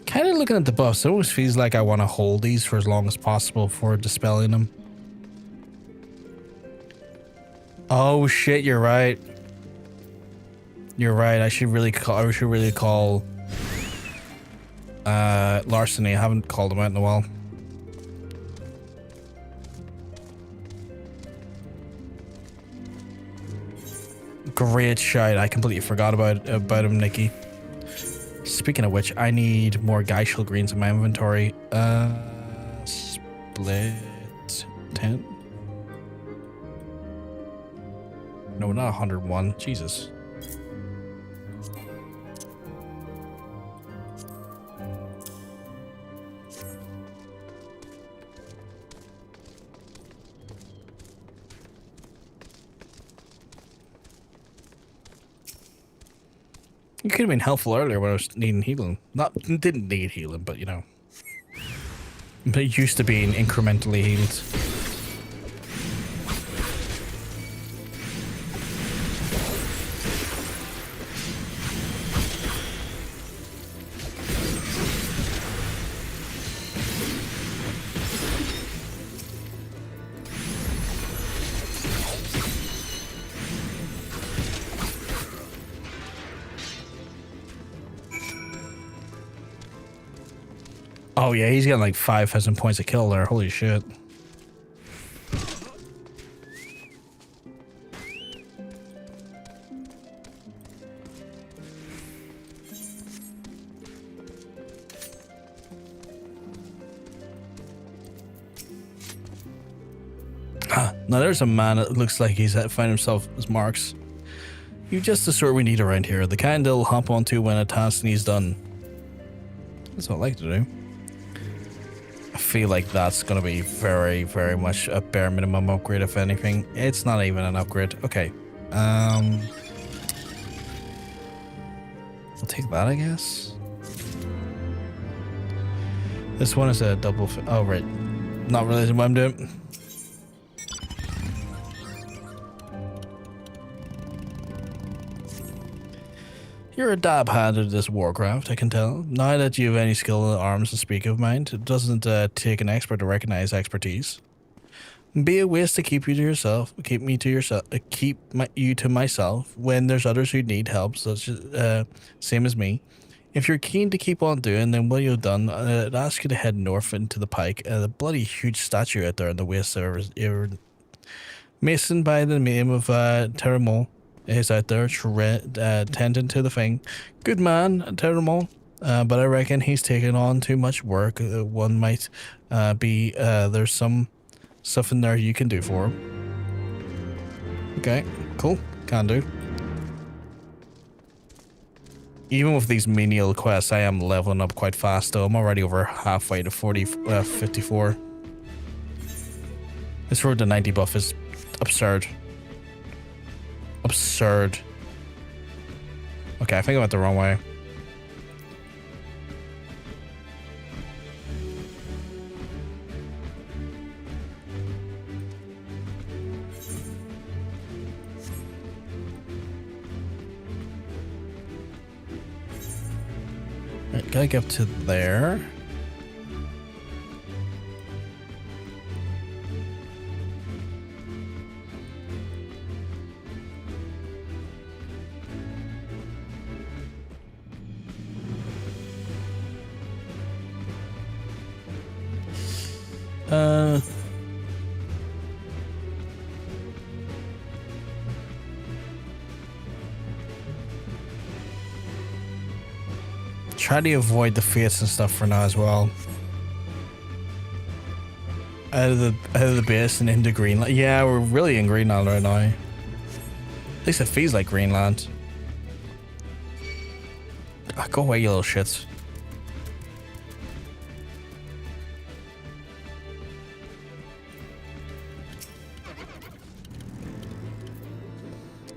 Speaker 1: Kind of looking at the buffs, it always feels like I want to hold these for as long as possible before dispelling them. Oh shit, you're right. You're right. I should really call Larceny. I haven't called him out in a while. Great shout. I completely forgot about him, Nikki. Speaking of which, I need more Geishel greens in my inventory. Split 10. No, not 101. Jesus. It could have been helpful earlier when I was needing healing. Didn't need healing, but you know. But it used to being incrementally healed. Oh yeah, he's got like 5,000 points of kill there. Holy shit. Now there's a man that looks like he's found himself as marks. You're just the sort we need around here. The kind they'll hop onto when a task needs done. That's what I like to do. I feel like that's going to be very, very much a bare minimum upgrade, if anything. It's not even an upgrade. Okay. I'll take that, I guess. This one is a double... Oh, right. Not realizing what I'm doing. You're a dab hand at this warcraft, I can tell. Now that you have any skill in the arms to speak of, mind, it doesn't take an expert to recognize expertise. Be a waste to keep you to yourself. Keep you to myself when there's others who need help, such as same as me. If you're keen to keep on doing, then what you've done, I'd ask you to head north into the pike. The bloody huge statue out there in the waste there is Mason by the name of Terramol. He's out there tending to the thing. Good man, Terramol. But I reckon he's taking on too much work. One might be there's some stuff in there you can do for him. Okay, cool. Can do. even with these menial quests, I am leveling up quite fast though. I'm already over halfway to 54. This road to 90 buff is absurd. Absurd. Okay, I think I went the wrong way. Right, gotta get up to there. Try to avoid the fates and stuff for now as well. Out of the base and into Greenland. Yeah, we're really in Greenland right now. At least it feels like Greenland. Ah, go away, you little shits.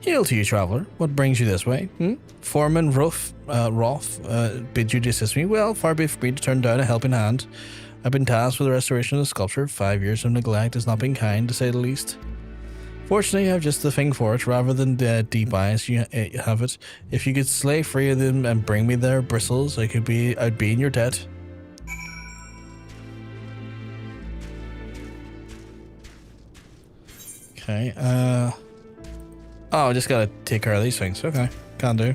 Speaker 1: Hail to you, traveler. What brings you this way? Foreman Roth bid you to assist me. Well, far be it for me to turn down a helping hand. I've been tasked with the restoration of the sculpture. 5 years of neglect has not been kind, to say the least. Fortunately, I have just the thing for it. Rather than deep eyes, you have it. If you could slay 3 of them and bring me their bristles, I'd be in your debt. Okay, oh, I just gotta take care of these things. Okay, can do.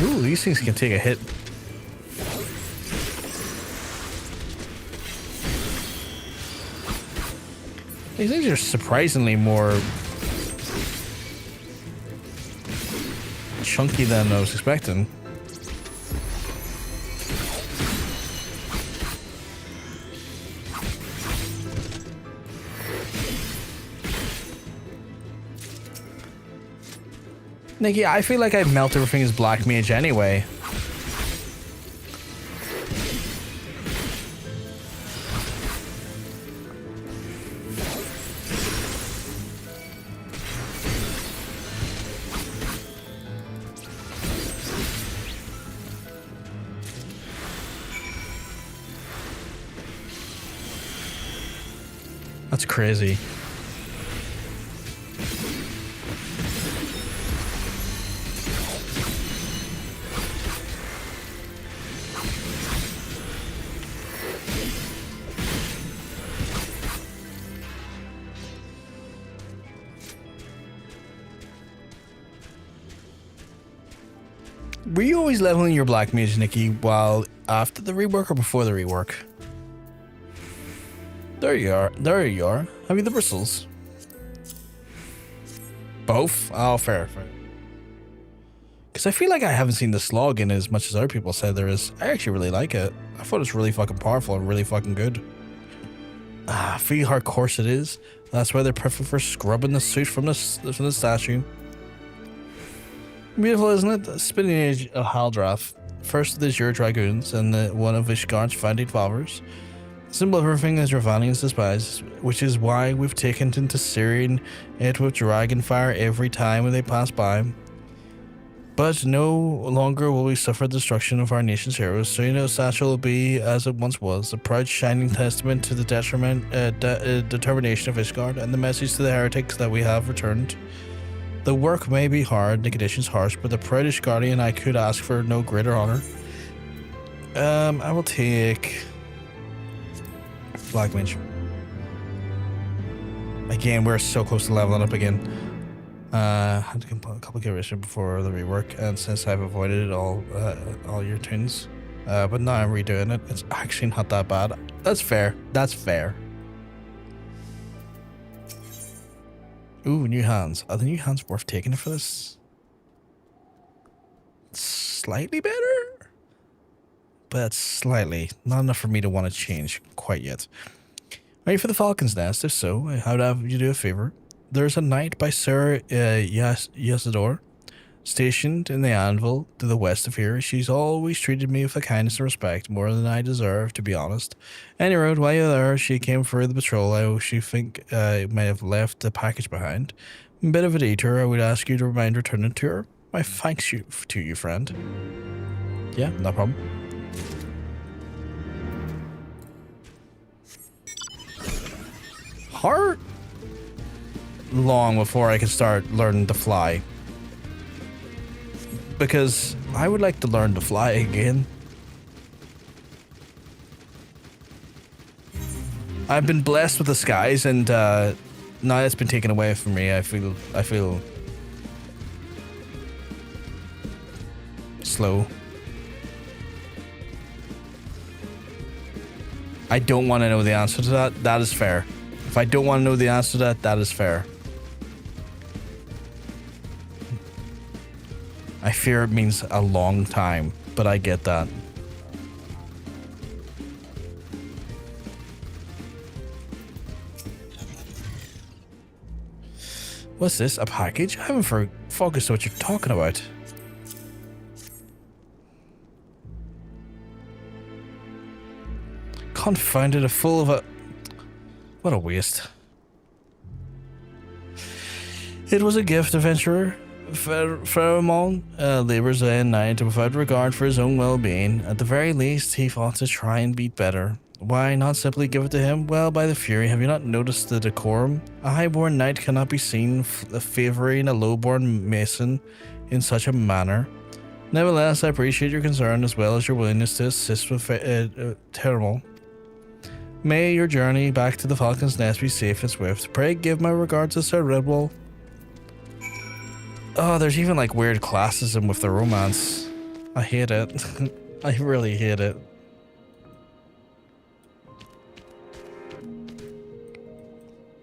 Speaker 1: Ooh, these things can take a hit. These things are surprisingly more chunky than I was expecting. Nikki, I feel like I melt everything as black mage anyway. That's crazy. Were you always leveling your black mage, Nikki, while after the rework or before the rework? There you are. There you are. Have you the bristles? Both? Oh, fair. Because I feel like I haven't seen the slog in as much as other people said there is. I actually really like it. I thought it was really fucking powerful and really fucking good. Ah, feel how coarse it is. That's why they're perfect for scrubbing the suit from the statue. Beautiful, isn't it? The spinning age of Haldrath. First of the Azure Dragoons and one of Ishgard's founding fathers. The symbol of everything is Ravanians despise, which is why we've taken into searing it with dragon fire every time when they pass by. But no longer will we suffer the destruction of our nation's heroes. So you know, Satchel will be as it once was, a proud shining testament to the determination of Ishgard and the message to the heretics that we have returned. The work may be hard, the conditions harsh, but the proud Ishgardian I could ask for no greater honor. I will take Black Mage. Again, we're so close to leveling up again. I had to complete a couple of iterations before the rework, and since I've avoided all your tunes, but now I'm redoing it. It's actually not that bad. That's fair. That's fair. Ooh, new hands. Are the new hands worth taking for this? Slightly better? but slightly. Not enough for me to want to change quite yet. Ready for the Falcon's Nest? If so, I would have you do a favor. There's a knight by Sir Yasador, stationed in the anvil to the west of here. She's always treated me with a kindness and respect, more than I deserve, to be honest. Any road, while you're there, she came for the patrol. I she think may have left the package behind. A bit of a detour. I would ask you to remind returning to her. My thanks to you, friend. Yeah, no problem. How long before I can start learning to fly? Because I would like to learn to fly again. I've been blessed with the skies, and now it's been taken away from me. I feel slow. I don't want to know the answer to that. That is fair. If I don't want to know the answer to that, that is fair. I fear it means a long time, but I get that. What's this? A package? I haven't focused on what you're talking about. Confounded, a full of a... What a waste. It was a gift, adventurer. Pheromone labors day and night without regard for his own well-being. At the very least, he thought to try and beat better. Why not simply give it to him? Well, by the Fury, have you not noticed the decorum? A highborn knight cannot be seen favouring a lowborn mason in such a manner. Nevertheless, I appreciate your concern as well as your willingness to assist with Termal. May your journey back to the Falcon's Nest be safe and swift. Pray give my regards to Sir Redwall. Oh, there's even like weird classism with the romance. I hate it. I really hate it.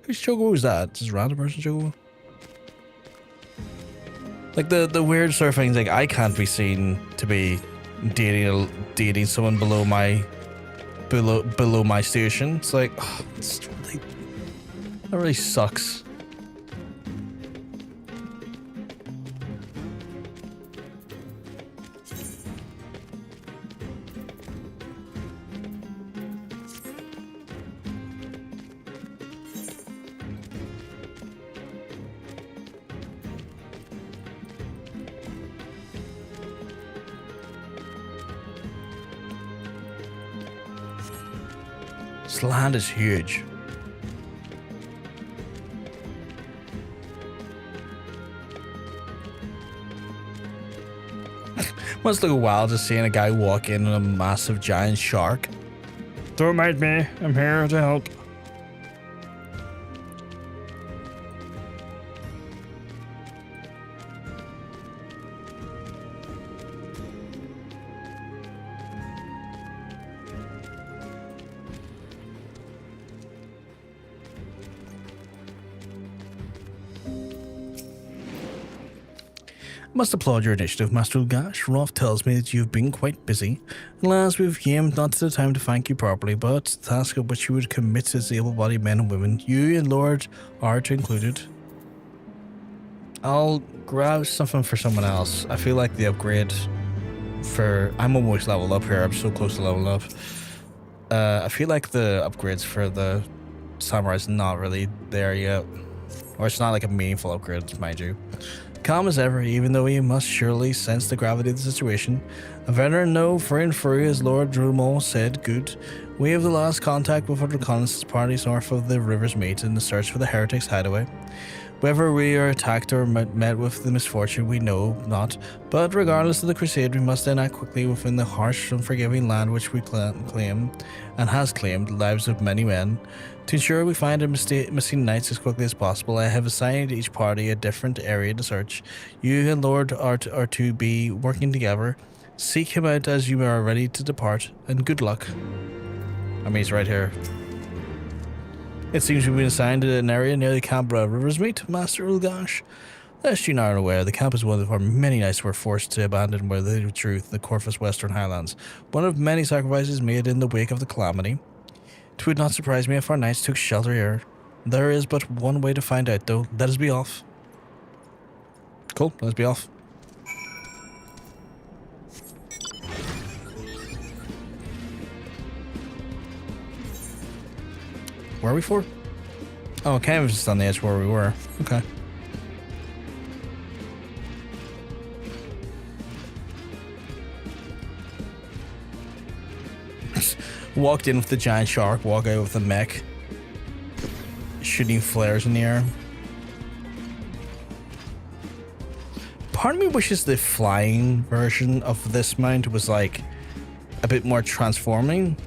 Speaker 1: Whose Chogo is that? Just a random person Chogo? Like the weird sort of things, like I can't be seen to be dating someone below my station. It's like, oh, that really sucks. This land is huge. Must look wild just seeing a guy walk in on a massive giant shark. Don't mind me, I'm here to help. Must applaud your initiative, Master Ulgash. Rolf tells me that you've been quite busy. Alas, we've came not to the time to thank you properly, but the task of which you would commit as able-bodied men and women, you and Lord Art included. I'll grab something for someone else. I feel like the upgrade for... I'm almost leveled up here. I'm so close to leveling up. I feel like the upgrades for the Samurai's not really there yet. Or it's not like a meaningful upgrade, mind you. Calm as ever, even though he must surely sense the gravity of the situation. A veteran know for and free, as Lord Drumont said, good. We have the last contact with our reconnaissance parties north of the river's meet in the search for the heretics' hideaway. Whether we are attacked or met with the misfortune, we know not. But regardless of the crusade, we must then act quickly within the harsh, unforgiving land which we claim, and has claimed, the lives of many men. To ensure we find our missing knights as quickly as possible, I have assigned each party a different area to search. You and Lord Art are to be working together. Seek him out as you are ready to depart, and good luck. I mean, he's right here. It seems we've been assigned to an area near the Cabra River's meet, Master Ulgash. Lest you not aware, the camp is one of our many nights we're forced to abandon by the truth, the Coerthas Western Highlands. One of many sacrifices made in the wake of the calamity. It would not surprise me if our knights took shelter here. There is but one way to find out, though. Let us be off. Cool, let's be off. Where are we for? Oh, kind of just on the edge where we were. Okay. Walked in with the giant shark, walk out with the mech. Shooting flares in the air. Part of me wishes the flying version of this mount was like a bit more transforming.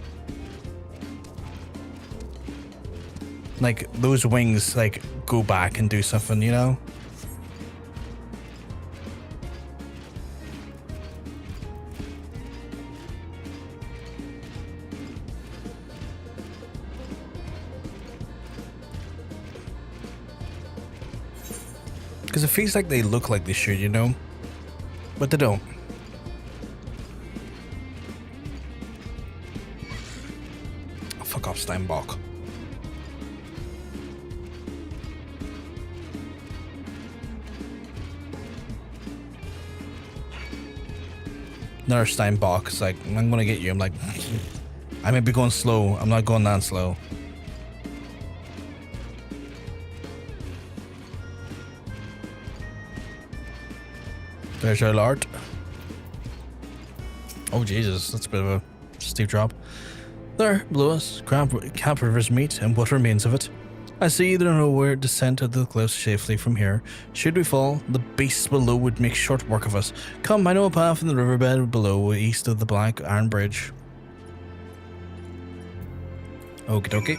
Speaker 1: Like those wings like go back and do something, you know? Because it feels like they look like they should, you know? But they don't. Oh, fuck off, Steinbach. Another Steinbach is like, I'm gonna get you. I'm like, I may be going slow. I'm not going that slow. There's your alert. Oh Jesus, that's a bit of a steep drop. There, below us, Camp Rivers meet and what remains of it. I see there are nowhere descent of the cliffs safely from here. Should we fall, the beasts below would make short work of us. Come, I know a path in the riverbed below, east of the Black Iron Bridge. Okie dokie.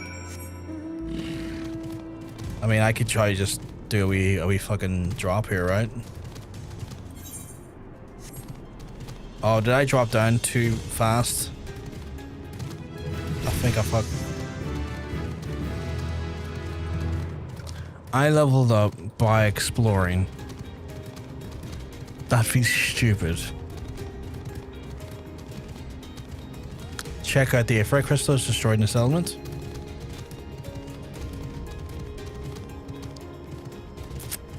Speaker 1: I mean, I could try just do a wee fucking drop here, right? Oh, did I drop down too fast? I think I fucked. I leveled up by exploring. That feels stupid. Check out the Aphrodite crystals destroyed in this element.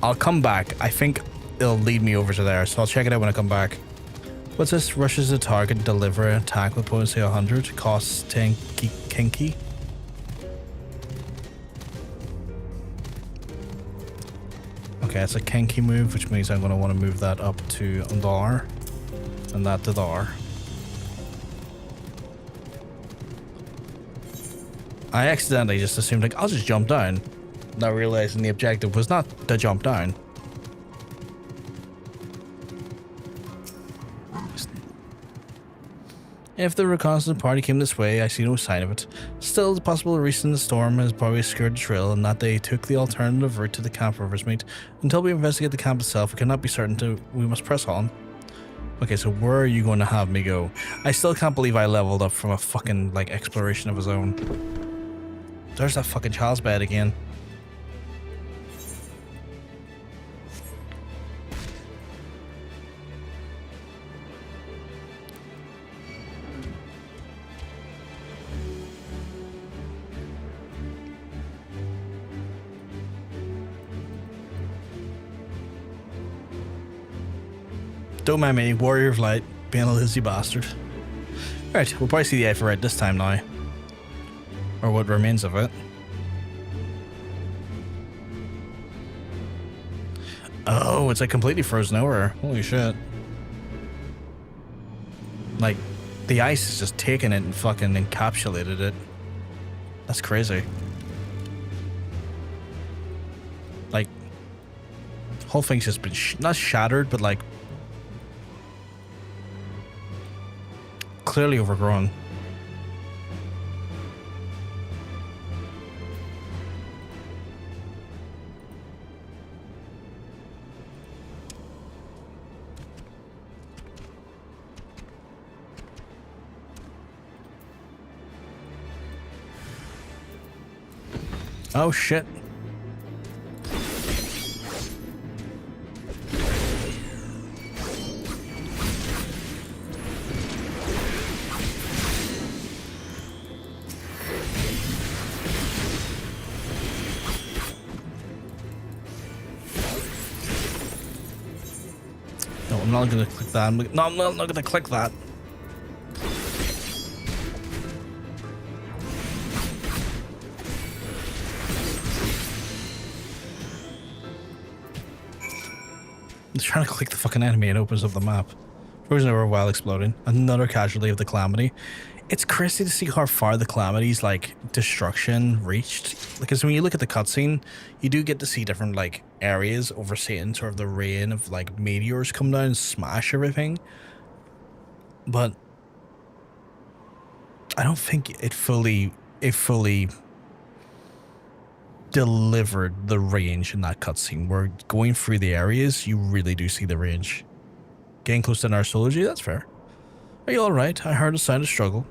Speaker 1: I'll come back. I think it'll lead me over to there, so I'll check it out when I come back. What's this? Rushes the target, deliver an attack with potency 100, costs 10 Kenki. Okay, it's a Kenki move, which means I'm going to want to move that up to Dar, and that to Dar. I accidentally just assumed, like, I'll just jump down, not realizing the objective was not to jump down. If the reconnaissance party came this way, I see no sign of it. Still, the possible reason the storm has probably scared the trail and that they took the alternative route to the Camp Rivers meet. Until we investigate the camp itself, we cannot be certain we must press on. Okay, so where are you going to have me go? I still can't believe I leveled up from a fucking, like, exploration of his own. There's that fucking child's bed again. Don't mind me, Warrior of Light, being a lazy bastard. Right, we'll probably see the Aphrodite this time now. Or what remains of it. Oh, it's like completely frozen over. Holy shit. Like, the ice has just taken it and fucking encapsulated it. That's crazy. Like, the whole thing's just been, not shattered, but like, clearly overgrown. Oh shit. I'm not gonna click that. No, I'm not gonna click that. I'm just trying to click the fucking enemy and it opens up the map. Frozen over while exploding. Another casualty of the Calamity. It's crazy to see how far the Calamity's like destruction reached. Because when you look at the cutscene, you do get to see different like areas overseeing sort of the rain of like meteors come down and smash everything. But I don't think it fully delivered the range in that cutscene. Where going through the areas, you really do see the range. Getting close to an archaeology, that's fair. Are you alright? I heard a sound of struggle.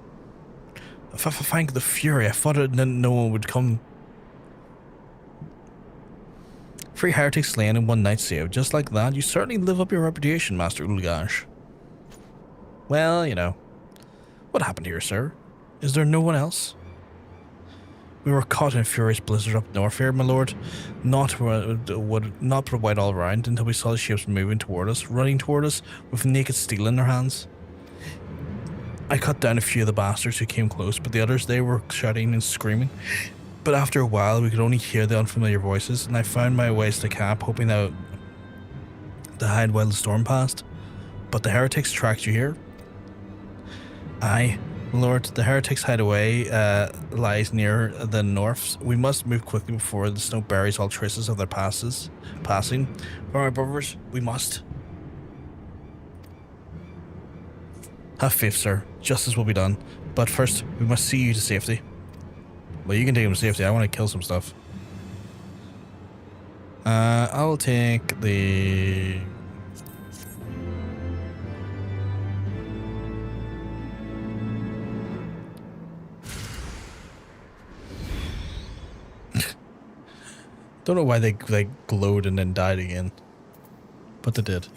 Speaker 1: Thank the Fury, I thought no one would come. 3 heretics slain in 1 night save. Just like that, you certainly live up your reputation, Master Ulgash. Well, you know. What happened here, sir? Is there no one else? We were caught in a furious blizzard up north here, my lord. Not provide all around until we saw the ships moving toward us, running toward us with naked steel in their hands. I cut down a few of the bastards who came close, but the others, they were shouting and screaming. But after a while, we could only hear the unfamiliar voices, and I found my ways to camp, hoping to hide while the storm passed. But the heretics tracked you here? Aye, Lord, the heretics' hideaway lies near the north. We must move quickly before the snow buries all traces of their passing. For my brothers, we must. Have faith, sir. Justice will be done. But first, we must see you to safety. Well, you can take him to safety. I want to kill some stuff. I'll take the... Don't know why they glowed and then died again. But they did.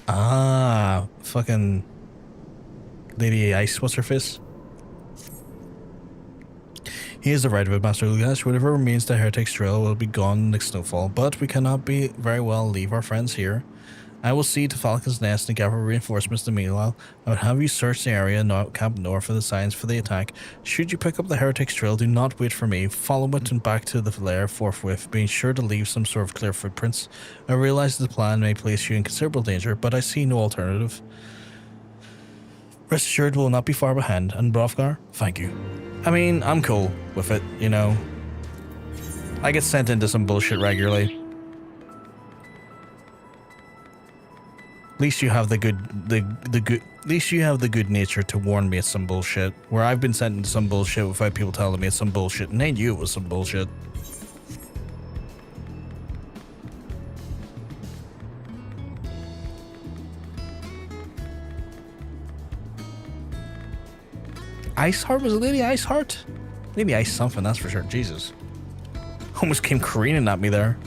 Speaker 1: Ah, fucking... Lady Ice, what's her face? He is the right of it, Master Ulgash. Whatever remains the heretic's trail will be gone next snowfall, but we cannot be very well leave our friends here. I will see to Falcon's Nest and gather reinforcements in the meanwhile. I would have you search the area camp north for the signs for the attack. Should you pick up the heretic's trail, do not wait for me. Follow it and back to the lair forthwith, being sure to leave some sort of clear footprints. I realize the plan may place you in considerable danger, but I see no alternative. Rest assured we'll not be far behind, and Brofgar, thank you. I mean, I'm cool with it, you know. I get sent into some bullshit regularly. At least you have the good nature to warn me it's some bullshit. Where I've been sent into some bullshit without people telling me it's some bullshit, and they knew it was some bullshit. Iceheart? Was it Lady Iceheart? Lady Ice something, that's for sure. Jesus. Almost came careening at me there.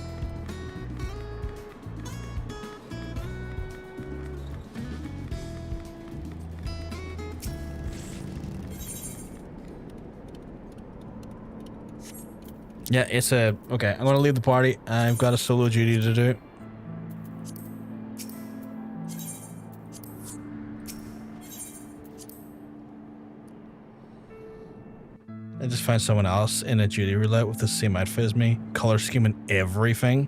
Speaker 1: Yeah, it's a... Okay, I'm gonna leave the party. I've got a solo duty to do. I just find someone else in a duty roulette with the same outfit as me. Color scheme and everything.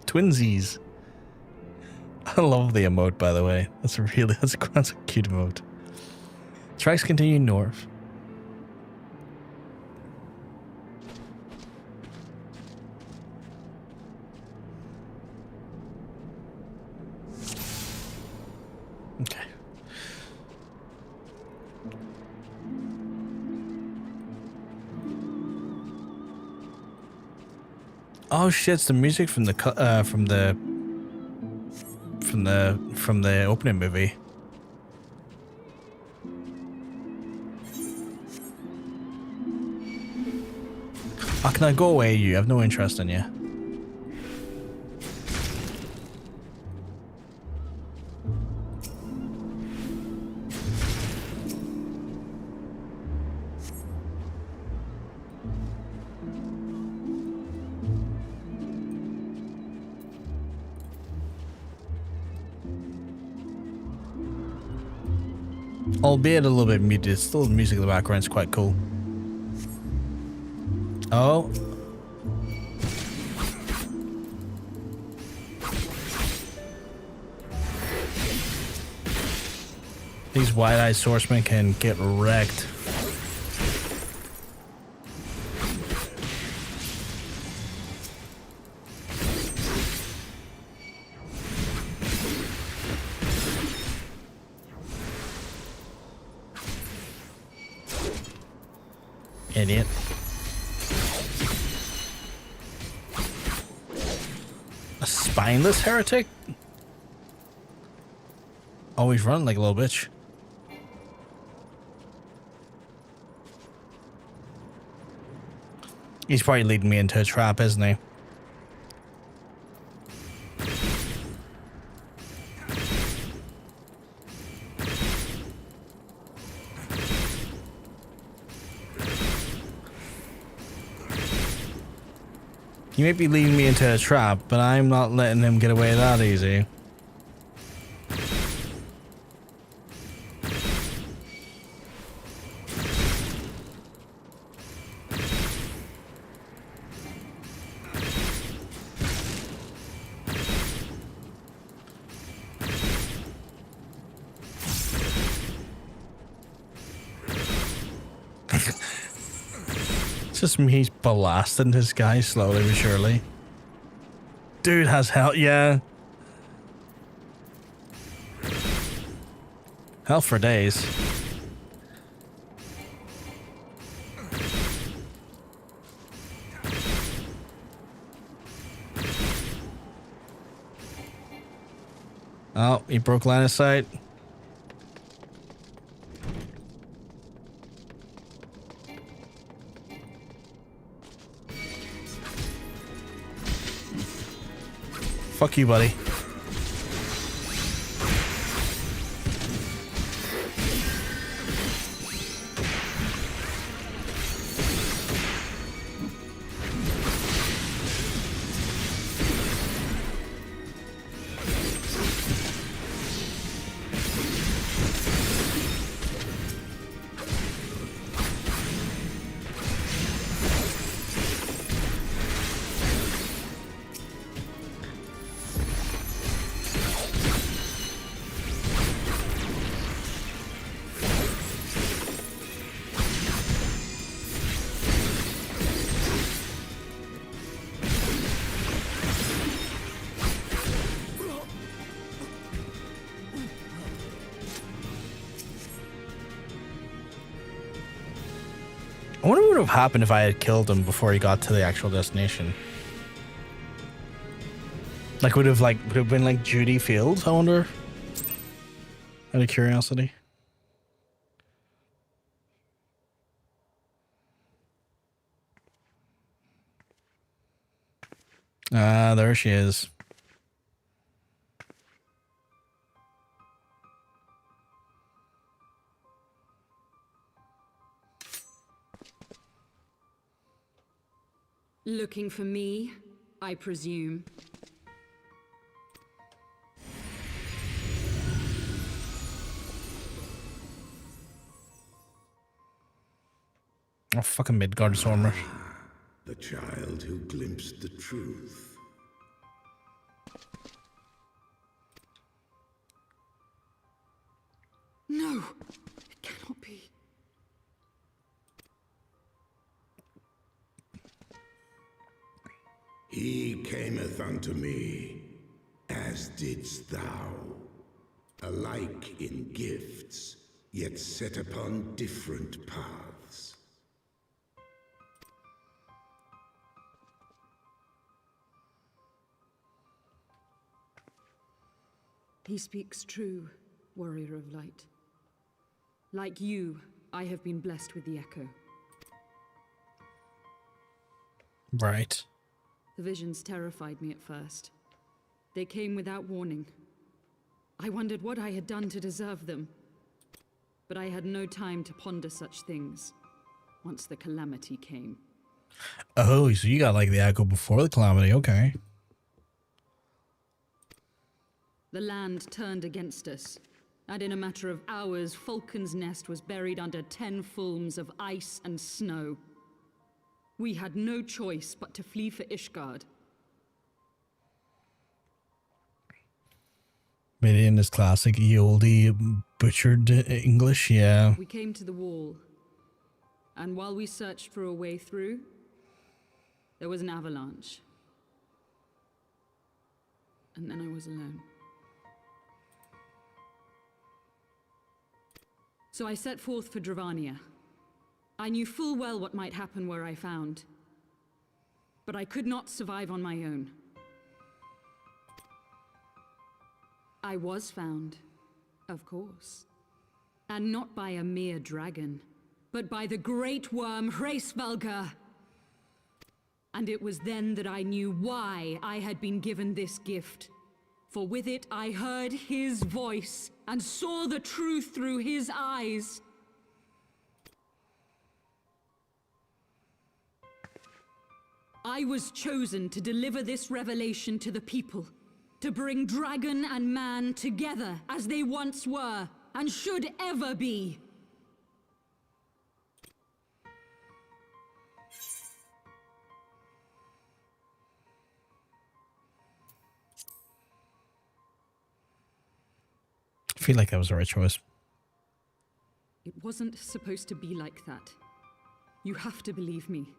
Speaker 1: Twinsies. I love the emote, by the way. That's a cute emote. Tracks continue north. Okay. Oh shit! It's the music from the opening movie. Oh, can I go away? You I have no interest in you. Albeit a little bit muted, still the music in the background is quite cool. Oh. These wide-eyed swordsmen can get wrecked. Idiot. A spineless heretic? Always run like a little bitch. He's probably leading me into a trap, isn't he? He might be leading me into a trap, but I'm not letting him get away that easy. It's just me blasting this guy slowly but surely. Dude has health, yeah. Health for days. Oh, he broke line of sight. Fuck you, buddy. I wonder what would have happened if I had killed him before he got to the actual destination. Like would have been like Judy Field, I wonder. Out of curiosity. Ah, there she is.
Speaker 5: Looking for me, I presume.
Speaker 1: Oh, fucking Midgard Stormer.
Speaker 2: The child who glimpsed the truth.
Speaker 5: No, it cannot be.
Speaker 2: He cameth unto me, as didst thou, alike in gifts, yet set upon different paths.
Speaker 5: He speaks true, warrior of light. Like you, I have been blessed with the echo.
Speaker 1: Right.
Speaker 5: The visions terrified me at first. They came without warning. I wondered what I had done to deserve them. But I had no time to ponder such things once the calamity came.
Speaker 1: Oh, so you got like the echo before the calamity, okay.
Speaker 5: The land turned against us. And in a matter of hours, Falcon's nest was buried under 10 fulms of ice and snow. We had no choice but to flee for Ishgard.
Speaker 1: Maybe in this classic ye olde butchered English, yeah.
Speaker 5: We came to the wall, and while we searched for a way through, there was an avalanche. And then I was alone. So I set forth for Dravania. I knew full well what might happen where I found, but I could not survive on my own. I was found, of course, and not by a mere dragon, but by the great worm Hraesvelgr. And it was then that I knew why I had been given this gift. For with it I heard his voice and saw the truth through his eyes. I was chosen to deliver this revelation to the people, to bring dragon and man together as they once were and should ever be.
Speaker 1: I feel like that was the right choice.
Speaker 5: It wasn't supposed to be like that. You have to believe me.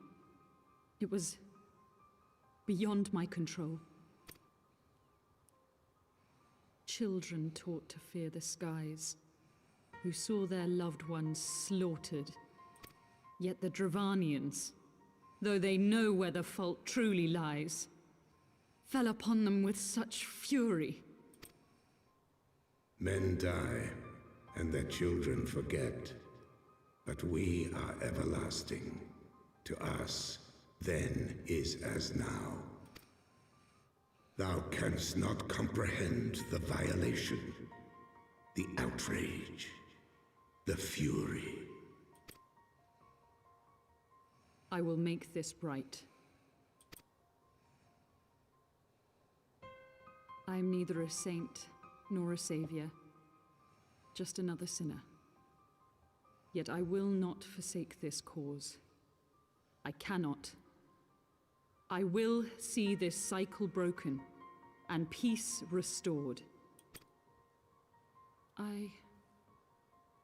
Speaker 5: It was beyond my control. Children taught to fear the skies, who saw their loved ones slaughtered. Yet the Dravanians, though they know where the fault truly lies, fell upon them with such fury.
Speaker 2: Men die, and their children forget. But we are everlasting. To us, then is as now. Thou canst not comprehend the violation, the outrage, the fury.
Speaker 5: I will make this right. I am neither a saint nor a savior, just another sinner. Yet I will not forsake this cause. I cannot. I will see this cycle broken and peace restored.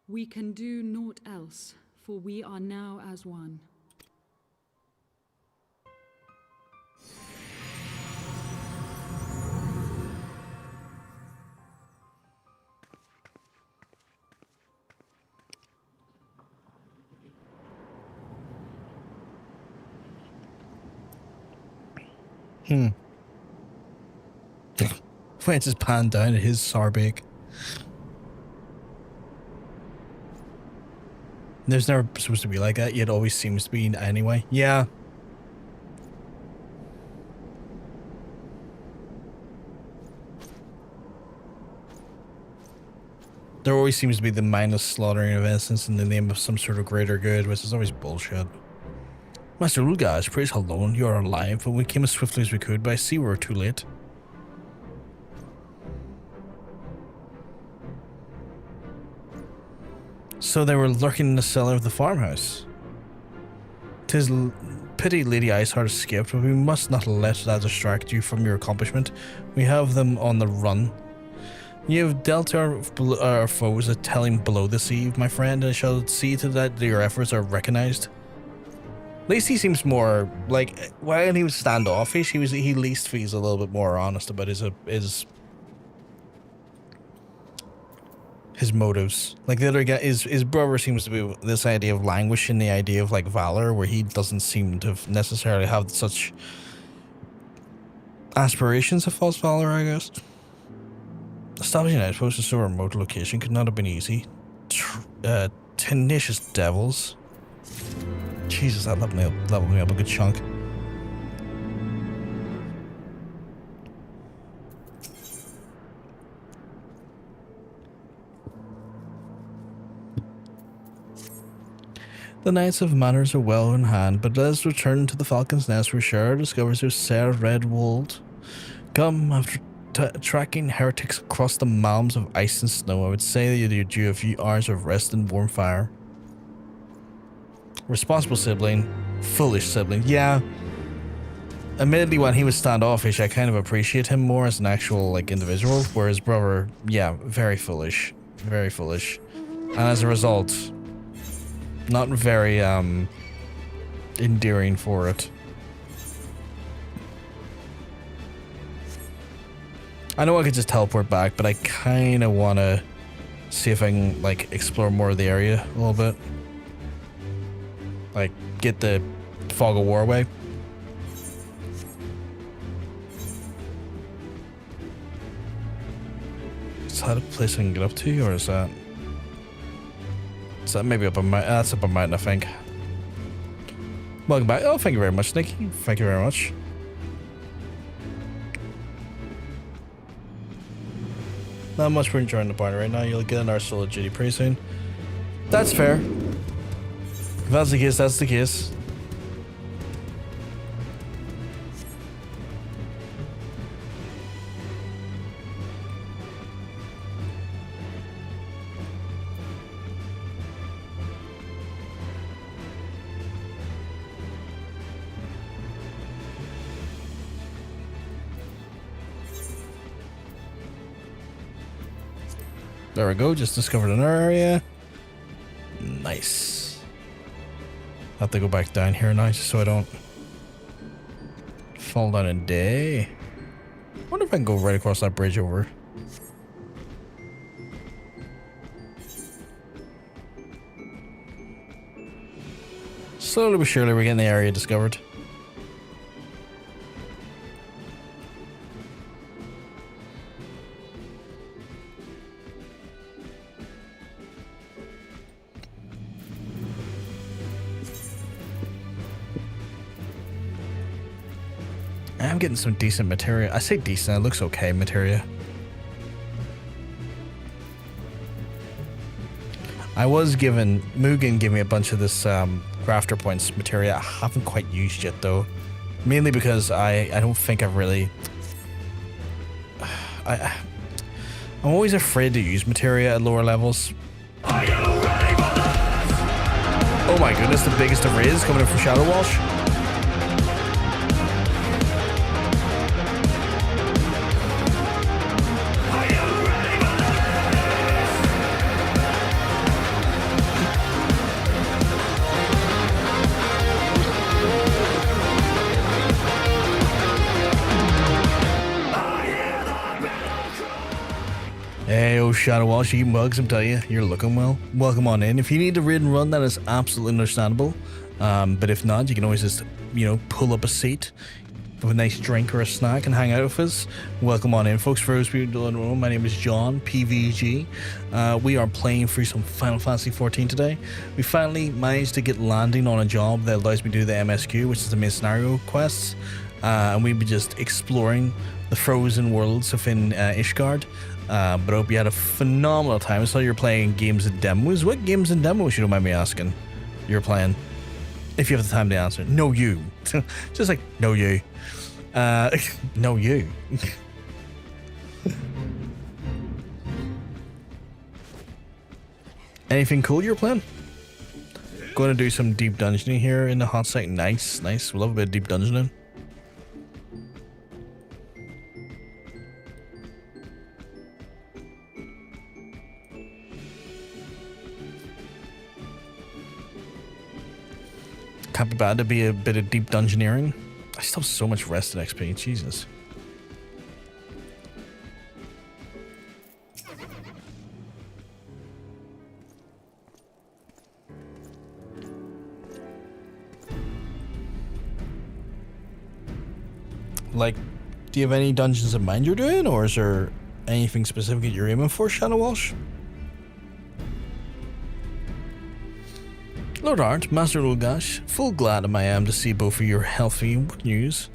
Speaker 5: We can do naught else, for we are now as one.
Speaker 1: Francis panned down at his Sarbake. There's never supposed to be like that, yet always seems to be anyway. Yeah. There always seems to be the mindless slaughtering of innocents in the name of some sort of greater good, which is always bullshit. Master Ulgaz, praise alone, you are alive, but we came as swiftly as we could, but I see we were too late. So they were lurking in the cellar of the farmhouse. 'Tis pity Lady Iceheart escaped, but we must not let that distract you from your accomplishment. We have them on the run. You have dealt our foes a telling blow this eve, my friend, and I shall see to that your efforts are recognized. At least he seems more like, while he was standoffish, he at least feels a little bit more honest about his motives. Like the other guy, his brother seems to be this idea of languishing, the idea of like valor, where he doesn't seem to necessarily have such aspirations of false valor, I guess. Establishing an outpost in so remote location could not have been easy. Tenacious devils. Jesus, that leveled me up a good chunk. The Knights of Manners are well in hand, but let us return to the Falcon's Nest where Shara discovers her Ser Red Wold. Come, after tracking heretics across the mountains of ice and snow. I would say that you're due a few hours of rest and warm fire. Responsible sibling, foolish sibling. Yeah. Admittedly, when he was standoffish, I kind of appreciate him more as an actual, like, individual, whereas brother, yeah, very foolish. Very foolish. And as a result, not very, endearing for it. I know I could just teleport back, but I kind of want to see if I can, like, explore more of the area a little bit. Like, get the fog of war away. Is that a place I can get up to, or is that maybe up a mountain? That's up a mountain, I think. Welcome back. Oh, thank you very much, Nikki. Thank you very much. Not much for enjoying the party right now. You'll get an Arsenal duty pretty soon. That's fair. If that's the case, that's the case. There we go, just discovered another area. Nice. Have to go back down here now just so I don't fall down and die. Wonder if I can go right across that bridge over. Slowly but surely we're getting the area discovered. I'm getting some decent materia. I say decent, it looks okay, materia. I was given, Mugen gave me a bunch of this crafter points materia I haven't quite used yet though. Mainly because I don't think I've really... I'm always afraid to use materia at lower levels. Are you ready for this? Oh my goodness, the biggest of raids coming in from Shadow Walsh. Hey, oh Shadow Walsh, you mugs, I'm telling you, you're looking well. Welcome on in. If you need to raid and run, that is absolutely understandable. But if not, you can always just, you know, pull up a seat with a nice drink or a snack and hang out with us. Welcome on in, folks. For those people who don't know, my name is John, PVG. We are playing through some Final Fantasy XIV today. We finally managed to get landing on a job that allows me to do the MSQ, which is the main scenario quests. And we'll be just exploring the frozen worlds within Ishgard. But I hope you had a phenomenal time. I saw you're playing games and demos. What games and demos, you don't mind me asking, you're playing? If you have the time to answer. No, you. Just like, no, you. No, you. Anything cool you're playing? Going to do some deep dungeoning here in the hot site. Nice, nice. We love a bit of deep dungeoning. Can't be bad to be a bit of deep dungeoneering. I still have so much rest and XP, Jesus. Like, do you have any dungeons in mind you're doing, or is there anything specific that you're aiming for, Shadow Walsh? Lord Art, Master Ulgash, full glad am I am to see both of you healthy. What news?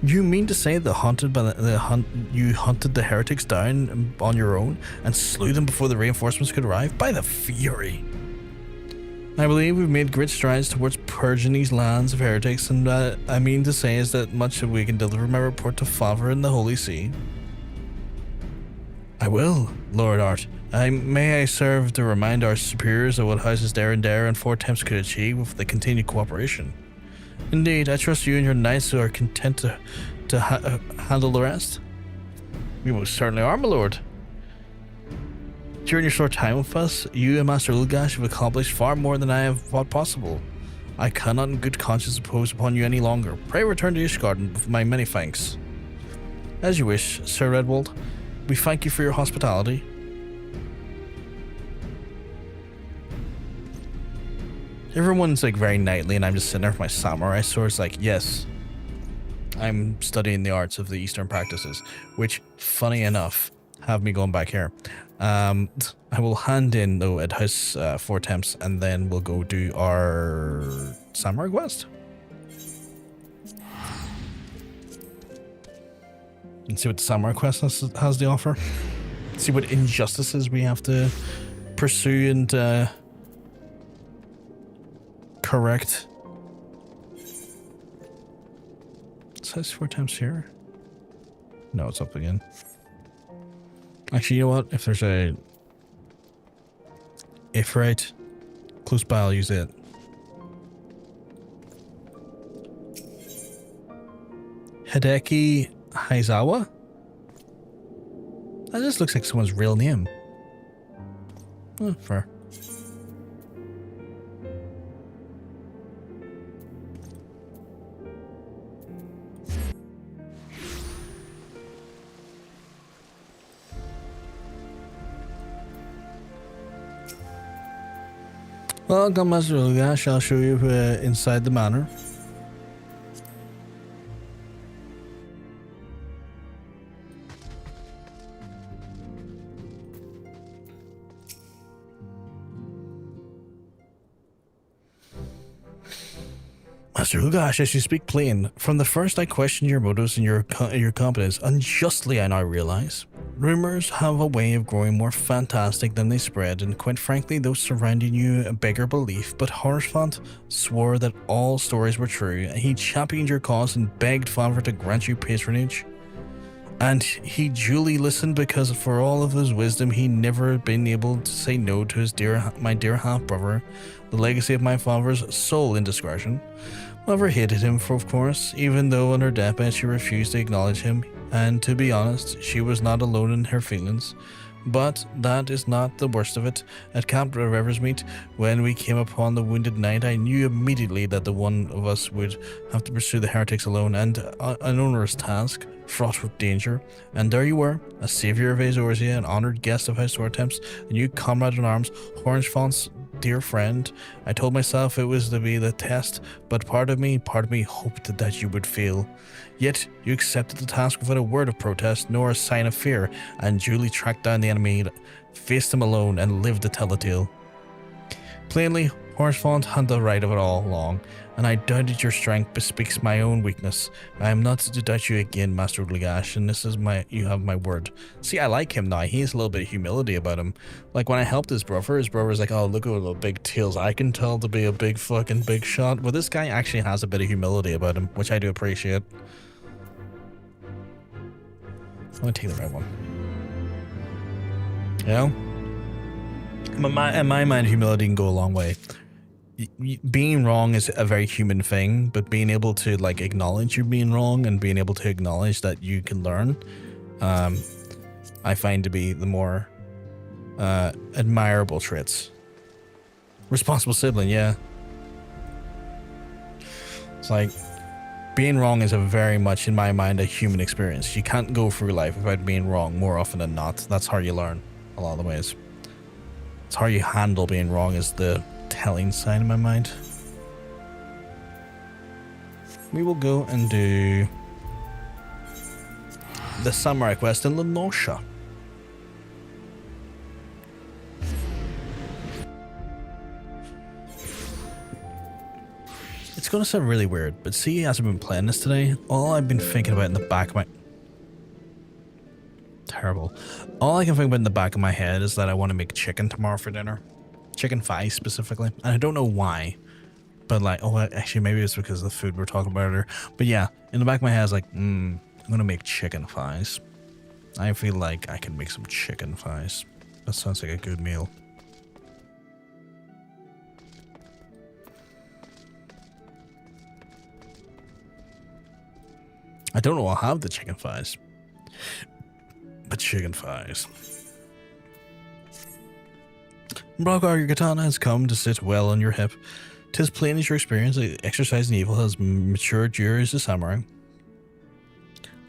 Speaker 1: You mean to say you hunted the heretics down on your own and slew them before the reinforcements could arrive? By the Fury! I believe we've made great strides towards purging these lands of heretics, and I mean to say is that much that we can deliver my report to Father in the Holy See. I will, Lord Art. May I serve to remind our superiors of what houses Dare and Fortemps could achieve with the continued cooperation. Indeed, I trust you and your knights who are content to handle the rest. We most certainly are, my lord. During your short time with us, you and Master Ulgash have accomplished far more than I have thought possible. I cannot in good conscience impose upon you any longer. Pray return to Ishgard with my many thanks. As you wish, Sir Redwald. We thank you for your hospitality. Everyone's like very knightly, and I'm just sitting there with my samurai sword. It's like, yes, I'm studying the arts of the Eastern practices, which, funny enough, have me going back here. I will hand in though at House Fortemps, and then we'll go do our samurai quest and see what the samurai quest has to offer. See what injustices we have to pursue and correct. Is House Fortemps here? No, it's up again. Actually, you know what? If there's a Ifrit close by, I'll use it. Hideki Haizawa? That just looks like someone's real name. Oh, fair. Welcome, Master Ulgash. I'll show you inside the manor. Master Ulgash, as you speak plain, from the first I questioned your motives and your competence. Unjustly, I now realize. Rumors have a way of growing more fantastic than they spread, and quite frankly, those surrounding you beggar belief. But Horsfont swore that all stories were true, and he championed your cause and begged Father to grant you patronage. And he duly listened because for all of his wisdom, he never been able to say no to my dear half-brother, the legacy of my father's sole indiscretion. Mother hated him, of course, even though on her deathbed she refused to acknowledge him, and to be honest, she was not alone in her feelings. But that is not the worst of it. At Camp Riversmeet, when we came upon the wounded knight, I knew immediately that the one of us would have to pursue the heretics alone, and an onerous task, fraught with danger. And there you were, a saviour of Azorsia, an honoured guest of House Fortemps, a new comrade in arms, Horsfont's dear friend. I told myself it was to be the test, but part of me hoped that you would fail. Yet you accepted the task without a word of protest nor a sign of fear, and duly tracked down the enemy, faced him alone, and lived to tell the tale. Plainly, Horsfont had the right of it all along, and I doubted your strength bespeaks my own weakness. I am not to doubt you again, Master Ulgash, and this is you have my word. See, I like him now. He has a little bit of humility about him. Like when I helped his brother's like, oh, look at all the big tails I can tell to be a big shot. Well, this guy actually has a bit of humility about him, which I do appreciate. I'm gonna take the right one. You know? In my mind, humility can go a long way. Being wrong is a very human thing, but being able to like acknowledge you're being wrong and being able to acknowledge that you can learn, I find to be the more admirable traits. Responsible sibling, yeah. It's like being wrong is a very much, in my mind, a human experience. You can't go through life without being wrong more often than not. That's how you learn a lot of the ways. It's how you handle being wrong is the telling side in my mind. We will go and do the samurai quest in Lenosha. It's gonna sound really weird, but see, as I've been playing this today, all I've been thinking about in the back of my... Terrible. All I can think about in the back of my head is that I want to make chicken tomorrow for dinner. chicken thighs specifically, and I don't know why. But like, oh, actually, maybe it's because of the food we were talking about earlier. But yeah, in the back of my head, I was like, I'm gonna make chicken thighs. I feel like I can make some chicken thighs. That sounds like a good meal. I don't know I'll have the chicken thighs, but chicken thighs. Brogar, your katana has come to sit well on your hip. 'Tis plain as your experience exercising evil has matured you as a samurai.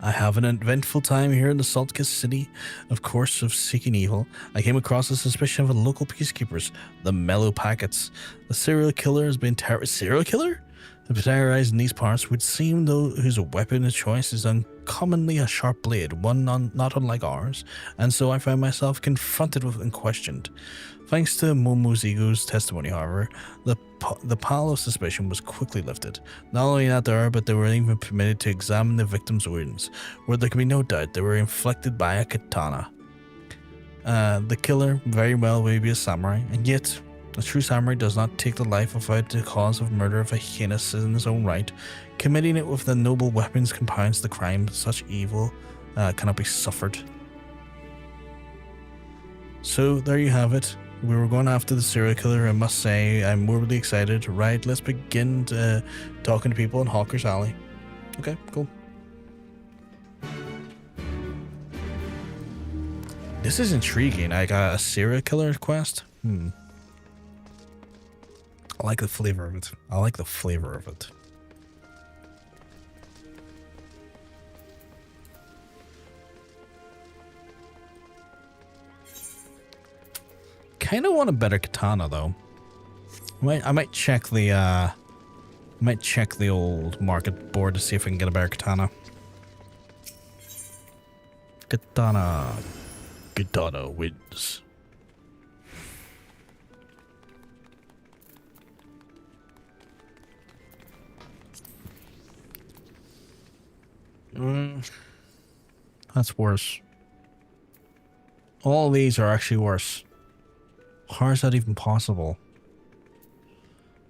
Speaker 1: I have an eventful time here in the salt-kissed city, of course, of seeking evil. I came across a suspicion of the local peacekeepers, the Mellow Packets. The serial killer has been serial killer? The terrorized in these parts would seem, though, whose weapon of choice is uncommonly a sharp blade, one not unlike ours, and so I found myself confronted with and questioned. Thanks to Momozigo's testimony, however, the pall of suspicion was quickly lifted. Not only that but they were even permitted to examine the victim's wounds, where there could be no doubt they were inflicted by a katana. The killer very well may be a samurai, and yet a true samurai does not take the life without the cause of murder of a heinous in his own right. Committing it with the noble weapons compounds the crime. Such evil cannot be suffered. So there you have it. We were going after the serial killer. I must say, I'm morbidly excited. Right, let's begin talking to people in Hawker's Alley. Okay, cool. This is intriguing. I got a serial killer quest. I like the flavor of it. I like the flavor of it. Kind of want a better katana though. I might check the old market board to see if I can get a better katana. Katana wins. That's worse. All these are actually worse. How is that even possible?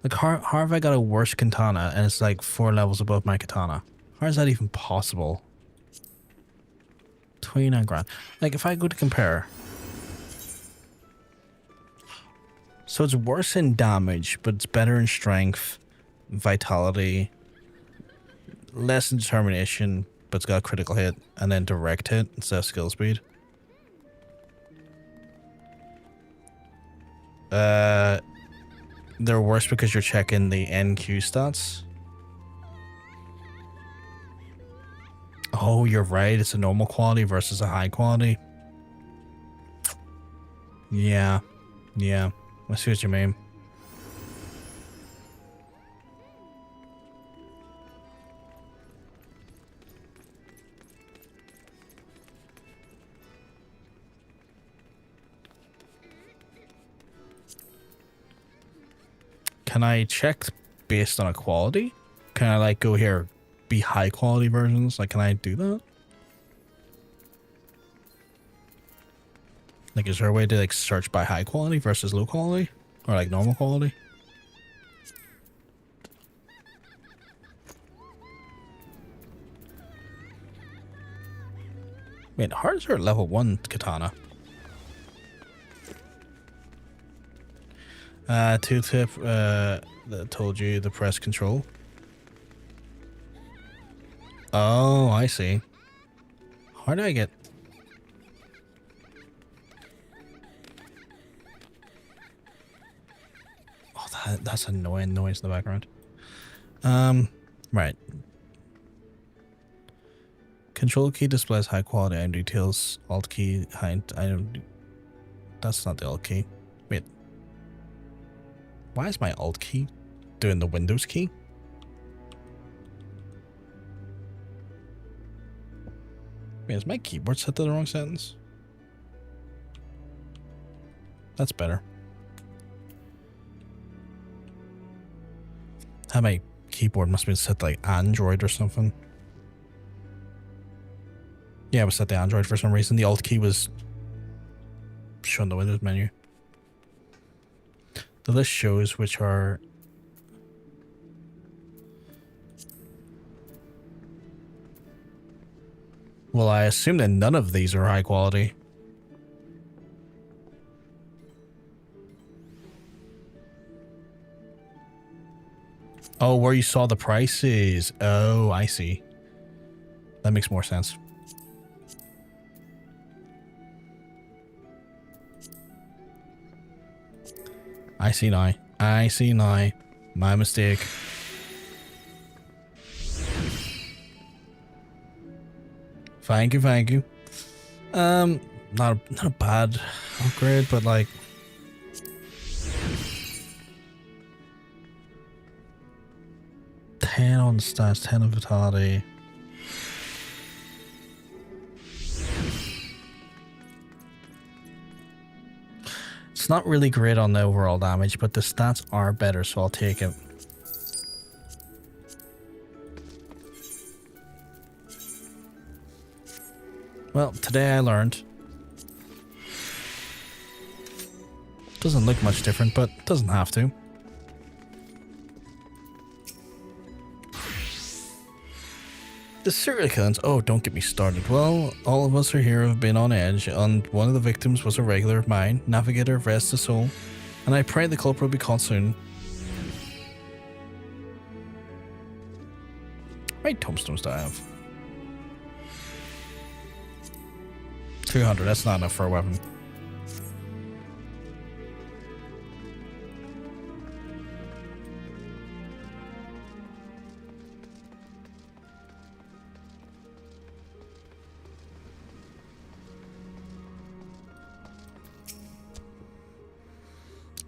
Speaker 1: Like, how have I got a worse katana and it's like 4 levels above my katana? How is that even possible? 29 grand. Like, if I go to compare. So it's worse in damage, but it's better in strength, vitality, less in determination, but it's got a critical hit, and then direct hit instead of skill speed. They're worse because you're checking the NQ stats. Oh, you're right. It's a normal quality versus a high quality. Yeah. I see what you mean. Can I check based on a quality? Can I like go here, be high quality versions? Like, can I do that? Like, is there a way to like search by high quality versus low quality? Or like normal quality? Wait, how is there level 1 katana? Tooltip that told you to press control. Oh, I see. How do I get... Oh, that's annoying noise in the background. Right. Control key displays high quality item details. Alt key hide item. That's not the alt key. Wait. Why is my alt key doing the Windows key? Wait, is my keyboard set to the wrong sentence? That's better. My keyboard must be set like Android or something. Yeah, it was set to Android for some reason. The alt key was showing the Windows menu. The list shows which are... Well, I assume that none of these are high quality. Oh, where you saw the prices. Oh, I see. That makes more sense. I see now. I see now. My mistake. Thank you, thank you. Not a bad upgrade, but like 10 on stats, 10 on vitality. It's not really great on the overall damage, but the stats are better, so I'll take it. Well, today I learned. Doesn't look much different, but doesn't have to. The serial killings. Oh, don't get me started. Well, all of us here have been on edge, and one of the victims was a regular of mine. Navigator, rest his soul. And I pray the culprit will be caught soon. How many tombstones do I have? 200, that's not enough for a weapon.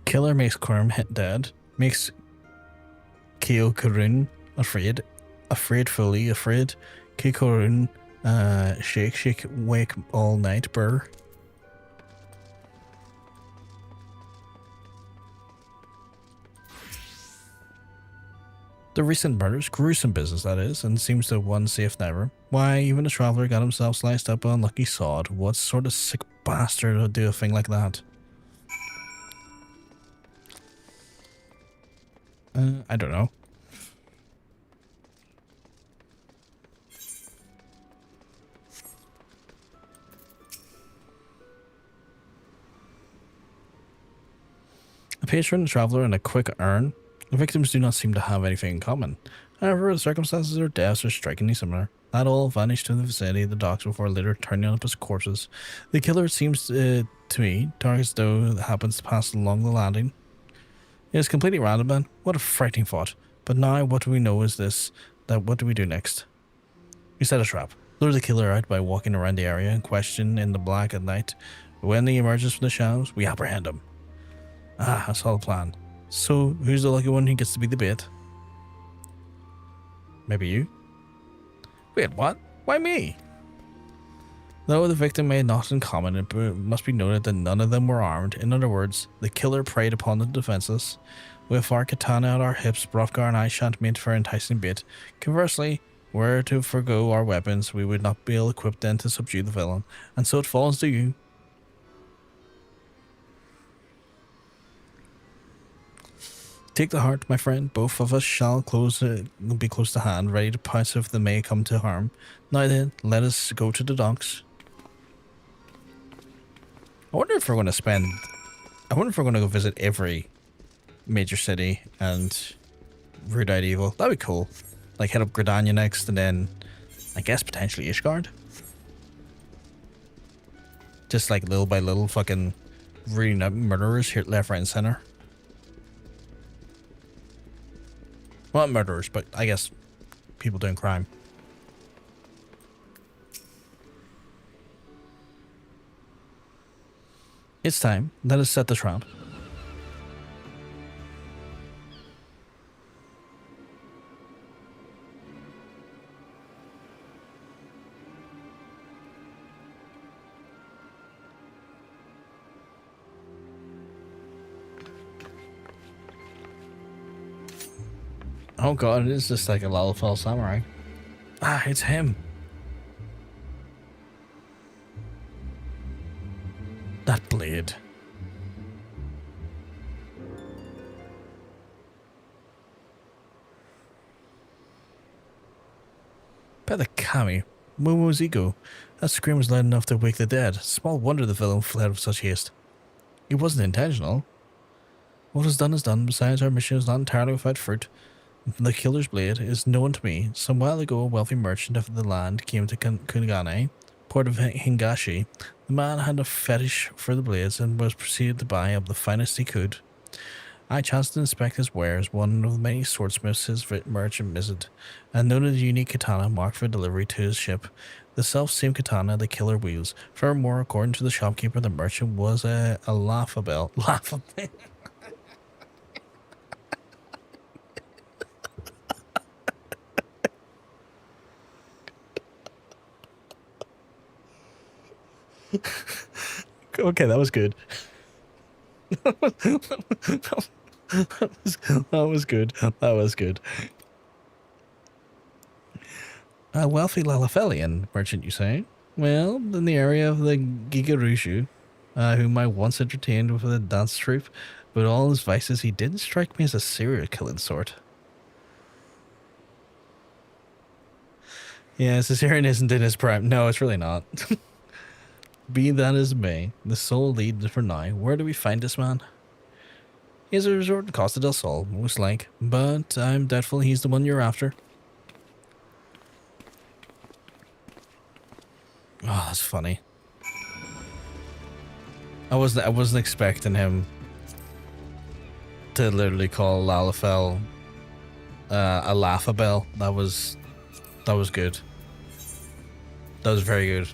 Speaker 1: Killer makes Quirm hit dead, makes Keo Karun afraid, fully afraid, Keo Karun shake, wake all night, burr. The recent murders, gruesome business that is, and seems to one safe never. Why, even a traveller got himself sliced up by unlucky sod. What sort of sick bastard would do a thing like that? I don't know. A patron, a traveller, and a quick urn. The victims do not seem to have anything in common. However, the circumstances of their deaths are strikingly similar. That all vanished to the vicinity of the docks before later turning up as corpses. The killer, it seems to me, targets though happens to pass along the landing. It is completely random, man. What a frightening thought. But now what do we know is this, that what do we do next? We set a trap. Lure the killer out by walking around the area in question in the black at night. When he emerges from the shadows, we apprehend him. Ah, I saw the plan. So, who's the lucky one who gets to be the bait? Maybe you? Wait, what? Why me? Though the victim may not in common, it must be noted that none of them were armed. In other words, the killer preyed upon the defenseless. With our katana at our hips, Hrothgar and I shan't meet for enticing bait. Conversely, were to forgo our weapons, we would not be ill-equipped then to subdue the villain. And so it falls to you. Take the heart, my friend. Both of us shall be close to hand, ready to pounce if they may come to harm. Now then, let us go to the docks. I wonder if we're going to go visit every major city and root out evil. That'd be cool. Like head up Gridania next, and then I guess potentially Ishgard. Just like little by little, fucking rooting out murderers here, left, right, and center. Well, not murderers, but I guess people doing crime. It's time. Let us set the trap. Oh god, it is just like a Lalafell samurai. Ah, it's him. That blade. By the kami, Momo's ego. That scream was loud enough to wake the dead. Small wonder the villain fled with such haste. It wasn't intentional. What is done. Besides, our mission is not entirely without fruit. The killer's blade is known to me. Some while ago, a wealthy merchant of the land came to Kunigane, port of Hingashi. The man had a fetish for the blades and was proceeded to buy up the finest he could. I chanced to inspect his wares, one of the many swordsmiths his merchant visited, and noted a unique katana marked for delivery to his ship. The self-same katana the killer wields. Furthermore, according to the shopkeeper, the merchant was a laughable. Okay, that was good. That was good. A wealthy Lalafelian merchant, you say? Well, in the area of the Gigaruju, whom I once entertained with a dance troupe, but all his vices, he didn't strike me as a serial killing sort. Yeah, Caesarean isn't in his prime. No, it's really not. Be that as it may, the sole lead for now. Where do we find this man? He has a resort in Costa del Sol, most like, but I'm doubtful he's the one you're after. Oh, that's funny. I wasn't expecting him to literally call Lalafell a Laughabell. That was good. That was very good.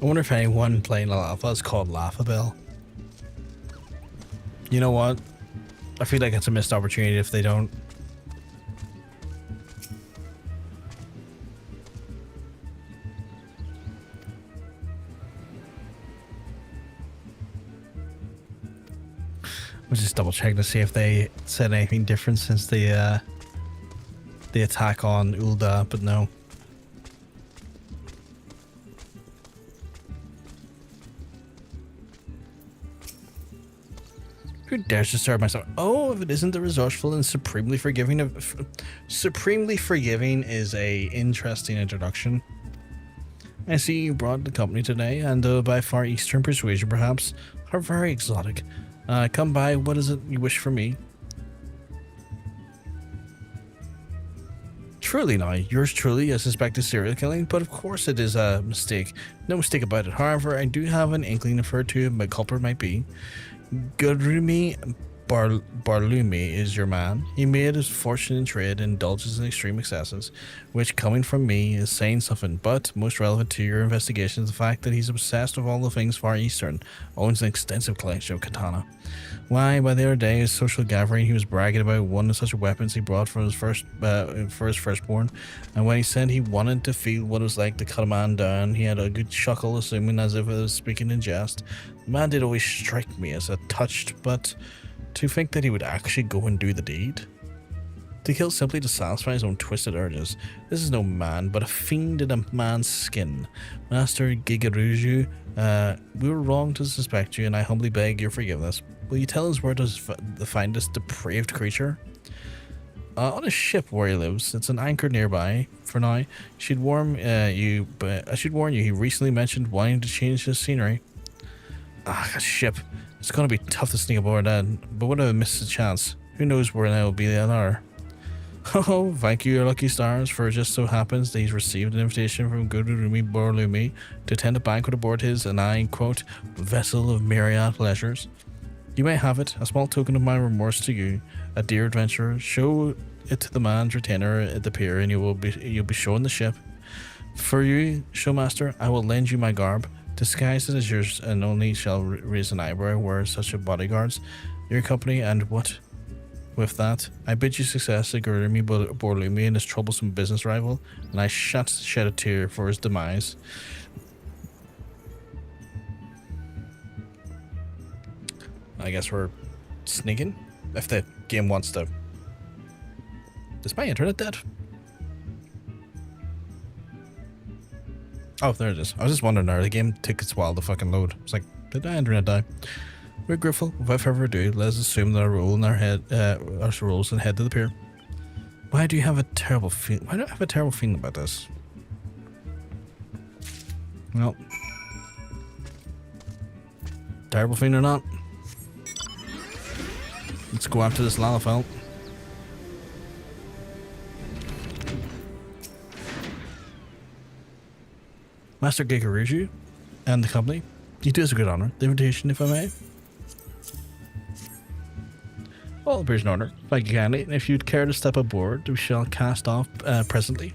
Speaker 1: I wonder if anyone playing Alpha is called Laughabell. You know what? I feel like it's a missed opportunity if they don't. We'll just double check to see if they said anything different since the attack on Ulda, but no. Who dares disturb myself? Oh, if it isn't the resourceful and supremely forgiving of... Supremely forgiving is a interesting introduction. I see you brought the company today, and by far eastern persuasion perhaps, are very exotic. Come by, what is it you wish from me? Truly now, yours truly, I suspect is serial killing, but of course it is a mistake. No mistake about it. However, I do have an inkling of who to my culprit might be. Gurumi Barlumi is your man. He made his fortune in trade and indulges in extreme excesses, which coming from me is saying something, but most relevant to your investigation is the fact that he's obsessed with all the things Far Eastern, owns an extensive collection of katana. Why, by the other day, his social gathering, he was bragging about one of such weapons he brought for his firstborn, and when he said he wanted to feel what it was like to cut a man down, he had a good chuckle, assuming as if it was speaking in jest. The man did always strike me as a touched, but to think that he would actually go and do the deed? To kill simply to satisfy his own twisted urges. This is no man, but a fiend in a man's skin. Master Gigaruju, we were wrong to suspect you, and I humbly beg your forgiveness. Will you tell us where to find this depraved creature? On a ship where he lives. It's an anchor nearby. For now, I should warn you, he recently mentioned wanting to change his scenery. Ah, a ship. It's gonna be tough to sneak aboard that, but what if I miss a chance? Who knows where I will be an hour? Oh, thank you, your lucky stars, for it just so happens that he's received an invitation from Gurumi Borlumi to attend a banquet aboard his, and I quote, vessel of Myriad pleasures. You may have it, a small token of my remorse to you, a dear adventurer. Show it to the man's retainer at the pier, and you'll be shown the ship. For you, showmaster, I will lend you my garb. Disguised as yours, and only shall raise an eyebrow were such a bodyguards your company, and what with that, I bid you success at Gurumi Borlumi and his troublesome business rival, and I shan't shed a tear for his demise. I guess we're sneaking, if the game wants to Is my internet dead? Oh, there it is. I was just wondering there. The game took its while to fucking load. It's like, did my internet die? We're grateful. Without further ado, let's assume that our role in our head, our roles and head to the pier. Why do you have a terrible feeling? Why do I have a terrible feeling about this? Well, terrible feeling or not? Let's go after this Lalafell. Master Gigaruju and the company, you do us a good honor. The invitation, if I may. All appears in order. Thank you kindly. And if you'd care to step aboard, we shall cast off presently.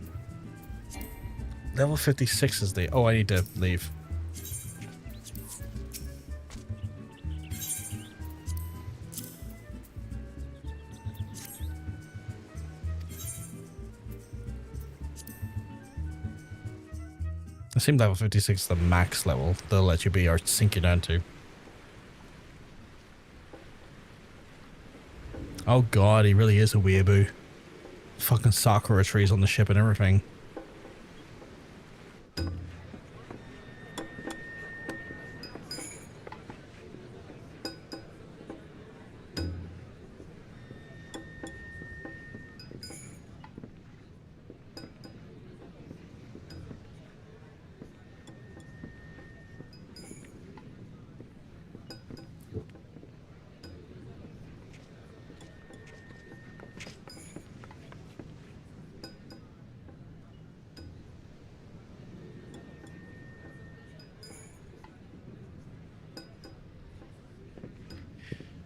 Speaker 1: Level 56 is the... Oh, I need to leave. I seem level 56 is the max level they'll let you be or sink you down to. Oh god, he really is a weeaboo. Fucking sakura trees on the ship and everything.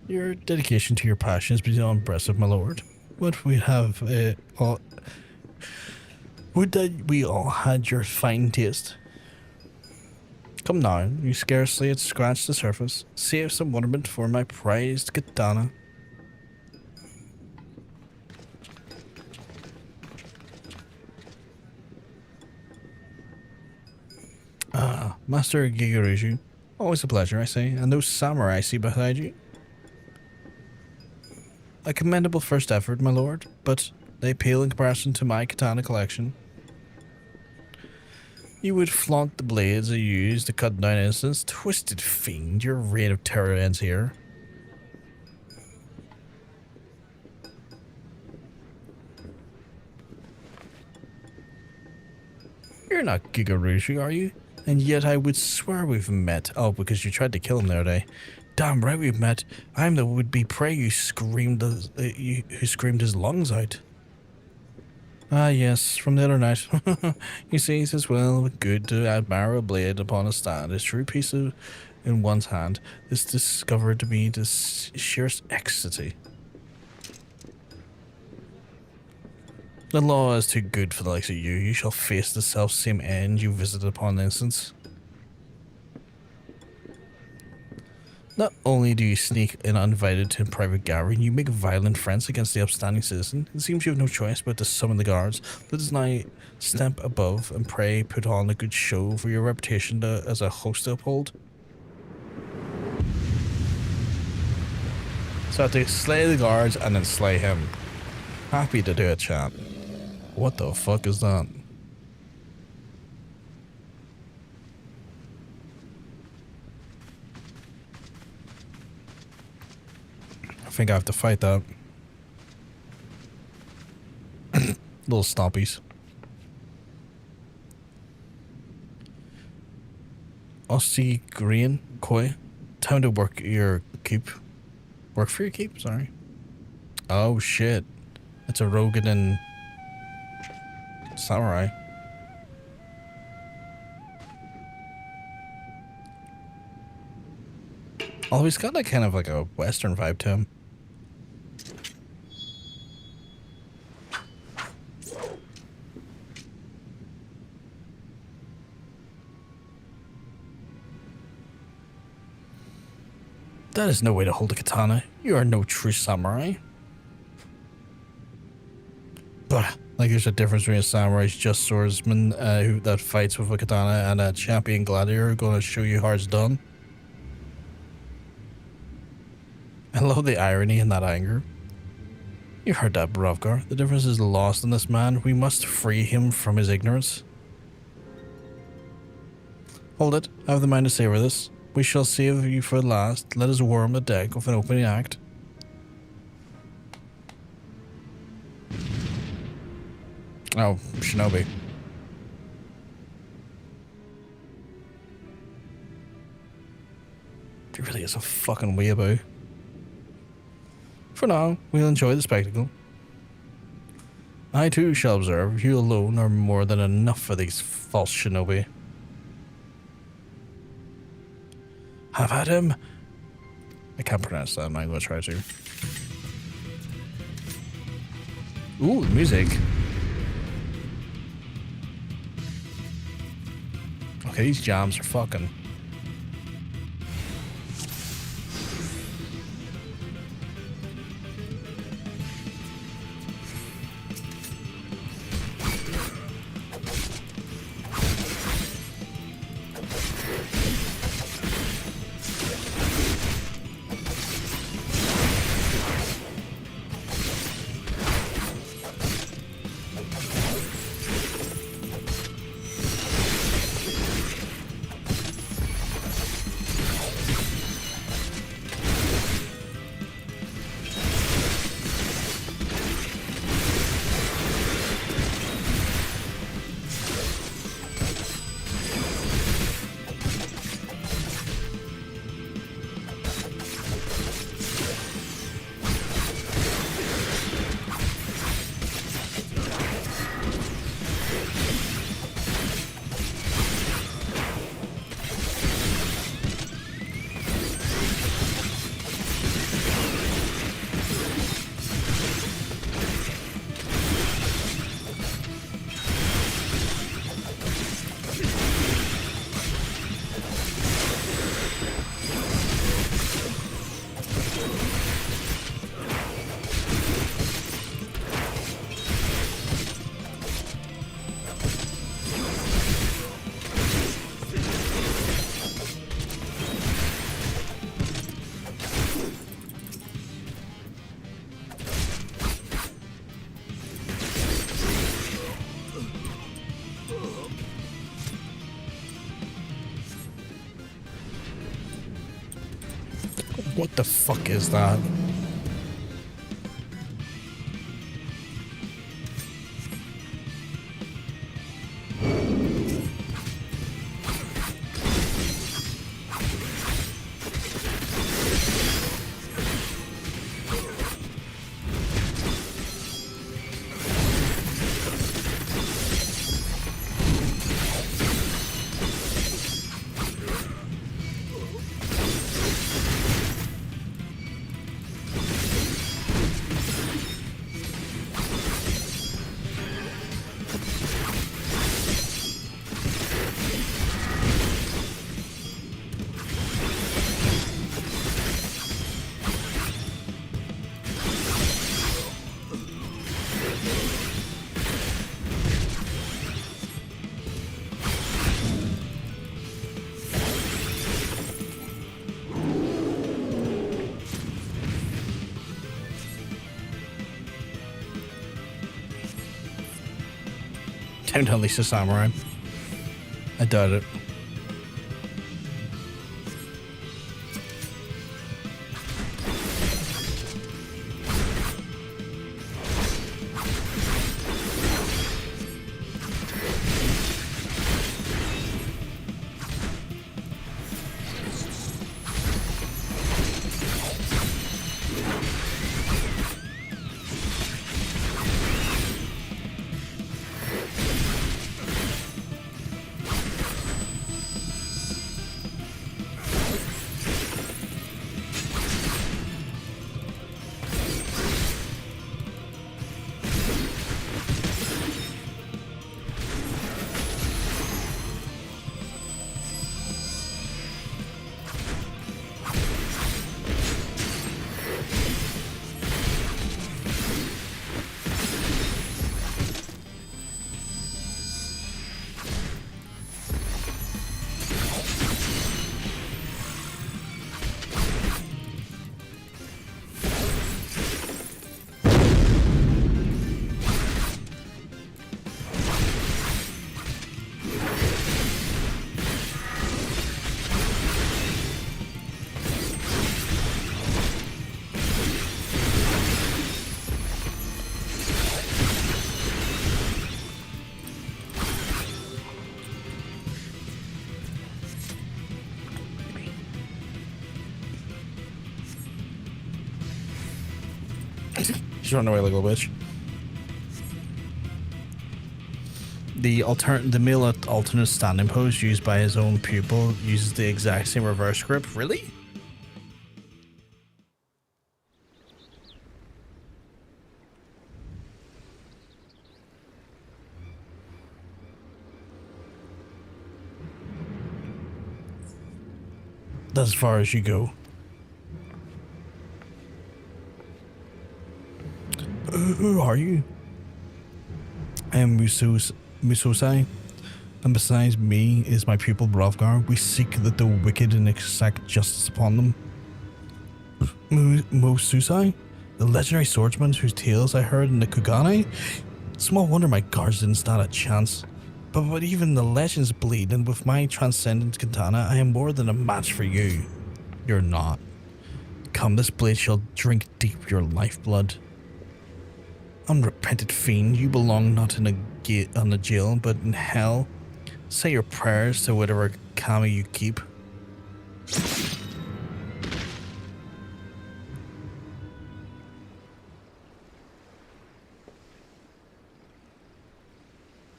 Speaker 1: Your dedication to your passion is beyond impressive, my lord. Would we have would that we all had your fine taste? Come now, you scarcely had scratched the surface. Save some wonderment for my prized katana. Ah, Master Gigaruju. Always a pleasure, I say. And those samurai I see beside you. A commendable first effort, my lord, but they pale in comparison to my katana collection. You would flaunt the blades I use to cut down innocents. Twisted fiend, your reign of terror ends here. You're not Gigaruju, are you? And yet I would swear we've met. Oh, because you tried to kill him the other day. Damn right we've met. I'm the would-be prey who screamed his lungs out. Ah yes, from the other night. You see, it's as well good to admire a blade upon a stand. A true piece of in one's hand. This discovered to be the sheerest ecstasy. The law is too good for the likes of you. You shall face the self-same end you visited upon innocence. Not only do you sneak in uninvited to a private gathering, you make violent friends against the upstanding citizen. It seems you have no choice but to summon the guards. Let us now stamp above and pray put on a good show for your reputation as a host to uphold. So I have to slay the guards and then slay him. Happy to do it, chat. What the fuck is that? I think I have to fight that. Little stompies. Aussie Green Koi. Time to work your keep. Work for your keep, sorry. Oh shit. It's a Rogan and samurai. Oh, he's got like kind of like a western vibe to him. That is no way to hold a katana. You are no true samurai. But like, there's a difference between a samurai's just swordsman that fights with a katana and a champion gladiator going to show you how it's done. I love the irony in that anger. You heard that, Brovgar. The difference is lost in this man. We must free him from his ignorance. Hold it. I have the mind to savor this. We shall save you for last. Let us warm the deck with an opening act. Oh, Shinobi. He really is a fucking weeaboo. For now, we'll enjoy the spectacle. I too shall observe. You alone are more than enough for these false shinobi. Have had him. I can't pronounce that. I'm not going to try to. Ooh, the music. Okay, these jams are fucking. What the fuck is that? Don't unleash the samurai. I doubt it. She's running away like a little bitch. The male alternate standing pose used by his own pupil uses the exact same reverse grip. Really? That's as far as you go. Who are you? I am Musosai, and besides me is my pupil Brovgar. We seek that the wicked and exact justice upon them. Musosai? The legendary swordsman whose tales I heard in the Kugane? Small wonder my guards didn't stand a chance. But even the legends bleed, and with my transcendent katana, I am more than a match for you. You're not. Come, this blade shall drink deep your lifeblood. Unrepentant fiend, you belong not in a jail, but in hell. Say your prayers to whatever kami you keep.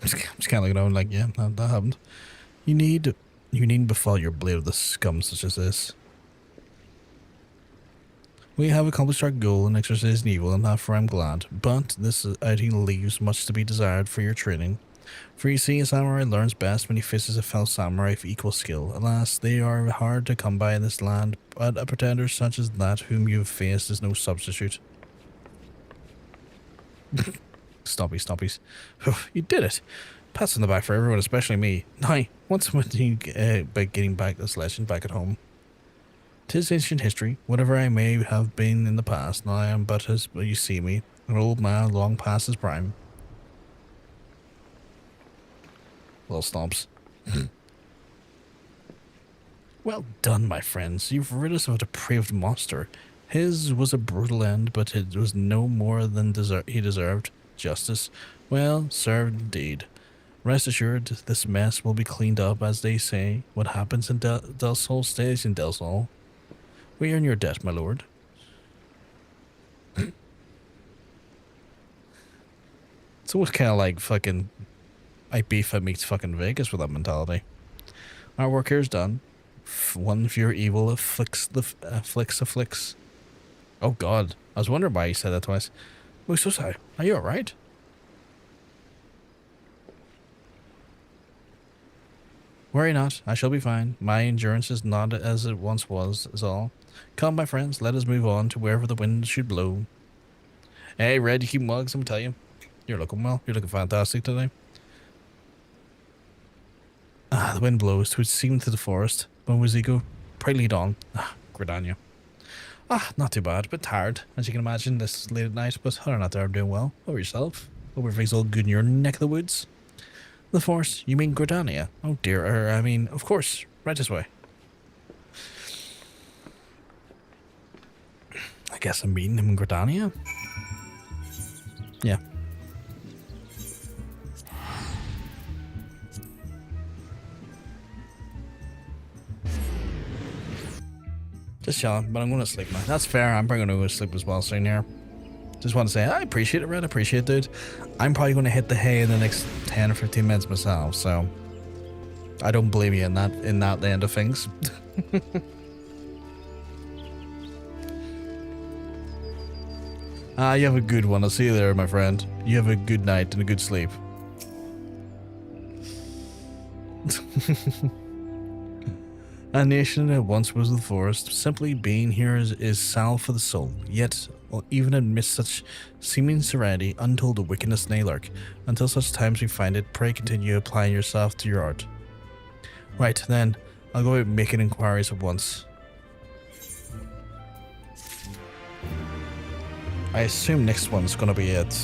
Speaker 1: I'm just kind of looking around like, yeah, that happened. You needn't befall your blade with a scum such as this. We have accomplished our goal in exorcising evil, and therefore I'm glad. But this outing leaves much to be desired for your training. For you see, a samurai learns best when he faces a fellow samurai of equal skill. Alas, they are hard to come by in this land, but a pretender such as that whom you have faced is no substitute. Stoppies. You did it. Pats on the back for everyone, especially me. Now, what's with you about getting back this legend back at home? 'Tis ancient history. Whatever I may have been in the past, now I am but as you see me, an old man long past his prime. Little stomps. Well done, my friends. You've rid us of a depraved monster. His was a brutal end, but it was no more than he deserved. Justice, well served indeed. Rest assured, this mess will be cleaned up, as they say. What happens in Del Sol stays in Del Sol. We earn your debt, my lord. It's always kind of like fucking Ibiza meets fucking Vegas with that mentality. Our work here is done. One of your evil afflicts. Oh god, I was wondering why you said that twice. Musosai, are you alright? Worry not, I shall be fine. My endurance is not as it once was, is all. Come, my friends, let us move on to wherever the wind should blow. Hey, Red, you keep mugs, I'm telling you. You're looking well. You're looking fantastic today. Ah, the wind blows to its seam to the forest. When was he go? Pray lead on. Ah, Gridania. Ah, not too bad, but tired, as you can imagine, this late at night, but other than that, I'm doing well. Over yourself? Hope everything's all good in your neck of the woods. The forest? You mean Gridania? Oh dear, I mean, of course, right this way. I guess I'm meeting him in Gridania? Yeah. Just chilling, but I'm going to sleep now. That's fair, I'm probably going to go to sleep as well soon here. Just want to say, I appreciate it, Red. I appreciate it, dude. I'm probably going to hit the hay in the next 10 or 15 minutes myself, so I don't blame you in that end of things. You have a good one. I'll see you there, my friend. You have a good night and a good sleep. A nation that once was the forest, simply being here is salve for the soul. Yet, even amidst such seeming serenity, untold the wickedness may lurk. Until such times we find it, pray continue applying yourself to your art. Right, then, I'll go out making inquiries at once. I assume next one's gonna be at...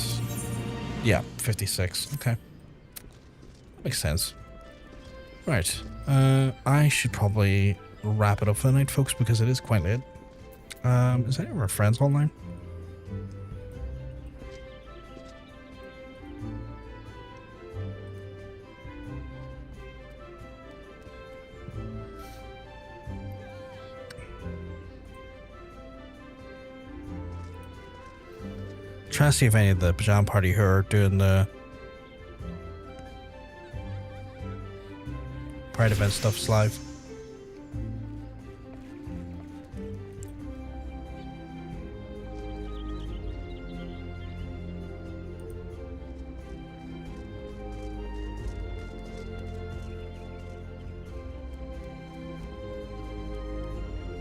Speaker 1: yeah, 56. Okay. Makes sense. Right. I should probably wrap it up for the night, folks, because it is quite late. Is any of our friends online? Trying to see if any of the pajama party who are doing the Pride event stuff's live.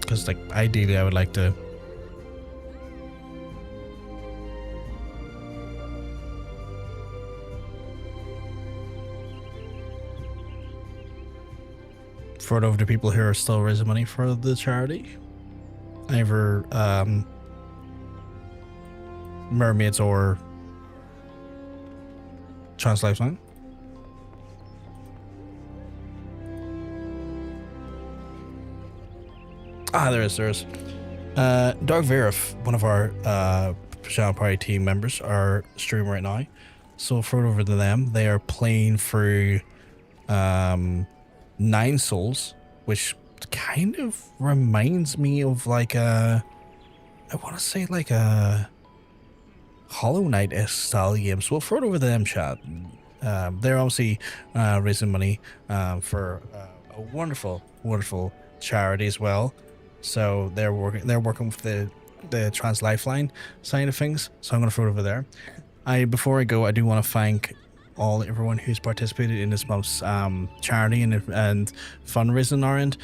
Speaker 1: Because, like, ideally I would like to throw it over to people who are still raising money for the charity. Either mermaids or Trans Lifeline. Ah, there is. Dark Verif, one of our Pajama Party team members, are streaming right now. So throw it over to them. They are playing through 9 Souls, which kind of reminds me of like I want to say like a Hollow Knight-esque style game. So we'll throw it over to them, chat. They're obviously raising money for a wonderful charity as well. So they're working with the Trans Lifeline side of things. So I'm gonna throw it over there. Before I go, I do want to thank everyone who's participated in this month's charity and fundraising on our end.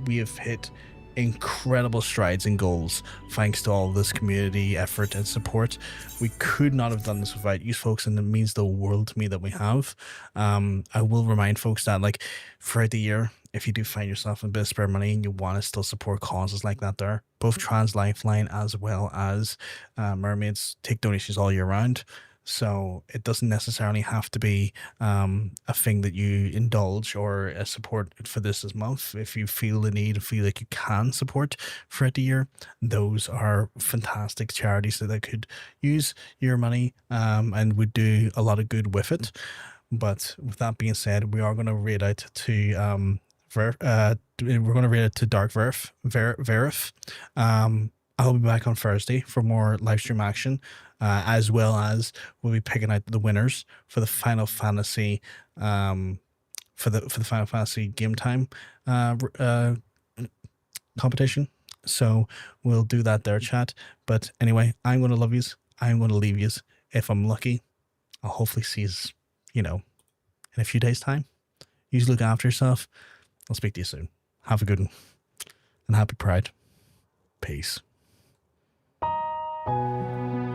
Speaker 1: We have hit incredible strides and goals thanks to all this community effort and support. We could not have done this without you folks, and it means the world to me that we have. I will remind folks that, like, throughout the year, if you do find yourself in a bit of spare money and you want to still support causes like that, there, both Trans Lifeline as well as Mermaids take donations all year round. So it doesn't necessarily have to be a thing that you indulge or a support for this month. If you feel the need, feel like you can support throughout the year, those are fantastic charities that could use your money and would do a lot of good with it. But with that being said, we are going to read out to we're going to read it to Dark Verif. I'll be back on Thursday for more live stream action, as well as we'll be picking out the winners for the Final Fantasy for the Final Fantasy game time competition. So we'll do that there, chat. But anyway, I'm going to love yous. I'm going to leave yous. If I'm lucky, I'll hopefully see yous, in a few days' time. You look after yourself. I'll speak to you soon. Have a good one. And happy Pride. Peace.